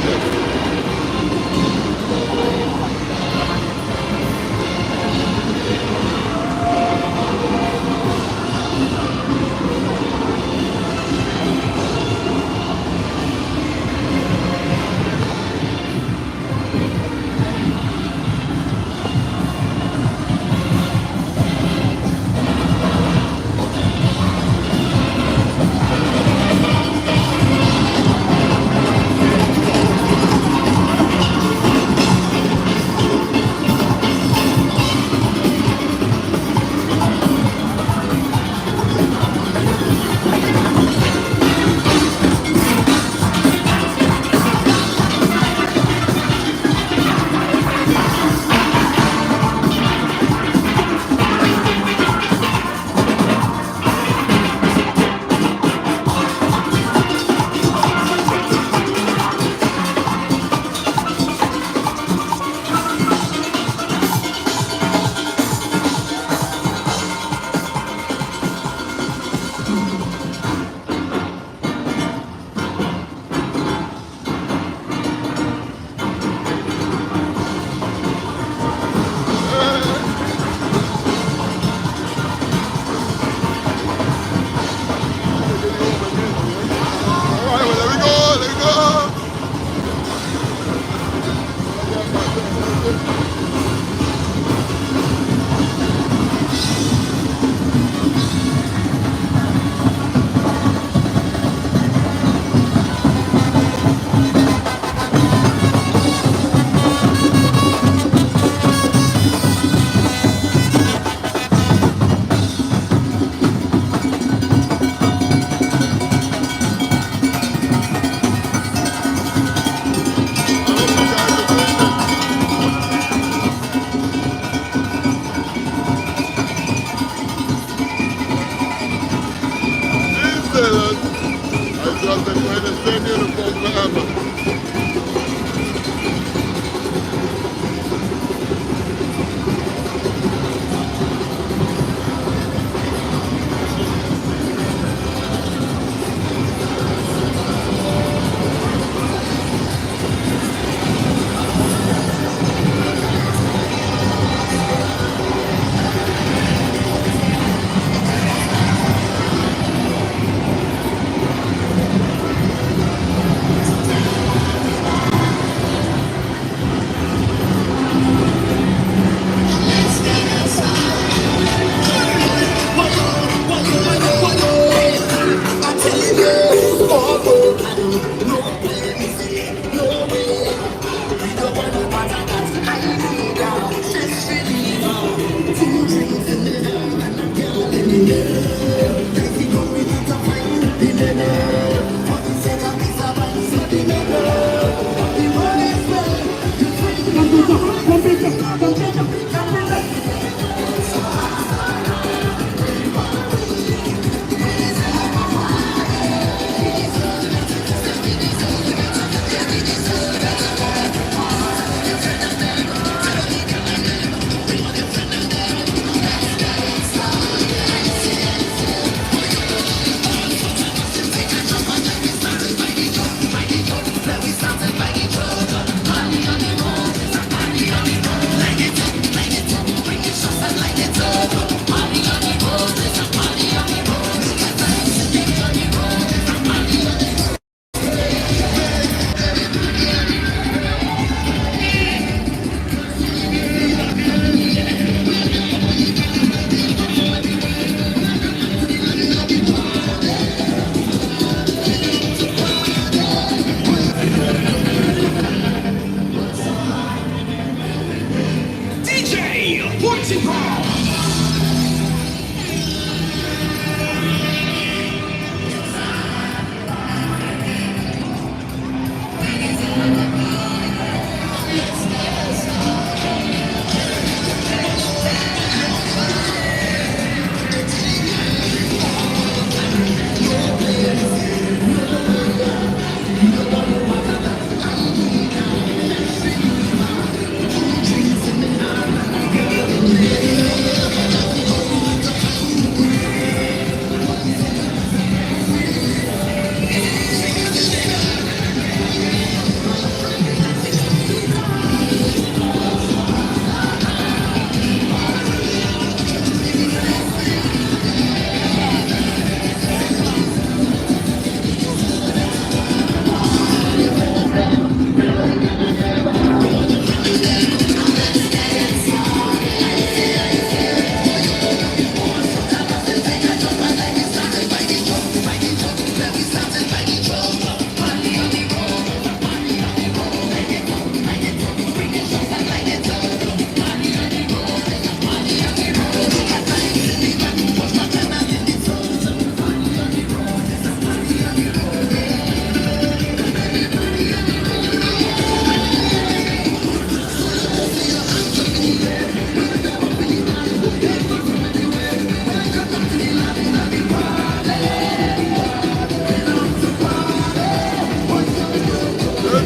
This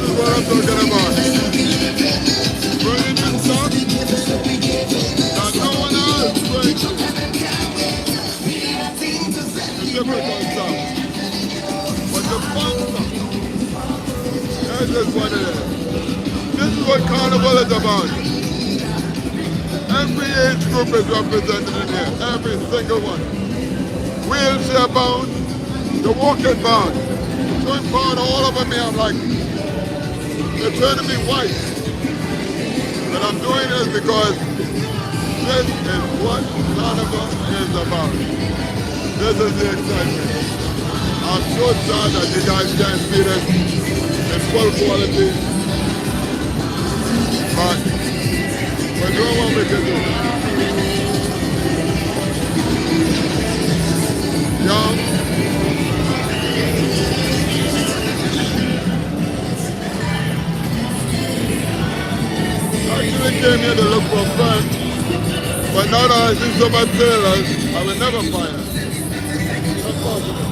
is what I'm talking about. Bringing in stuff that no one else brings. The difficult stuff. But the fun stuff. That's just what it is. This is what Carnival is about. Every age group is represented in here. Every single one. Wheelchair bound, the walking bound. Swing bound all over me. I'm like, they're turning me white. But I'm doing this because this is what Carnival is about. This is the excitement. I'm so sad that you guys can't see this in full quality. But we're doing what we can do. Young. I actually came here to look for fun, but now that I see so much sailors, I will never find it. That's possible.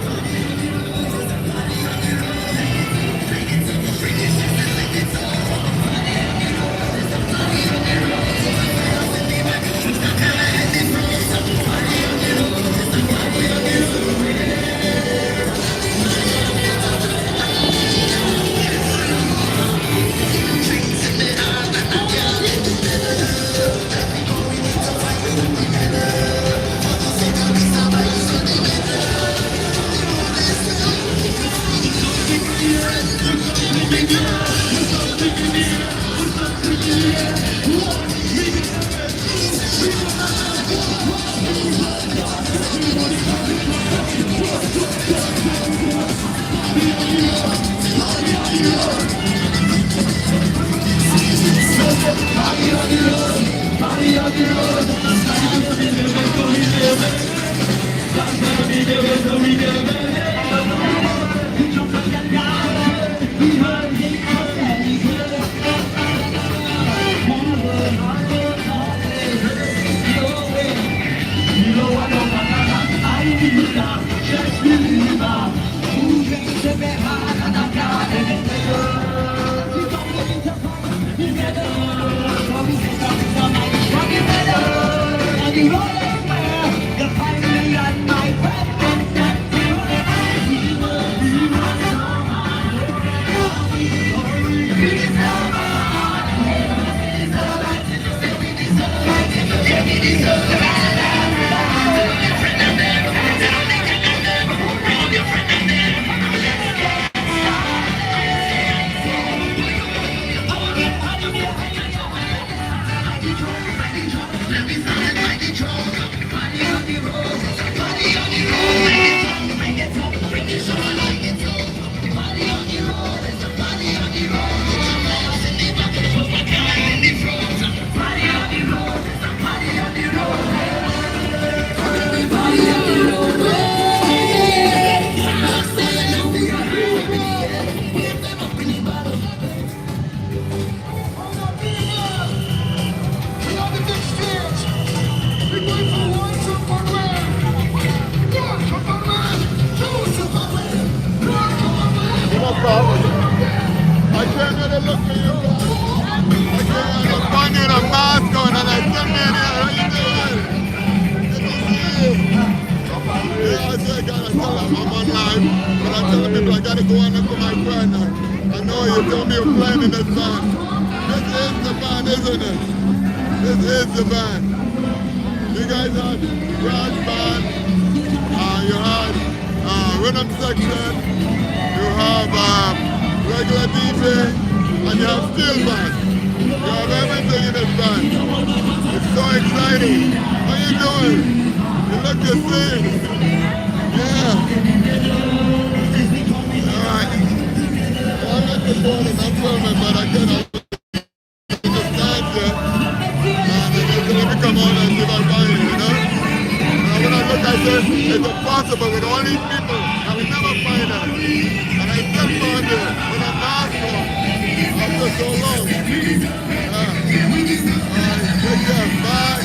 to go on to my friend. I know you told me you're playing in this band. This is the band, isn't it? This is the band. You guys had brass band, you had rhythm section, you have regular DJ, and you have steel band. You have everything in this band. It's so exciting. How you doing? You look the same. Yeah. Alright. Well, I'm not recording, I'm filming, but I can understand you. And let me come on and see if I find it, you know? When I look, I said, it's impossible with all these people. I will never find them. And I still found it with a mask on after so long. Take care. Bye.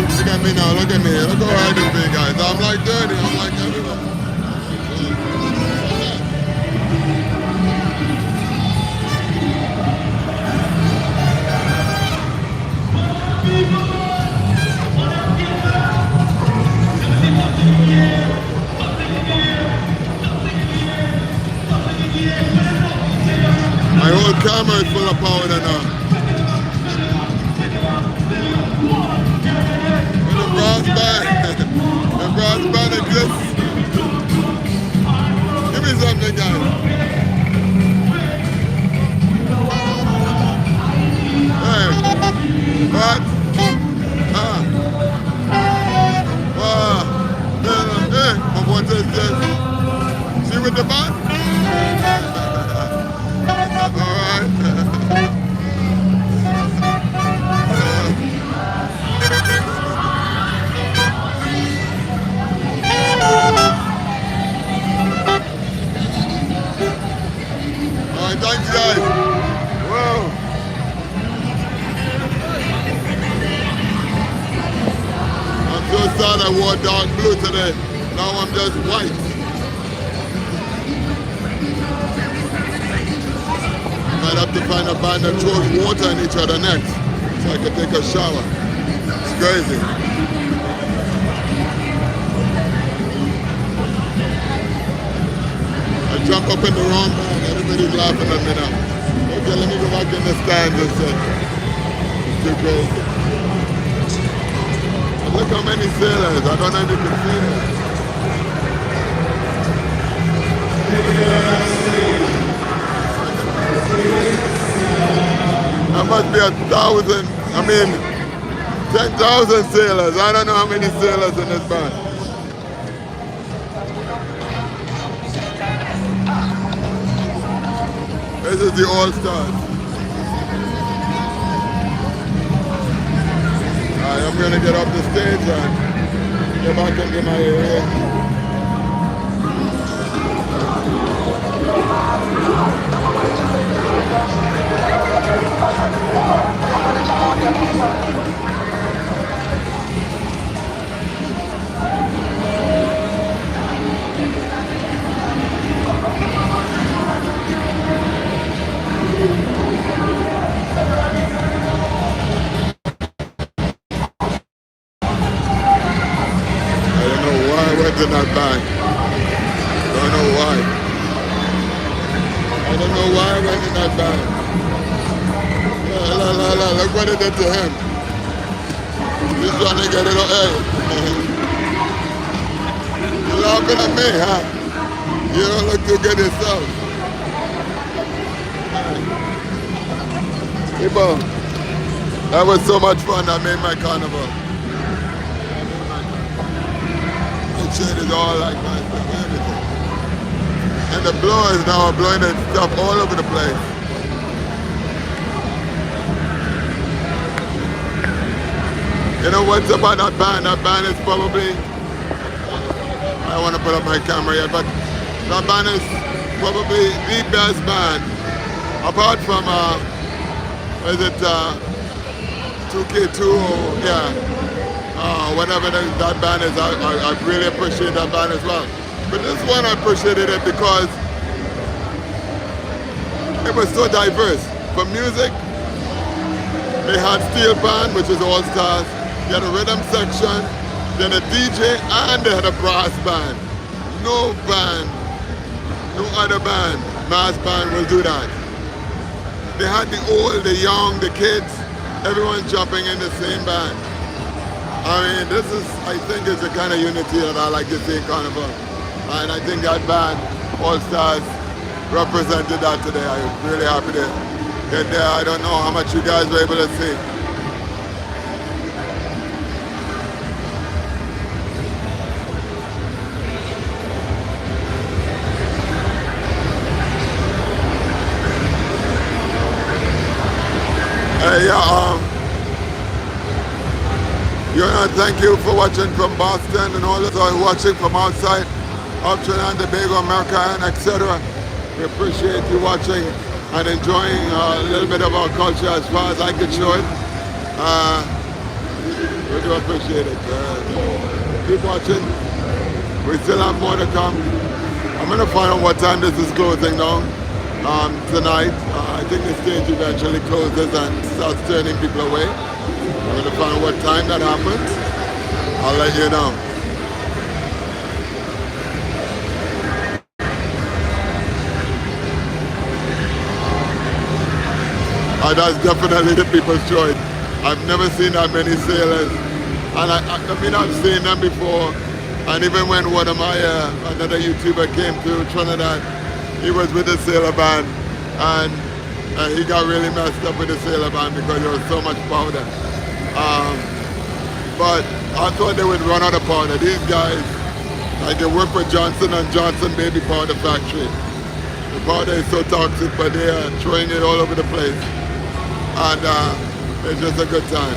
Look at me now, look at me. Look how I do big guys. I'm like dirty, I'm like everyone. My whole camera is full of powder now. The brass band exists. Give me something, guys. Hey, what? Hey, what is this? See with the band? All right. Thanks, guys. Whoa. I'm so sad I wore dark blue today. Now I'm just white. I might have to find a band that throws water in each other next so I can take a shower. It's crazy. I jump up in the wrong band. Everybody's laughing at me now. Okay, let me go back in the stands and say, it's too crazy. And look how many sailors. I don't know if you can see them. There must be 1,000, 10,000 sailors. I don't know how many sailors in this band. This is the All-Stars. Alright, I'm gonna get off the stage and get back into my area. In that bag. Don't know why. I don't know why I went in that bag. Look what it did to him. He's trying to get it on. Hey. You're laughing at me, huh? You don't look too good yourself. People, that was so much fun. I made my carnival. Shit is all like my everything. And the blowers now are blowing that stuff all over the place. You know what's about that band? That band is probably, I don't want to put up my camera yet, but that band is probably the best band. Apart from, is it 2K2? Yeah. whatever that band is, I really appreciate that band as well. But this one I appreciated it because it was so diverse. For music, they had steel band, which is all stars. They had a rhythm section, then a DJ, and they had a brass band. No band, no other band, mass band will do that. They had the old, the young, the kids, everyone jumping in the same band. I mean, this is, I think, is the kind of unity that I like to see in Carnival. And I think that band, All Stars, represented that today. I'm really happy to get there. I don't know how much you guys were able to see. Thank you for watching from Boston and all those who are watching from outside of Trinidad and Tobago, America, and etc. We appreciate you watching and enjoying a little bit of our culture as far as I could show it. We do appreciate it. Keep watching. We still have more to come. I'm going to find out what time this is closing now. Tonight. I think the stage eventually closes and starts turning people away. I'm going to find out what time that happens. I'll let you know. That's definitely the people's choice. I've never seen that many sailors. And I mean, I've seen them before. And even when one of my, another YouTuber came to Trinidad, he was with the sailor band. And he got really messed up with the sailor band because there was so much powder. But I thought they would run out of powder. These guys, like they work for Johnson & Johnson Baby Powder Factory. The powder is so toxic, but they are throwing it all over the place. And it's just a good time.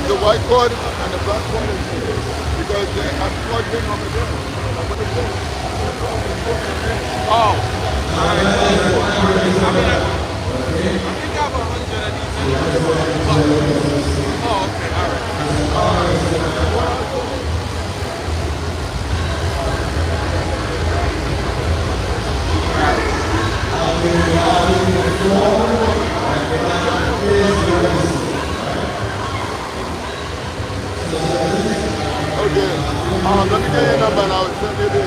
The white cord and the black cord is because they have plugged in over there. Oh. Alright. I think I have 100 of these. Oh, okay, alright. Let me get your number and I'll send you the.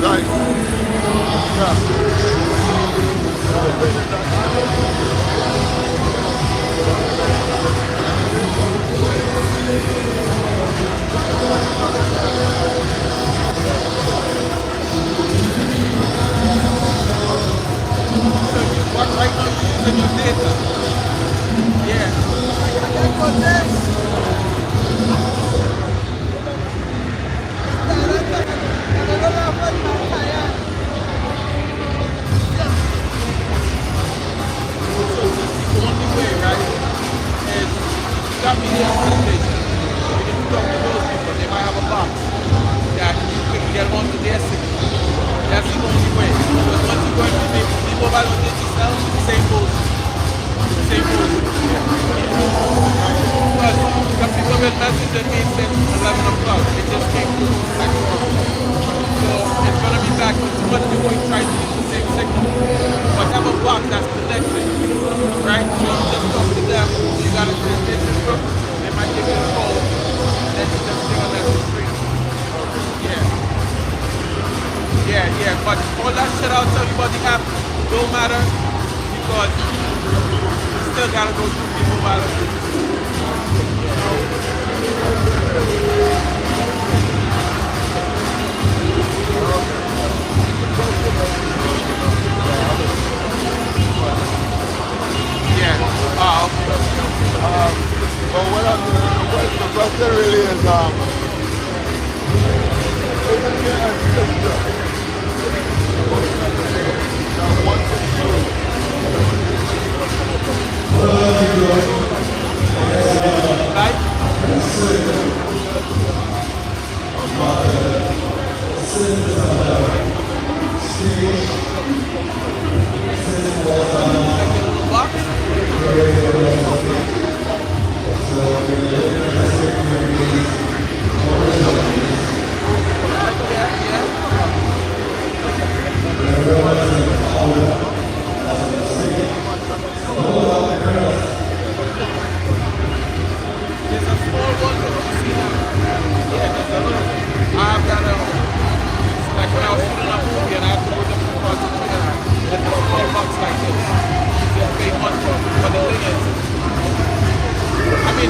Right. What right now you're using your data? Yeah. So the only way, right, is you got media presentation. You need to talk to those people. They might have a box that you can get onto their signal. That's the only way. Because once you go into the mobile or digital, same goes. Same goes. Because some people will message at me since 11 o'clock. It just came through like so it's going to be back with too much people trying to use the same signal. But have a box that's connected, right? So you just talk to them. You got a transition from, they might give you a call. Then you just stay on that screen. Yeah. Yeah. But all that shit I'll tell you about the app don't matter because you still got to go through the mobile application. But what the question really is,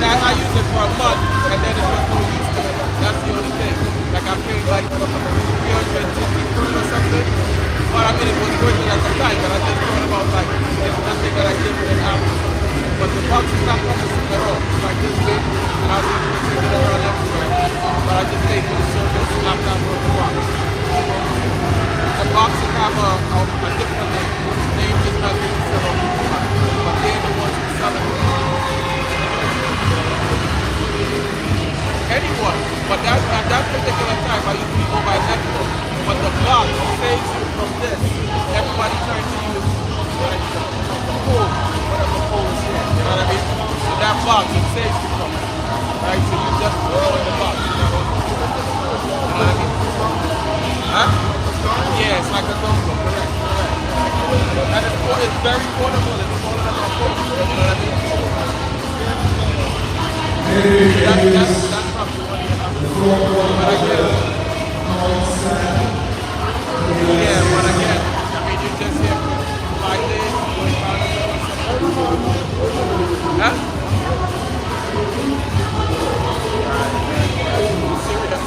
I use it for a month and then it's just no use to it. That's the only thing. Like I paid like 350 or something. But I mean it was worth it at the time, but I just thought about like it's nothing that I did with an app. But the box is not promising at all. It's like this big and I was able to take it around everywhere. But I just paid for the service, laptop for the box. The box will have a different name. The name is not being set up. But they're the ones who sell it. Anyone, but at that particular time I used to be mobile network. But the box saves you from this. Everybody trying to use like the phone, whatever phone is here. You know what I mean? So that box it saves you from it. Right? So you just go in the box. You know what I mean? Huh? Yeah, it's like a dongle, correct. And it's very portable, it's smaller than my phone. You know what I mean? That's probably what you have to do. But again, yeah, but again, I mean, you just here for 5 days, huh? Serious.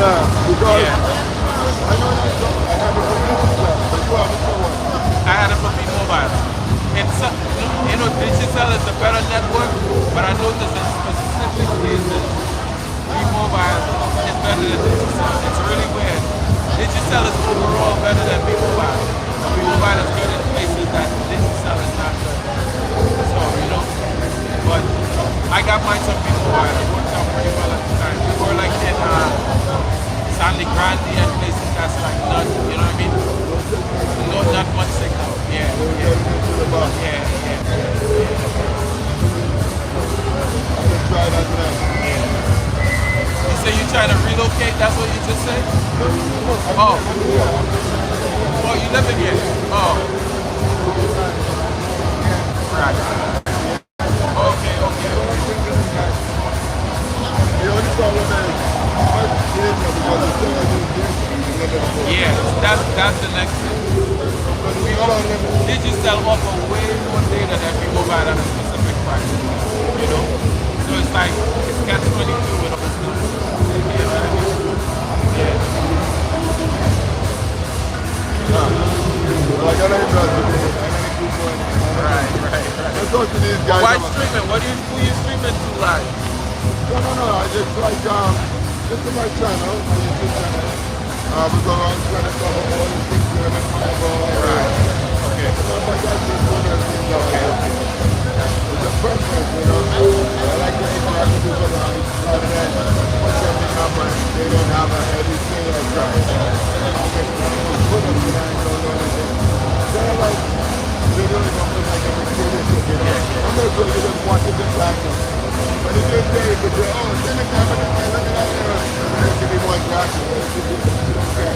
Yeah, because Yeah. I know that's something I have a computer, but you have a one. I had it for T-Mobile. It's digital is a better network, but I noticed in specific cases, T-Mobile is better than digital. It's really weird. Digital is overall better than T-Mobile. T-Mobile is good in places that digital is not good. So, but I got mine from T-Mobile. It worked out pretty well at the time. We were like in Sandy Grande and places that's like not, you know what I mean? No, not much signal. Yeah, yeah. Yeah, yeah. Try that now. You say you trying to relocate? That's what you just said? Oh. Oh, you live in here? Oh. Right. Okay, okay. The only problem is, yeah, that's the next thing. Digital offer way more data than people buy at a specific price. So it's like it's catch 22 with a business. Yeah. Like I don't Right. Let's talk to these guys. Why streaming? Who you streaming to live? No. I just like this is my channel, my YouTube channel. Because I'm trying to cover all the things that I'm about. Right. Okay. It's a preference, I like to interact with people rather than put something up and they don't have a heavy say or try. Put up the line, don't know anything. Kind of like, they don't even like every kid, I'm not going to just watch it in practice. But if you're there, you could say, oh, send a camera to my look at that there. It should be more interactive. It should be, okay.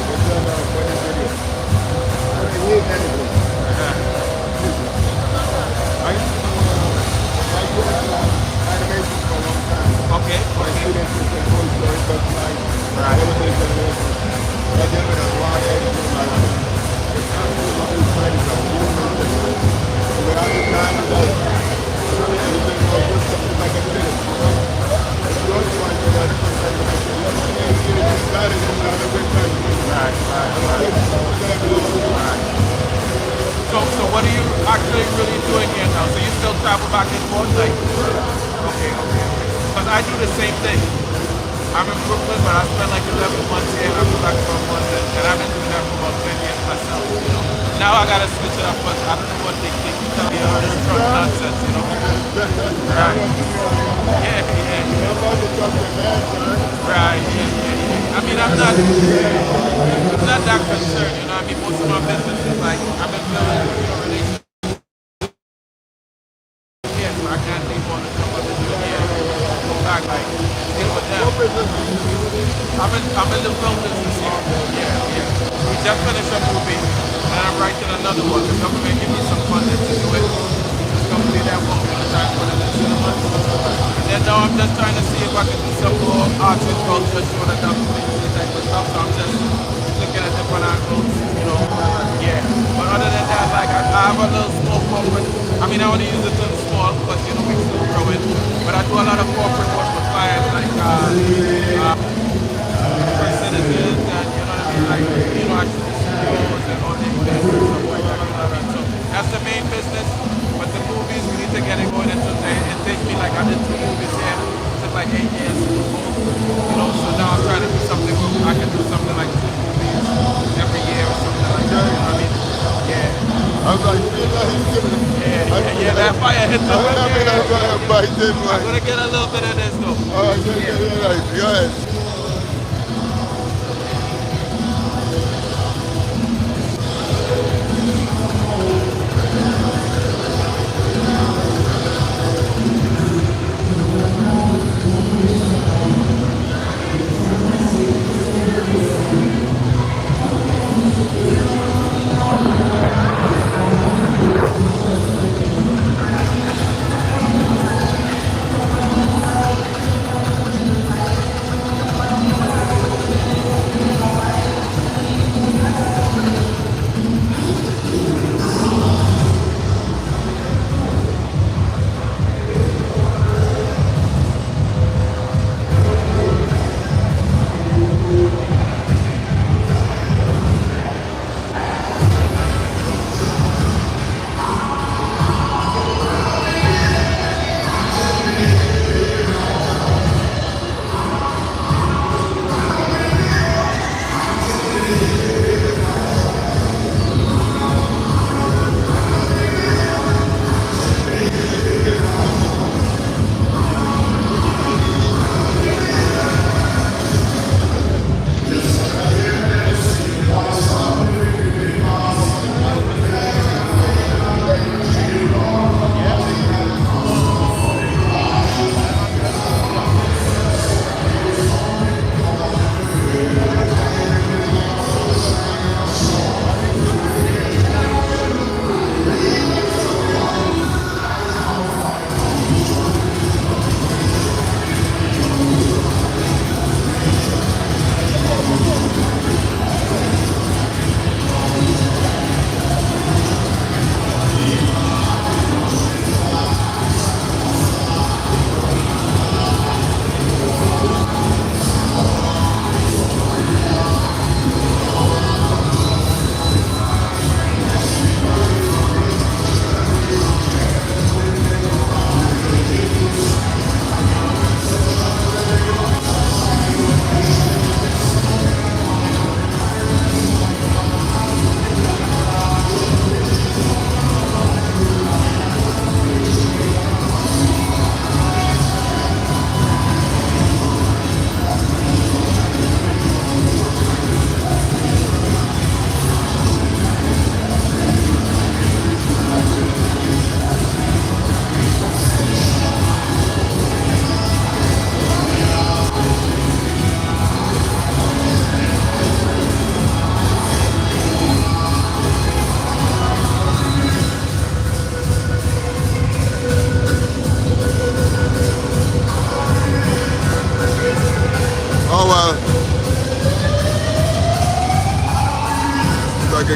But then, funny video. I hate anything. I used to do animation for a long time. Okay. My students used to go story, but like, animation. I did it a lot of editing in my life. It's not really what we find is like, but I was not like, everything was just something like a minute, It's the only one that has some kind of animation. You just got it, it's not a good time. Right. So what are you actually really doing here now? So you still travel back and forth? Like, okay. Because I do the same thing. I'm in Brooklyn, but I spent like 11 months here and I go back from London. And I've been doing that for about 10 years myself, Now I gotta switch it up, but I don't know what they think. Tell me all this Trump nonsense, Right. Yeah. Right, yeah. I mean, I'm not that concerned, I mean, most of my business is like, I've been building, relationships. Yeah, so I can't leave all the stuff I've been doing here. Go back, like, deal with them. I'm in the film business here. Yeah. We just finished a movie, and I'm writing another one. The government gave me some funding to do it. This company that won't be able to put it in cinemas. And then now I'm just trying to see if I can do some more arts and culture, show the documentary type of stuff. So I'm just looking at different angles, Yeah. But other than that, like I have a little small corporate. I mean, I want to use it in small, but we still grow it. But I do a lot of corporate work with clients, like for citizens, and actually CEOs and all the investors and stuff like that. So that's the main business. But the movies, we need to get it going. It takes me like I did 2 movies here. It took like 8 years to do both. So now I'm trying to do something where I can do something like 2 movies every year or something like that. I mean, yeah. I was like, Yeah, that fire hit the I'm gonna get a little bit of this though. All right, go ahead.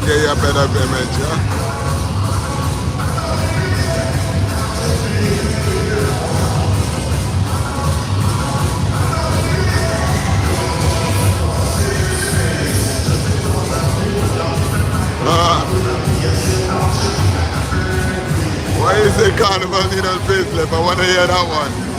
get you a better image, yeah? Why is it Carnival need a facelift? I want to hear that one.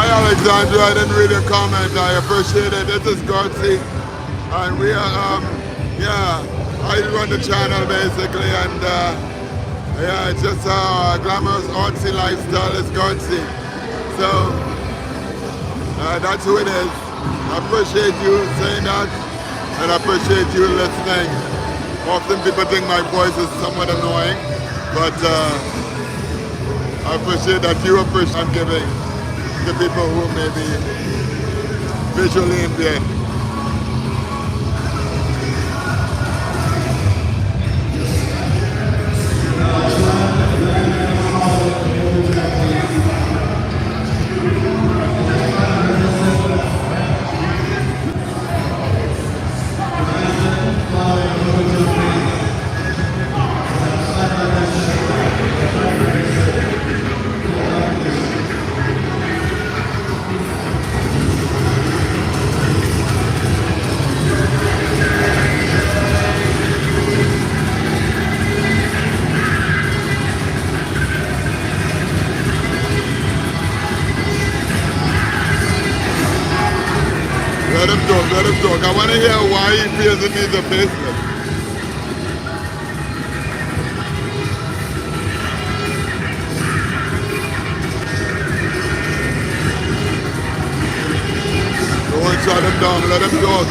Alexandra, I didn't read your comment. I appreciate it. This is Gartsy, and we are, yeah, I run the channel basically, and yeah, it's just a glamorous artsy lifestyle. It's Gartsy, so that's who it is. I appreciate you saying that, and I appreciate you listening. Often people think my voice is somewhat annoying, but I appreciate that you appreciate I'm giving the people who may be visually impaired. Let him talk. I want to hear why he feels it needs a facelift. Don't shut him down, let him talk.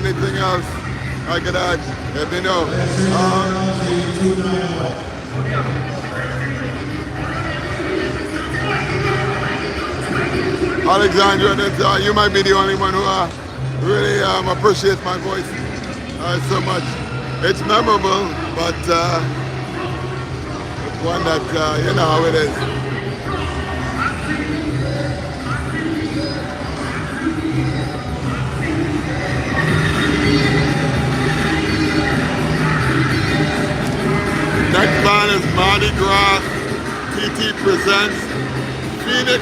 anything else I could add, let me know. Alexandra, you might be the only one who really appreciates my voice so much. It's memorable, but it's one that, you know how it is. Next band is Mardi Gras. TT presents Phoenix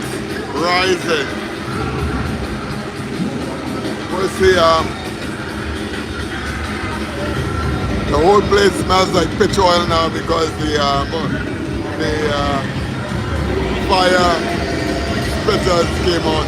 Rising. We'll see, the whole place smells like pitch oil now because the fire splitters came on.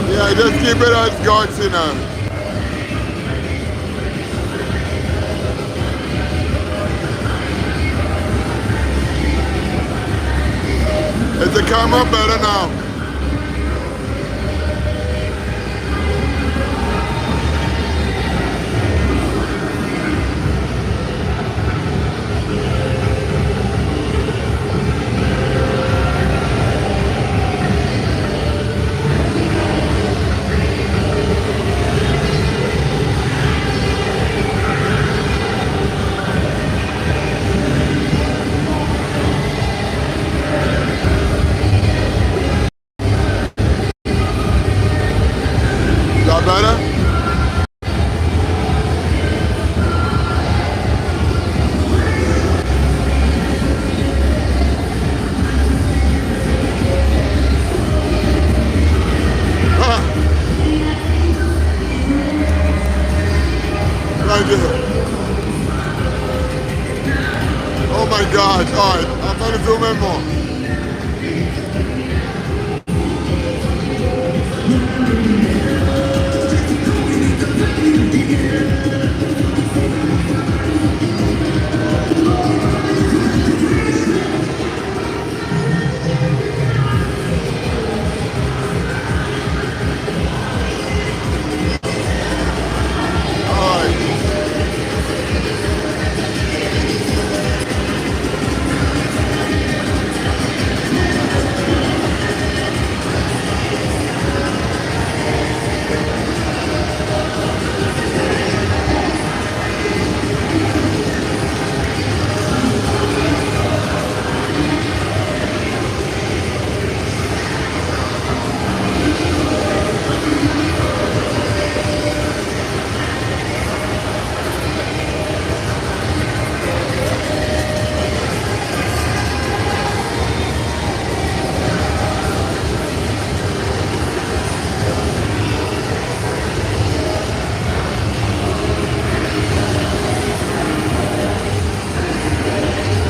Yeah, just keep it as God's, you know. Is the camera better now? Is that better? Thank you. Oh my gosh, alright, I'm gonna zoom in more.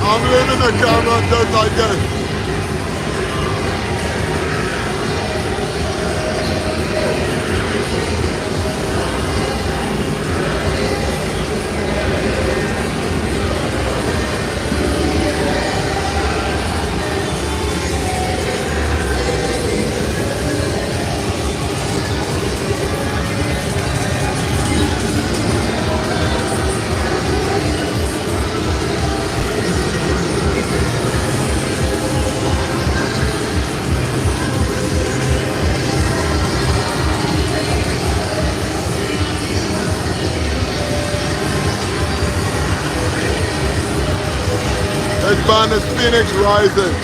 I'm leaving the camera just like this. This band is Phoenix Rising.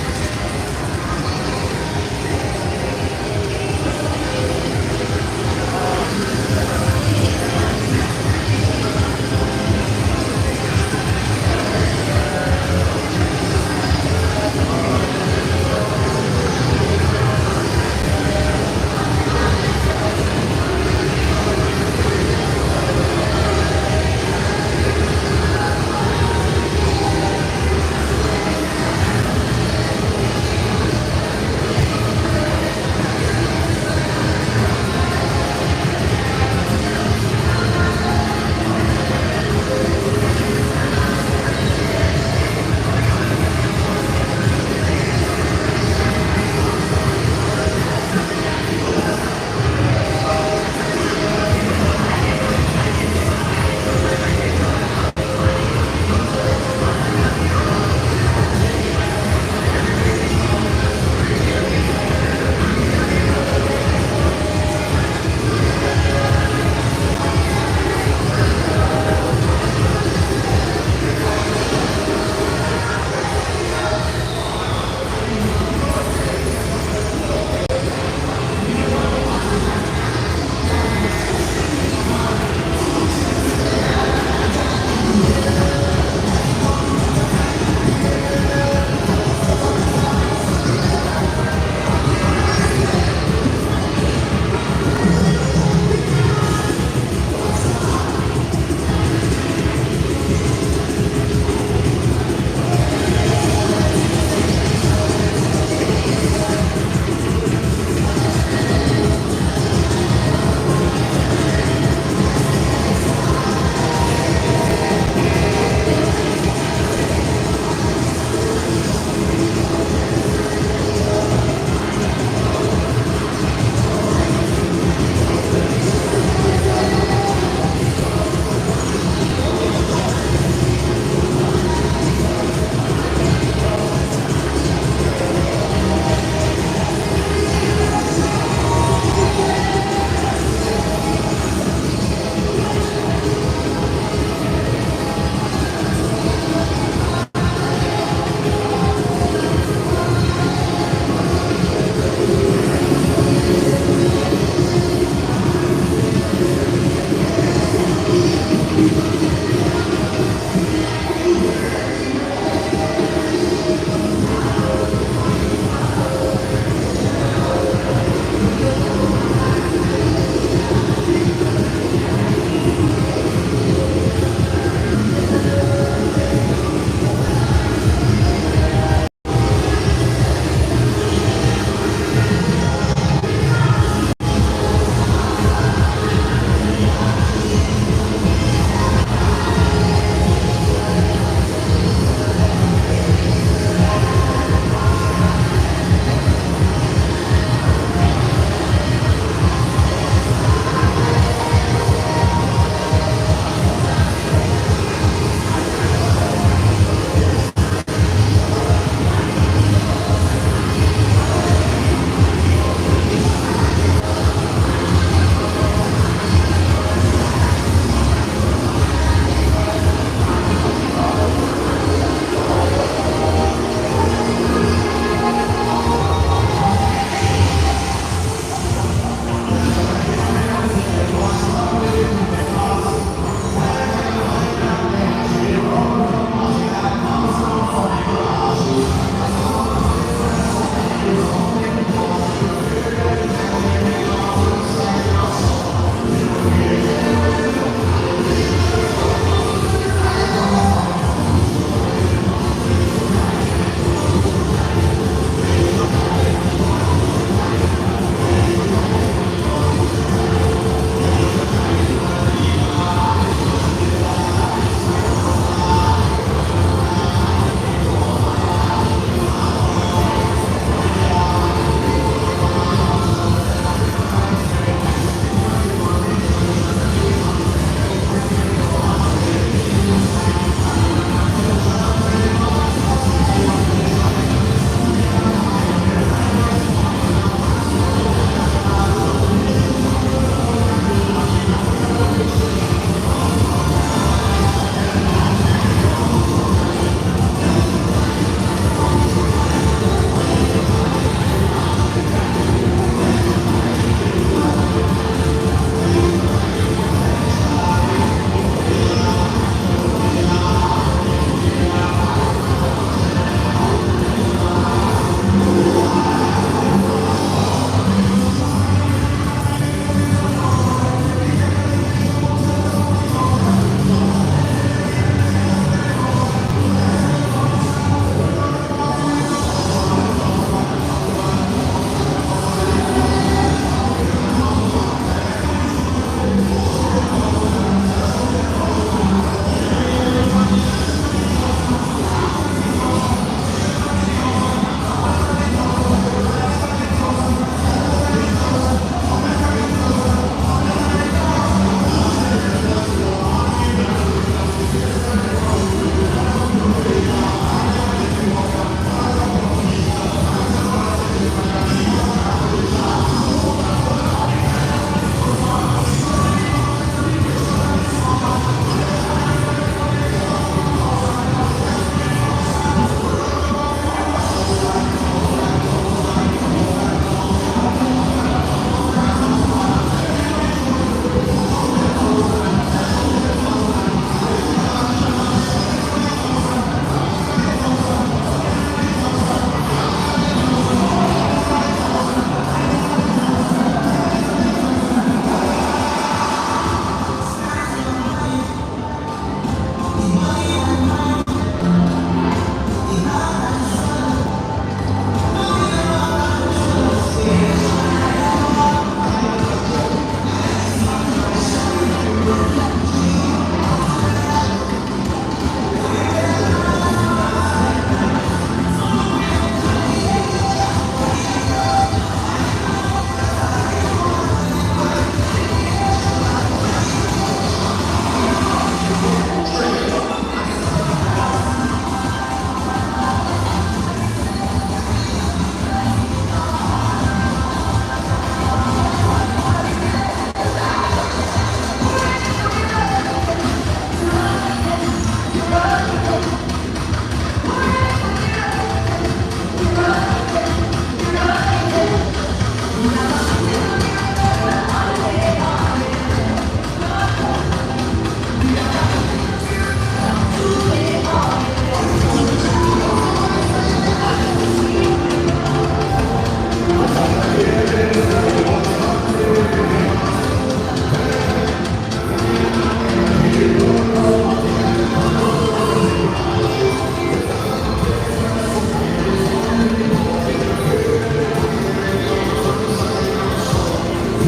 I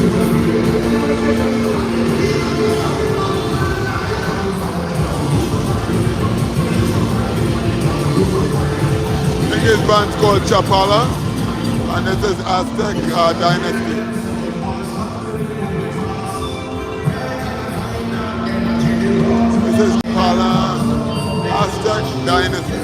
think his band's called Chapala, and this is Aztec Dynasty. This is Chapala Aztec Dynasty.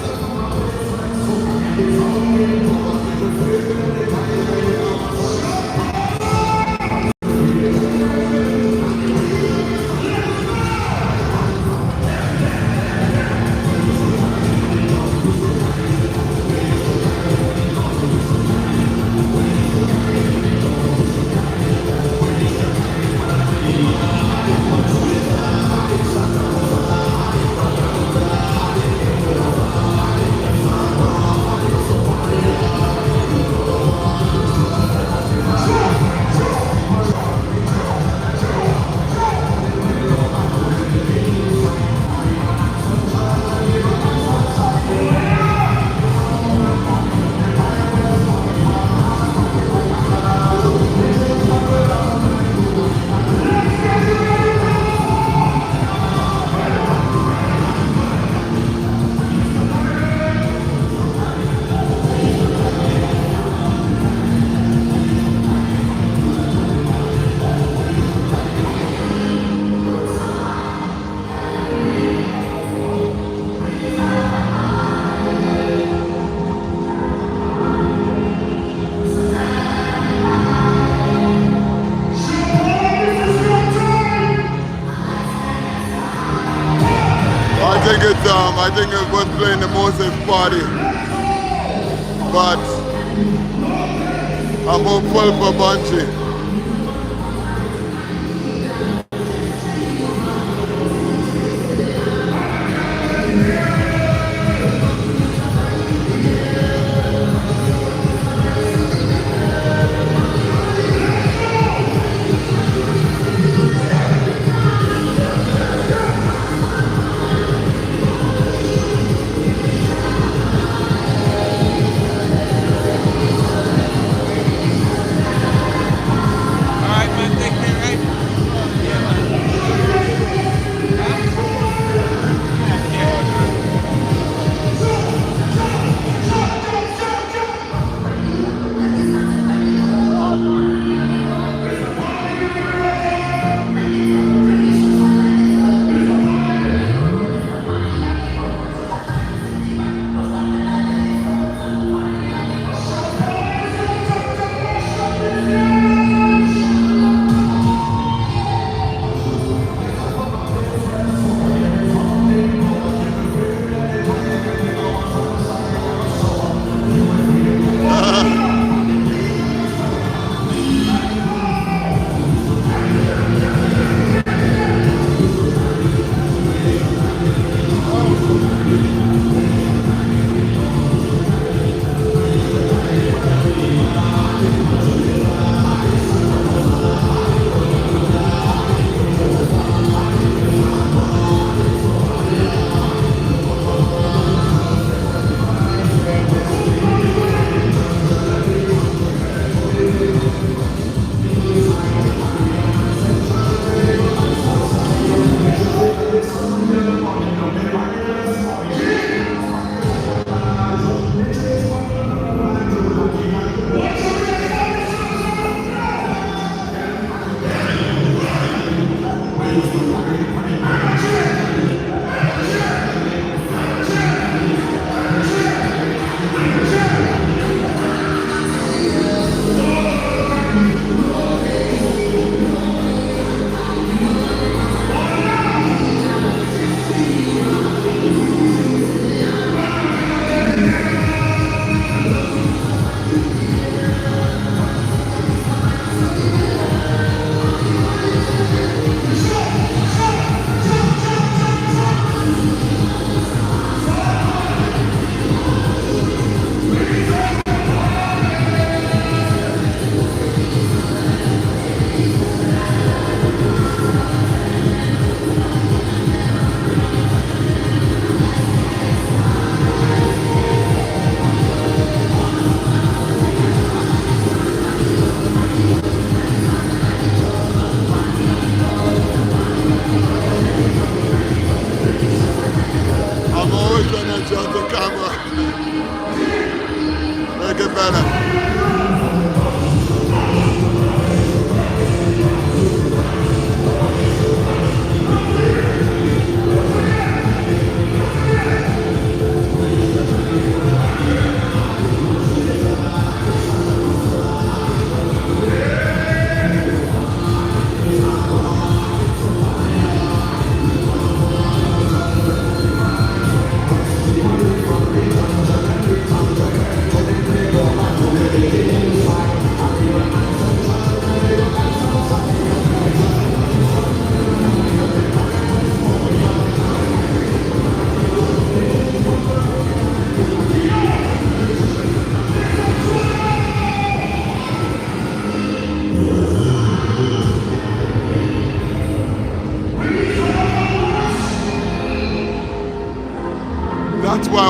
I think it's worth playing the Moses party, but I'm hopeful for Bunchy.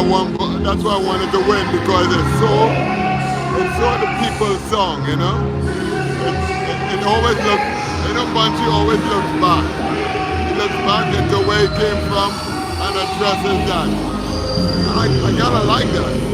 that's why I wanted to win, because it's so the people's song, you know. It always looks, you know, Bunchy always looks back. He looks back into where he came from and addresses that. I kind of like that.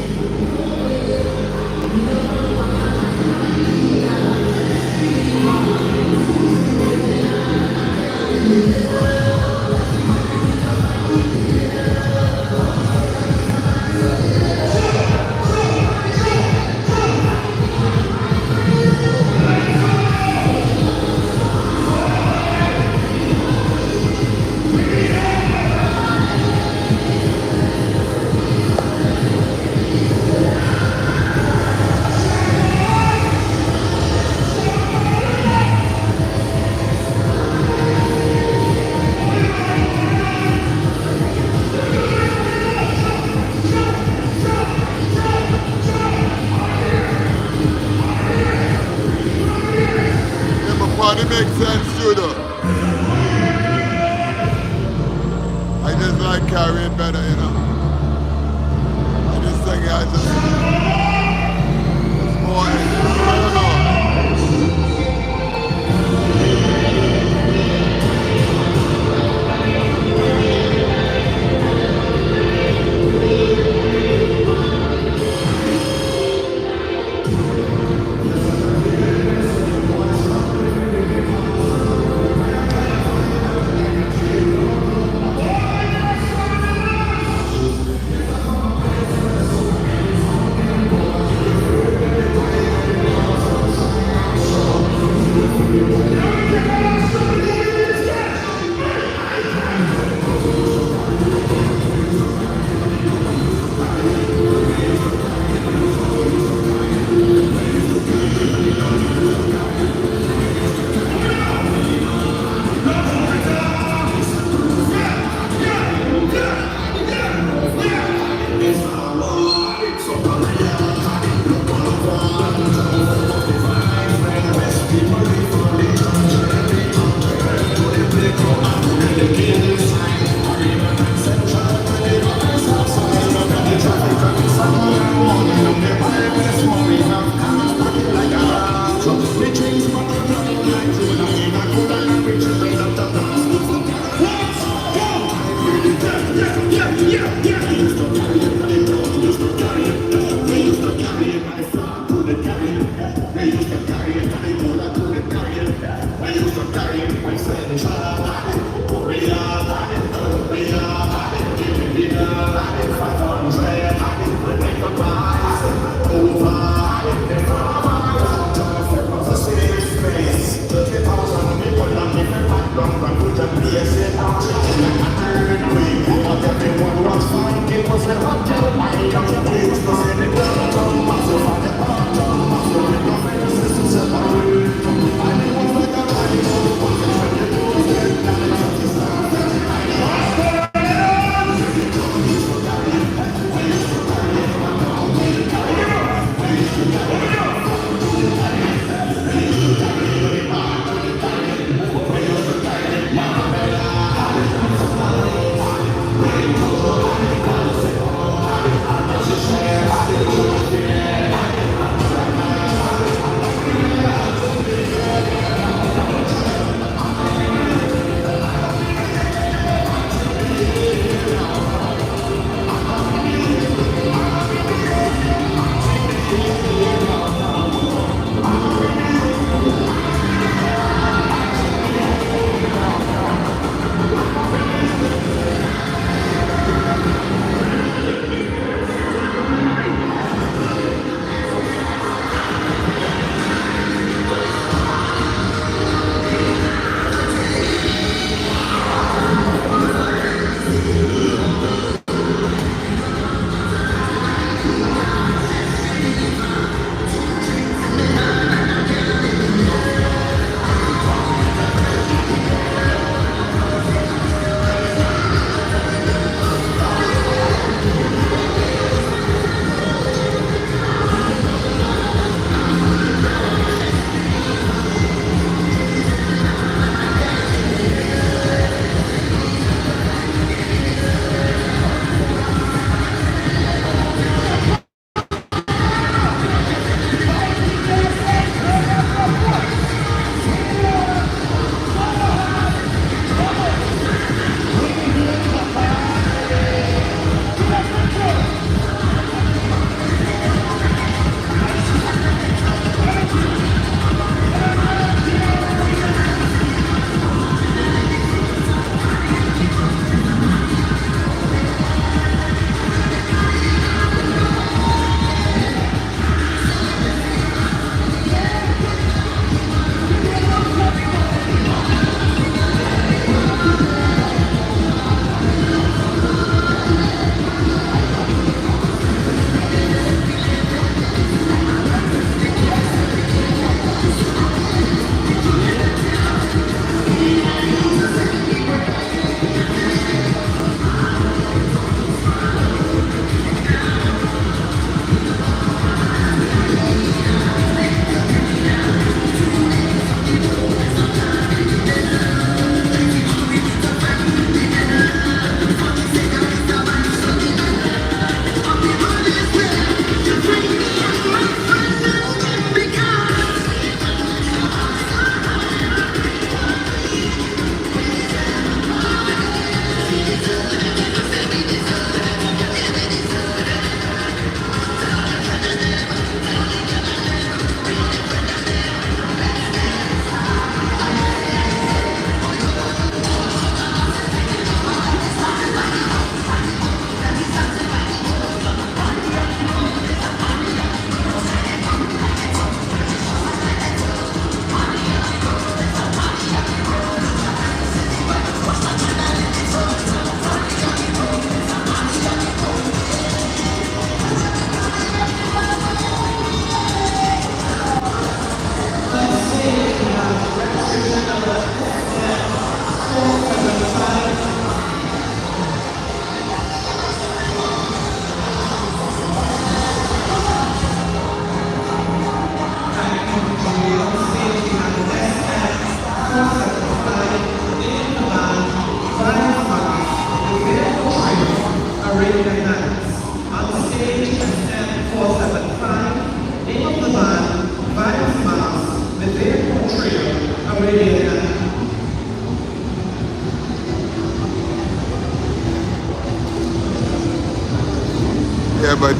It makes sense too, though. I just like carrying better, you know. I just think it's more, I don't know.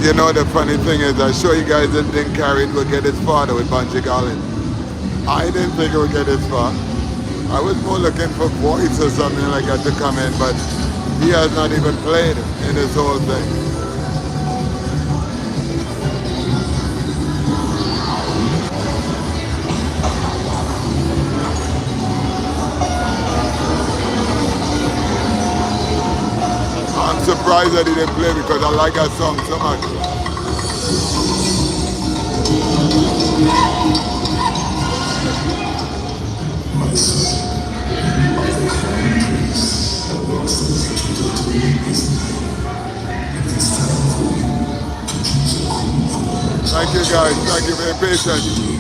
you know the funny thing is, I'm sure you guys didn't think Carrie would get this far with Bungie Garlin. I didn't think it would get this far. I was more looking for voice or something like that to come in, but he has not even played in this whole thing. I'm surprised that he didn't play because I like that song so much. Thank you guys, thank you for your patience.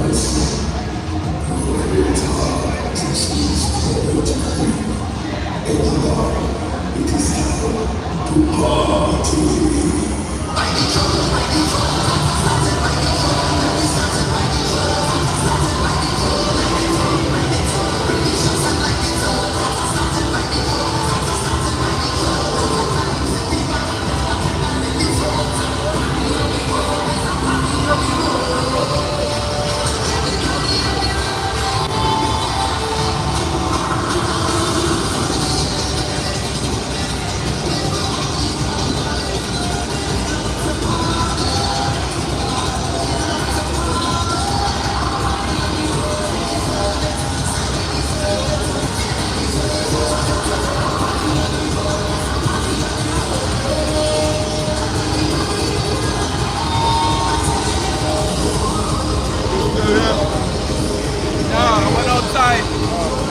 No, I went outside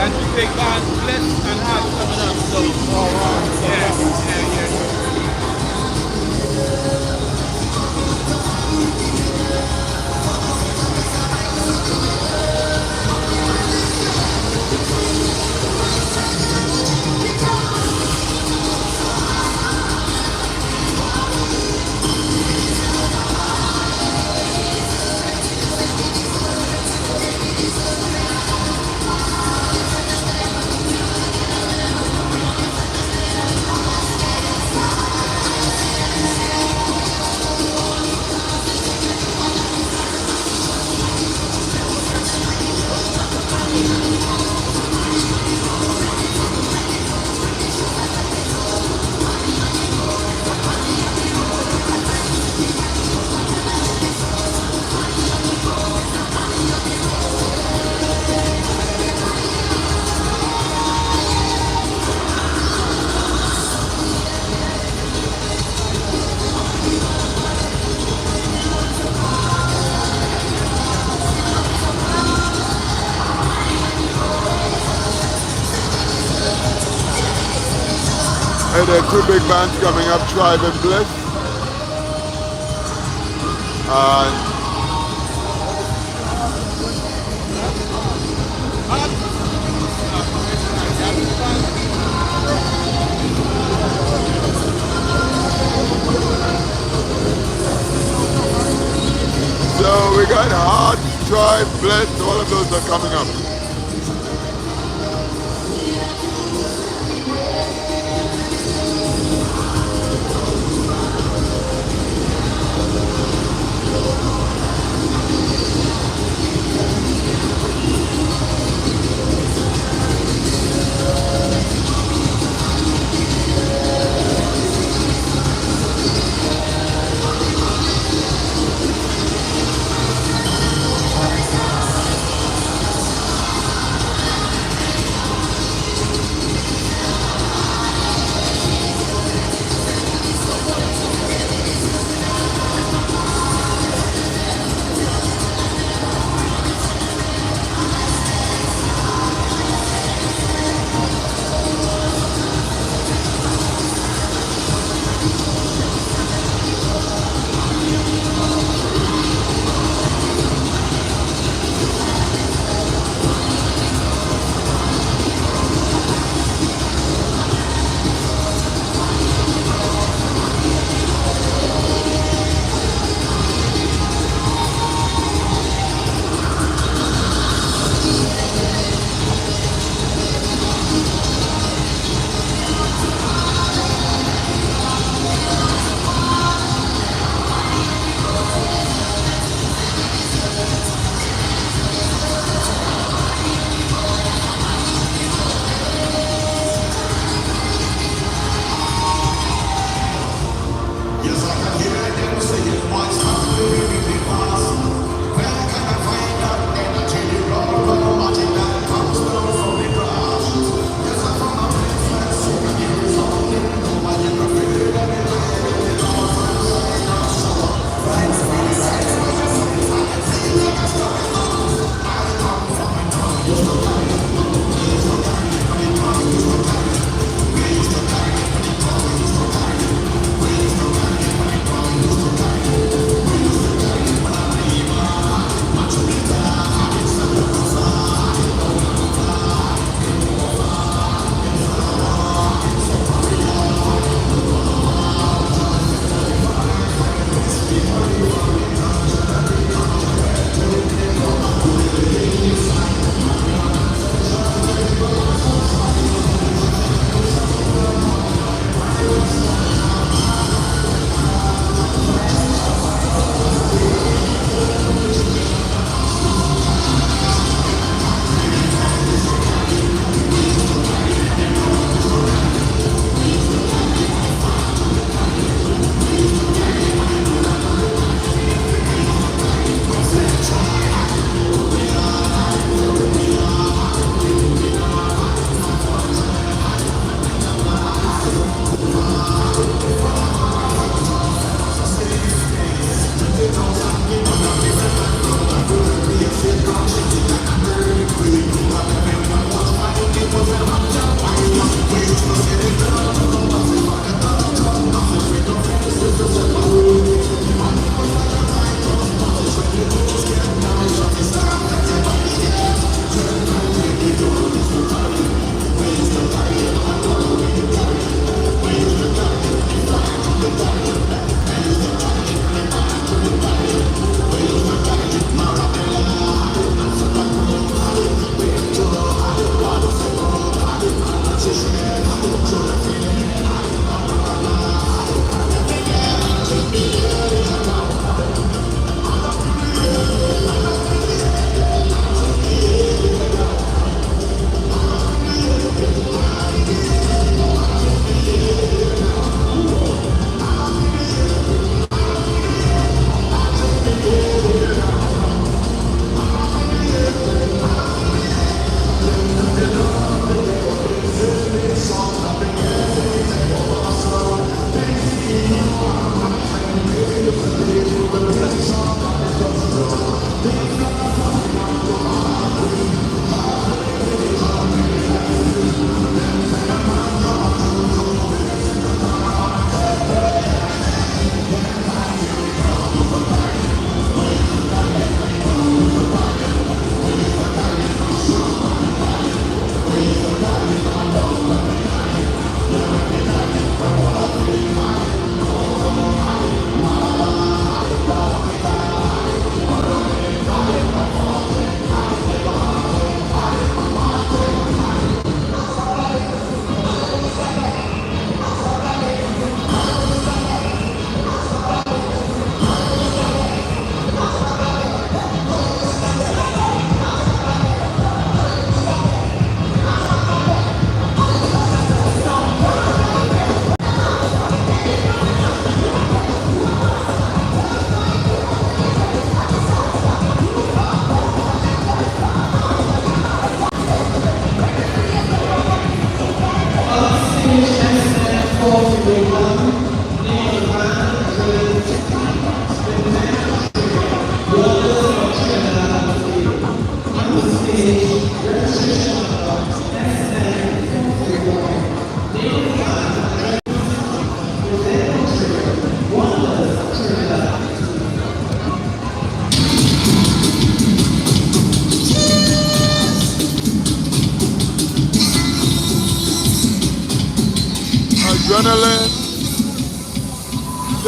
and to take on Bliss and have coming up. So, yeah. Hey, there are two big bands coming up, Tribe and Bliss. And so we got Heart, Tribe, Bliss, all of those are coming up.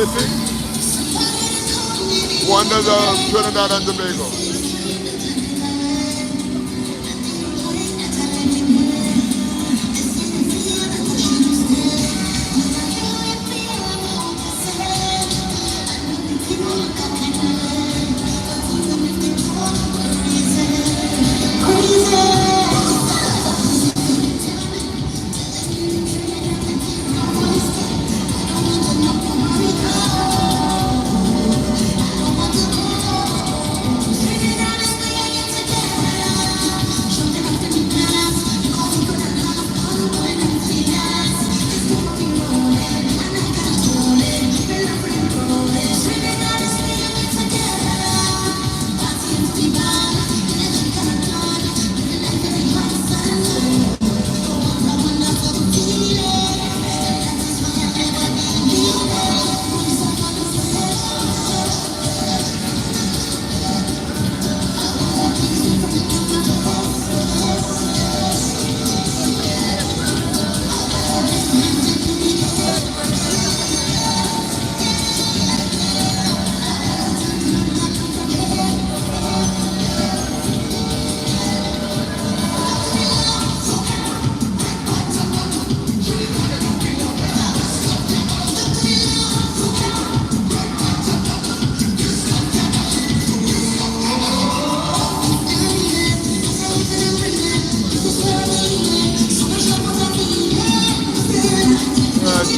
city, wonders of Trinidad and Tobago.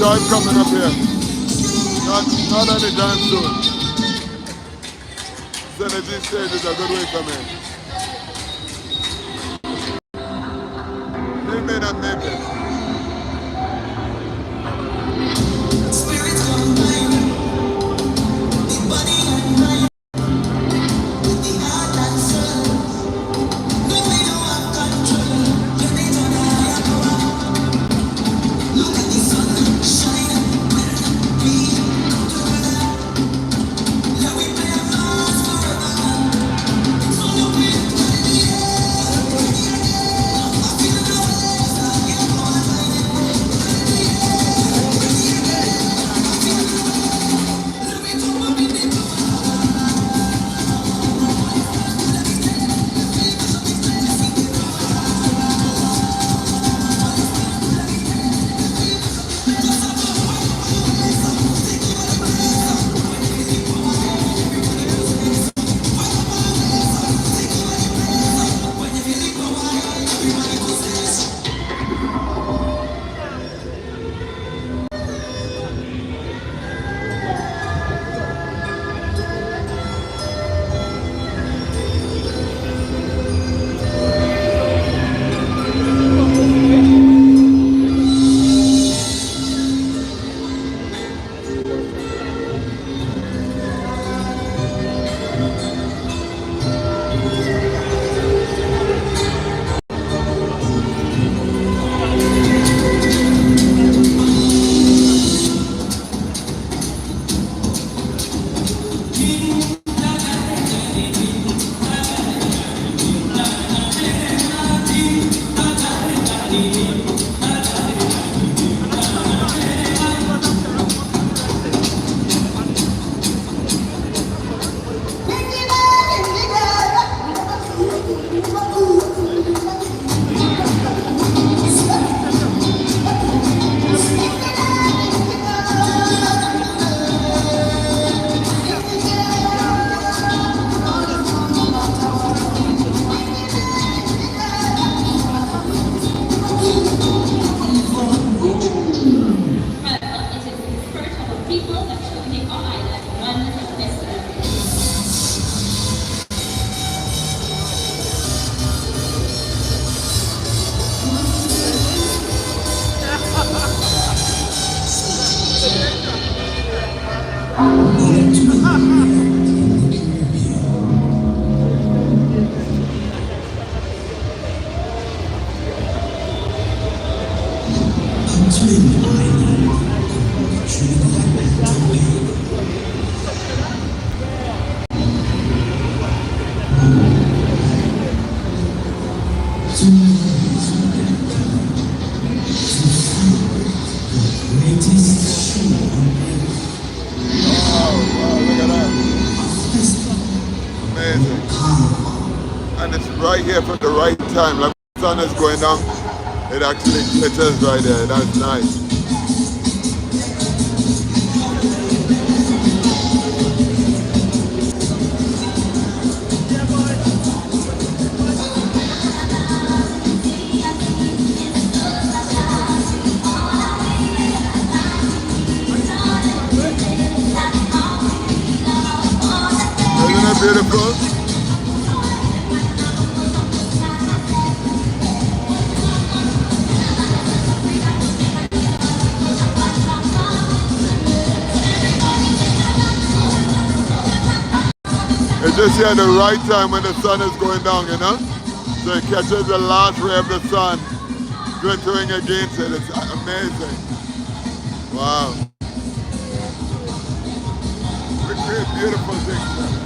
Joy's coming up here. Not anytime soon. Synergy stage is a good way to come in. They may not make it. and it's right here for the right time. Like the sun is going down, it actually glitters right there. That's nice. Isn't it beautiful? It's just here at the right time when the sun is going down, you know? So it catches the last ray of the sun glittering against it. It's amazing. Wow. We create beautiful things.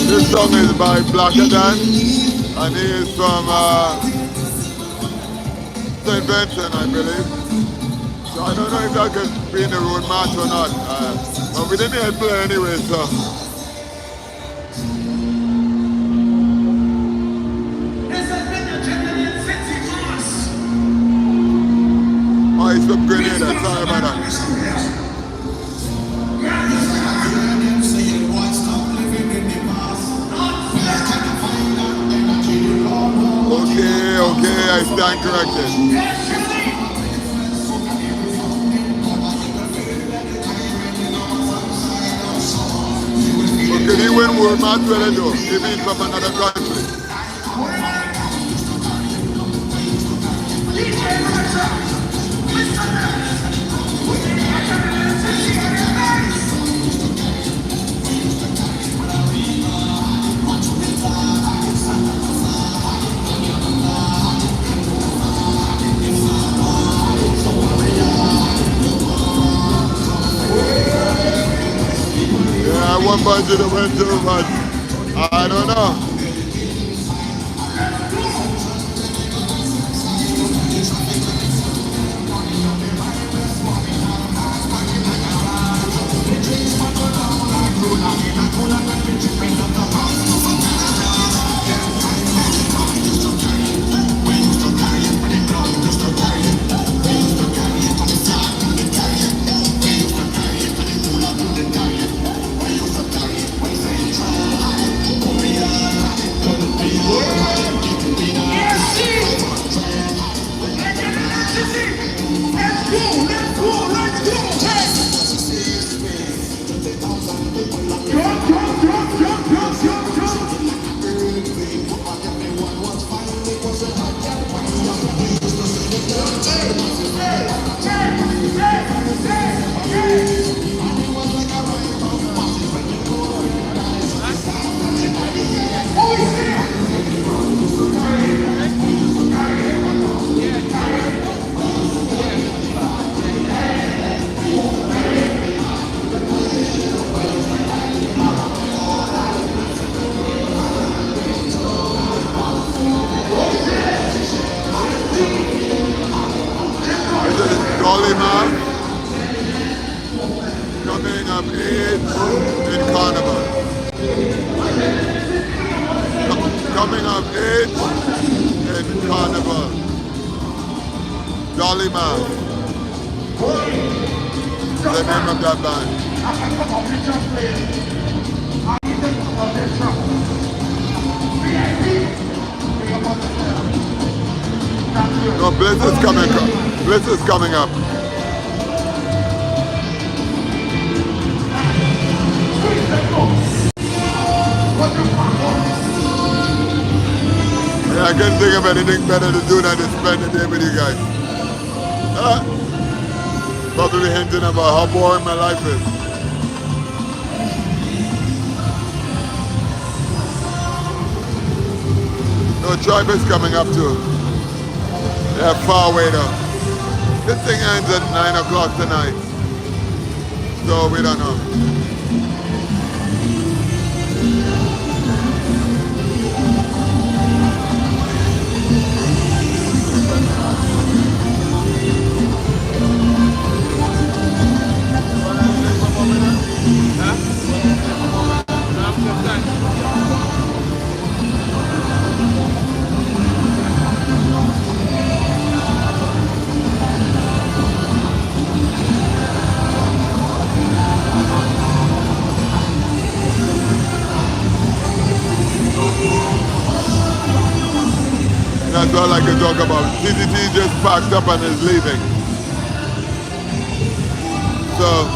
This song is by Blacker Dan, and he is from St. Vincent, I believe. So I don't know if that could be in the road march or not. But we didn't hear it play anyway, so. Oh, he's from Grenada, sorry about that. Okay, I stand corrected. But could he win world match? Well, I do. If he's from another country. budget went too much. I don't know. Dolly Man coming of age in Carnival. Coming of age in Carnival. Dolly Man. The name of that band. No, Bliss is coming. Bliss is coming up. Yeah, I can't think of anything better to do than to spend the day with you guys. Probably hinting about how boring my life is. No, Tribe is coming up too. They're far away though. This thing ends at 9 o'clock tonight. So we don't know. That's all I can talk about. TTT just packed up and is leaving. So,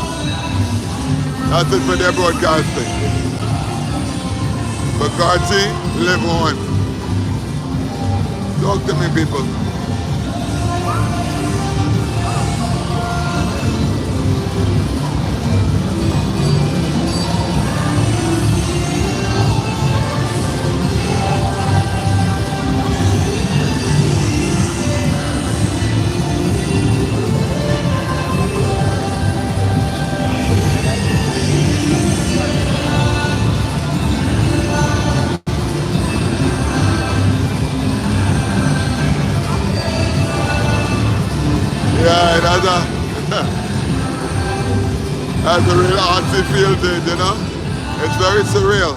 that's it for their broadcasting. McCarthy, live on. Talk to me, people. Yeah, it has a real artsy feel to it, you know? It's very surreal.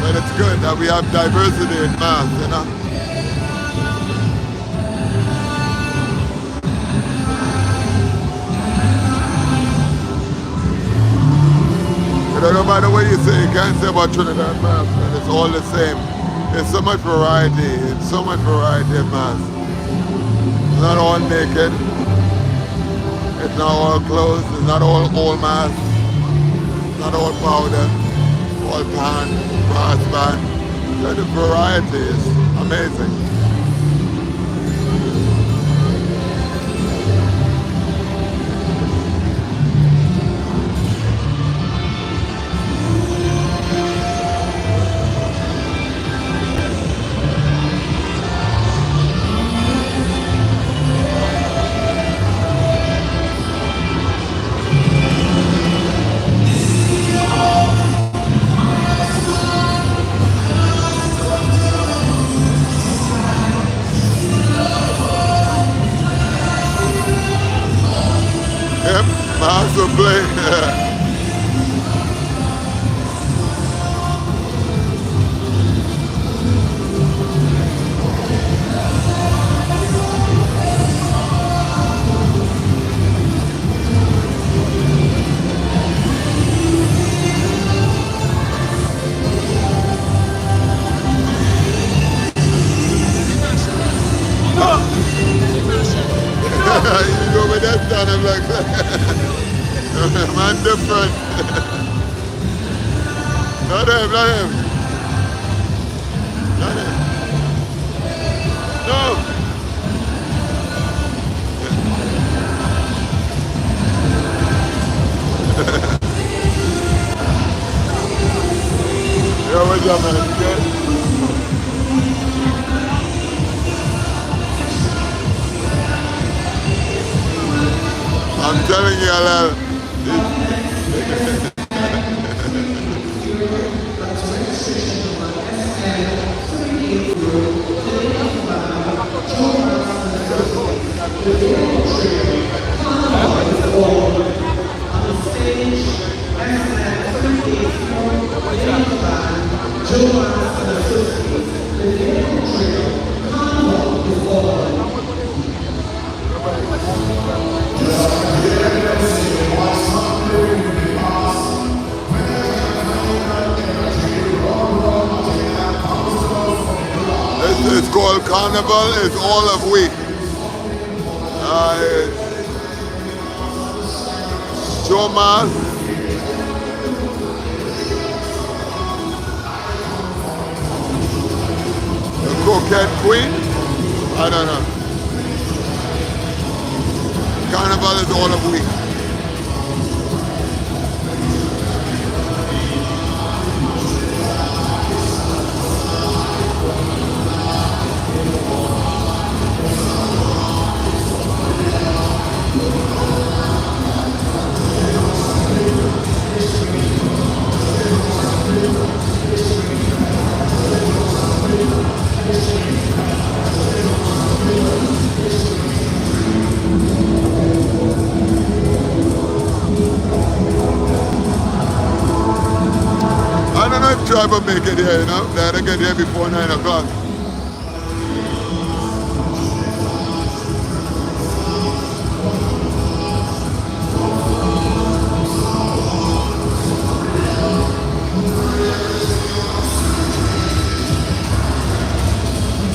But it's good that we have diversity in mass, you know? But no matter what you say, you can't say about Trinidad mass, and it's all the same. There's so much variety, it's so much variety in mass. It's not all naked. It's not all clothes. It's not all mask. It's not all powder. All pan, brass band. So the variety is amazing. play. You go with that son, I'm like, man different. Not him, not him. Not him. No. Yo, what's up, man? You good? I'm telling you, Alal. It's called Carnival. It's all of week. Jomas, the Coquette Queen. I don't know. Carnival is all of week. I don't know if driver make it here, you know. They had to get here before 9 o'clock.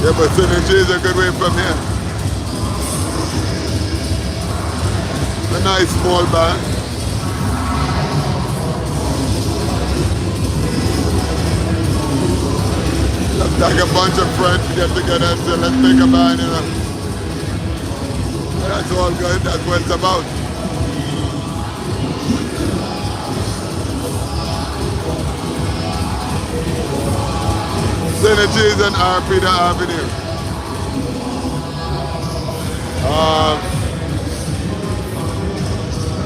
Yeah, but Synergy is a good way from here. A nice small band. Like a bunch of friends get together and say, let's make a band, you know. That's all good, that's what it's about. Synergies and Arpita Avenue.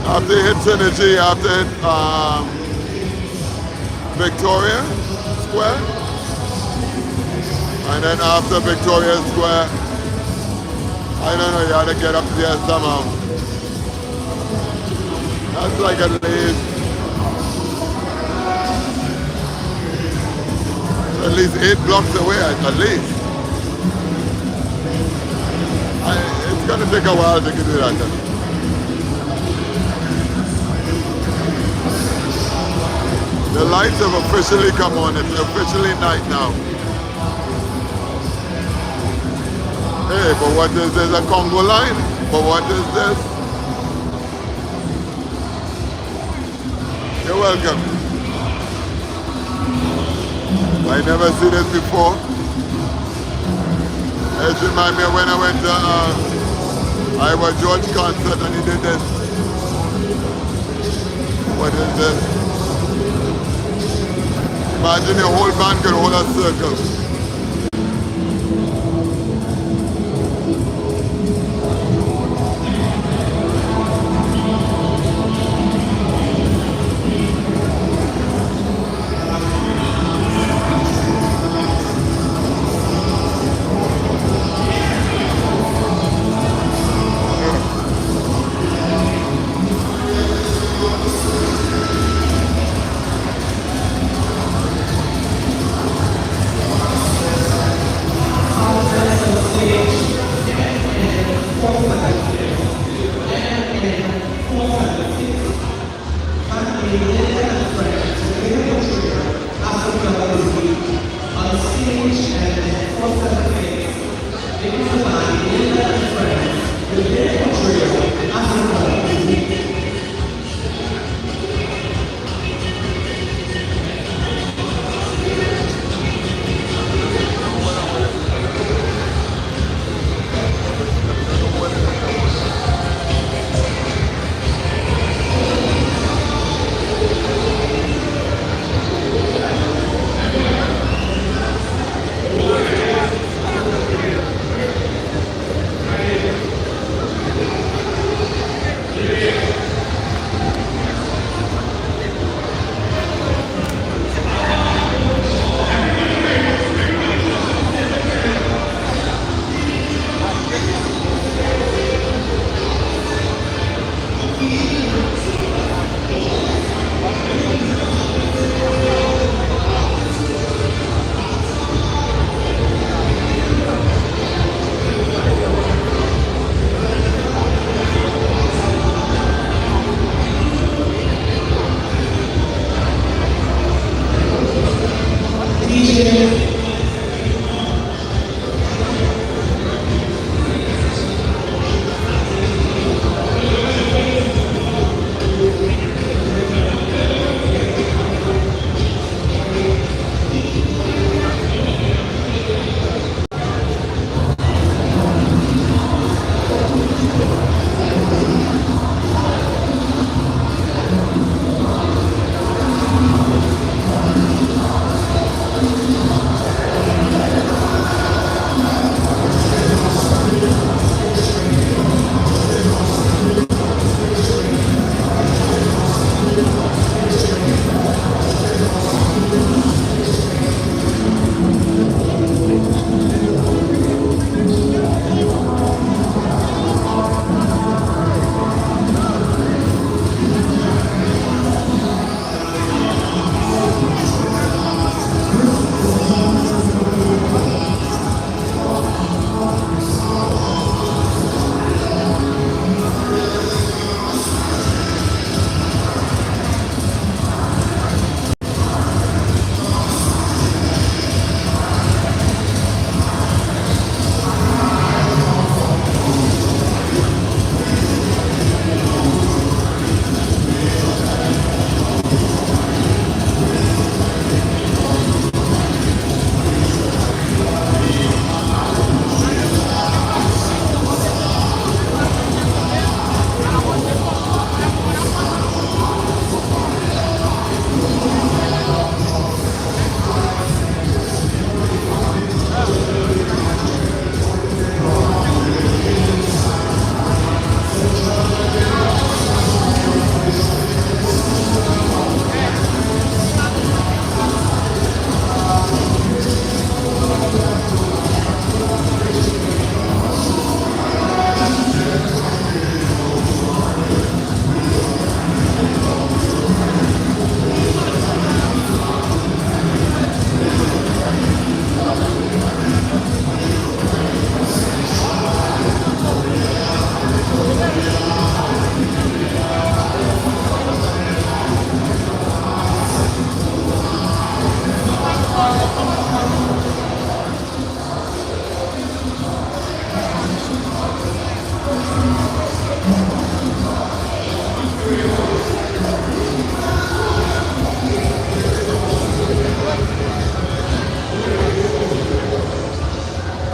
After you hit Synergy, you have to hit Victoria Square. And then after Victoria Square, I don't know, you had to get up there somehow. That's like at least 8 blocks away, at least. It's gonna take a while to get to that. The lights have officially come on, it's officially night now. Hey, but what is this? A Congo line? But what is this? You're welcome. I never seen this before. It reminds me of when I went to Iowa George concert and he did this. What is this? Imagine your whole band could hold a circle.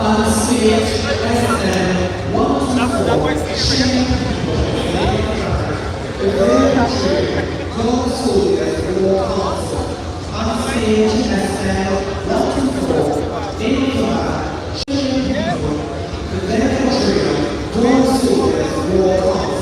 On stage, SM 124, Shane the very Gold Soldiers War Council. On stage, SM 124, Trinidad, the very Gold Soldiers War Council.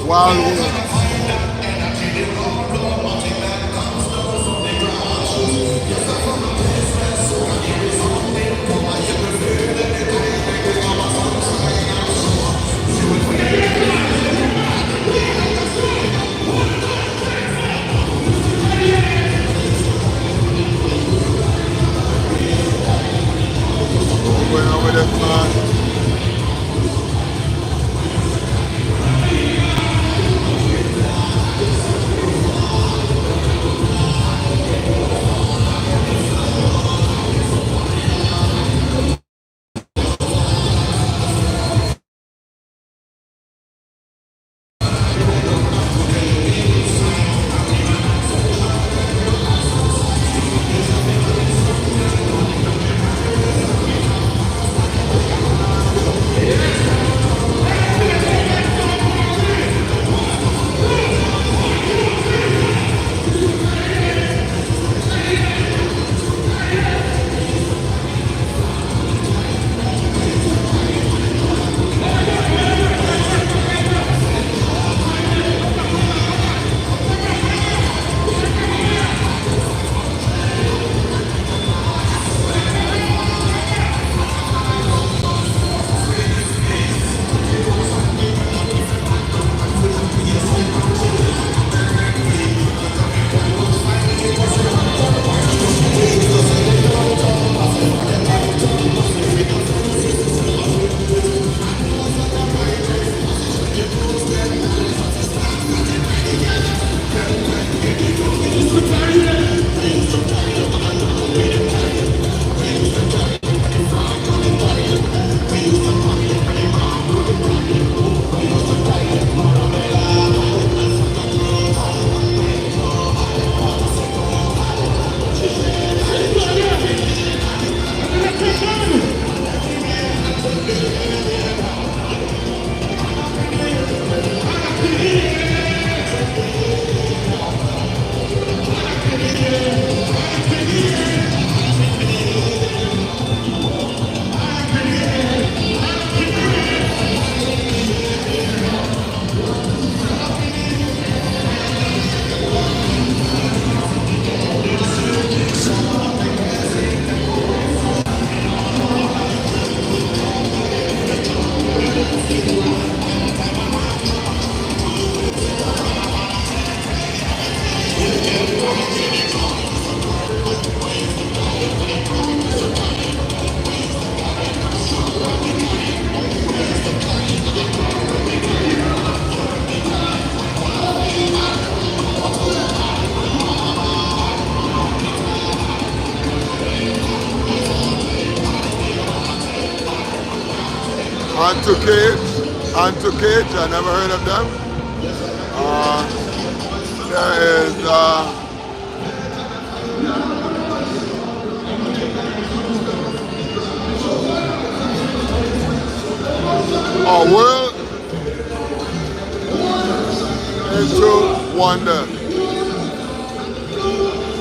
Wildwood. Going over this man. Anto Cage, I never heard of them. There is World into Wonder.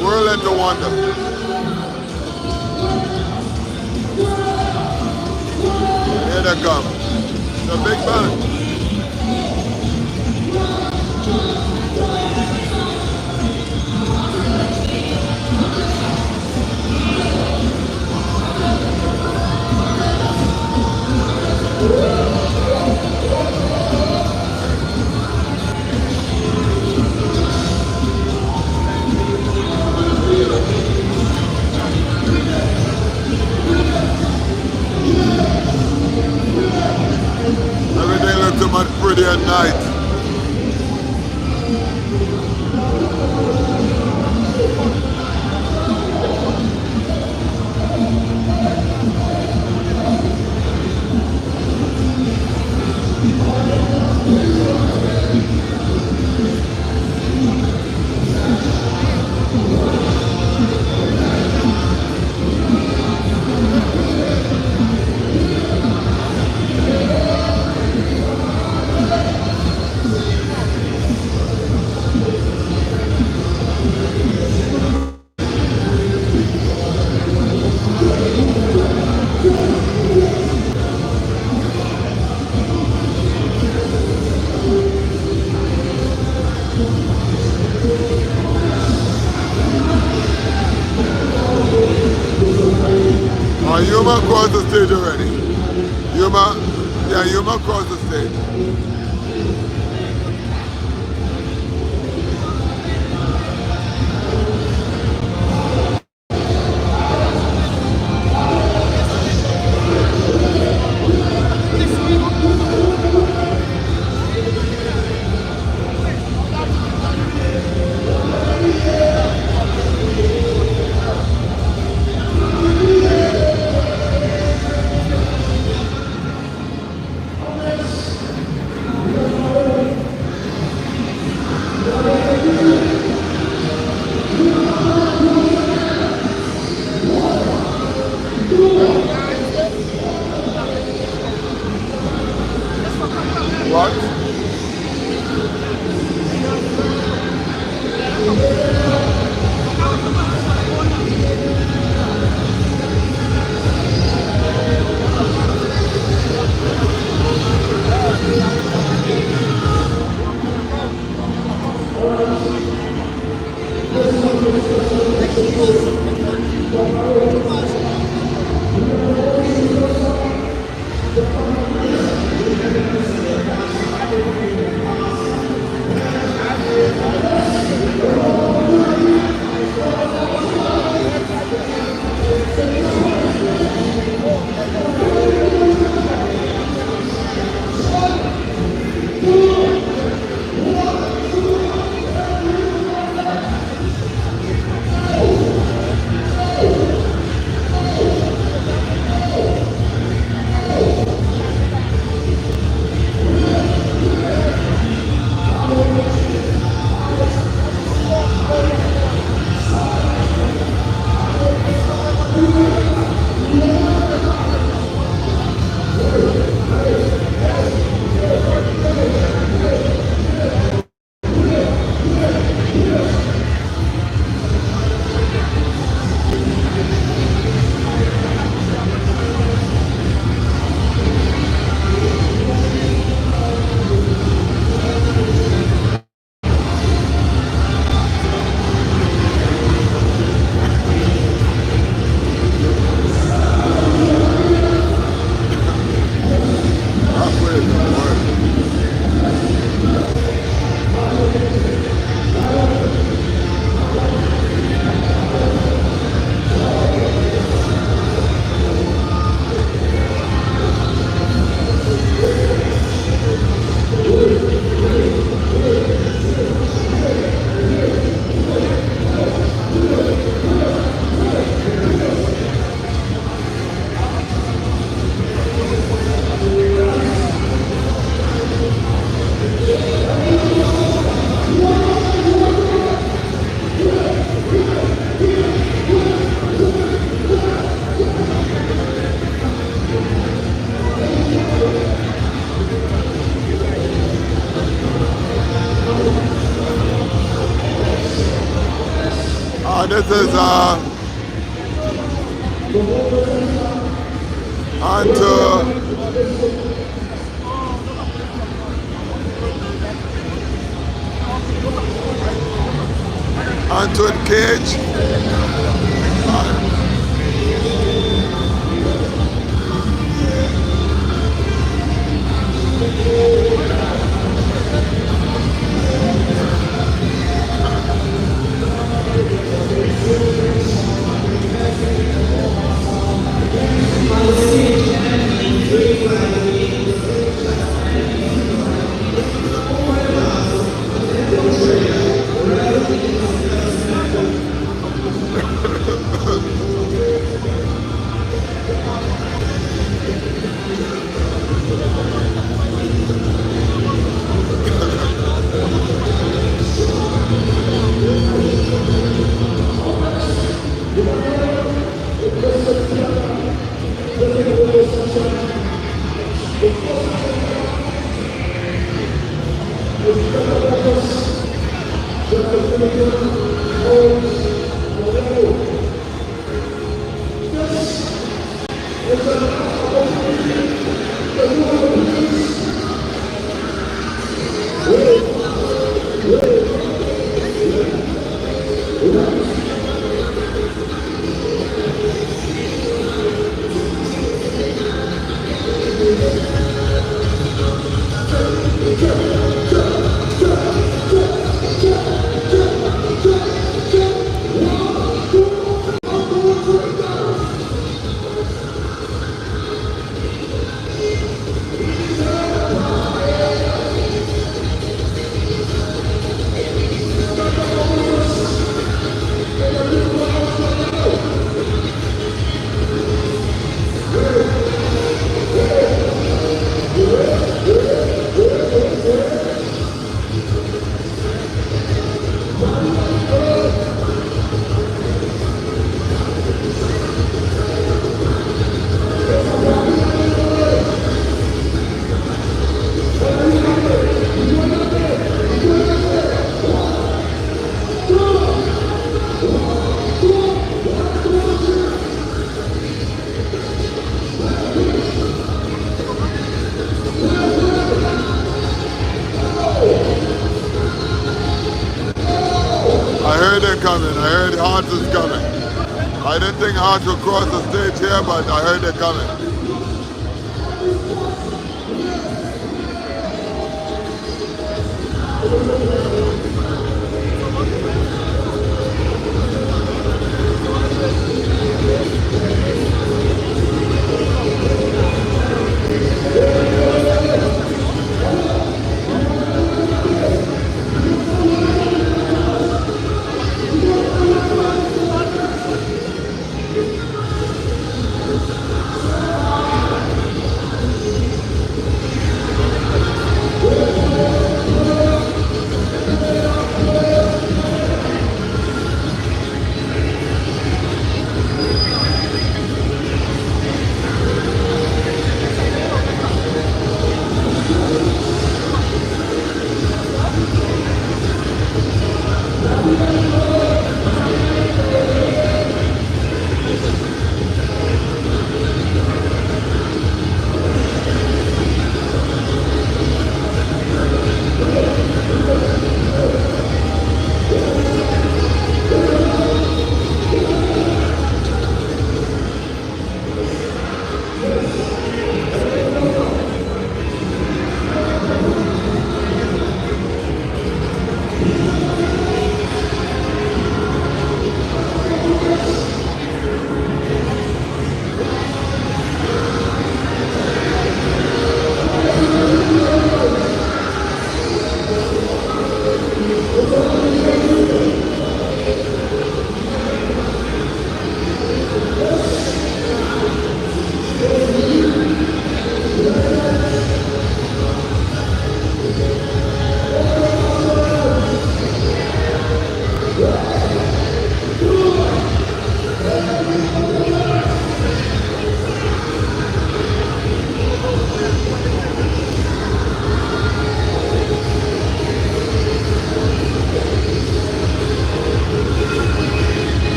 World into Wonder. Here they come. The big band. Everything looks so much pretty at night. Yuma crossed the stage already. Yuma crossed the stage. What? This is onto Cage. I heard they're coming. I heard Hearts is coming. I didn't think Hearts would cross the stage here, but I heard they're coming.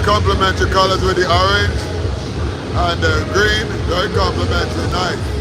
Complementary colors with the orange and the green, very complimentary, nice.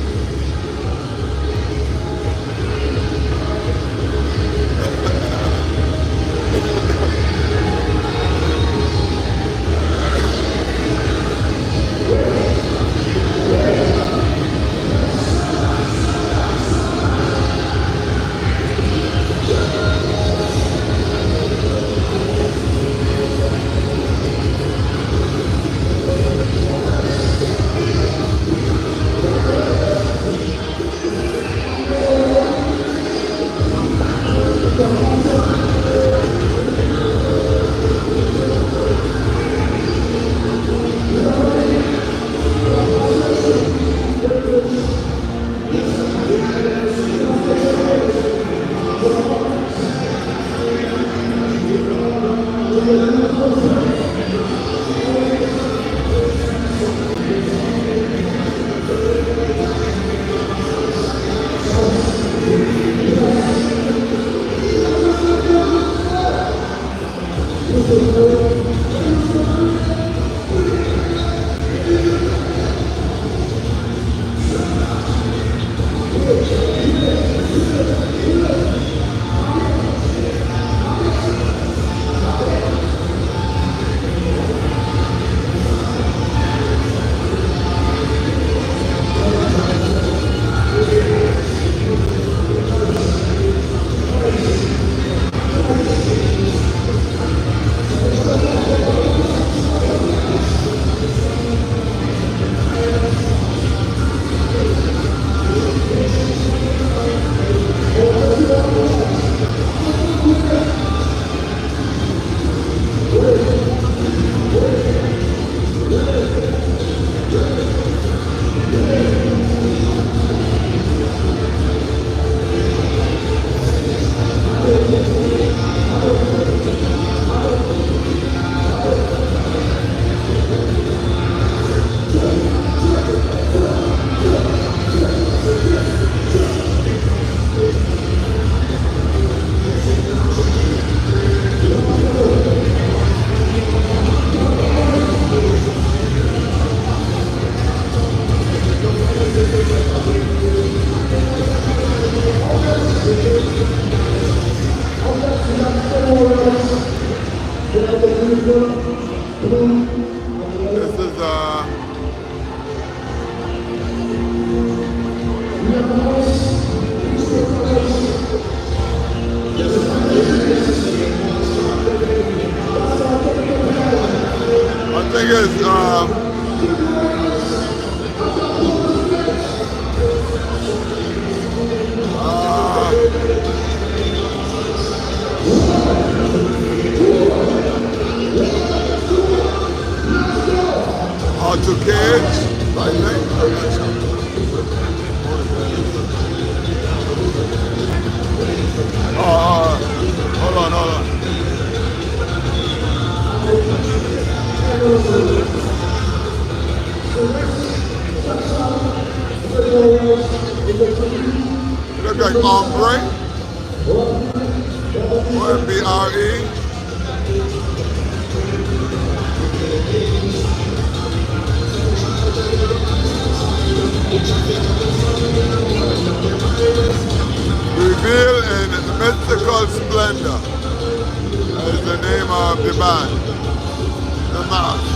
Lightning? I'm not sure. Hold on, hold on. It look like ombre. O-M-B-R-E. Reveal in mystical splendor is the name of the band. The mask.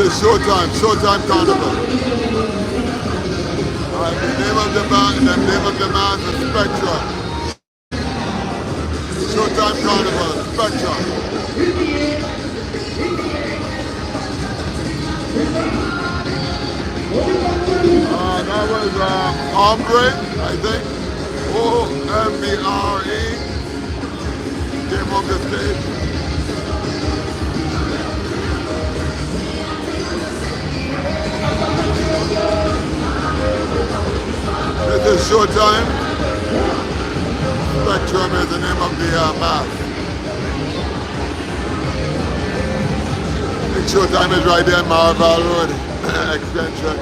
is Showtime, Showtime Carnival. The name of the band is Spectra. Showtime Carnival, Spectra. That was Ombre, I think. O-M-B-R-E. Came off the stage. This is Showtime. Spectrum is the name of the mask. The Showtime is right there in Marval Road extension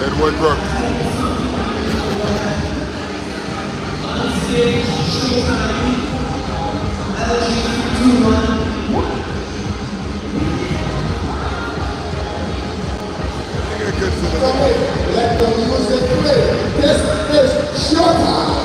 in Woodbrook. Let the music play. This is Showtime.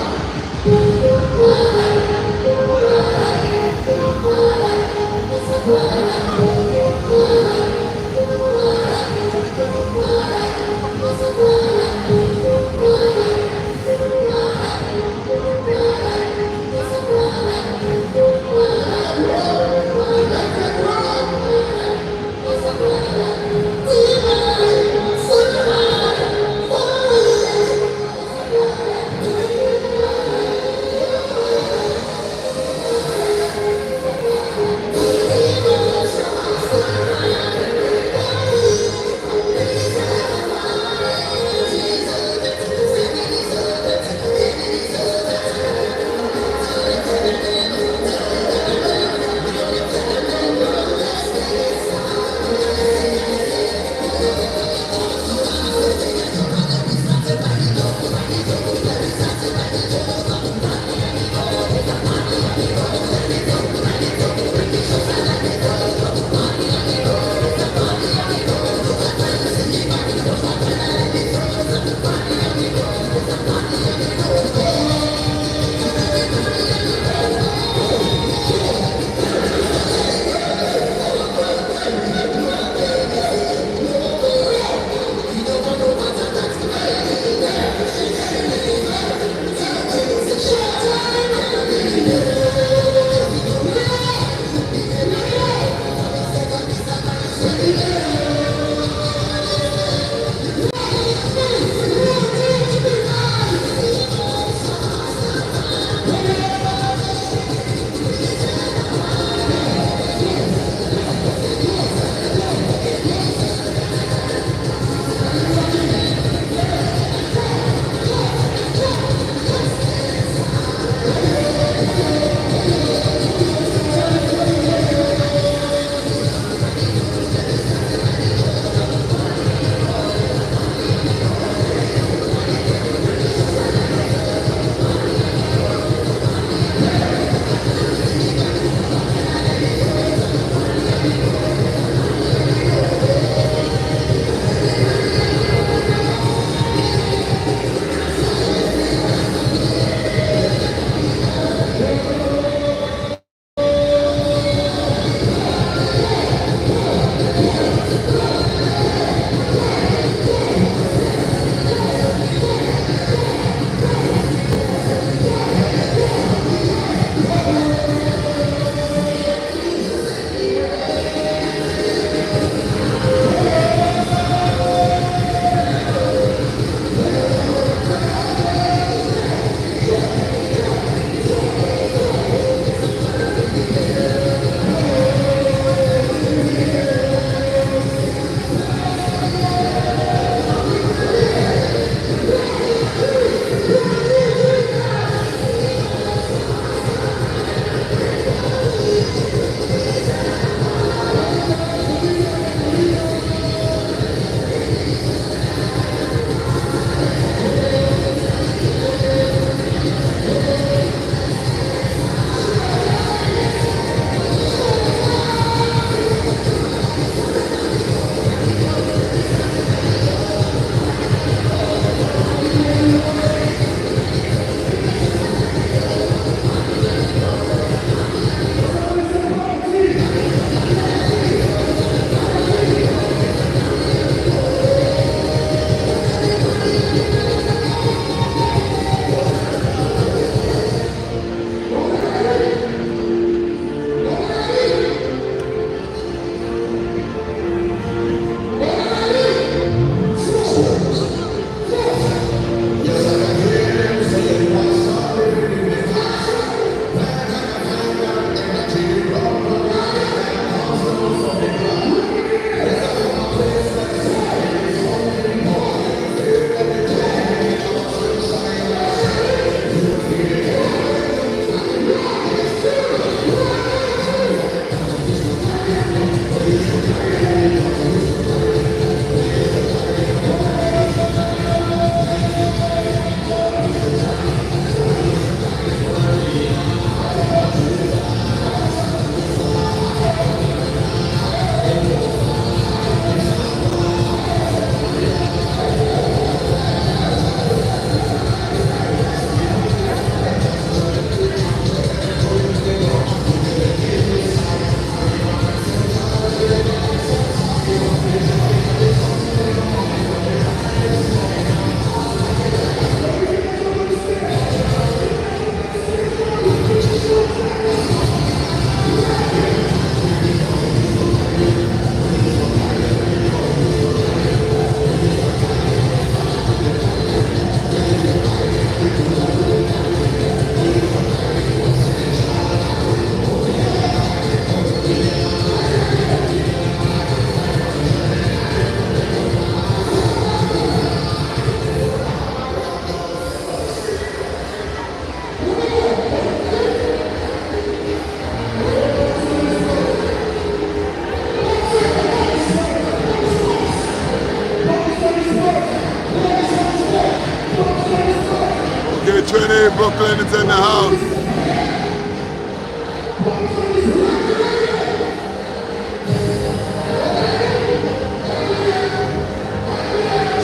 Brooklyn is in the house.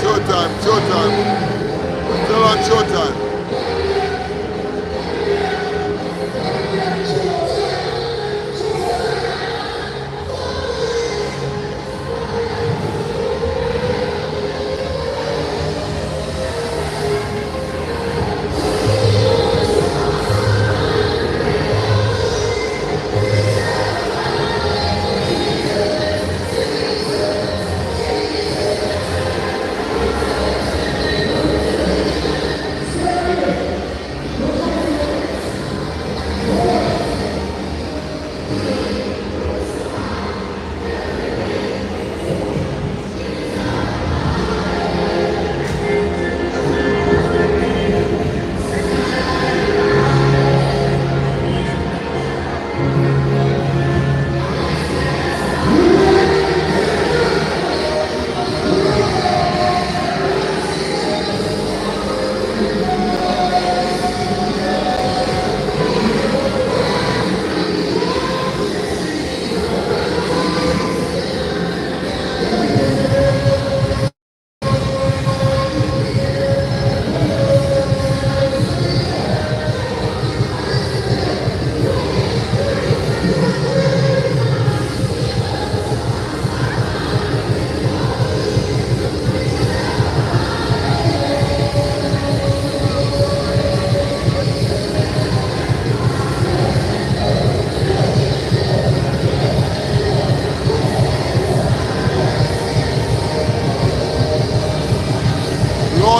Showtime, showtime. Still on showtime.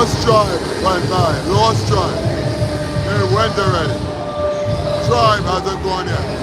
Lost Tribe went by. Lost Tribe. They went already. Tribe hasn't gone yet.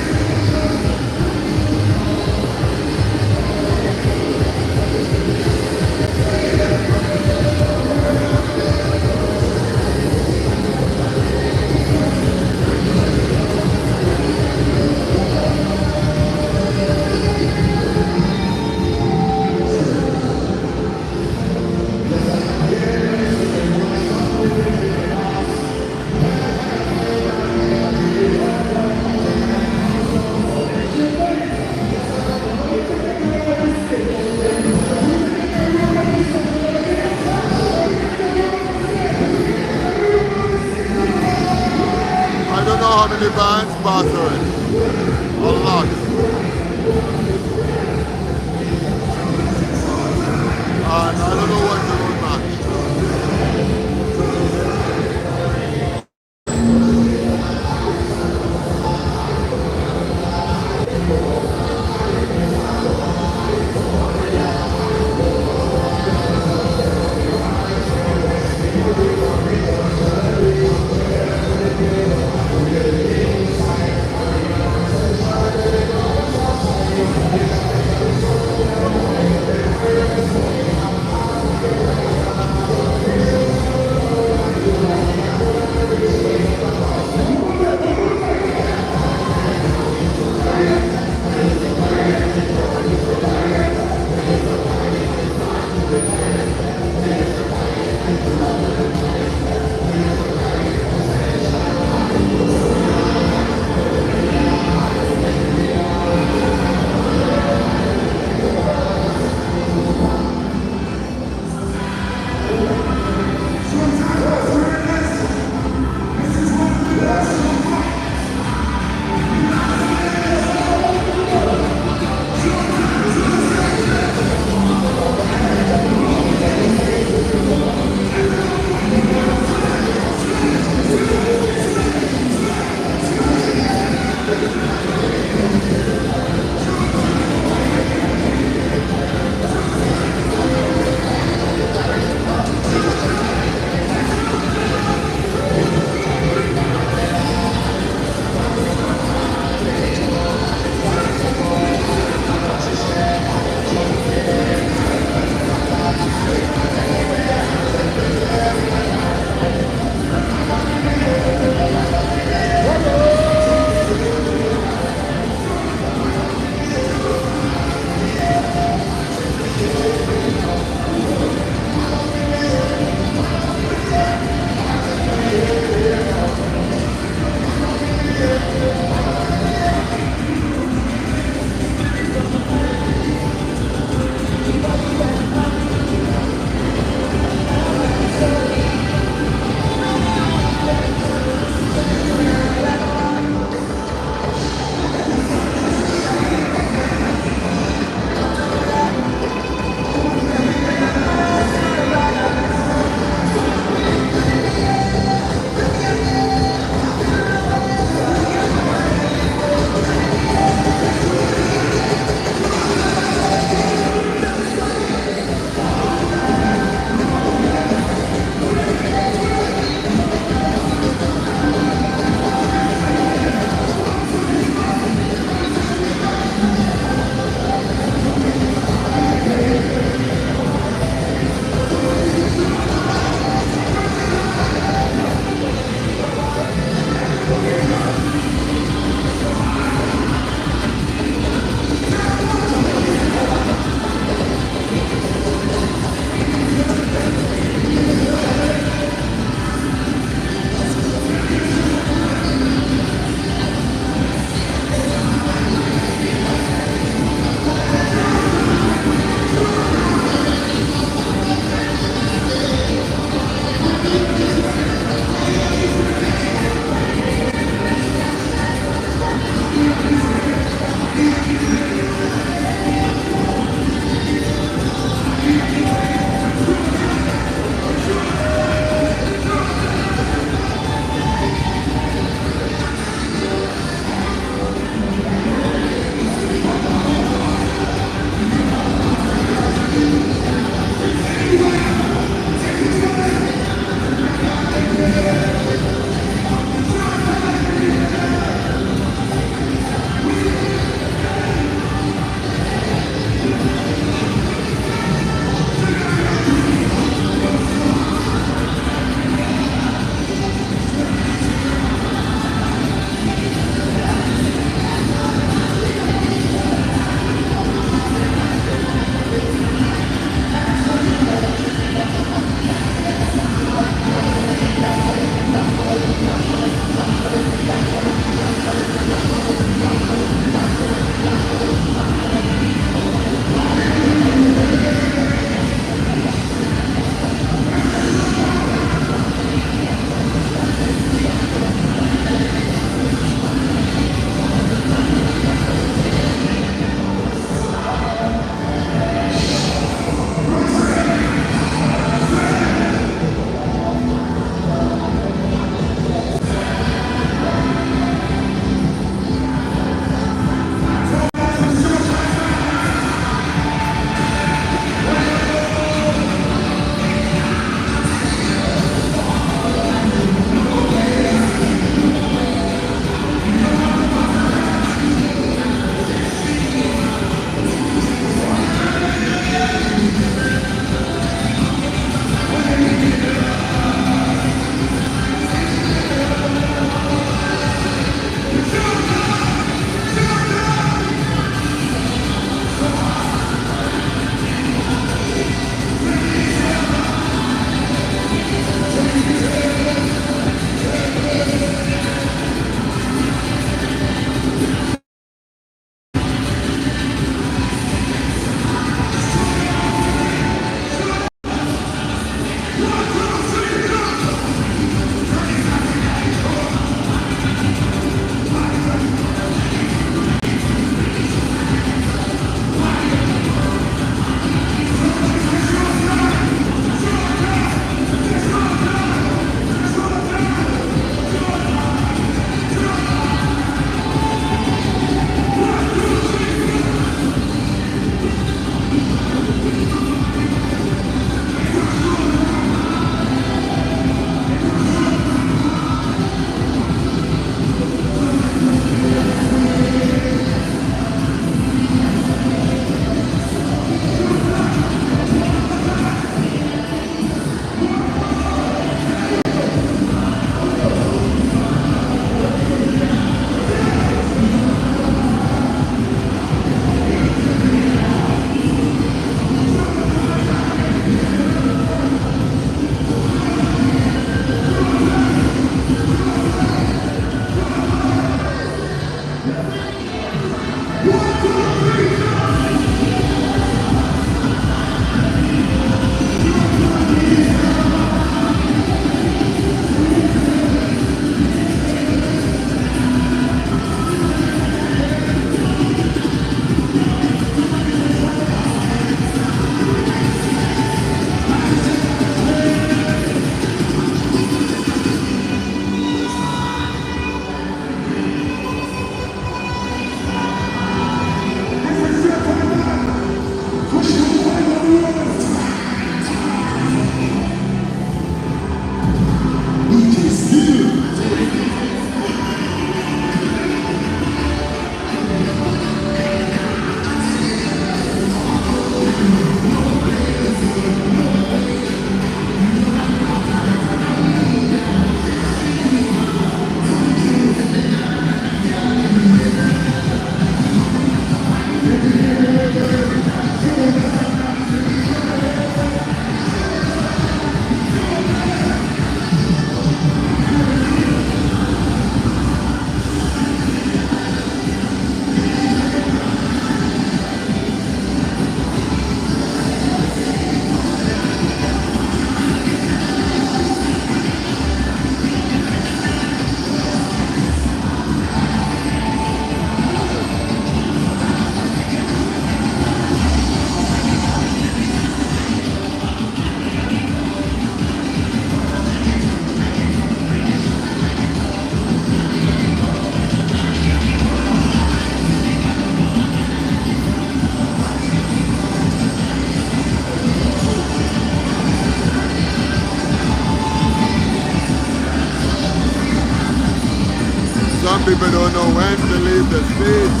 people don't know when to leave the stage.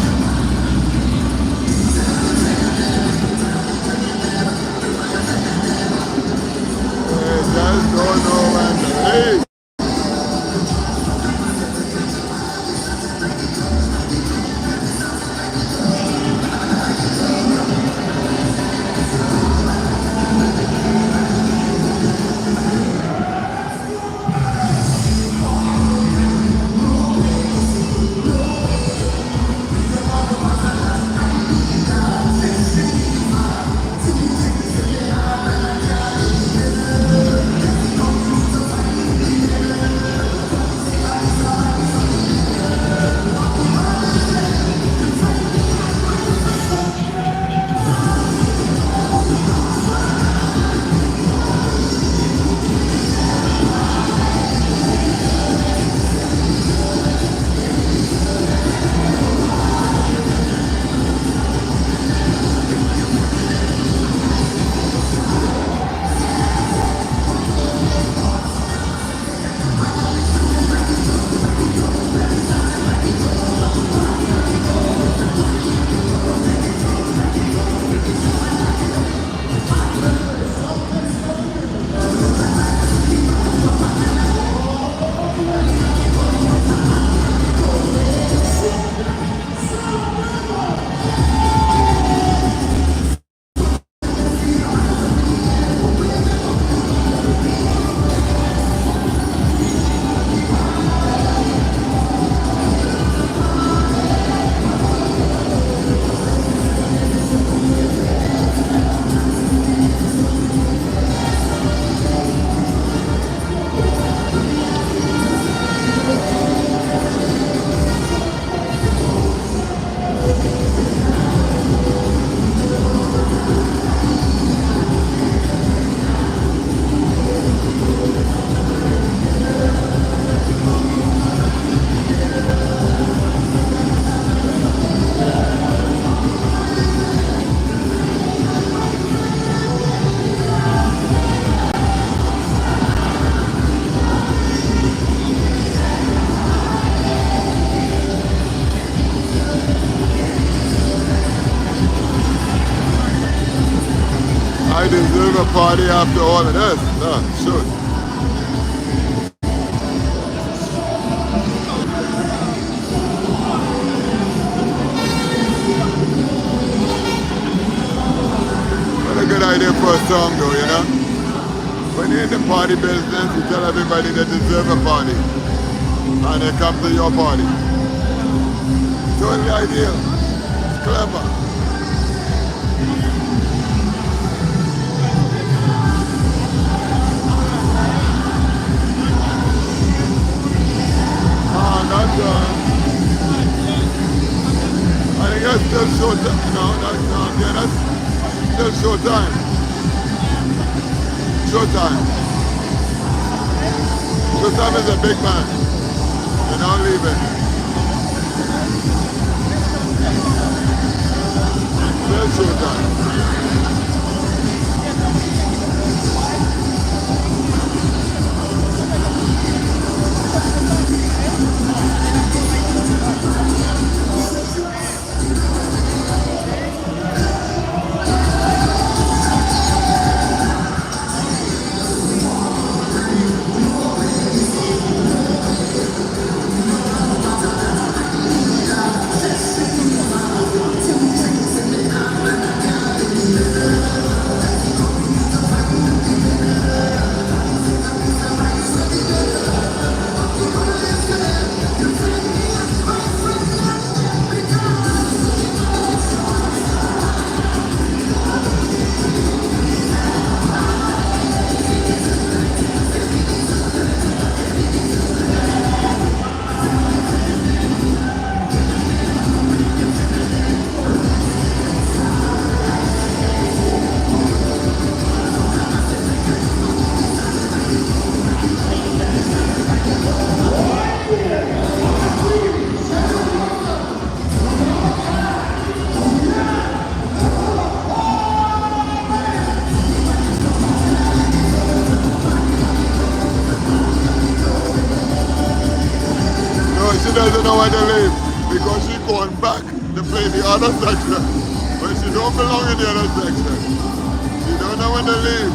They just don't know when to leave. I deserve a party after all of this. No, sure. What a good idea for a song though, you know? When you're in the party business, you tell everybody they deserve a party. And they come to your party. Totally ideal. It's clever. Not done. I think that's still short time. No, that's not. Yeah, that's still short time. Short time. Short time is a big man. You're not leaving. Still short time. in the other section. But she don't belong in the other section. She don't know when to leave.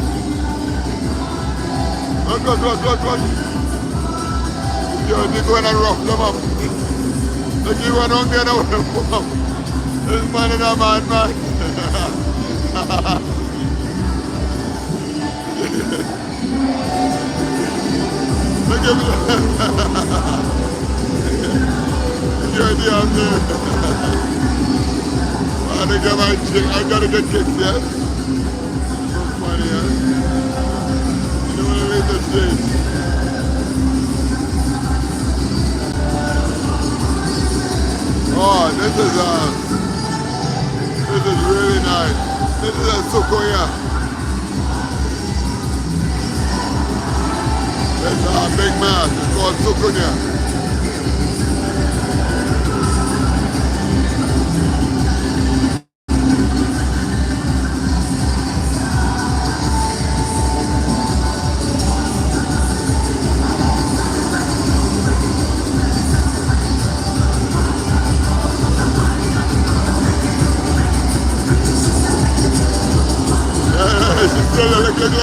Look, look, look, look, look. Security going and rough them up. Look, you went on get away from them. This man is a madman. Look at me. Security out there. I gotta get kicked, yes? So funny, huh? You don't wanna leave the stage. Oh, this is really nice. This is a Sukoya. It's a big mass. It's called Sukoya.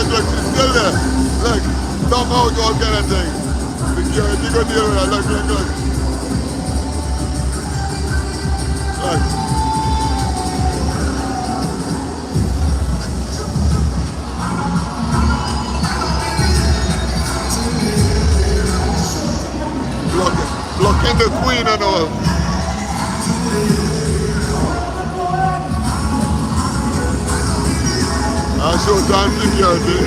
Look, she's still there. Look, somehow it's all kind of thing. Security go deal with that. Look. Look. Blocking the queen and all. I show time security.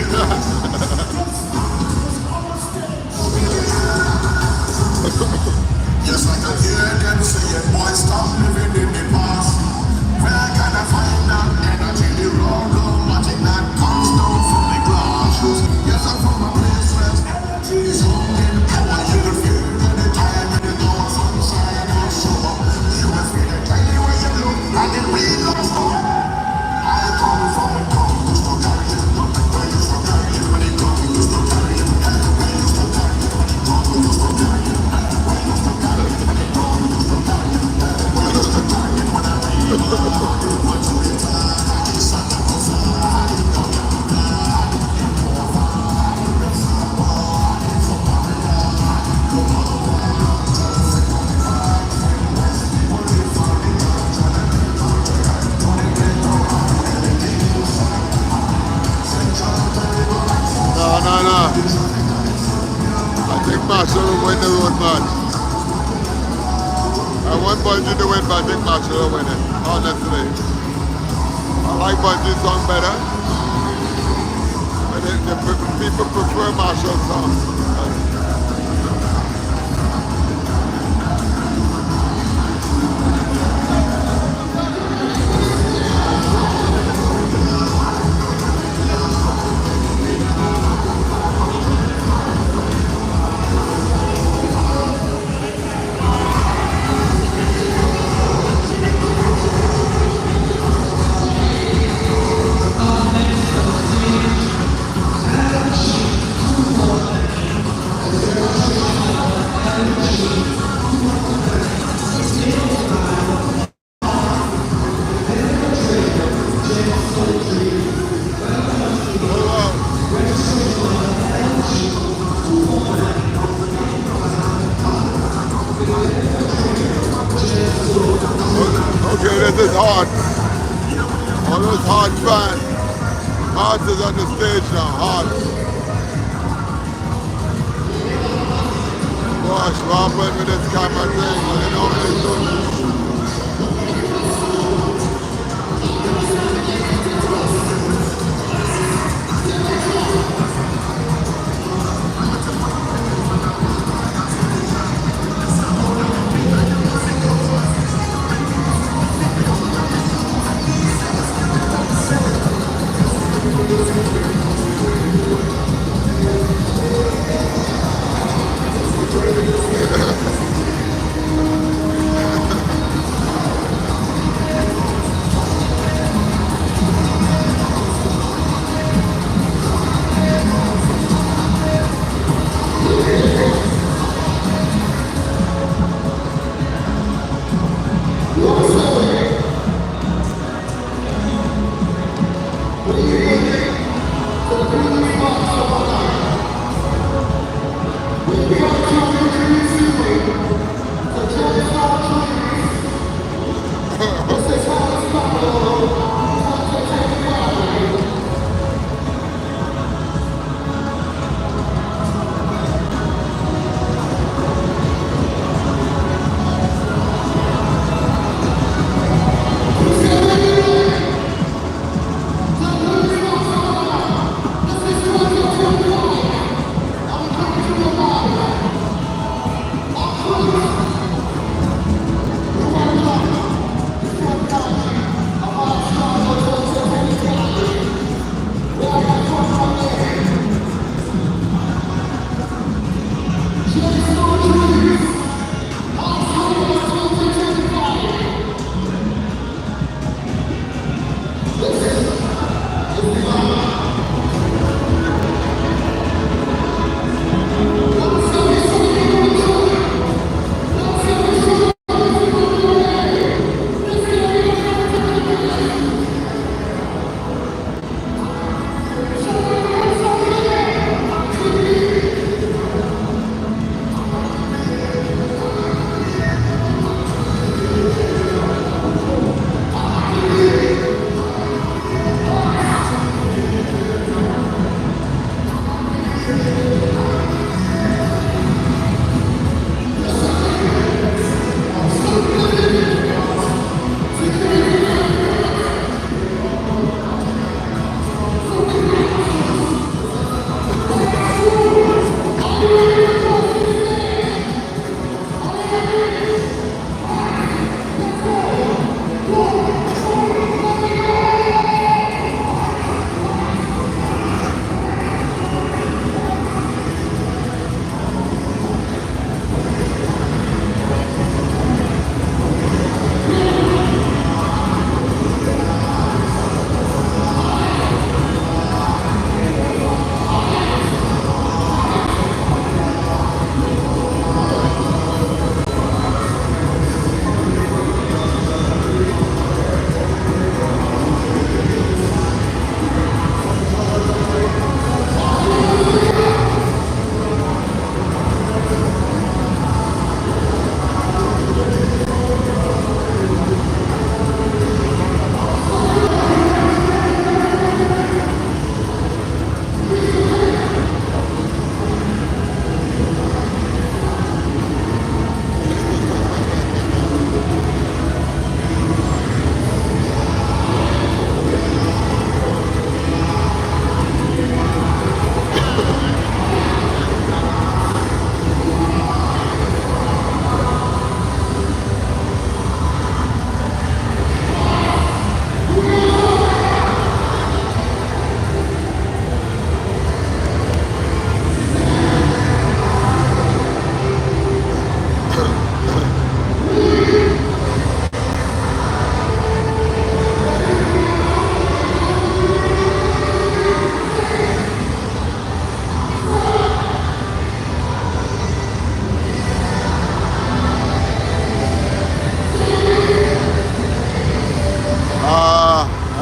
Yes, I can hear them saying, boy, stop living in the past. Where can I find that energy? The raw magic that comes down from the glass. Yes, I'm from a place where energy is holding power. You can feel it anytime when you go sunshine or summer. You can feel it anywhere you look, and it really goes on. I come from a coast to carry you. Where you to carry you when it comes to carry you. Where you to carry you when it comes to carry you. Where you to carry you when it comes to carry you. Where you to carry you when I read you. What you return, I just sat down for No. I think Marshall will win the road match. I want Bungie to win, but I think Marshall will win it, honestly. I like Bungie's song better, but the people prefer Marshall's song. Okay, this is hard. All those hard fans. Hearts is on the stage now, Hearts. Gosh, what happened with this camera thing? I don't know what it's doing.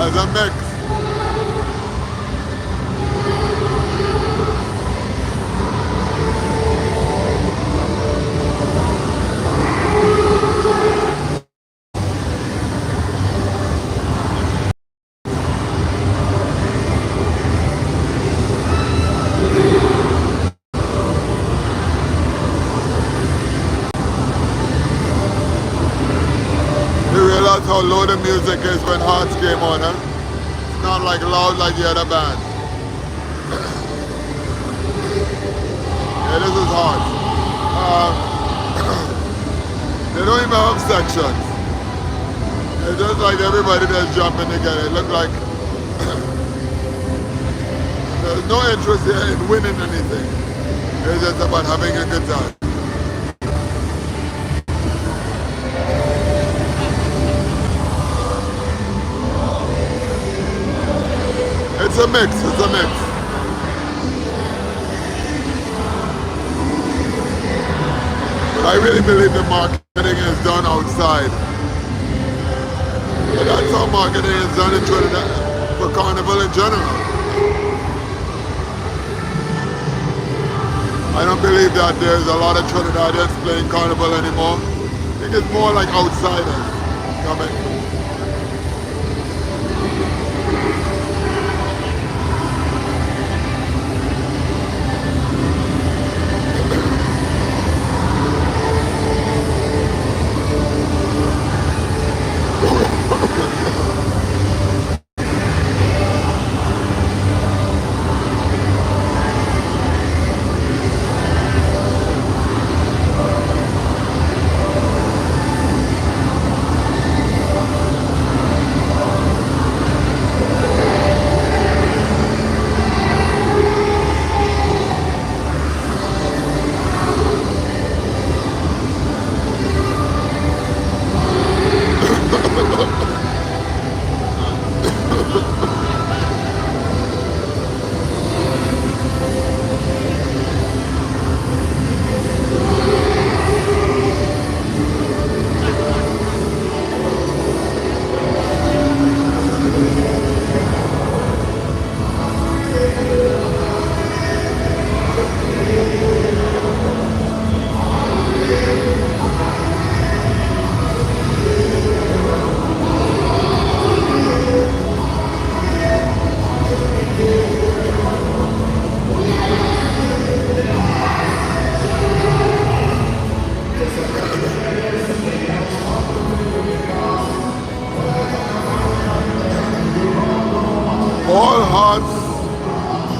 It's a mix. You realize how low the music is when Hearts came on, huh? It's not like loud like the other band. Yeah, this is hard. They don't even have sections. It's just like everybody that's jumping together. It look like there's no interest here in winning anything. It's just about having a good time. It's a mix, it's a mix. But I really believe the marketing is done outside. And that's how marketing is done in Trinidad for Carnival in general. I don't believe that there's a lot of Trinidadians playing Carnival anymore. I think it's more like outsiders coming. All Hearts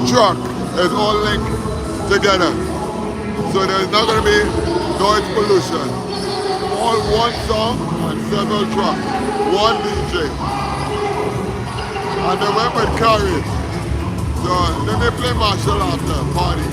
truck is all linked together. So there's not going to be noise pollution. All one song and several trucks. One DJ. And they went with carriage. So then they play Marshall after party.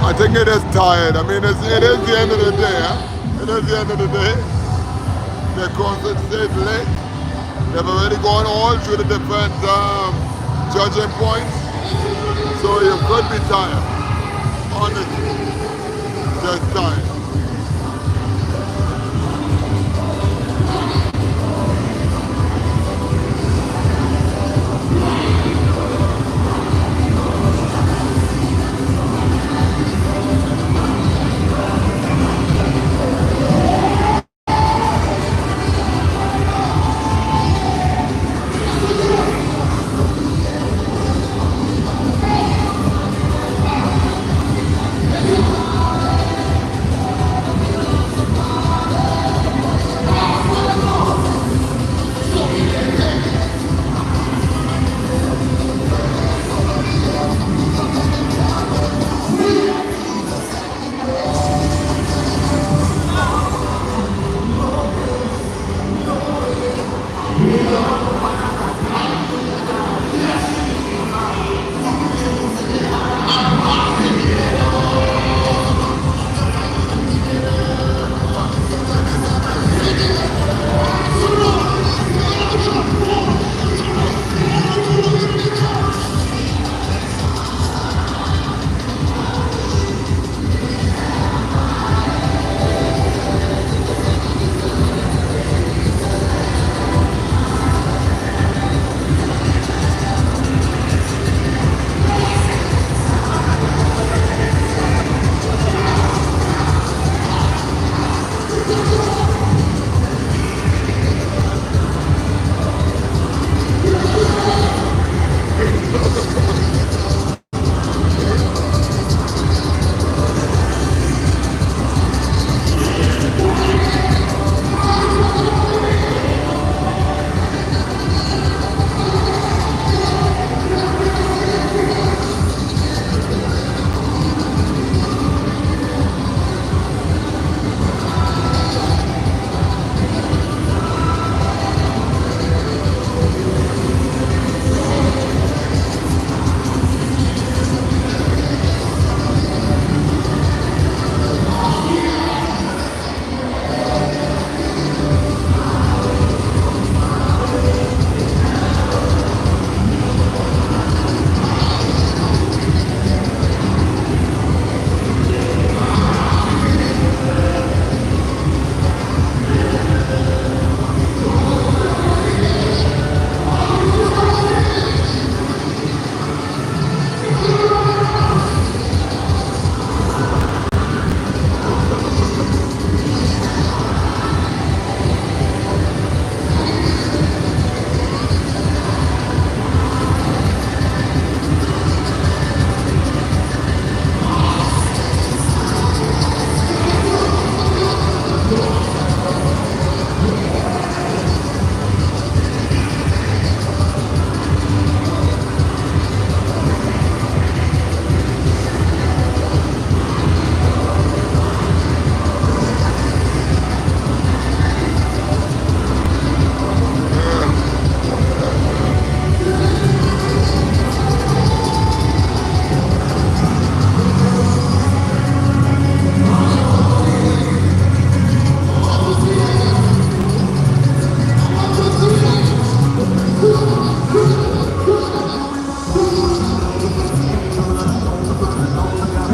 I think it is tired. I mean, it is the end of the day. Huh? It is the end of the day. The concert stays late. They've already gone all through the different judging points. So you could be tired. Honestly, just tired.